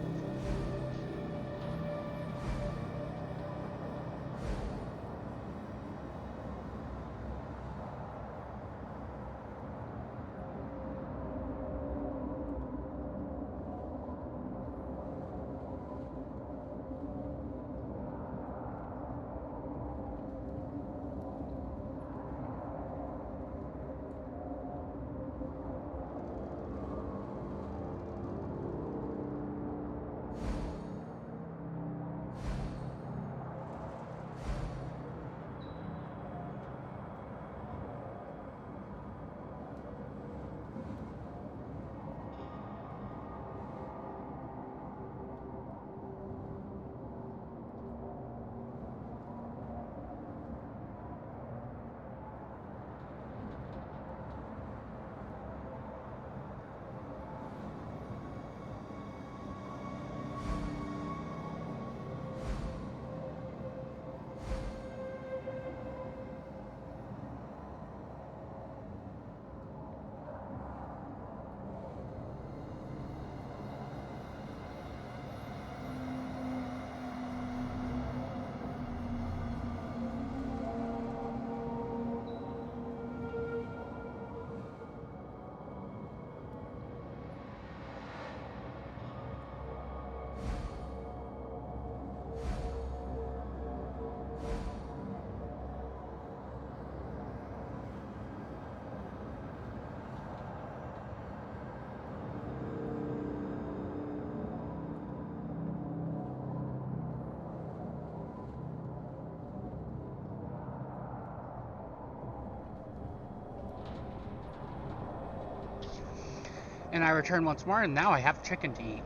And I return once more, and now I have chicken to eat.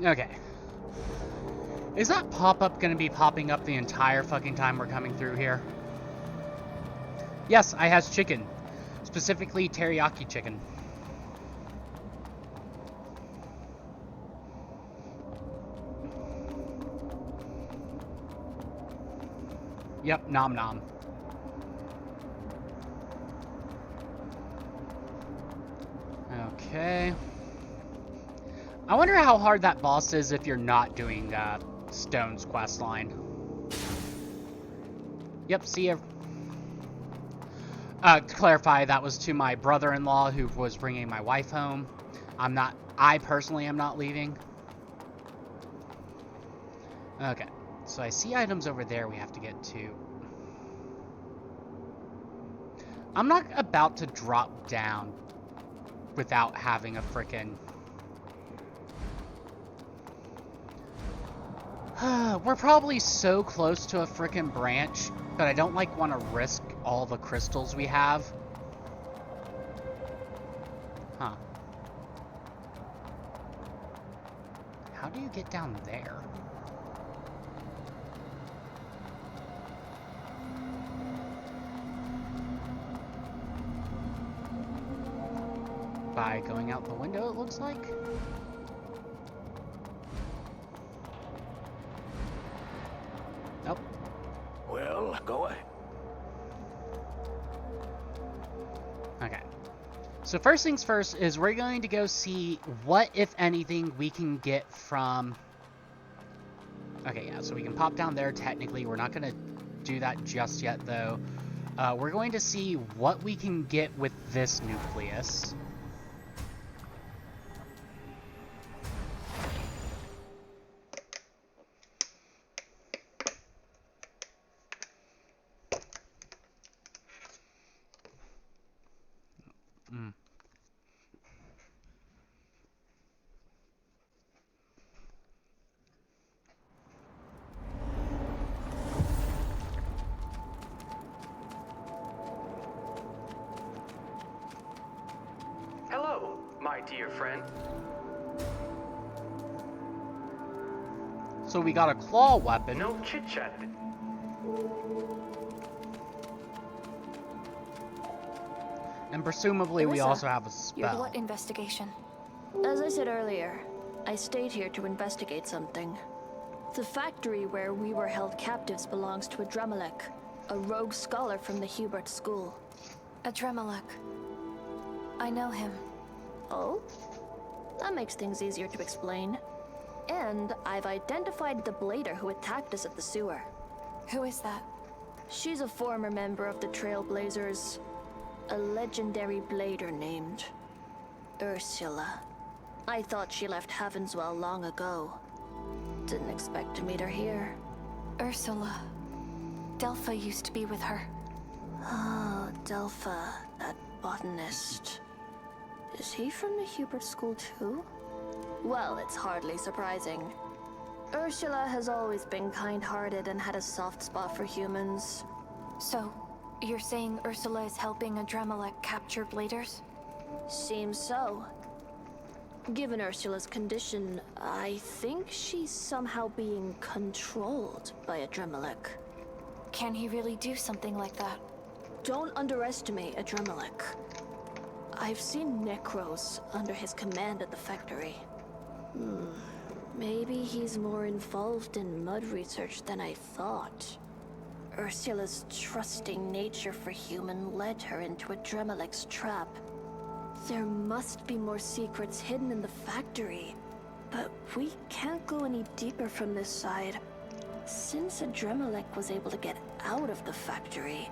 Okay. Is that pop-up gonna be popping up the entire fucking time we're coming through here? Yes, I has chicken. Specifically teriyaki chicken. Yep, nom nom. Okay. I wonder how hard that boss is if you're not doing Stone's quest line. Yep, see ya. To clarify, that was to my brother-in-law who was bringing my wife home. I personally am not leaving. Okay, so I see items over there we have to get to. I'm not about to drop down without having a frickin'... We're probably so close to a frickin' branch, but I don't want to risk all the crystals we have. Huh. How do you get down there? By going out the window, it looks like? Nope. Well, go ahead. Okay. So first things first is we're going to go see what, if anything, we can get from... Okay, yeah, so we can pop down there technically. We're not going to do that just yet, though. We're going to see what we can get with this nucleus. Hello, my dear friend. So we got a claw weapon. No chit-chat. And presumably we Arissa, also have a Your spell. what investigation? As I said earlier, I stayed here to investigate something. The factory where we were held captives belongs to Adremelech, a rogue scholar from the Hubert School. Adremelech. I know him. Oh? That makes things easier to explain. And I've identified the blader who attacked us at the sewer. Who is that? She's a former member of the Trailblazers. A legendary blader named Ursula. I thought she left Havenswell long ago. Didn't expect to meet her here. Ursula. Delpha used to be with her. Oh, Delpha, that botanist. Is he from the Hubert School too? Well, it's hardly surprising. Ursula has always been kind-hearted and had a soft spot for humans. So, you're saying Ursula is helping Adremelech capture bladers? Seems so. Given Ursula's condition, I think she's somehow being controlled by Adremelech. Can he really do something like that? Don't underestimate Adremelech. I've seen Necros under his command at the factory. Maybe he's more involved in mud research than I thought. Ursula's trusting nature for human led her into Adremelech's trap. There must be more secrets hidden in the factory, but we can't go any deeper from this side. Since Adremelech was able to get out of the factory,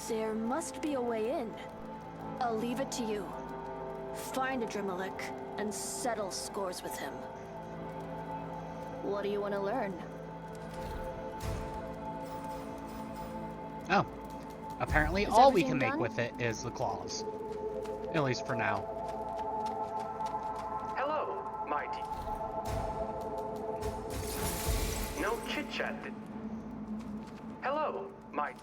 there must be a way in. I'll leave it to you. Find Adremelech and settle scores with him. What do you want to learn? Oh. Apparently Is all we everything can make done? with it is the claws. At least for now. Hello, my dear. No chit-chat. Hello, my...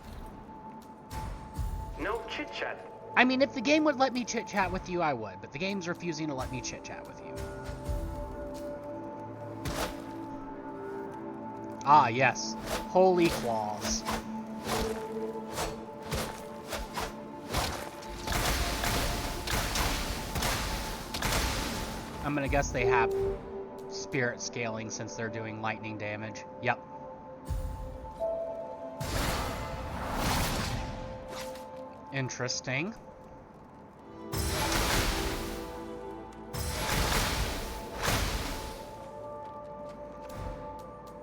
No chit-chat. I mean, if the game would let me chit-chat with you, I would. But the game's refusing to let me chit-chat with you. Ah, yes. Holy claws. I'm gonna guess they have spirit scaling since they're doing lightning damage. Yep. Interesting.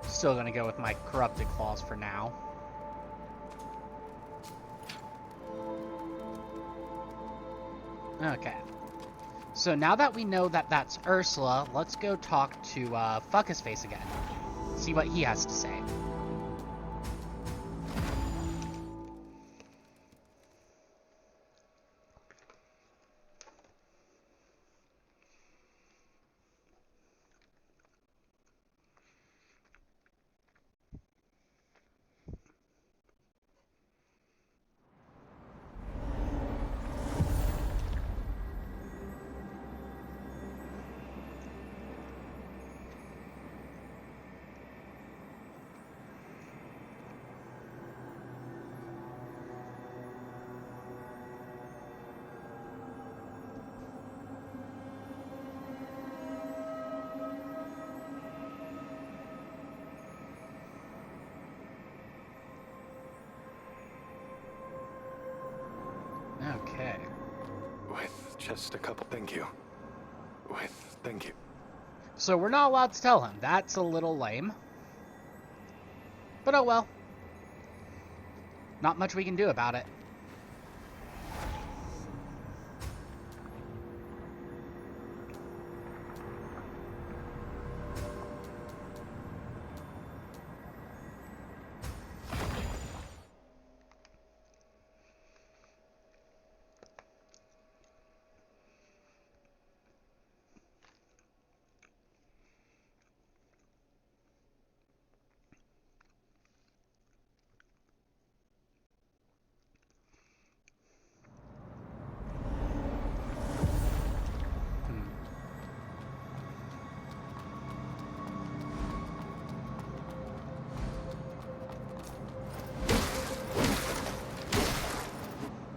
Still gonna go with my corrupted claws for now. Okay. So now that we know that that's Ursula, let's go talk to Fuck-His-Face again. See what he has to say. Okay. With just a couple, thank you. Thank you. So we're not allowed to tell him. That's a little lame. But oh well. Not much we can do about it.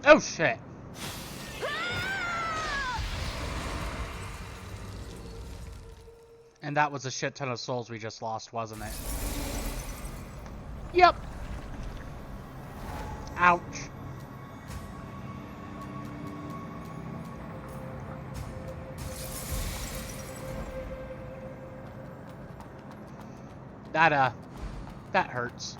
Oh shit! And that was a shit ton of souls we just lost, wasn't it? Yep! Ouch. That hurts.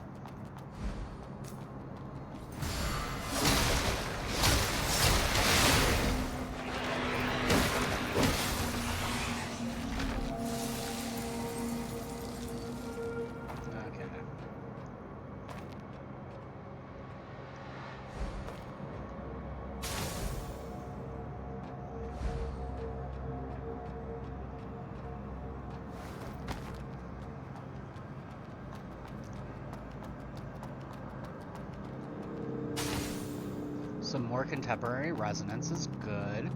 Some more contemporary resonance is good.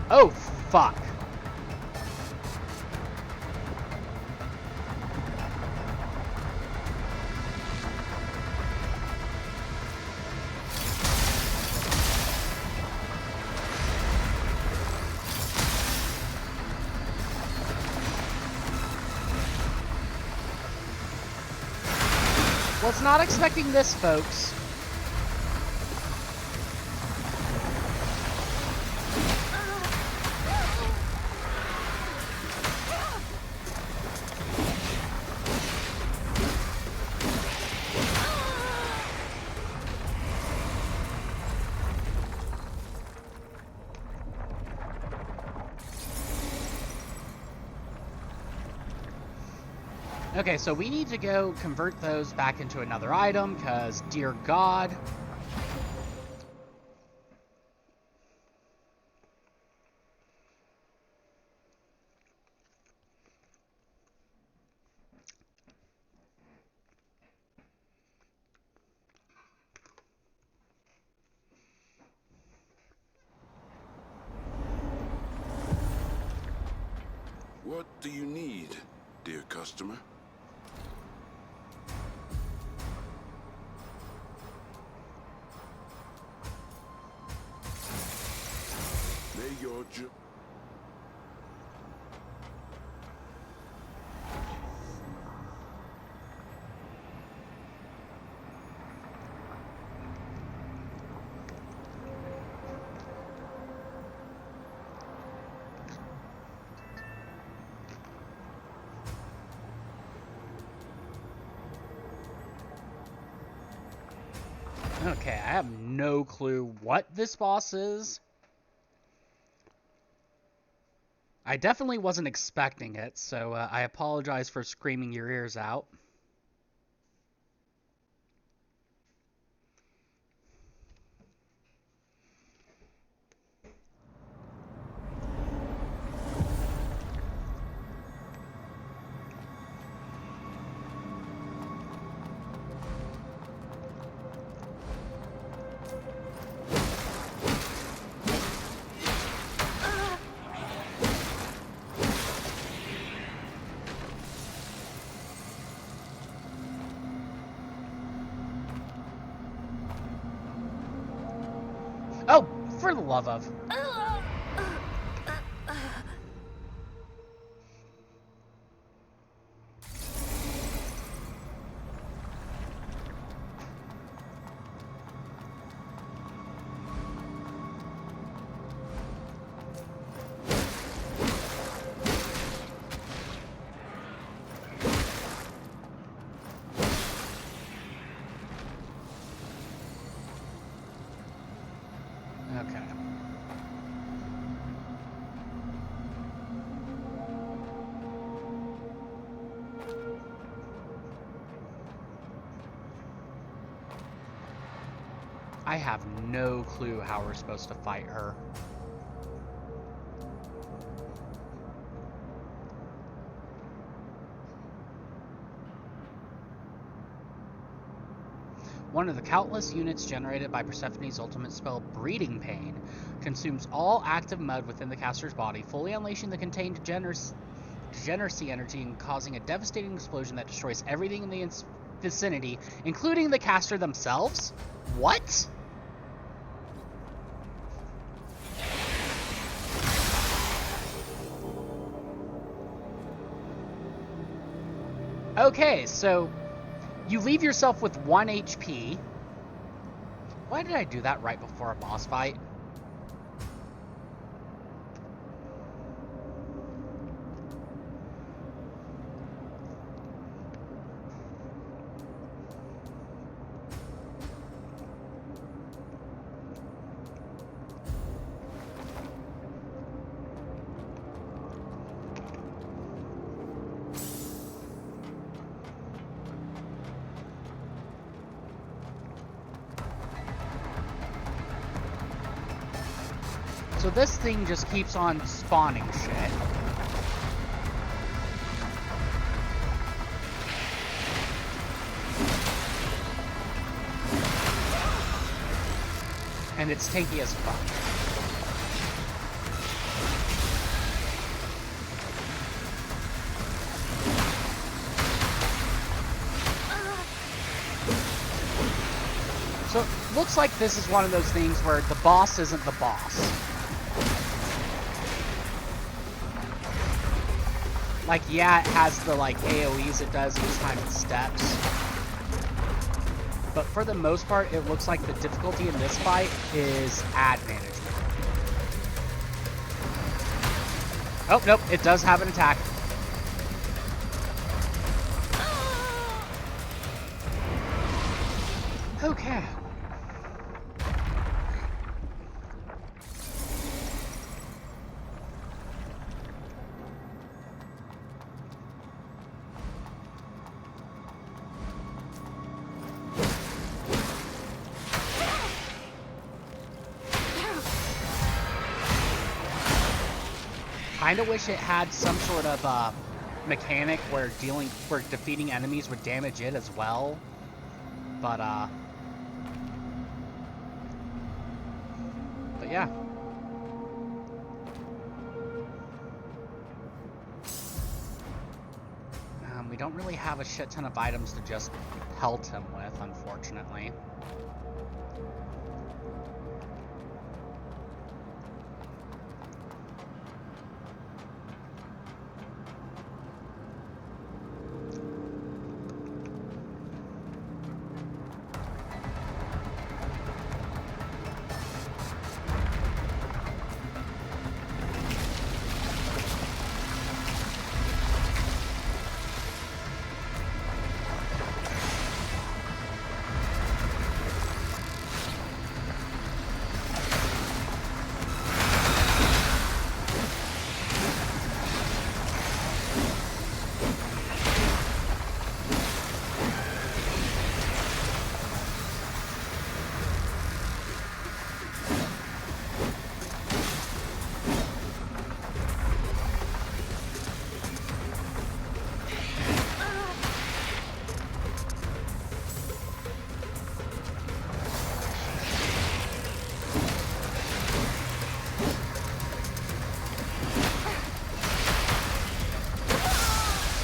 Oh, fuck. Was not expecting this, folks. Okay, so we need to go convert those back into another item, because, dear God. What do you need, dear customer? May your Okay, I have no clue what this boss is. I definitely wasn't expecting it, so I apologize for screaming your ears out. Oh, for the love of. Okay. I have no clue how we're supposed to fight her. One of the countless units generated by Persephone's ultimate spell, Breeding Pain, consumes all active mud within the caster's body, fully unleashing the contained degeneracy energy and causing a devastating explosion that destroys everything in the vicinity, including the caster themselves? What? Okay, so you leave yourself with 1 HP. Why did I do that right before a boss fight? So this thing just keeps on spawning shit. And it's tanky as fuck. So it looks like this is one of those things where the boss isn't the boss. Like, yeah, it has the, like, AoEs it does each time it steps. But for the most part, it looks like the difficulty in this fight is ad management. Oh, nope, it does have an attack. Okay. Kinda wish it had some sort of mechanic where defeating enemies would damage it as well. But yeah. we don't really have a shit ton of items to just pelt him with, unfortunately.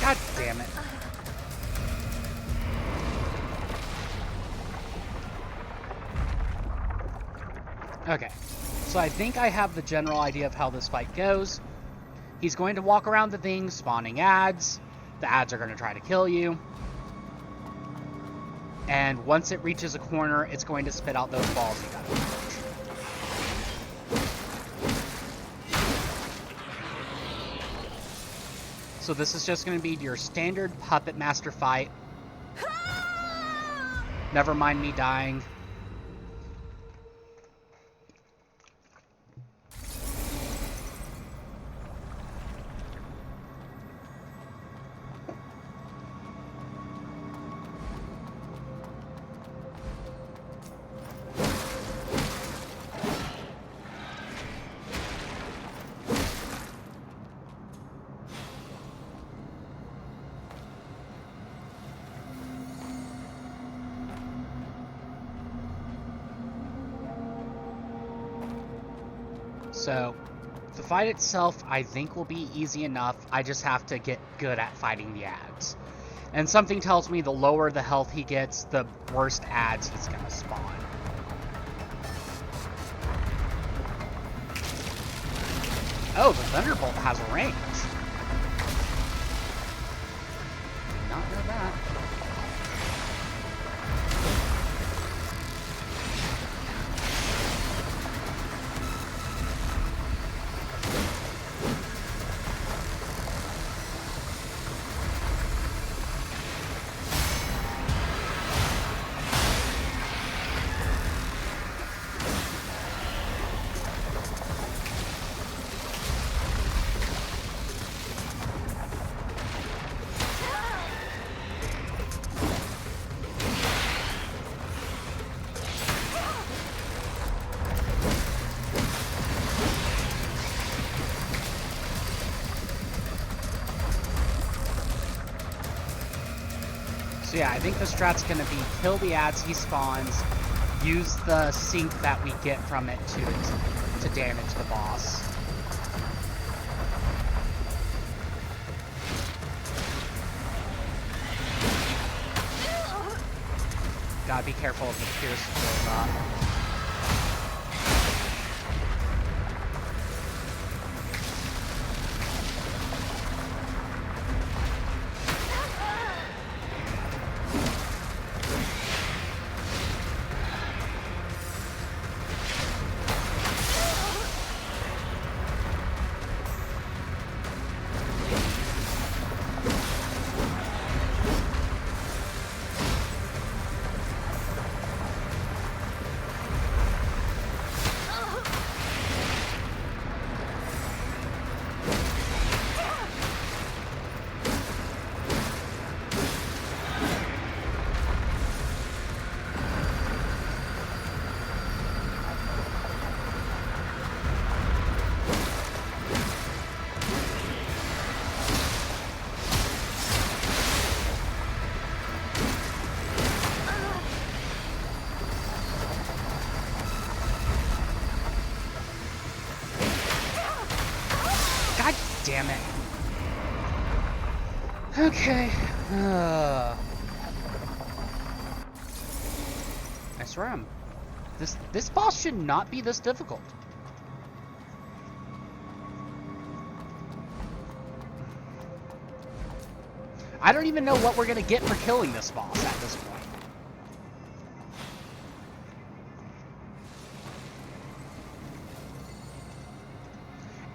God damn it. Okay, so I think I have the general idea of how this fight goes. He's going to walk around the thing, spawning ads. The ads are going to try to kill you. And once it reaches a corner, it's going to spit out those balls you gotta dodge. So this is just going to be your standard Puppet Master fight. Never mind me dying. So, the fight itself, I think, will be easy enough. I just have to get good at fighting the ads. And something tells me the lower the health he gets, the worse ads he's gonna spawn. Oh, the Thunderbolt has range. Did not know that. So yeah, I think the strat's gonna be kill the ads he spawns, use the sync that we get from it to damage the boss. Gotta be careful of the Pierce build up. God damn it. Okay, I swear this boss should not be this difficult. I don't even know what we're gonna get for killing this boss at this point.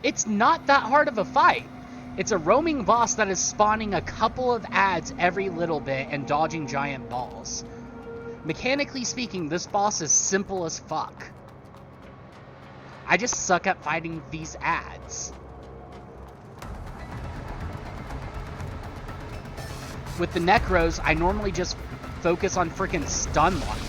It's not that hard of a fight. It's a roaming boss that is spawning a couple of ads every little bit and dodging giant balls. Mechanically speaking, this boss is simple as fuck. I just suck at fighting these ads. With the Necros, I normally just focus on freaking stun locking.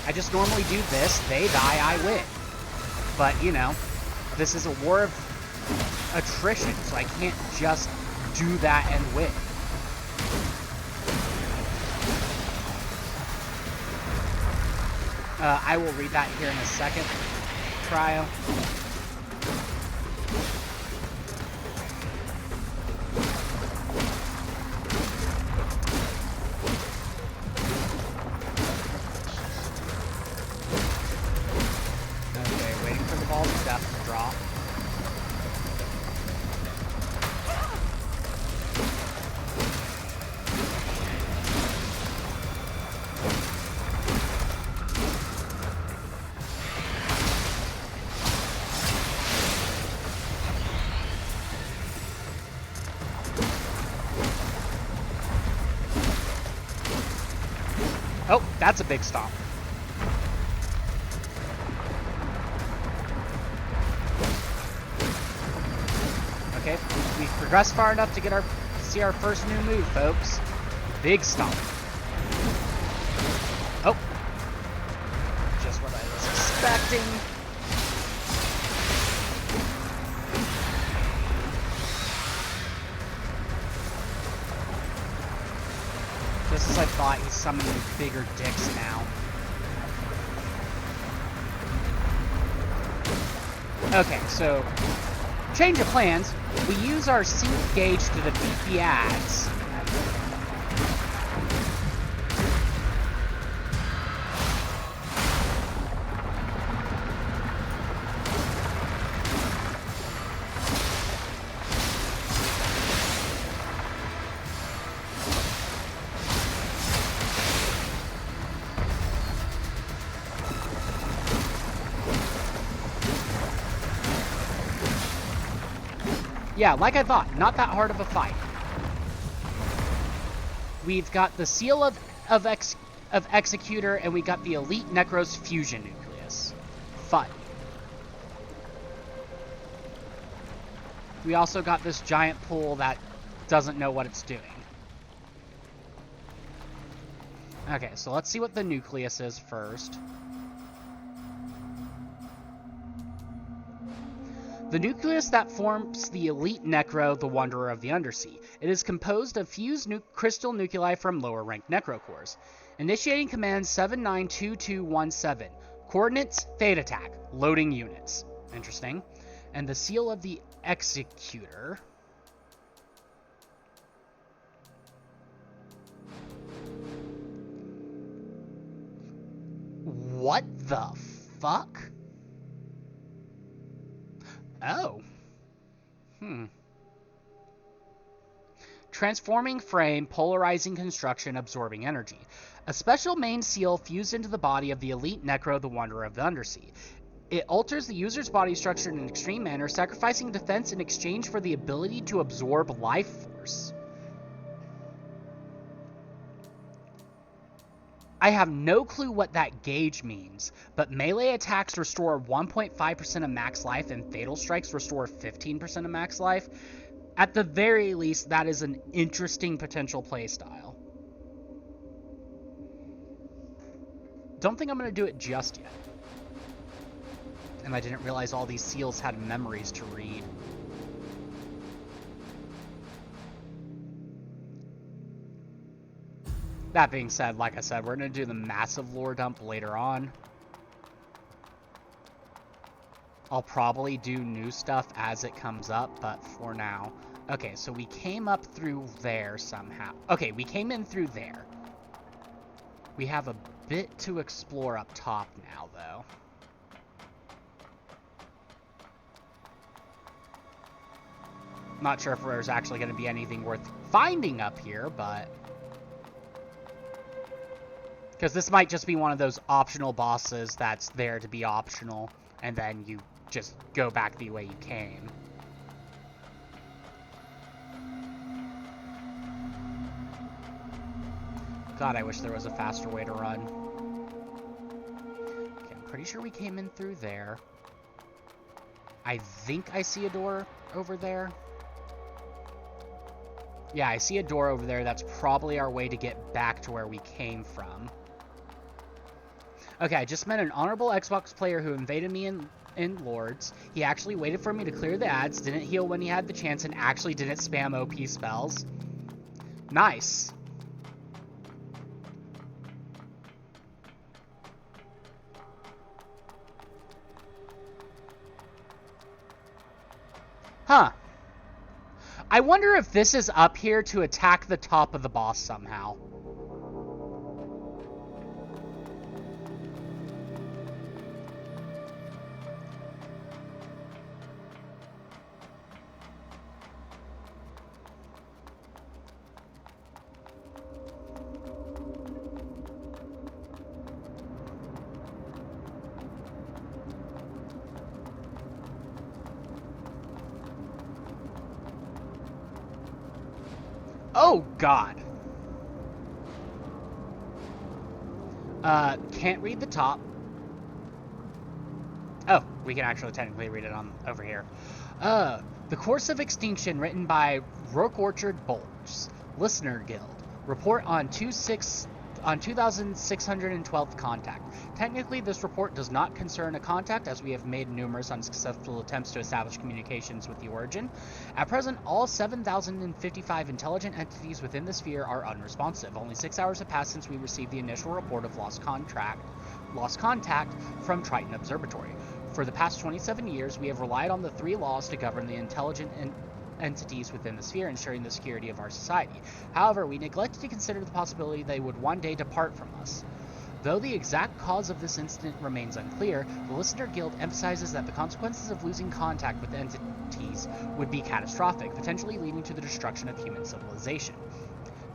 I just normally do this, they die, I win. But, you know, this is a war of attrition, so I can't just do that and win. I will read that here in a second. Cryo. Okay, waiting for the ball of death to drop. Oh, that's a big stomp. Okay, we've progressed far enough to see our first new move, folks. Big stomp. Oh. Just what I was expecting. Just as I thought, he's summoning bigger dicks now. Okay, so change of plans. We use our sync gauge to defeat the ads. Yeah, like I thought, not that hard of a fight. We've got the Seal of Executor, and we got the Elite Necros Fusion Nucleus. Fun. We also got this giant pool that doesn't know what it's doing. Okay, so let's see what the Nucleus is first. The nucleus that forms the Elite Necro, the Wanderer of the Undersea. It is composed of fused crystal nuclei from lower-ranked necrocores. Initiating command 792217. Coordinates, Fate Attack. Loading units. Interesting. And the Seal of the Executor. What the fuck? Oh. Transforming frame, polarizing construction, absorbing energy. A special main seal fused into the body of the Elite Necro, the Wanderer of the Undersea. It alters the user's body structure in an extreme manner, sacrificing defense in exchange for the ability to absorb life force. I have no clue what that gauge means, but melee attacks restore 1.5% of max life and fatal strikes restore 15% of max life. At the very least, that is an interesting potential playstyle. Don't think I'm going to do it just yet. And I didn't realize all these seals had memories to read. That being said, like I said, we're going to do the massive lore dump later on. I'll probably do new stuff as it comes up, but for now. Okay, so we came up through there somehow. Okay, we came in through there. We have a bit to explore up top now, though. Not sure if there's actually going to be anything worth finding up here, but... because this might just be one of those optional bosses that's there to be optional, and then you just go back the way you came. God, I wish there was a faster way to run. Okay, I'm pretty sure we came in through there. I think I see a door over there. Yeah, I see a door over there. That's probably our way to get back to where we came from. Okay, I just met an honorable Xbox player who invaded me in Lords. He actually waited for me to clear the ads, didn't heal when he had the chance, and actually didn't spam OP spells. Nice. Huh. I wonder if this is up here to attack the top of the boss somehow. Oh, God. Can't read the top. Oh, we can actually technically read it on over here. The Course of Extinction, written by Rook Orchard Bolts, Listener Guild. Report on 2612th contact. Technically, this report does not concern a contact, as we have made numerous unsuccessful attempts to establish communications with the Origin. At present, all 7,055 intelligent entities within the sphere are unresponsive. Only 6 hours have passed since we received the initial report of lost contact from Triton Observatory. For the past 27 years, we have relied on the 3 laws to govern the intelligent entities within the sphere, ensuring the security of our society. However, we neglected to consider the possibility they would one day depart from us. Though the exact cause of this incident remains unclear, the Listener Guild emphasizes that the consequences of losing contact with entities would be catastrophic, potentially leading to the destruction of human civilization.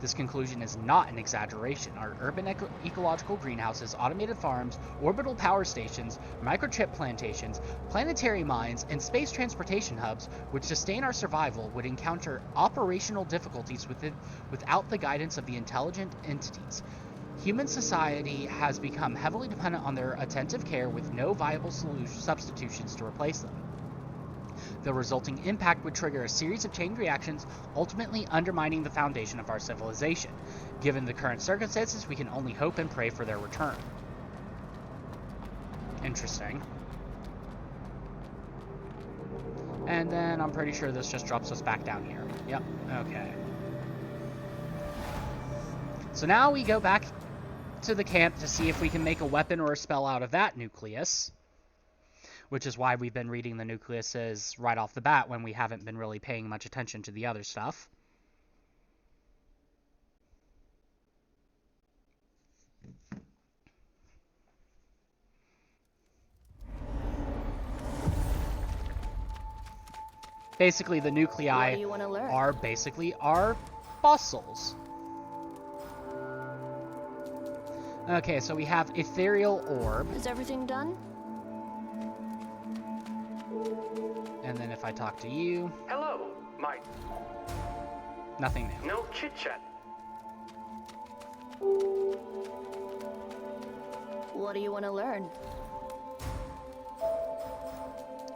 This conclusion is not an exaggeration. Our urban ecological greenhouses, automated farms, orbital power stations, microchip plantations, planetary mines, and space transportation hubs, which sustain our survival, would encounter operational difficulties without the guidance of the intelligent entities. Human society has become heavily dependent on their attentive care, with no viable substitutions to replace them. The resulting impact would trigger a series of chain reactions, ultimately undermining the foundation of our civilization. Given the current circumstances, we can only hope and pray for their return. Interesting. And then I'm pretty sure this just drops us back down here. Yep, okay. So now we go back to the camp to see if we can make a weapon or a spell out of that nucleus. Which is why we've been reading the nucleuses right off the bat when we haven't been really paying much attention to the other stuff. Basically, the nuclei are basically our fossils. Okay, so we have Ethereal Orb. Is everything done? And then if I talk to you... Hello, Mike. Nothing new. No chit-chat. What do you want to learn?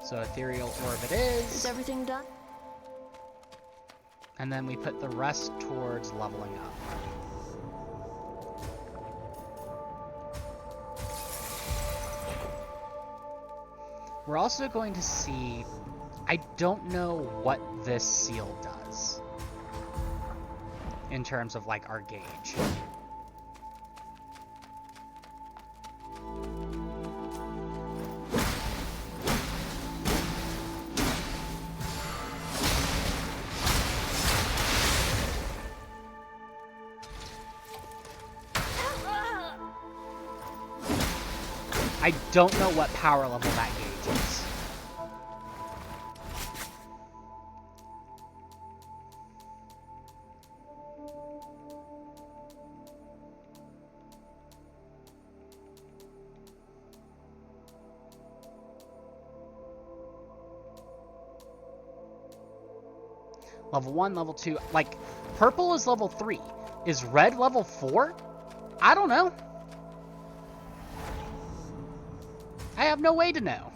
So Ethereal Orb it is. Is everything done? And then we put the rest towards leveling up. We're also going to see... I don't know what this seal does in terms of, like, our gauge. I don't know what power level that gauge is. Level 1, level 2. Like, purple is level 3. Is red level 4? I don't know. I have no way to know.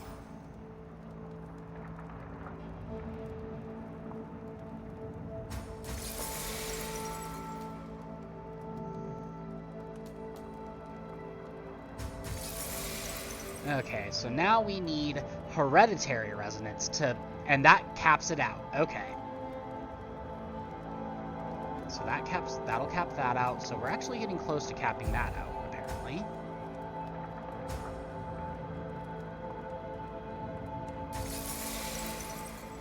Okay, so now we need hereditary resonance to, and that caps it out. Okay. So that'll cap that out. So we're actually getting close to capping that out, apparently.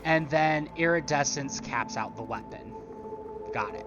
And then iridescence caps out the weapon. Got it.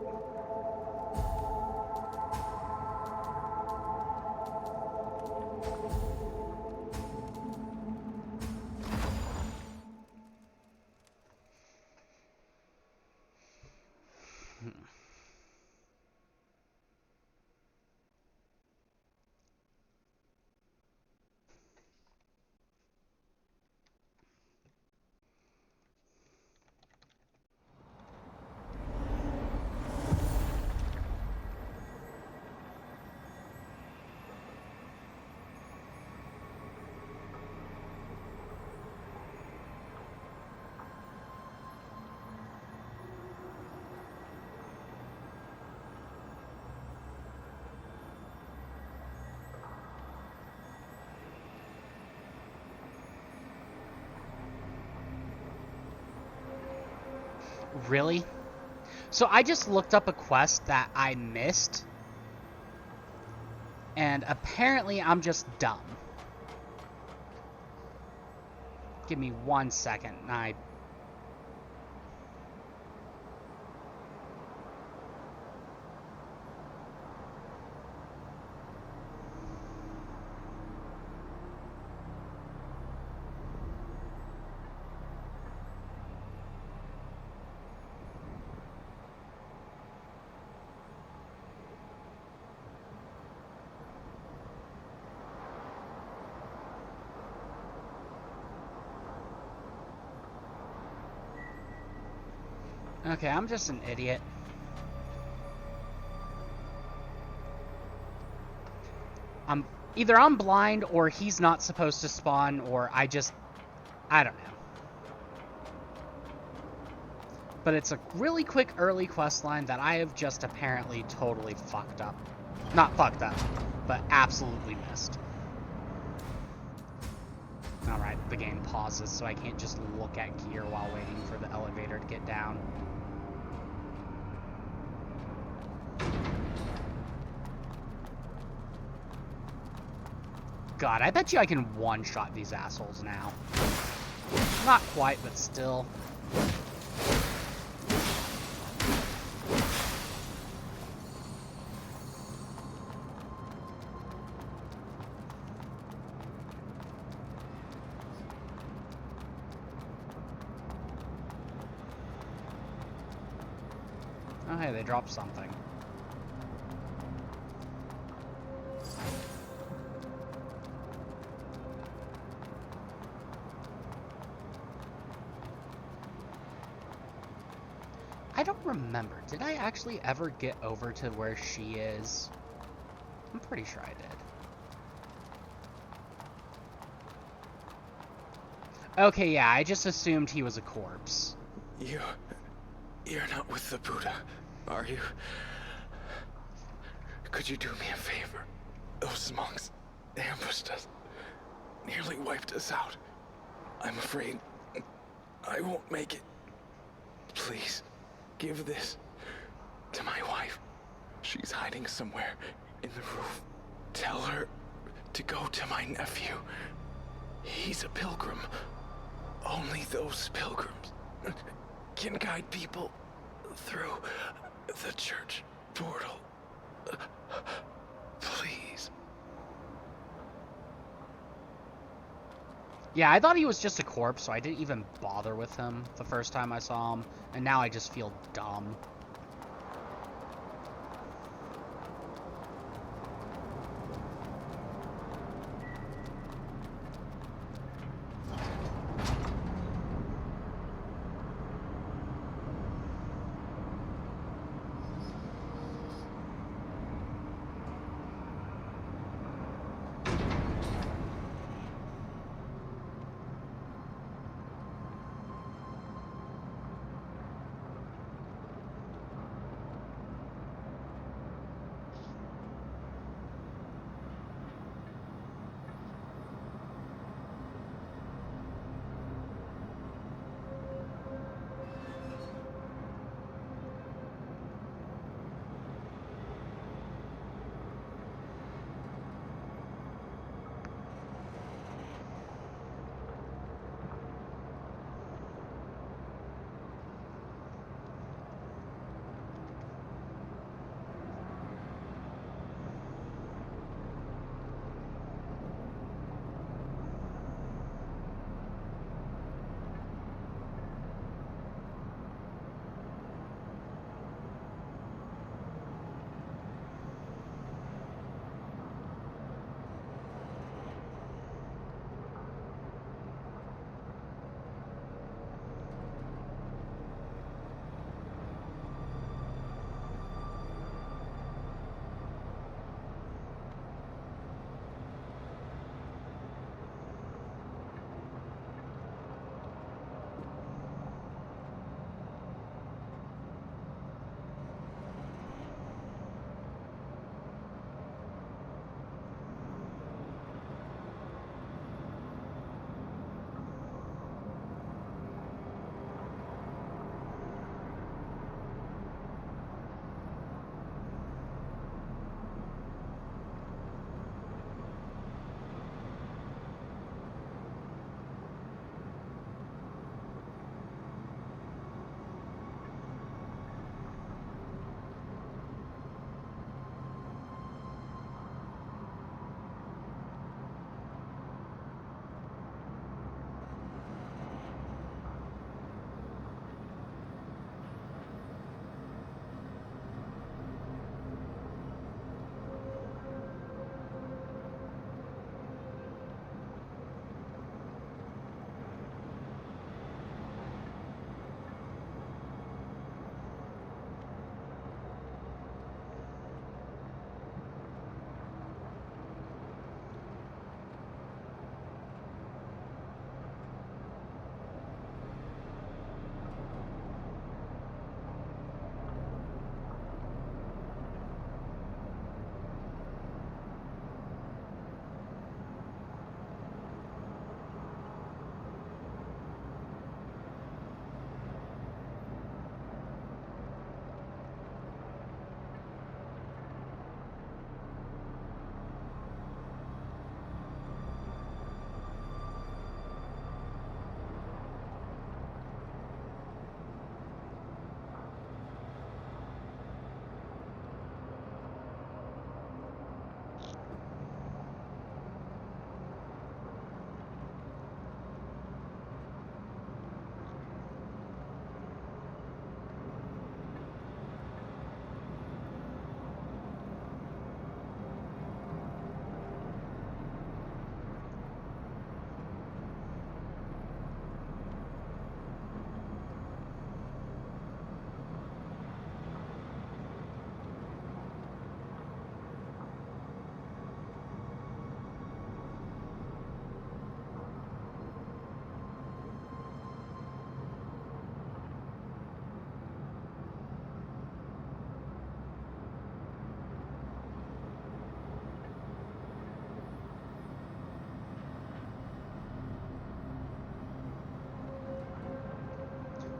Really? So I just looked up a quest that I missed, and apparently I'm just dumb. Give me 1 second, and okay, I'm just an idiot. Either I'm blind, or he's not supposed to spawn, or I don't know. But it's a really quick early quest line that I have just apparently totally fucked up. Not fucked up, but absolutely missed. Alright, the game pauses, so I can't just look at gear while waiting for the elevator to get down. God, I bet you I can one-shot these assholes now. Not quite, but still. Oh, hey, they dropped something. I don't remember. Did I actually ever get over to where she is? I'm pretty sure I did. Okay, yeah, I just assumed he was a corpse. You're not with the Buddha, are you? Could you do me a favor? Those monks ambushed us, nearly wiped us out. I'm afraid I won't make it. Please, give this to my wife. She's hiding somewhere in the roof. Tell her to go to my nephew. He's a pilgrim. Only those pilgrims can guide people through the church portal. Please. Yeah, I thought he was just a corpse, so I didn't even bother with him the first time I saw him, and now I just feel dumb.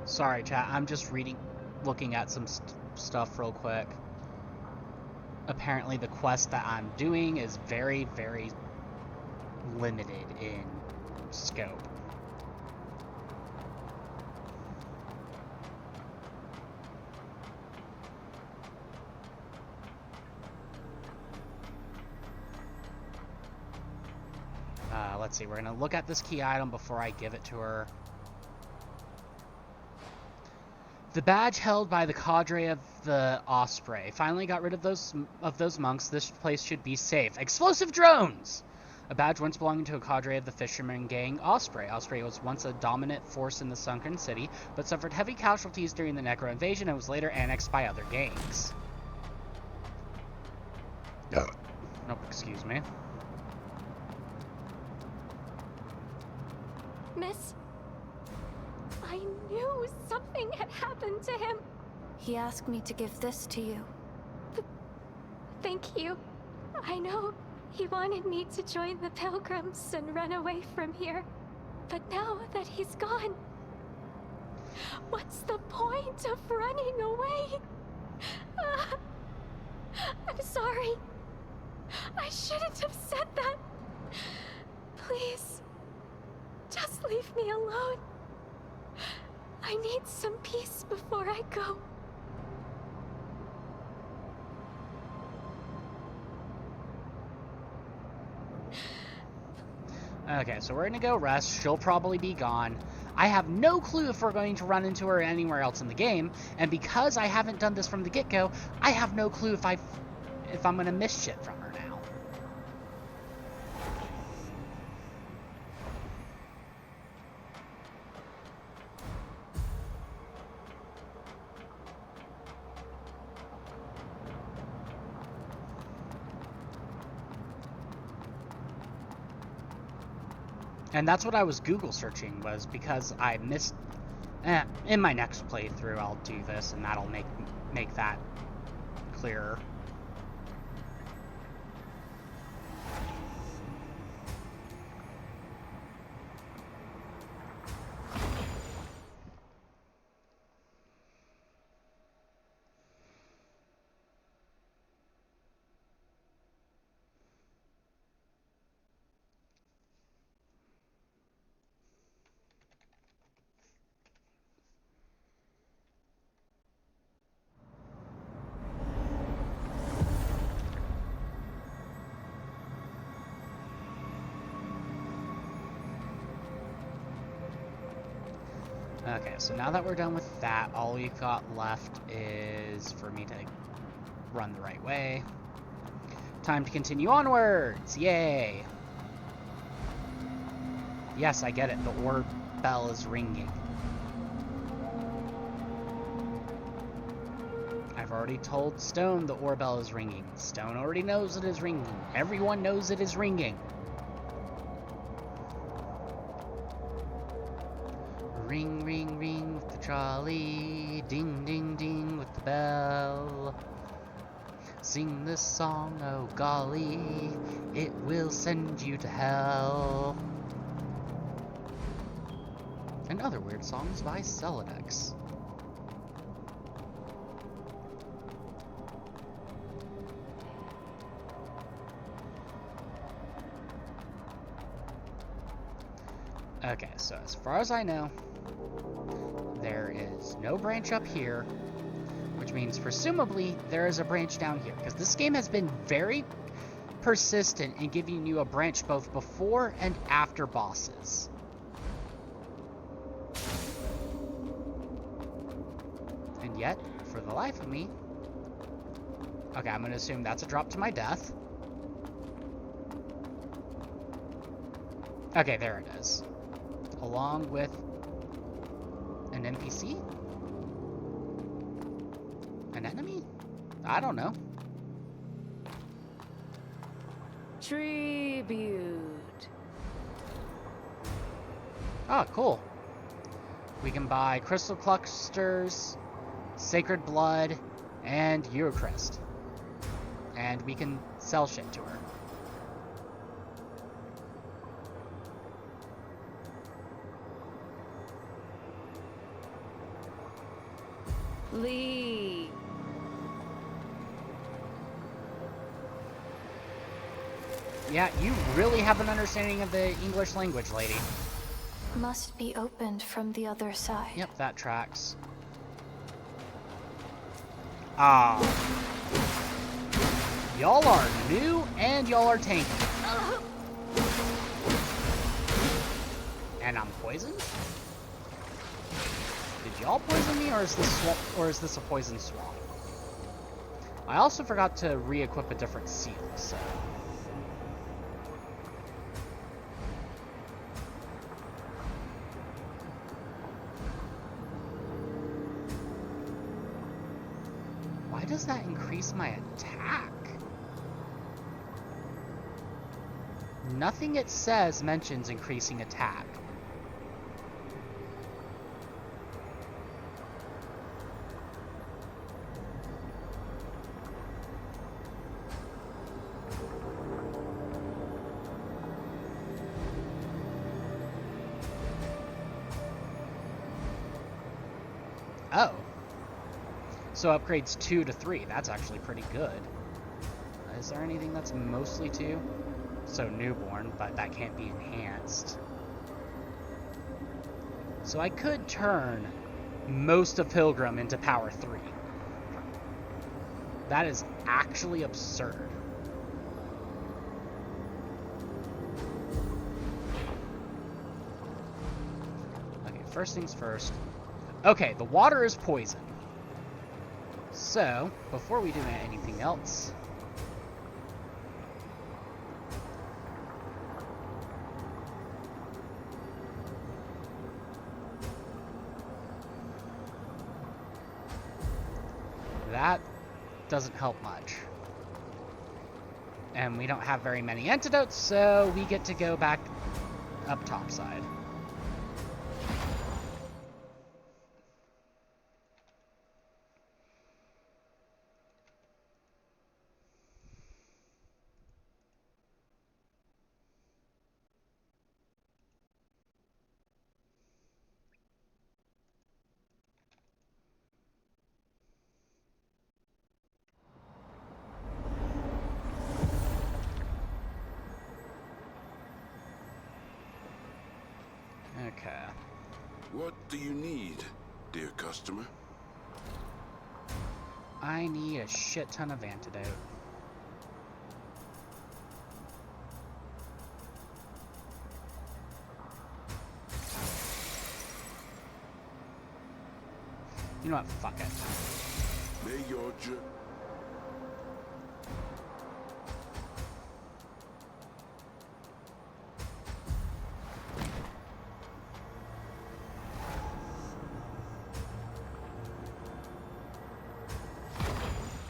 Sorry, chat. I'm just looking at some stuff real quick. Apparently the quest that I'm doing is very, very limited in scope. let's see. We're gonna look at this key item before I give it to her. The badge held by the cadre of the Osprey. Finally got rid of those monks. This place should be safe. Explosive drones! A badge once belonging to a cadre of the fisherman gang Osprey. Osprey was once a dominant force in the sunken city, but suffered heavy casualties during the Necro invasion and was later annexed by other gangs. Nope, excuse me. Miss, I knew something had happened to him. He asked me to give this to you. Thank you. I know he wanted me to join the Pilgrims and run away from here. But now that he's gone, what's the point of running away? I'm sorry. I shouldn't have said that. Please, just leave me alone. I need some peace before I go. Okay, so we're gonna go rest. She'll probably be gone. I have no clue if we're going to run into her anywhere else in the game, and because I haven't done this from the get-go, I have no clue if I'm gonna miss shit from her now. And that's what I was Google searching, was because I missed... in my next playthrough, I'll do this, and that'll make that clearer. Okay, so now that we're done with that, all we've got left is for me to run the right way. Time to continue onwards! Yay! Yes, I get it. The orb bell is ringing. I've already told Stone the orb bell is ringing. Stone already knows it is ringing. Everyone knows it is ringing. Ring, ring, ring with the trolley. Ding, ding, ding with the bell. Sing this song, oh golly, it will send you to hell. And other weird songs by Celodex. Okay, so as far as I know, there is no branch up here, which means presumably there is a branch down here, because this game has been very persistent in giving you a branch both before and after bosses. And yet, for the life of me... Okay, I'm going to assume that's a drop to my death. Okay, there it is. Along with an NPC? An enemy? I don't know. Tribute. Oh, cool. We can buy crystal clusters, sacred blood, and Eurocrest. And we can sell shit to her. Lee. Yeah, you really have an understanding of the English language, lady. Must be opened from the other side. Yep, that tracks. Ah. Y'all are new and y'all are tanky. And I'm poisoned? Did y'all poison me, or is this a poison swamp? I also forgot to re-equip a different seal, so... Why does that increase my attack? Nothing it says mentions increasing attack. Oh. So upgrades 2 to 3. That's actually pretty good. Is there anything that's mostly 2? So newborn, but that can't be enhanced. So I could turn most of Pilgrim into power 3. That is actually absurd. Okay, first things first. Okay, the water is poison. So, before we do anything else... That doesn't help much. And we don't have very many antidotes, so we get to go back up topside. Okay. What do you need, dear customer? I need a shit ton of antidote. You know what? Fuck it. May your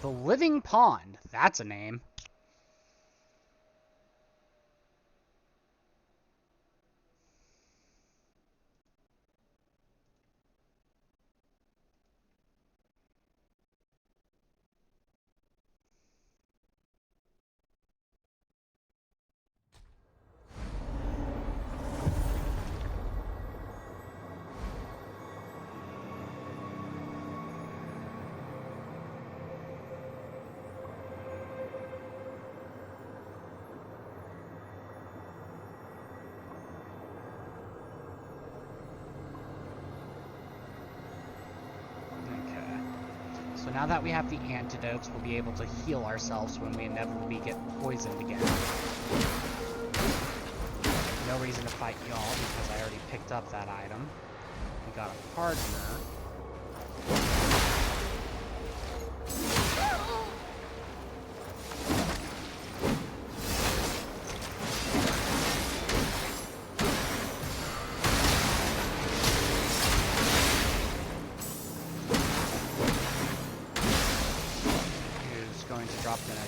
The Living Pond. That's a name. So now that we have the antidotes, we'll be able to heal ourselves when we inevitably get poisoned again. No reason to fight y'all because I already picked up that item. We got a partner.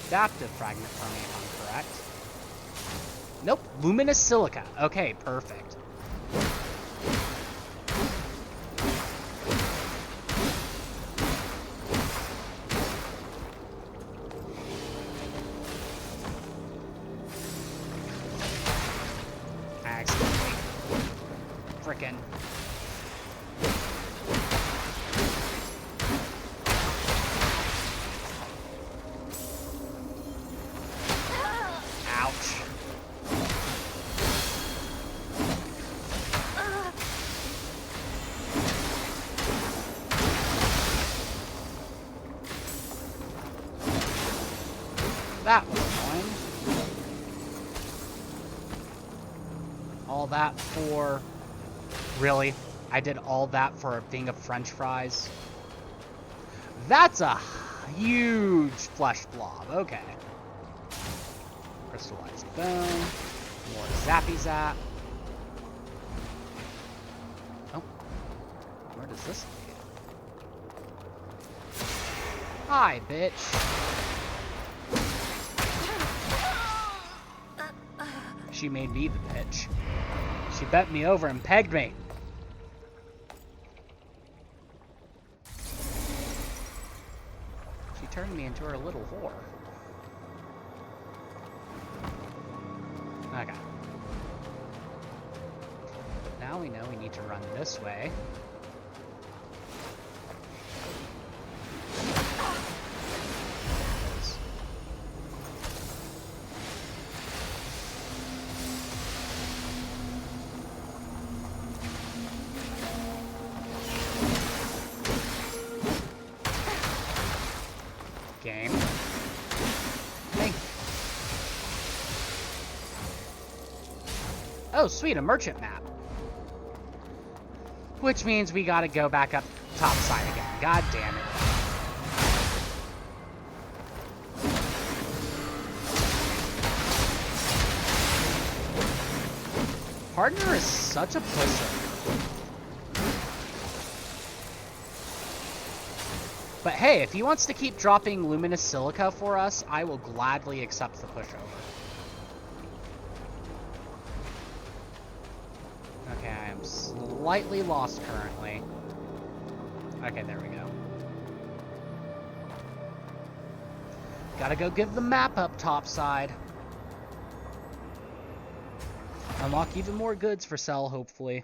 Adaptive fragment for me, if I'm correct. Nope, luminous silica. Okay, perfect. Accidentally. Frickin'. That was annoying. All that for Really? I did all that for a thing of French fries? That's a huge flesh blob. Okay. Crystallized bone. More zappy zap. Oh. Where does this lead? Hi, bitch. She made me the bitch. She bent me over and pegged me. She turned me into her little whore. Okay. Now we know we need to run this way. Game. Hey. Oh, sweet, a merchant map. Which means we gotta go back up top side again. God damn it. Partner is such a pusher. But hey, if he wants to keep dropping luminous silica for us, I will gladly accept the pushover. Okay, I am slightly lost currently. Okay, there we go. Gotta go give the map up topside. Unlock even more goods for Cell, hopefully.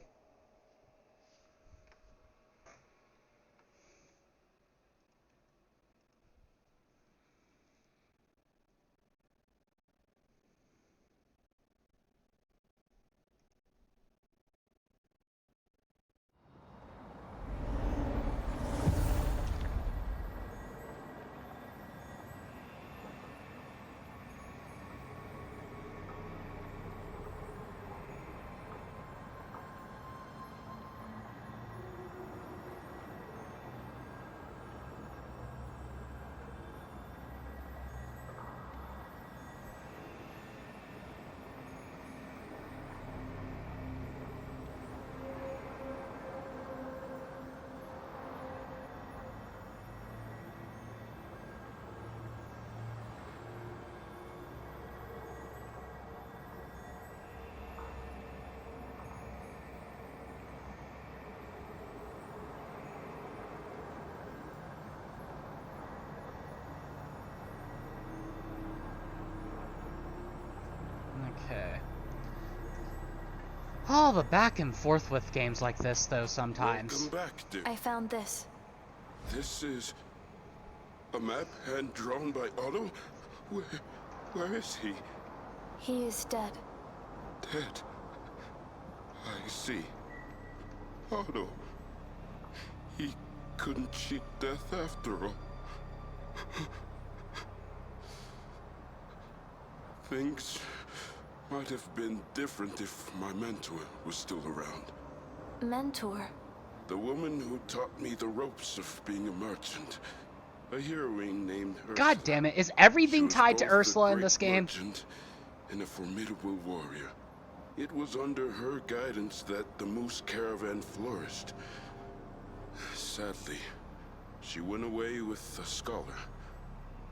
Okay. Oh, the back and forth with games like this, though, sometimes. Welcome back, dear. I found this. This is a map hand-drawn by Otto? Where is he? He is dead. Dead. I see. Otto. He couldn't cheat death after all. Things might have been different if my mentor was still around. Mentor? The woman who taught me the ropes of being a merchant. A heroine named Ursula. God damn it, is everything tied to Ursula in this game? Merchant and a formidable warrior. It was under her guidance that the Moose Caravan flourished. Sadly, she went away with a scholar.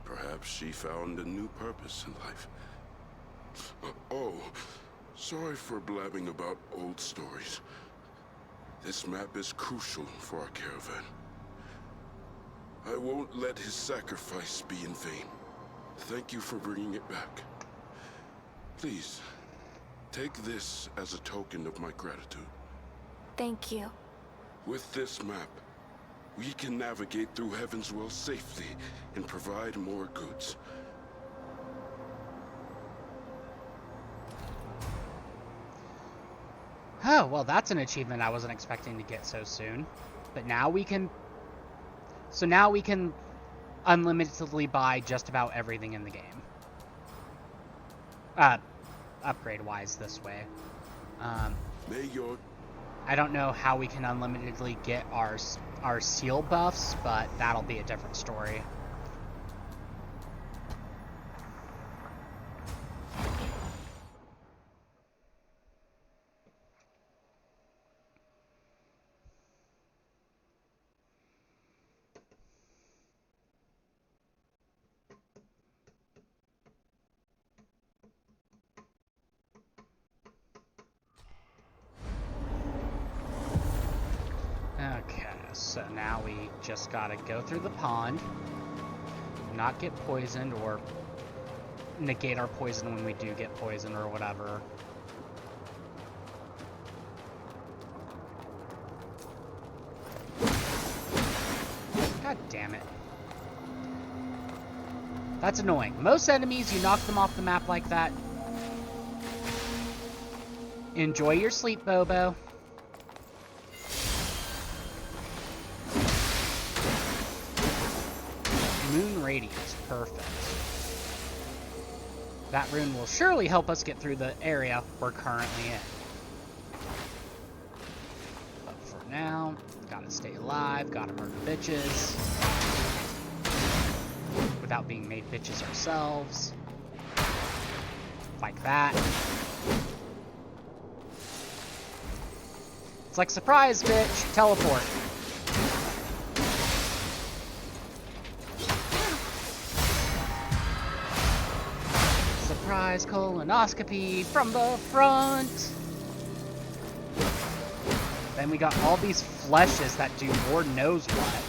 Perhaps she found a new purpose in life. Oh, sorry for blabbing about old stories. This map is crucial for our caravan. I won't let his sacrifice be in vain. Thank you for bringing it back. Please, take this as a token of my gratitude. Thank you. With this map, we can navigate through Heaven's Well safely and provide more goods. Oh, well, that's an achievement I wasn't expecting to get so soon. But now we can... So now we can unlimitedly buy just about everything in the game. Upgrade-wise this way. May your I don't know how we can unlimitedly get our seal buffs, but that'll be a different story. Okay, so now we just gotta go through the pond, not get poisoned, or negate our poison when we do get poisoned or whatever. God damn it. That's annoying. Most enemies, you knock them off the map like that. Enjoy your sleep, Bobo. Moon Radiance, perfect. That rune will surely help us get through the area we're currently in. But for now, gotta stay alive, gotta murder bitches. Without being made bitches ourselves. Like that. It's like, surprise, bitch, teleport. Surprise colonoscopy from the front. Then we got all these fleshes that do Lord knows what.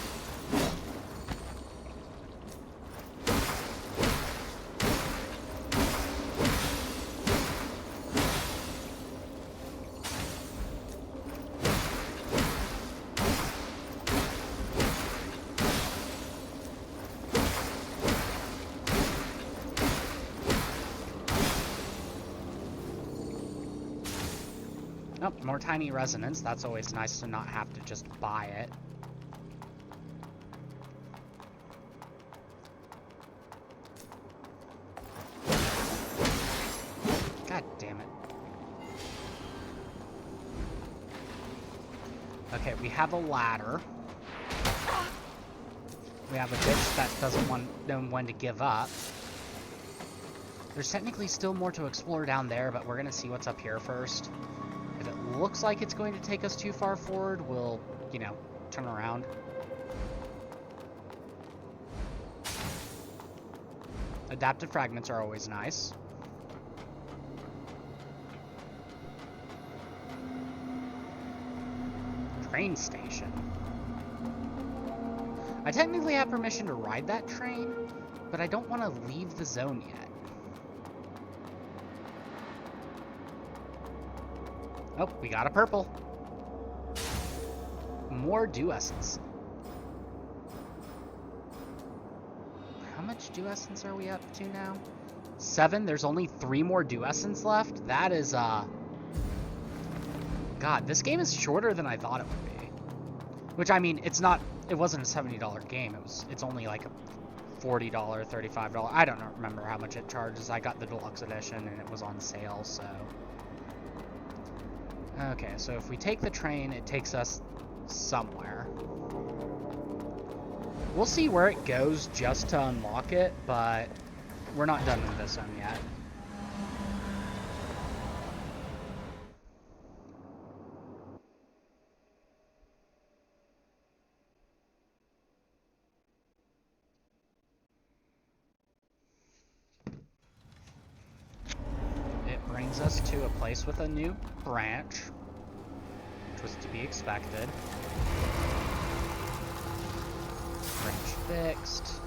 Oh, more tiny resonance. That's always nice to not have to just buy it. God damn it. Okay, we have a ladder. We have a bitch that doesn't know when to give up. There's technically still more to explore down there, but we're gonna see what's up here first. If it looks like it's going to take us too far forward, we'll, you know, turn around. Adapted fragments are always nice. Train station. I technically have permission to ride that train, but I don't want to leave the zone yet. Oh, we got a purple. More dew essence. How much dew essence are we up to now? 7. There's only 3 more dew essence left. That is, God, this game is shorter than I thought it would be. Which, I mean, it's not, it wasn't a $70 game. It's only like a $40, $35. I don't remember how much it charges. I got the deluxe edition and it was on sale, so. Okay, so if we take the train, it takes us somewhere. We'll see where it goes just to unlock it, but we're not done with this one yet. Brings us to a place with a new branch, which was to be expected. Branch fixed.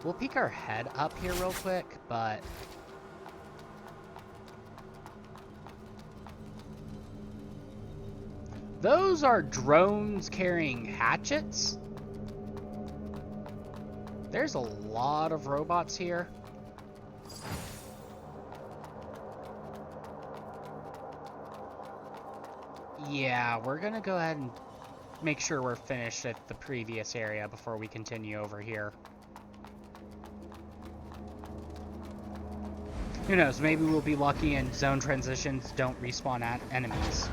We'll peek our head up here real quick, but those are drones carrying hatchets. There's a lot of robots here. Yeah, we're gonna go ahead and make sure we're finished at the previous area before we continue over here. Who knows, maybe we'll be lucky and zone transitions don't respawn at enemies.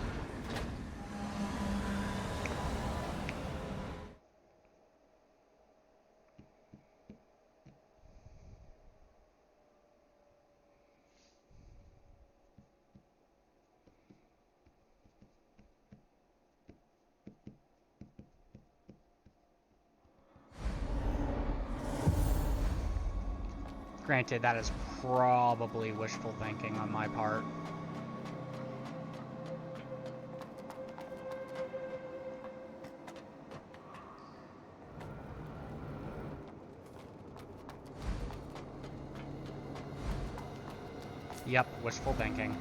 Granted, that is probably wishful thinking on my part. Yep, wishful thinking.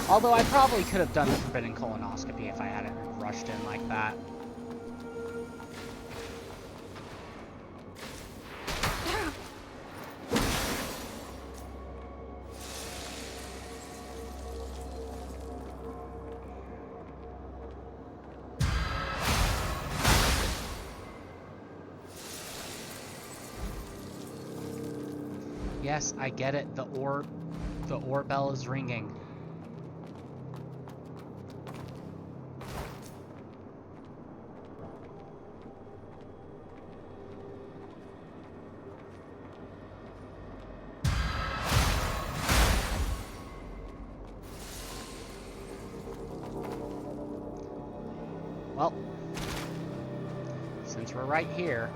Although I probably could have done the forbidden colonoscopy if I hadn't rushed in like that. Yes, I get it. The ore bell is ringing. Well, since we're right here,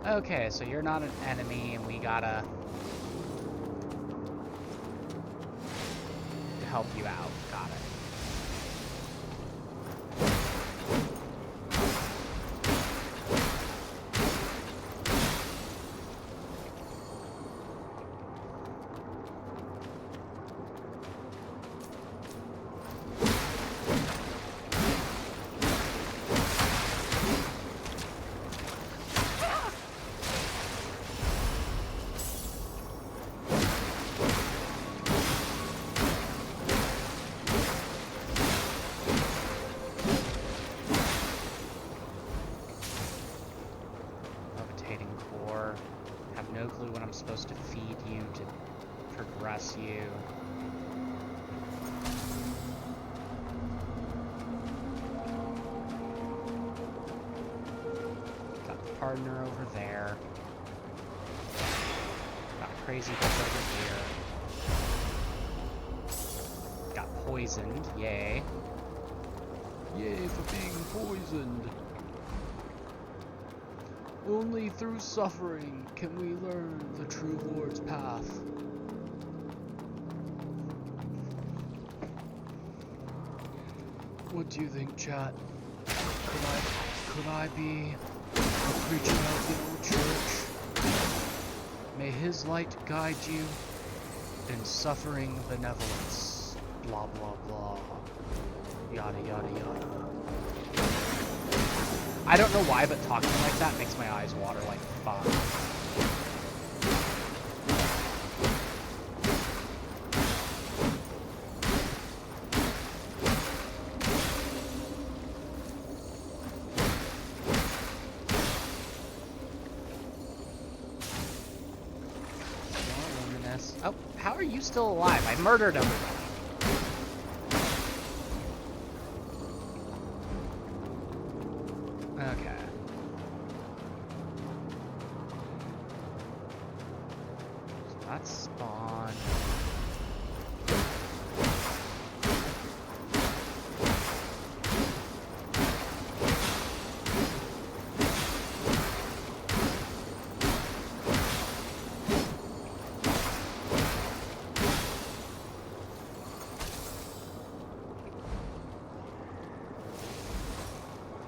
okay, so you're not an enemy, and we gotta help you out. Got it. Supposed to feed you to progress you. Got the partner over there. Got crazy bitch over here. Got poisoned, yay. Yay for being poisoned. Only through suffering can we learn the true Lord's path. What do you think, chat? Could I be a preacher of the old church? May his light guide you in suffering benevolence. Blah blah blah. Yada yada yada. I don't know why, but talking like that makes my eyes water like fuck. Oh, how are you still alive? I murdered everybody. Okay. So that's spawn.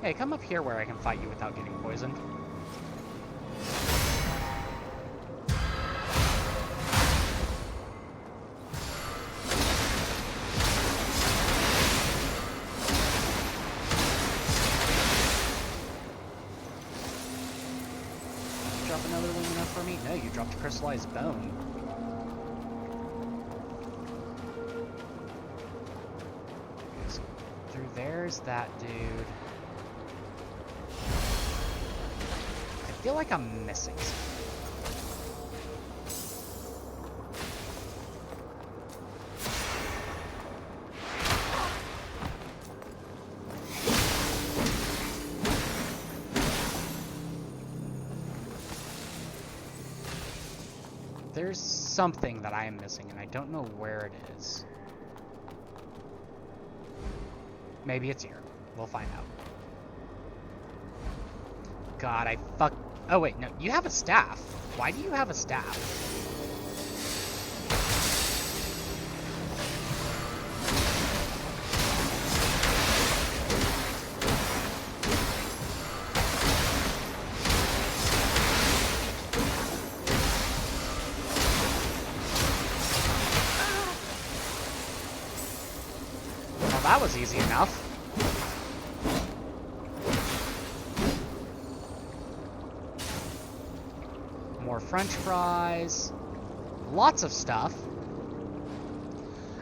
Hey, come up here where I can fight you without getting poisoned. Drop another Lumina for me? No, you dropped a crystallized bone. Okay, so through there's that dude. I feel like I'm missing something. there's something that I am missing, and I don't know where it is. Maybe it's here. We'll find out. God, I fuck... Oh, wait, no. You have a staff. Why do you have a staff? Well, that was easy enough. More French fries, lots of stuff.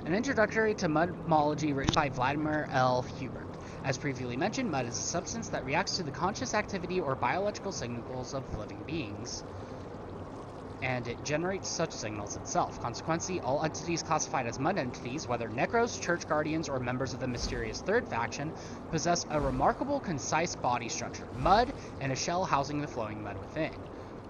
An introductory to mudmology written by Vladimir L. Hubert. As previously mentioned, mud is a substance that reacts to the conscious activity or biological signals of living beings, and it generates such signals itself. Consequently, all entities classified as mud entities, whether Necros, Church Guardians, or members of the mysterious Third Faction, possess a remarkable, concise body structure, mud, and a shell housing the flowing mud within.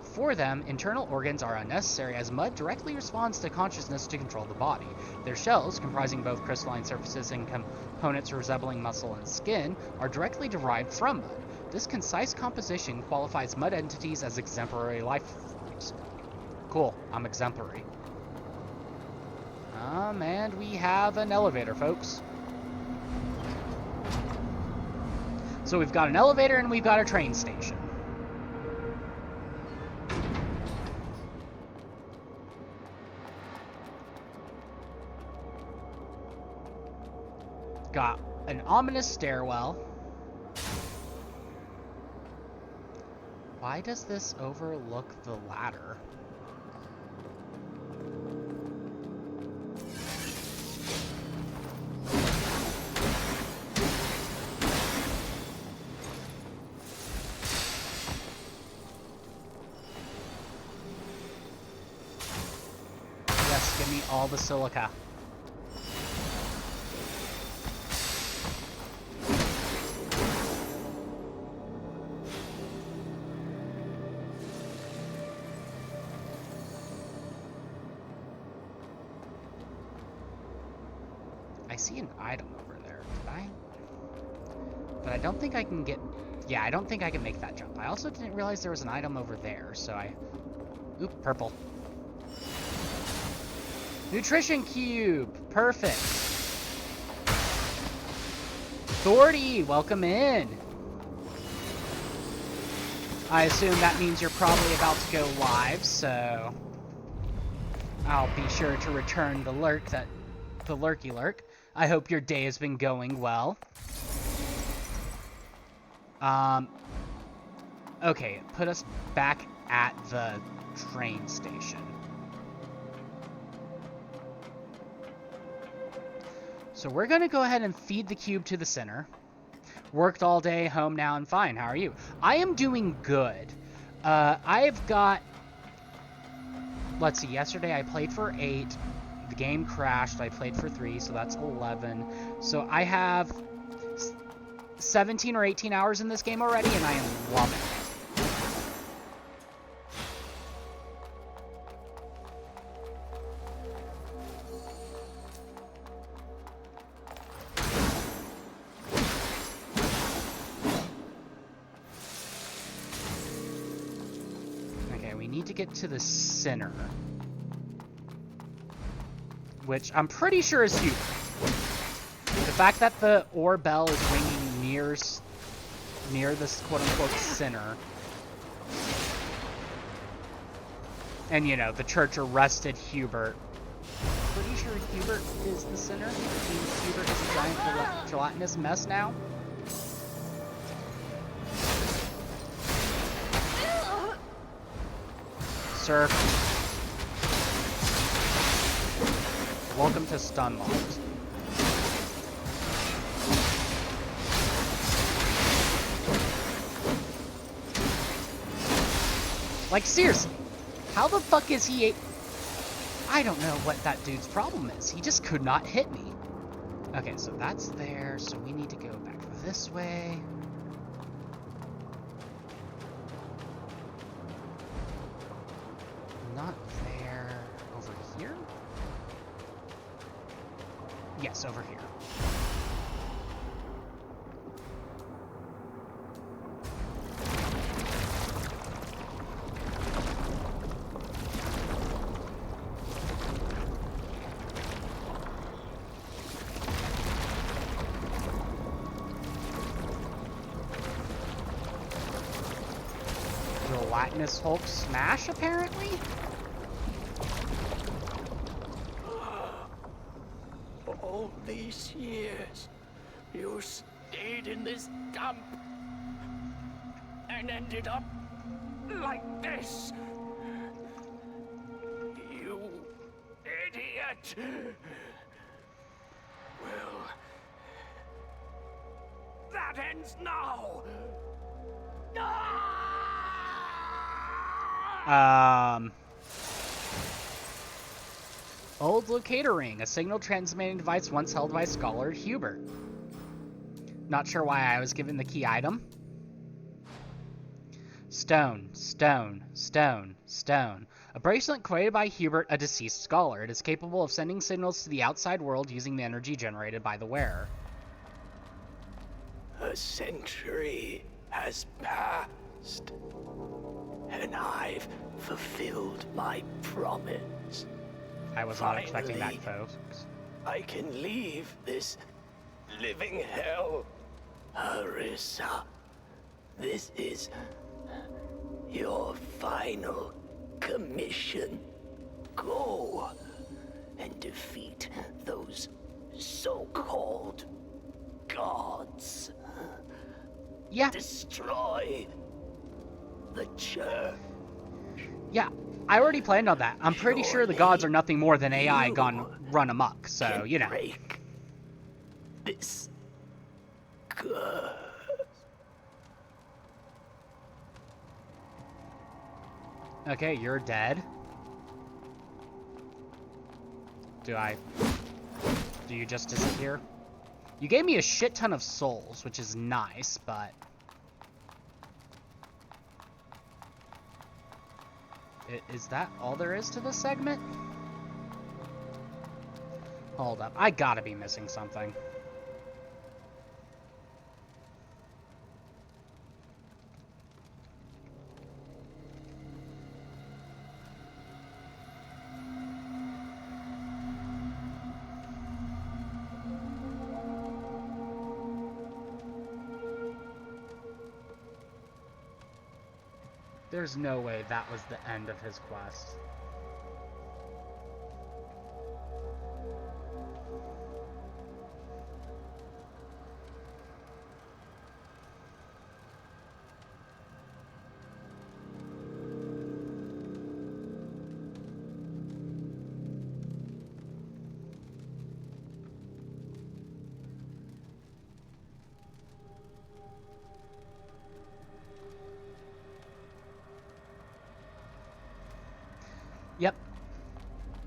For them, internal organs are unnecessary as mud directly responds to consciousness to control the body. Their shells, comprising both crystalline surfaces and components resembling muscle and skin, are directly derived from mud. This concise composition qualifies mud entities as exemplary life forms. Cool, I'm exemplary. And we have an elevator, folks. So we've got an elevator and we've got a train station. Got an ominous stairwell. Why does this overlook the ladder? Yes, give me all the silica. I see an item over there, did I? But I don't think I can get... Yeah, I don't think I can make that jump. I also didn't realize there was an item over there, so I... Oop, purple. Nutrition cube! Perfect! Thordy, welcome in! I assume that means you're probably about to go live, so... I'll be sure to return the lurky lurk. I hope your day has been going well. Okay, put us back at the train station. So we're gonna go ahead and feed the cube to the center. Worked all day, home now, and fine. How are you? I am doing good. I've got... Let's see, yesterday I played for 8. The game crashed. I played for 3, so that's 11. So I have 17 or 18 hours in this game already, and I am loving it. Okay, we need to get to the center, which I'm pretty sure is huge. The fact that the ore bell is ringing near this quote-unquote center, and you know, the church arrested Hubert. Pretty sure Hubert is the center. Means Hubert is a giant gelatinous mess now. Sir. Welcome to Stunlocked. Like, seriously, how the fuck is he I don't know what that dude's problem is. He just could not hit me. Okay, so that's there, so we need to go back this way. Not there. Yes, over here. Gelatinous Hulk smash, apparently? All these years, you stayed in this dump and ended up like this. You idiot! Well, that ends now. Old locator ring, a signal transmitting device once held by Scholar Hubert. Not sure why I was given the key item. Stone, stone, stone, stone. A bracelet created by Hubert, a deceased scholar. It is capable of sending signals to the outside world using the energy generated by the wearer. A century has passed, and I've fulfilled my promise. I was not expecting that, folks. I can leave this living hell. Harissa, this is your final commission. Go and defeat those so-called gods. Yeah. Destroy the church. Yeah, I already planned on that. I'm pretty sure the gods are nothing more than AI gone run amok, so, you know. Break this curse. Okay, you're dead. Do you just disappear? You gave me a shit ton of souls, which is nice, but... Is that all there is to this segment? Hold up, I gotta be missing something. There's no way that was the end of his quest. Yep.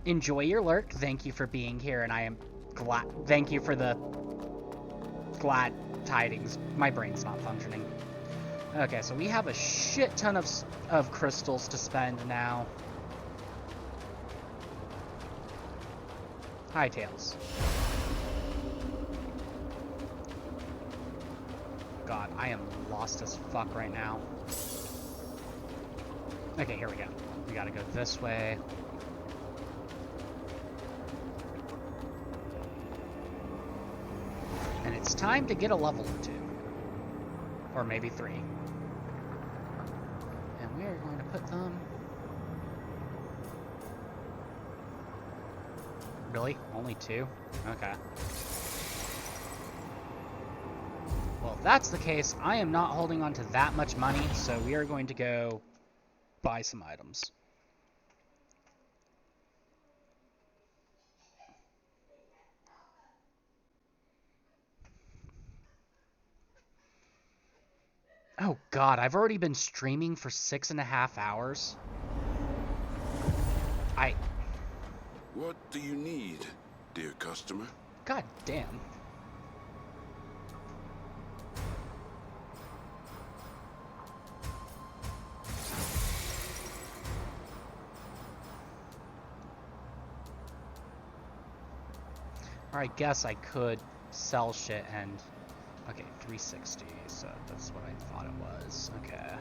Enjoy your lurk. Thank you for being here, and I am glad. Thank you for the glad tidings. My brain's not functioning. Okay, so we have a shit ton of crystals to spend now. Hi, Tails. God, I am lost as fuck right now. Okay, here we go. We gotta go this way. And it's time to get a level or two. Or maybe 3. And we are going to put them... Really? Only 2? Okay. Well, if that's the case, I am not holding on to that much money, so we are going to go buy some items. Oh god, I've already been streaming for 6.5 hours. What do you need, dear customer? God damn. Or I guess I could sell shit and... Okay, 360, so that's what I thought it was. Okay.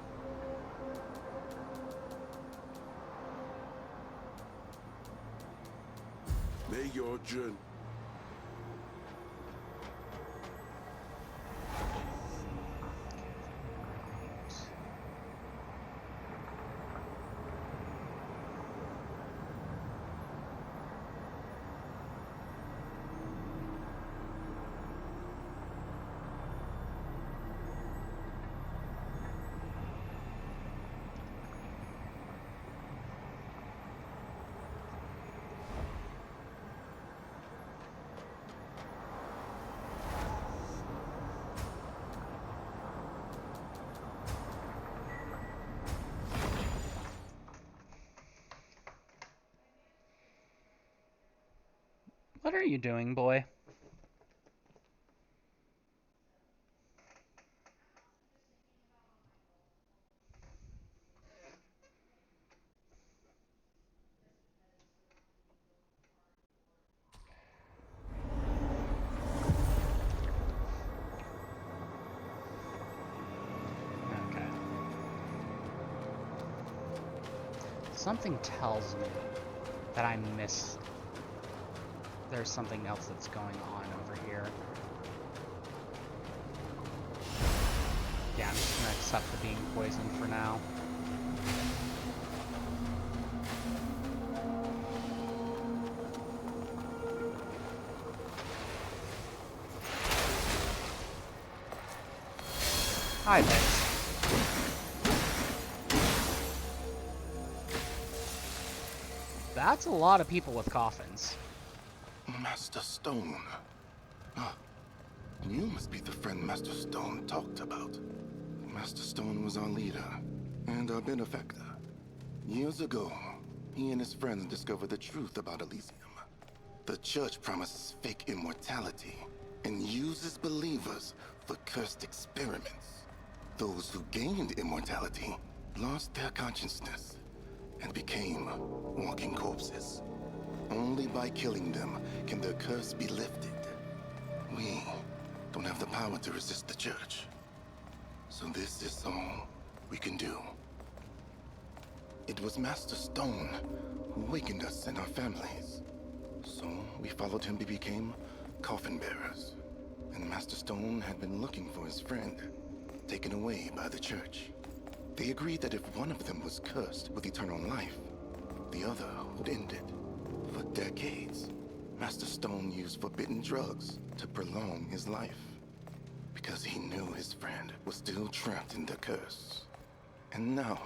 May your journey... What are you doing, boy? Okay. Something tells me that I missed. There's something else that's going on over here. Yeah, I'm just gonna accept the being poisoned for now. Hi, Vince. That's a lot of people with coffins. Master Stone. Ah, you must be the friend Master Stone talked about. Master Stone was our leader and our benefactor. Years ago, he and his friends discovered the truth about Elysium. The church promises fake immortality and uses believers for cursed experiments. Those who gained immortality lost their consciousness and became walking corpses. Only by killing them can their curse be lifted. We don't have the power to resist the church. So this is all we can do. It was Master Stone who awakened us and our families. So we followed him to become coffin bearers. And Master Stone had been looking for his friend, taken away by the church. They agreed that if one of them was cursed with eternal life, the other would end it. For decades, Master Stone used forbidden drugs to prolong his life, because he knew his friend was still trapped in the curse. And now,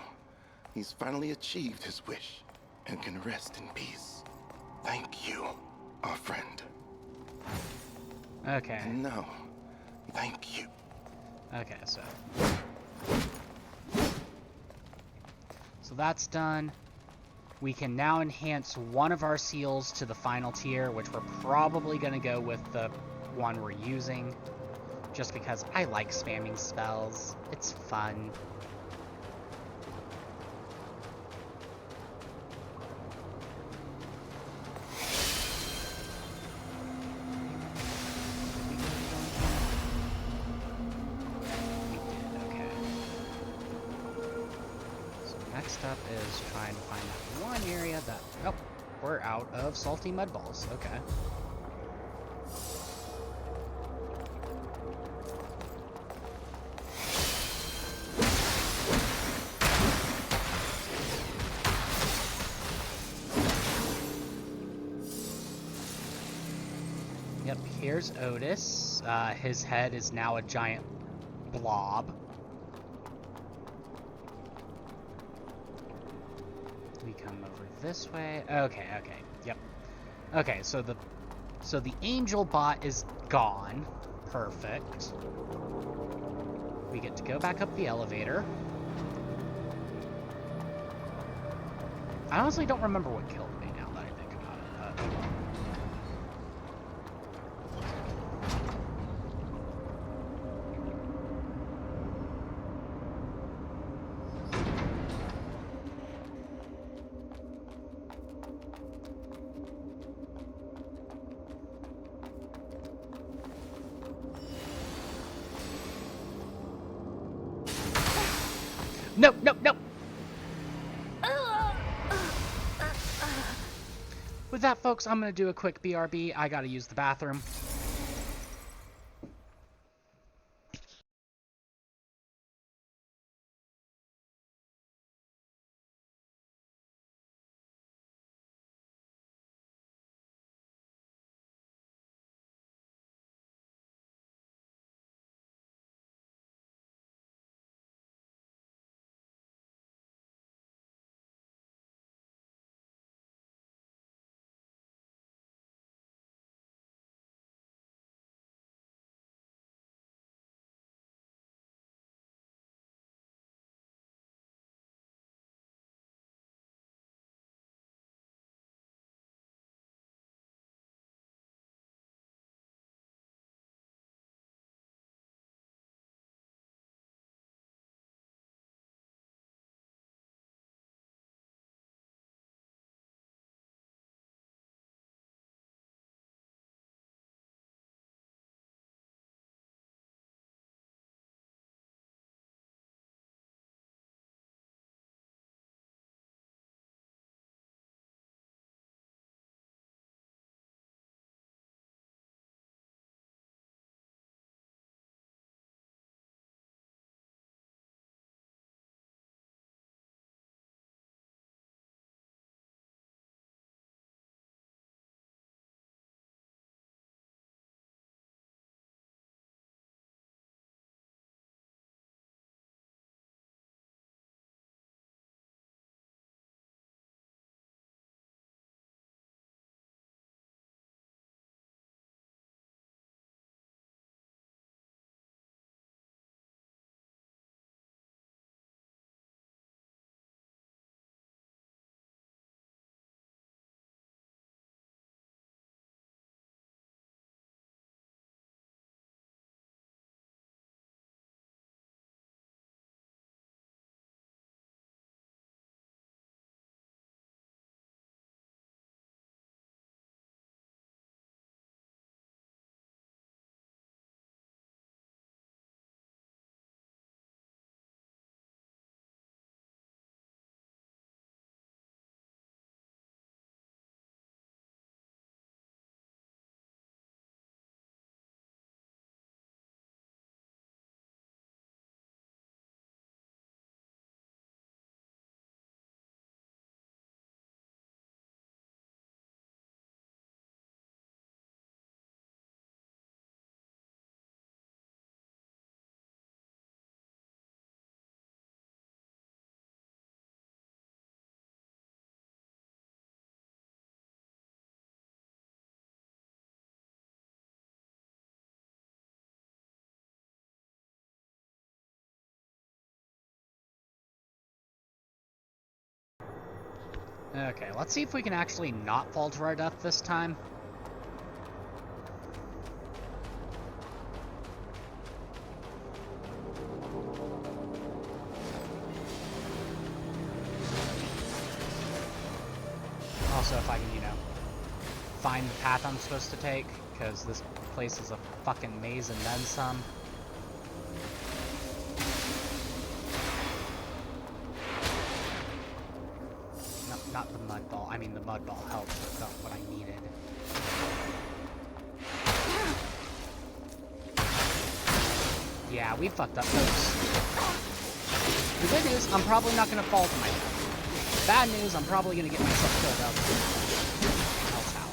he's finally achieved his wish and can rest in peace. Thank you, our friend. Okay. And now, thank you. Okay, so that's done. We can now enhance one of our seals to the final tier, which we're probably going to go with the one we're using, just because I like spamming spells. It's fun. Next up is trying to find that one area that... Oh, we're out of salty mud balls. Okay. Yep, here's Otis. His head is now a giant blob. We come over this way. Okay, yep. Okay, so the angel bot is gone. Perfect. We get to go back up the elevator. I honestly don't remember what killed me now that I think about it, but... No, no, no! With that, folks, I'm going to do a quick BRB. I got to use the bathroom. Okay, let's see if we can actually not fall to our death this time. Also, if I can, you know, find the path I'm supposed to take, because this place is a fucking maze and then some. Not the mud ball. I mean, the mud ball helped, but not what I needed. Yeah, we fucked up, folks. The good news, I'm probably not gonna fall to my death. Bad news, I'm probably gonna get myself killed out. Else how.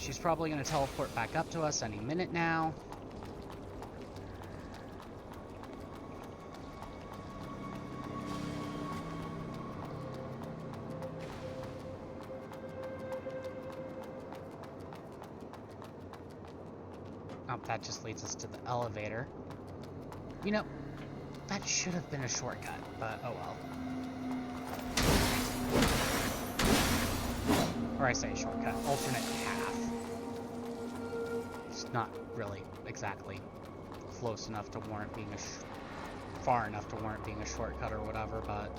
She's probably going to teleport back up to us any minute now. Oh, that just leads us to the elevator. You know, that should have been a shortcut, but oh well. Or I say shortcut, alternate path. It's not really exactly close enough to warrant being a far enough to warrant being a shortcut or whatever, but...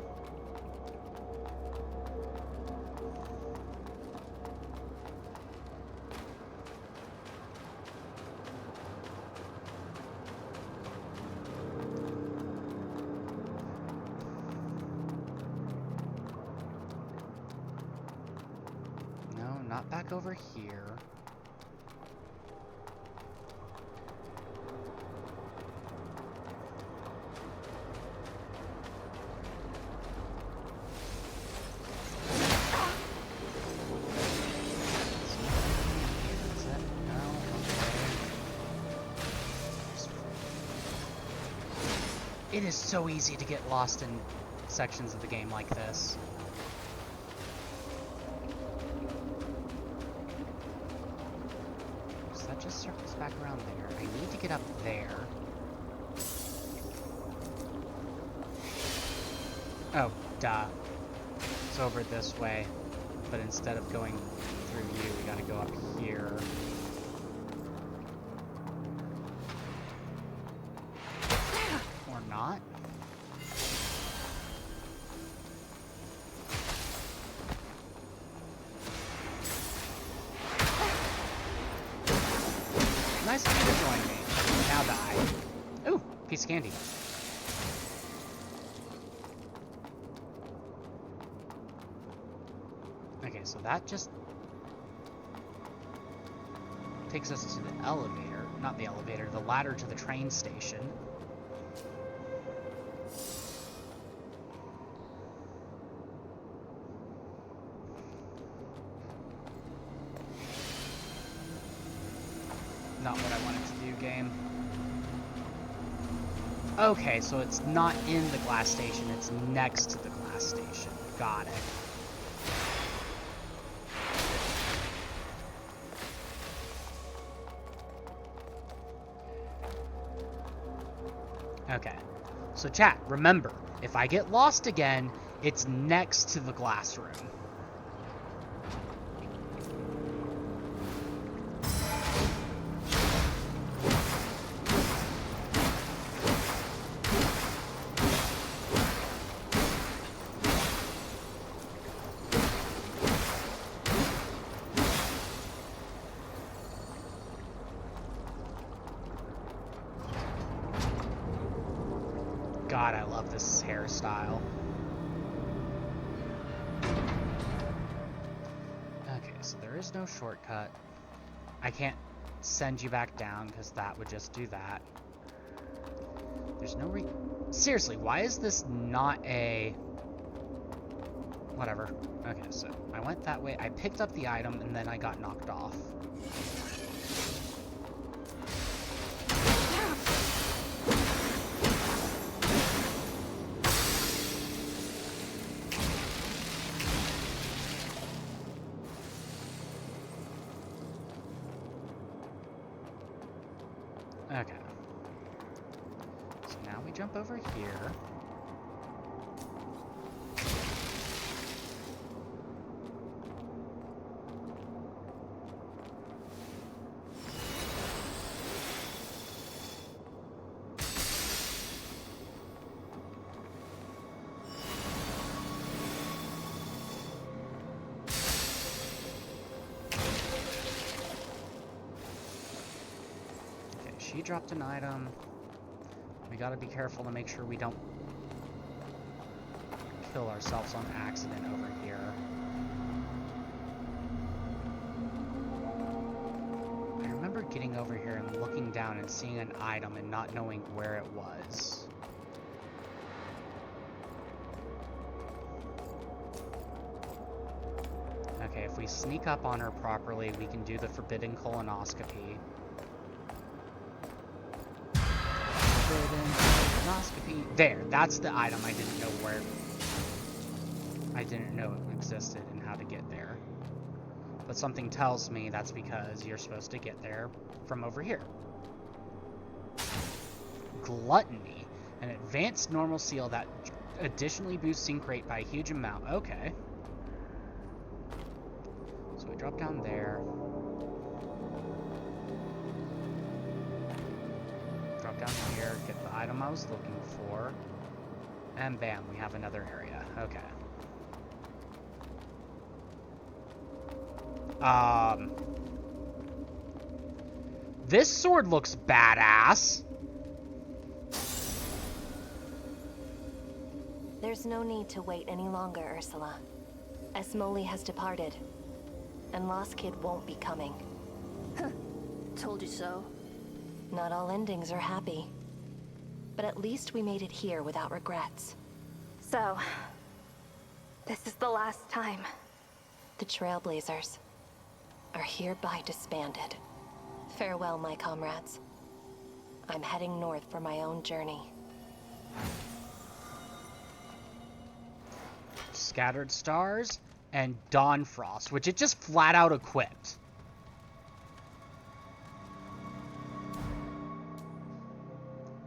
No, not back over here. It is so easy to get lost in sections of the game like this. So that just circles back around there. I need to get up there. Oh, duh. It's over this way. But instead of going through you, we gotta go up here. Or not? Nice of you to join me. Now die. Ooh, piece of candy. Okay, so that just takes us to the elevator. Not the elevator, the ladder to the train station. Not what I wanted to do, game. Okay, so it's not in the glass station, it's next to the glass station. Got it. Okay, so chat, remember, if I get lost again, it's next to the glass room. God, I love this hairstyle. Okay, so there is no shortcut. I can't send you back down because that would just do that. There's no Seriously, why is this not a... Whatever. Okay, so I went that way. I picked up the item and then I got knocked off. Okay. So now we jump over here. She dropped an item. We gotta be careful to make sure we don't kill ourselves on accident over here. I remember getting over here and looking down and seeing an item and not knowing where it was. Okay, if we sneak up on her properly, we can do the forbidden colonoscopy. There, that's the item I didn't know where. I didn't know it existed and how to get there. But something tells me that's because you're supposed to get there from over here. Gluttony, an advanced normal seal that additionally boosts sync rate by a huge amount. Okay. So we drop down there. Drop down here, get the item I was looking for. And bam, we have another area. Okay. This sword looks badass. There's no need to wait any longer, Ursula. Esmoli has departed, and Lost Kid won't be coming. Told you so. Not all endings are happy. But at least we made it here without regrets. So, this is the last time. The Trailblazers are hereby disbanded. Farewell, my comrades. I'm heading north for my own journey. Scattered Stars and Dawnfrost, which it just flat out equipped.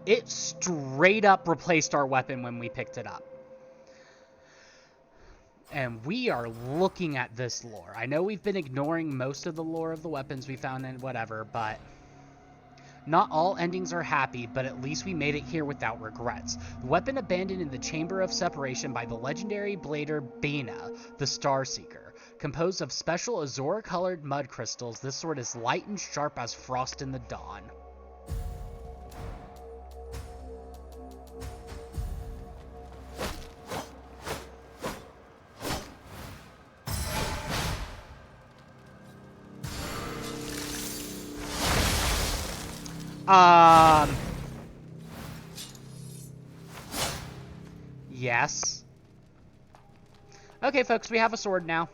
It straight up replaced our weapon when we picked it up. And we are looking at this lore. I know we've been ignoring most of the lore of the weapons we found and whatever, but not all endings are happy, but at least we made it here without regrets. The weapon abandoned in the Chamber of Separation by the legendary blader Bina, the Starseeker. Composed of special azure-colored mud crystals, this sword is light and sharp as frost in the dawn. Yes. Okay, folks, we have a sword now.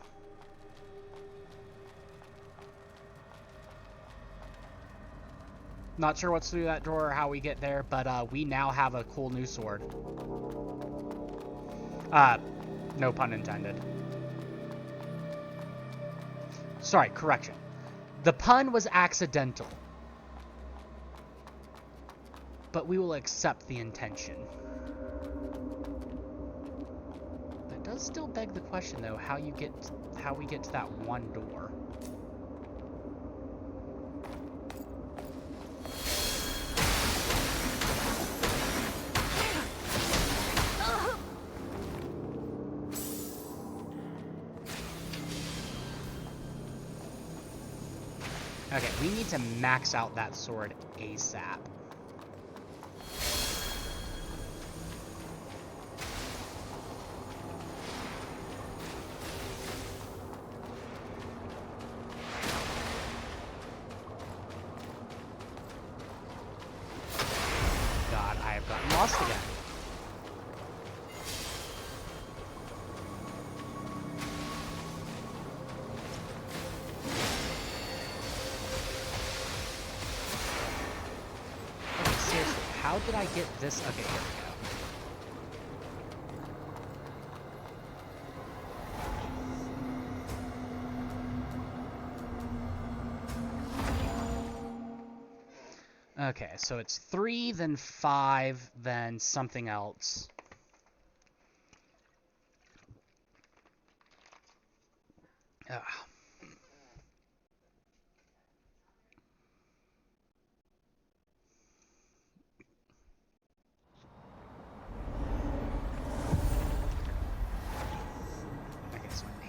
Not sure what's through that door or how we get there, but we now have a cool new sword. No pun intended. Sorry, correction. The pun was accidental. But we will accept the intention. That does still beg the question, though, how we get to that one door. Okay, we need to max out that sword ASAP. God, I have gotten lost again. How did I get this? Okay, here we go. Okay, so it's 3, then 5, then something else. Ugh.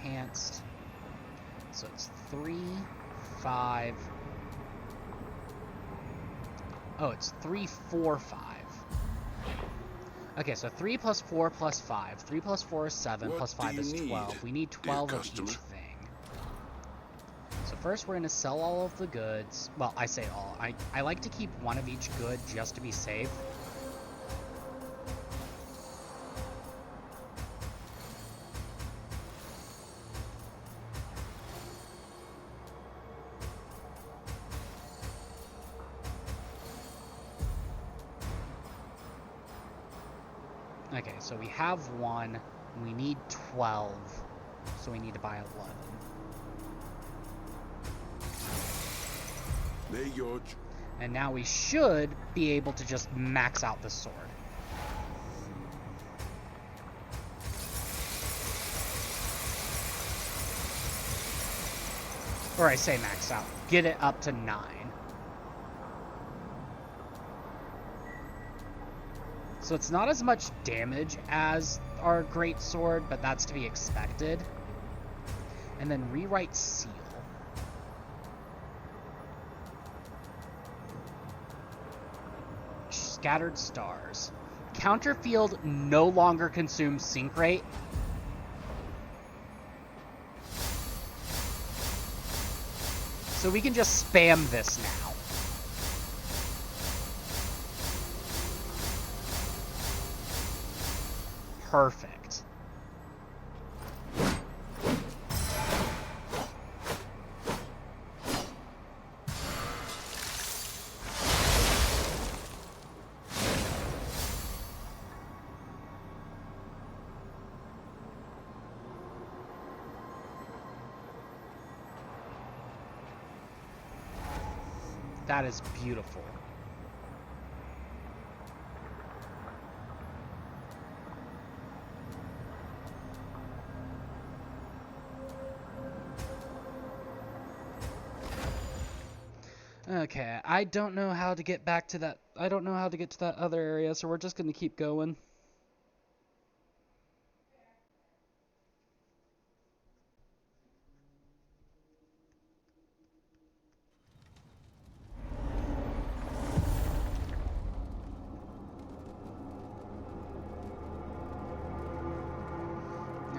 Enhanced. So it's 3, 5. Oh, it's 3, 4, 5. Okay, so 3 plus 4 plus 5. 3 plus 4 is 7, What plus 5 is 12. We need 12 of each thing. So first we're going to sell all of the goods. Well, I say all. I like to keep one of each good just to be safe. Okay, so we have 1, we need 12, so we need to buy 11. And now we should be able to just max out the sword. Or I say max out, get it up to 9. So it's not as much damage as our great sword, but that's to be expected. And then rewrite seal. Scattered stars. Counter field no longer consumes sync rate. So we can just spam this now. Perfect. That is beautiful. Okay, I don't know how to get back to that. I don't know how to get to that other area, so we're just going to keep going.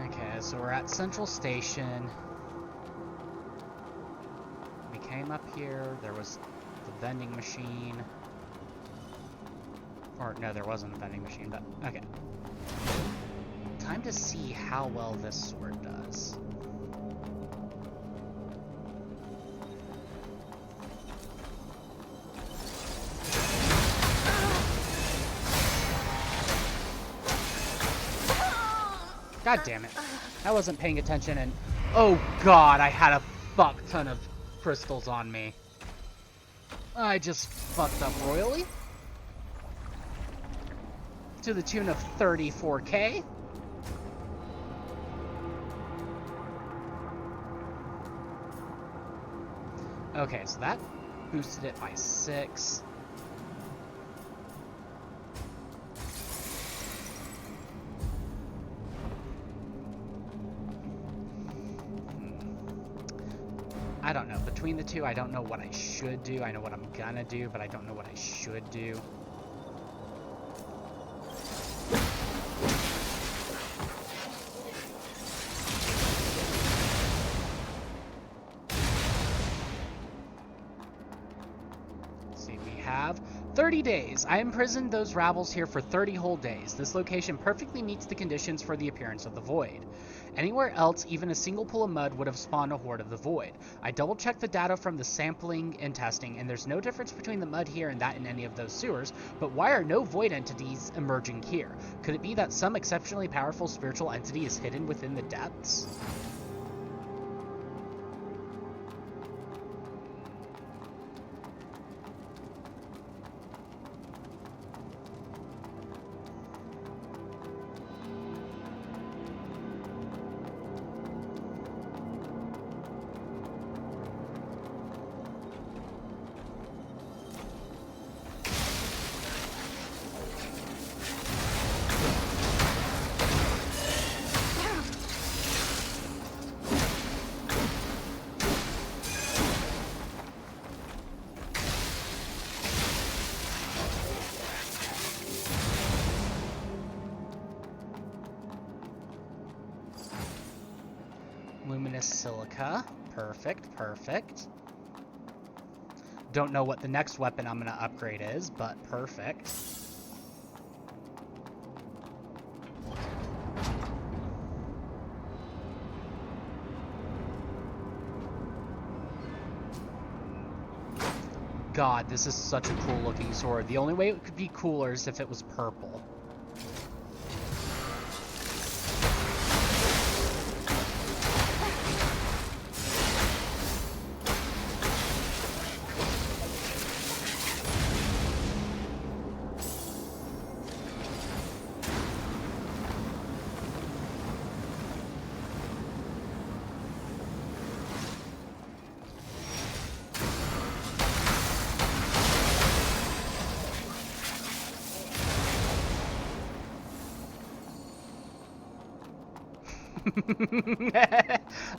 Okay, so we're at Central Station. We came up here, there was the vending machine. Or, no, there wasn't a vending machine, but, okay. Time to see how well this sword does. God damn it. I wasn't paying attention and... Oh god, I had a fuck ton of crystals on me. I just fucked up royally. To the tune of 34k. Okay, so that boosted it by 6. I don't know. Between the two, I don't know what I should do. I know what I'm gonna do, but I don't know what I should do. Let's see, we have 30 days. I imprisoned those rabbles here for 30 whole days. This location perfectly meets the conditions for the appearance of the Void. Anywhere else, even a single pool of mud would have spawned a horde of the Void. I double-checked the data from the sampling and testing, and there's no difference between the mud here and that in any of those sewers, but why are no Void entities emerging here? Could it be that some exceptionally powerful spiritual entity is hidden within the depths? Luminous silica. Perfect, perfect. Don't know what the next weapon I'm gonna upgrade is, but perfect. God, this is such a cool looking sword. The only way it could be cooler is if it was purple.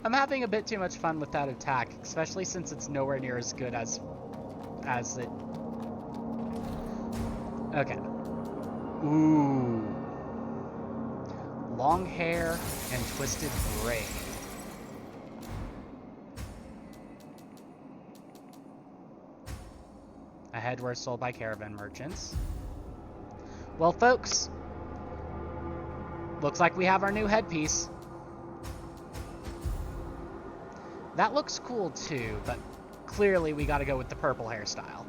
I'm having a bit too much fun with that attack, especially since it's nowhere near as good as it. Okay. Ooh. Long hair and twisted braid. A headwear sold by caravan merchants. Well, folks, looks like we have our new headpiece. That looks cool too, but clearly we gotta go with the purple hairstyle.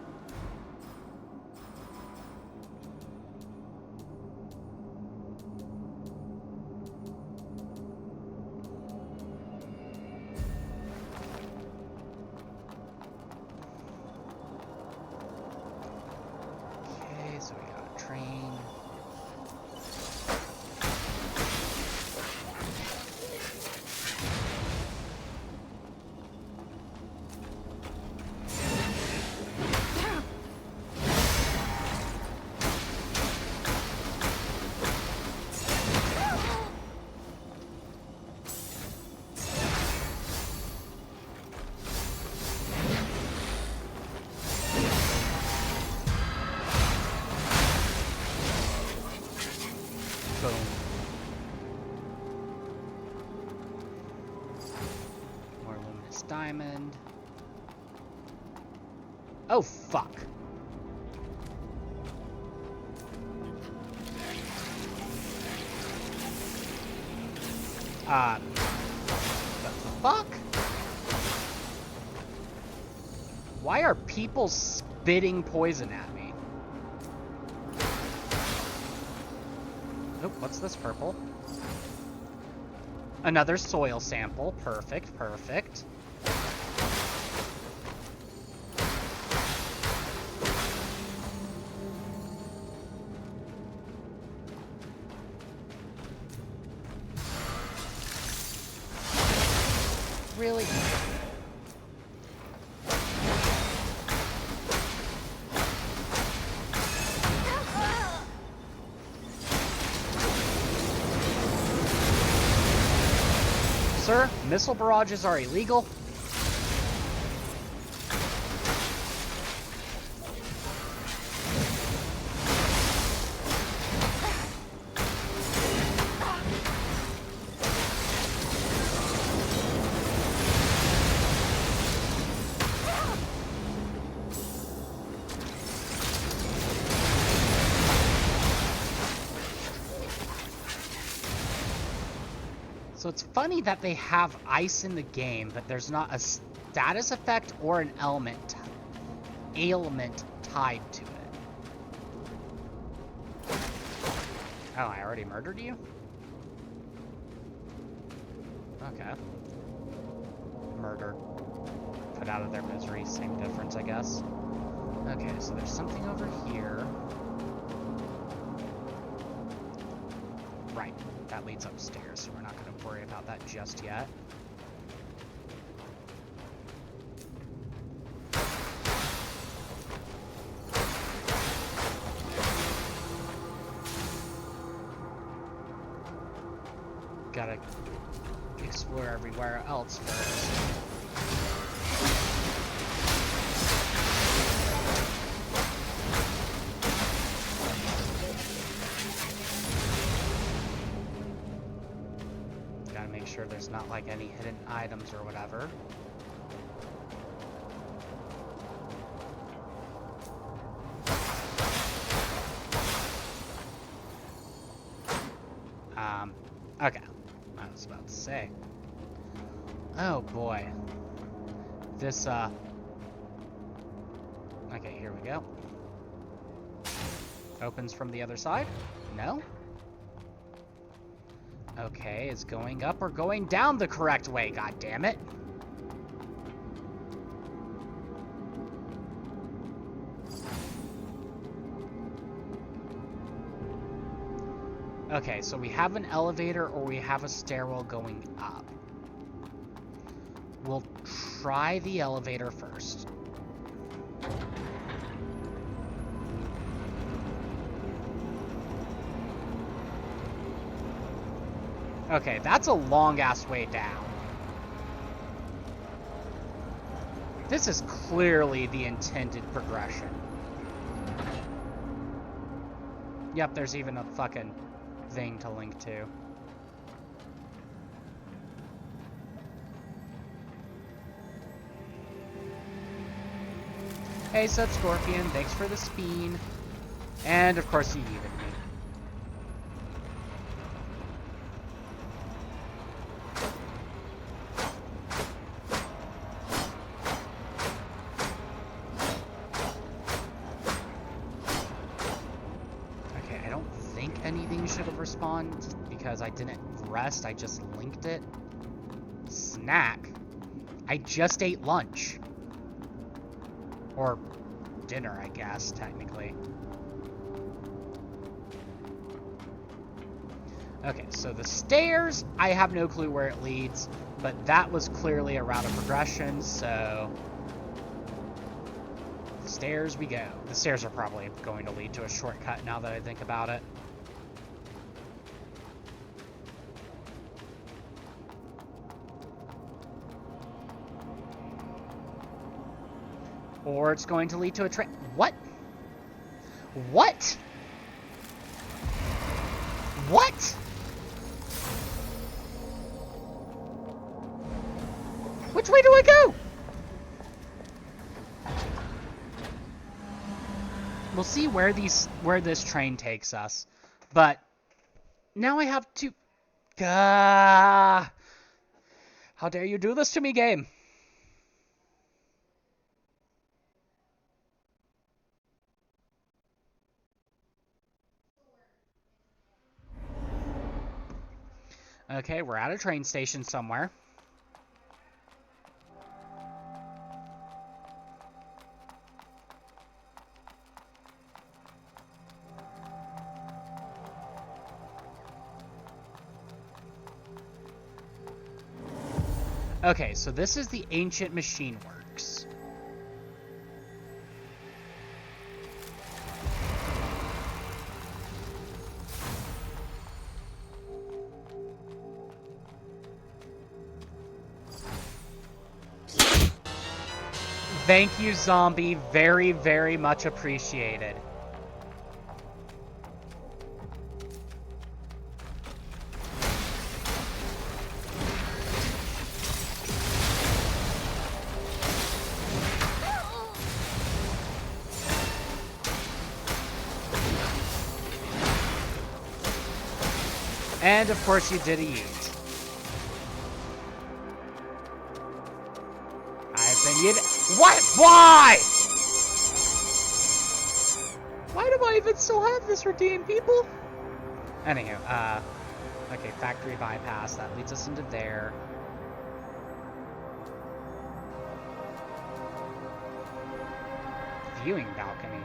Okay, so we got a train. Boom. More luminous diamond. Oh, fuck. The fuck? Why are people spitting poison at me? Oh, what's this purple? Another soil sample. Perfect, perfect. Really? Sir, missile barrages are illegal. So it's funny that they have ice in the game, but there's not a status effect or an ailment tied to it. Oh, I already murdered you? Okay. Murder. Put out of their misery, same difference, I guess. Okay, so there's something over here. Right. That leads upstairs, so we're not going to worry about that just yet. Gotta explore everywhere else first. Make sure there's not like any hidden items or whatever. Okay. I was about to say. Oh boy. This okay, here we go. Opens from the other side? No? Okay, is going up or going down the correct way? God damn it. Okay, so we have an elevator or we have a stairwell going up. We'll try the elevator first. Okay, that's a long-ass way down. This is clearly the intended progression. Yep, there's even a fucking thing to link to. Hey, Sub Scorpion, thanks for the speen. And of course, you evened me. Okay, I don't think anything should have respawned because I didn't rest, I just linked it. Snack? I just ate lunch. Or dinner, I guess, technically. Okay, so the stairs, I have no clue where it leads, but that was clearly a route of progression, so... Stairs we go. The stairs are probably going to lead to a shortcut now that I think about it. Or it's going to lead to a train. What? What? What? Which way do I go? We'll see where this train takes us. But now I have to... How dare you do this to me, game? Okay, we're at a train station somewhere. Okay, so this is the Ancient Machine Works. Thank you, zombie. Very, very much appreciated. And of course you did a yeet. What? Why? Why do I even still have this redeem, people? Anywho, okay, factory bypass, that leads us into there. Viewing balcony.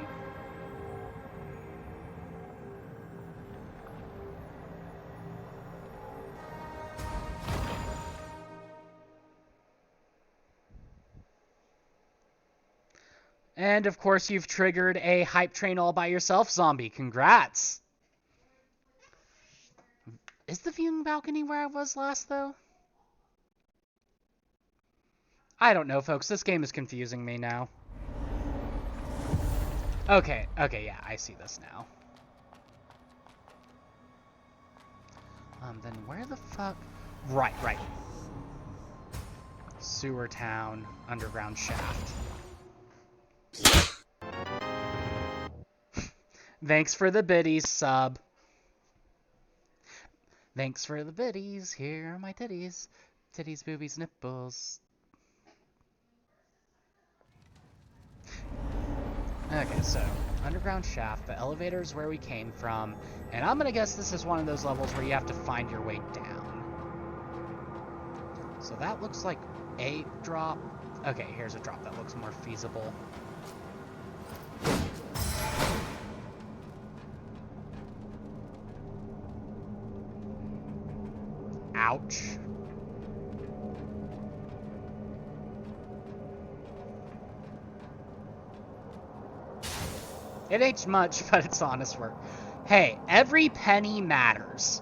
And of course, you've triggered a hype train all by yourself, zombie. Congrats. Is the viewing balcony where I was last, though? I don't know, folks. This game is confusing me now. Okay, yeah, I see this now. Then where the fuck? Right. Sewer town, underground shaft. Thanks for the biddies, sub. Thanks for the biddies. Here are my titties. Titties, boobies, nipples. Okay, so underground shaft. The elevator is where we came from. And I'm gonna guess this is one of those levels where you have to find your way down. So that looks like a drop. Okay, here's a drop that looks more feasible. Ouch. It ain't much, but it's honest work. Hey, every penny matters.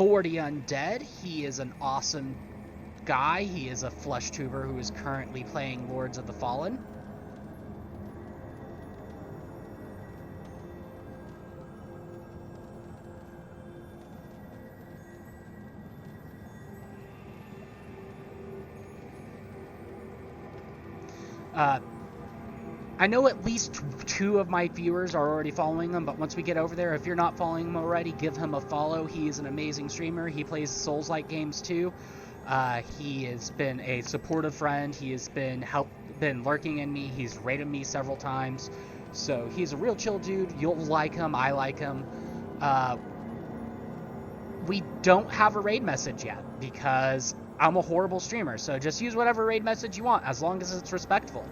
40 Undead. He is an awesome guy. He is a flesh tuber who is currently playing Lords of the Fallen. I know at least 2 of my viewers are already following him, but once we get over there, if you're not following him already, give him a follow. He is an amazing streamer. He plays Souls-like games too. He has been a supportive friend. He has been lurking in me. He's raided me several times. So he's a real chill dude. You'll like him. I like him. We don't have a raid message yet because I'm a horrible streamer. So just use whatever raid message you want as long as it's respectful.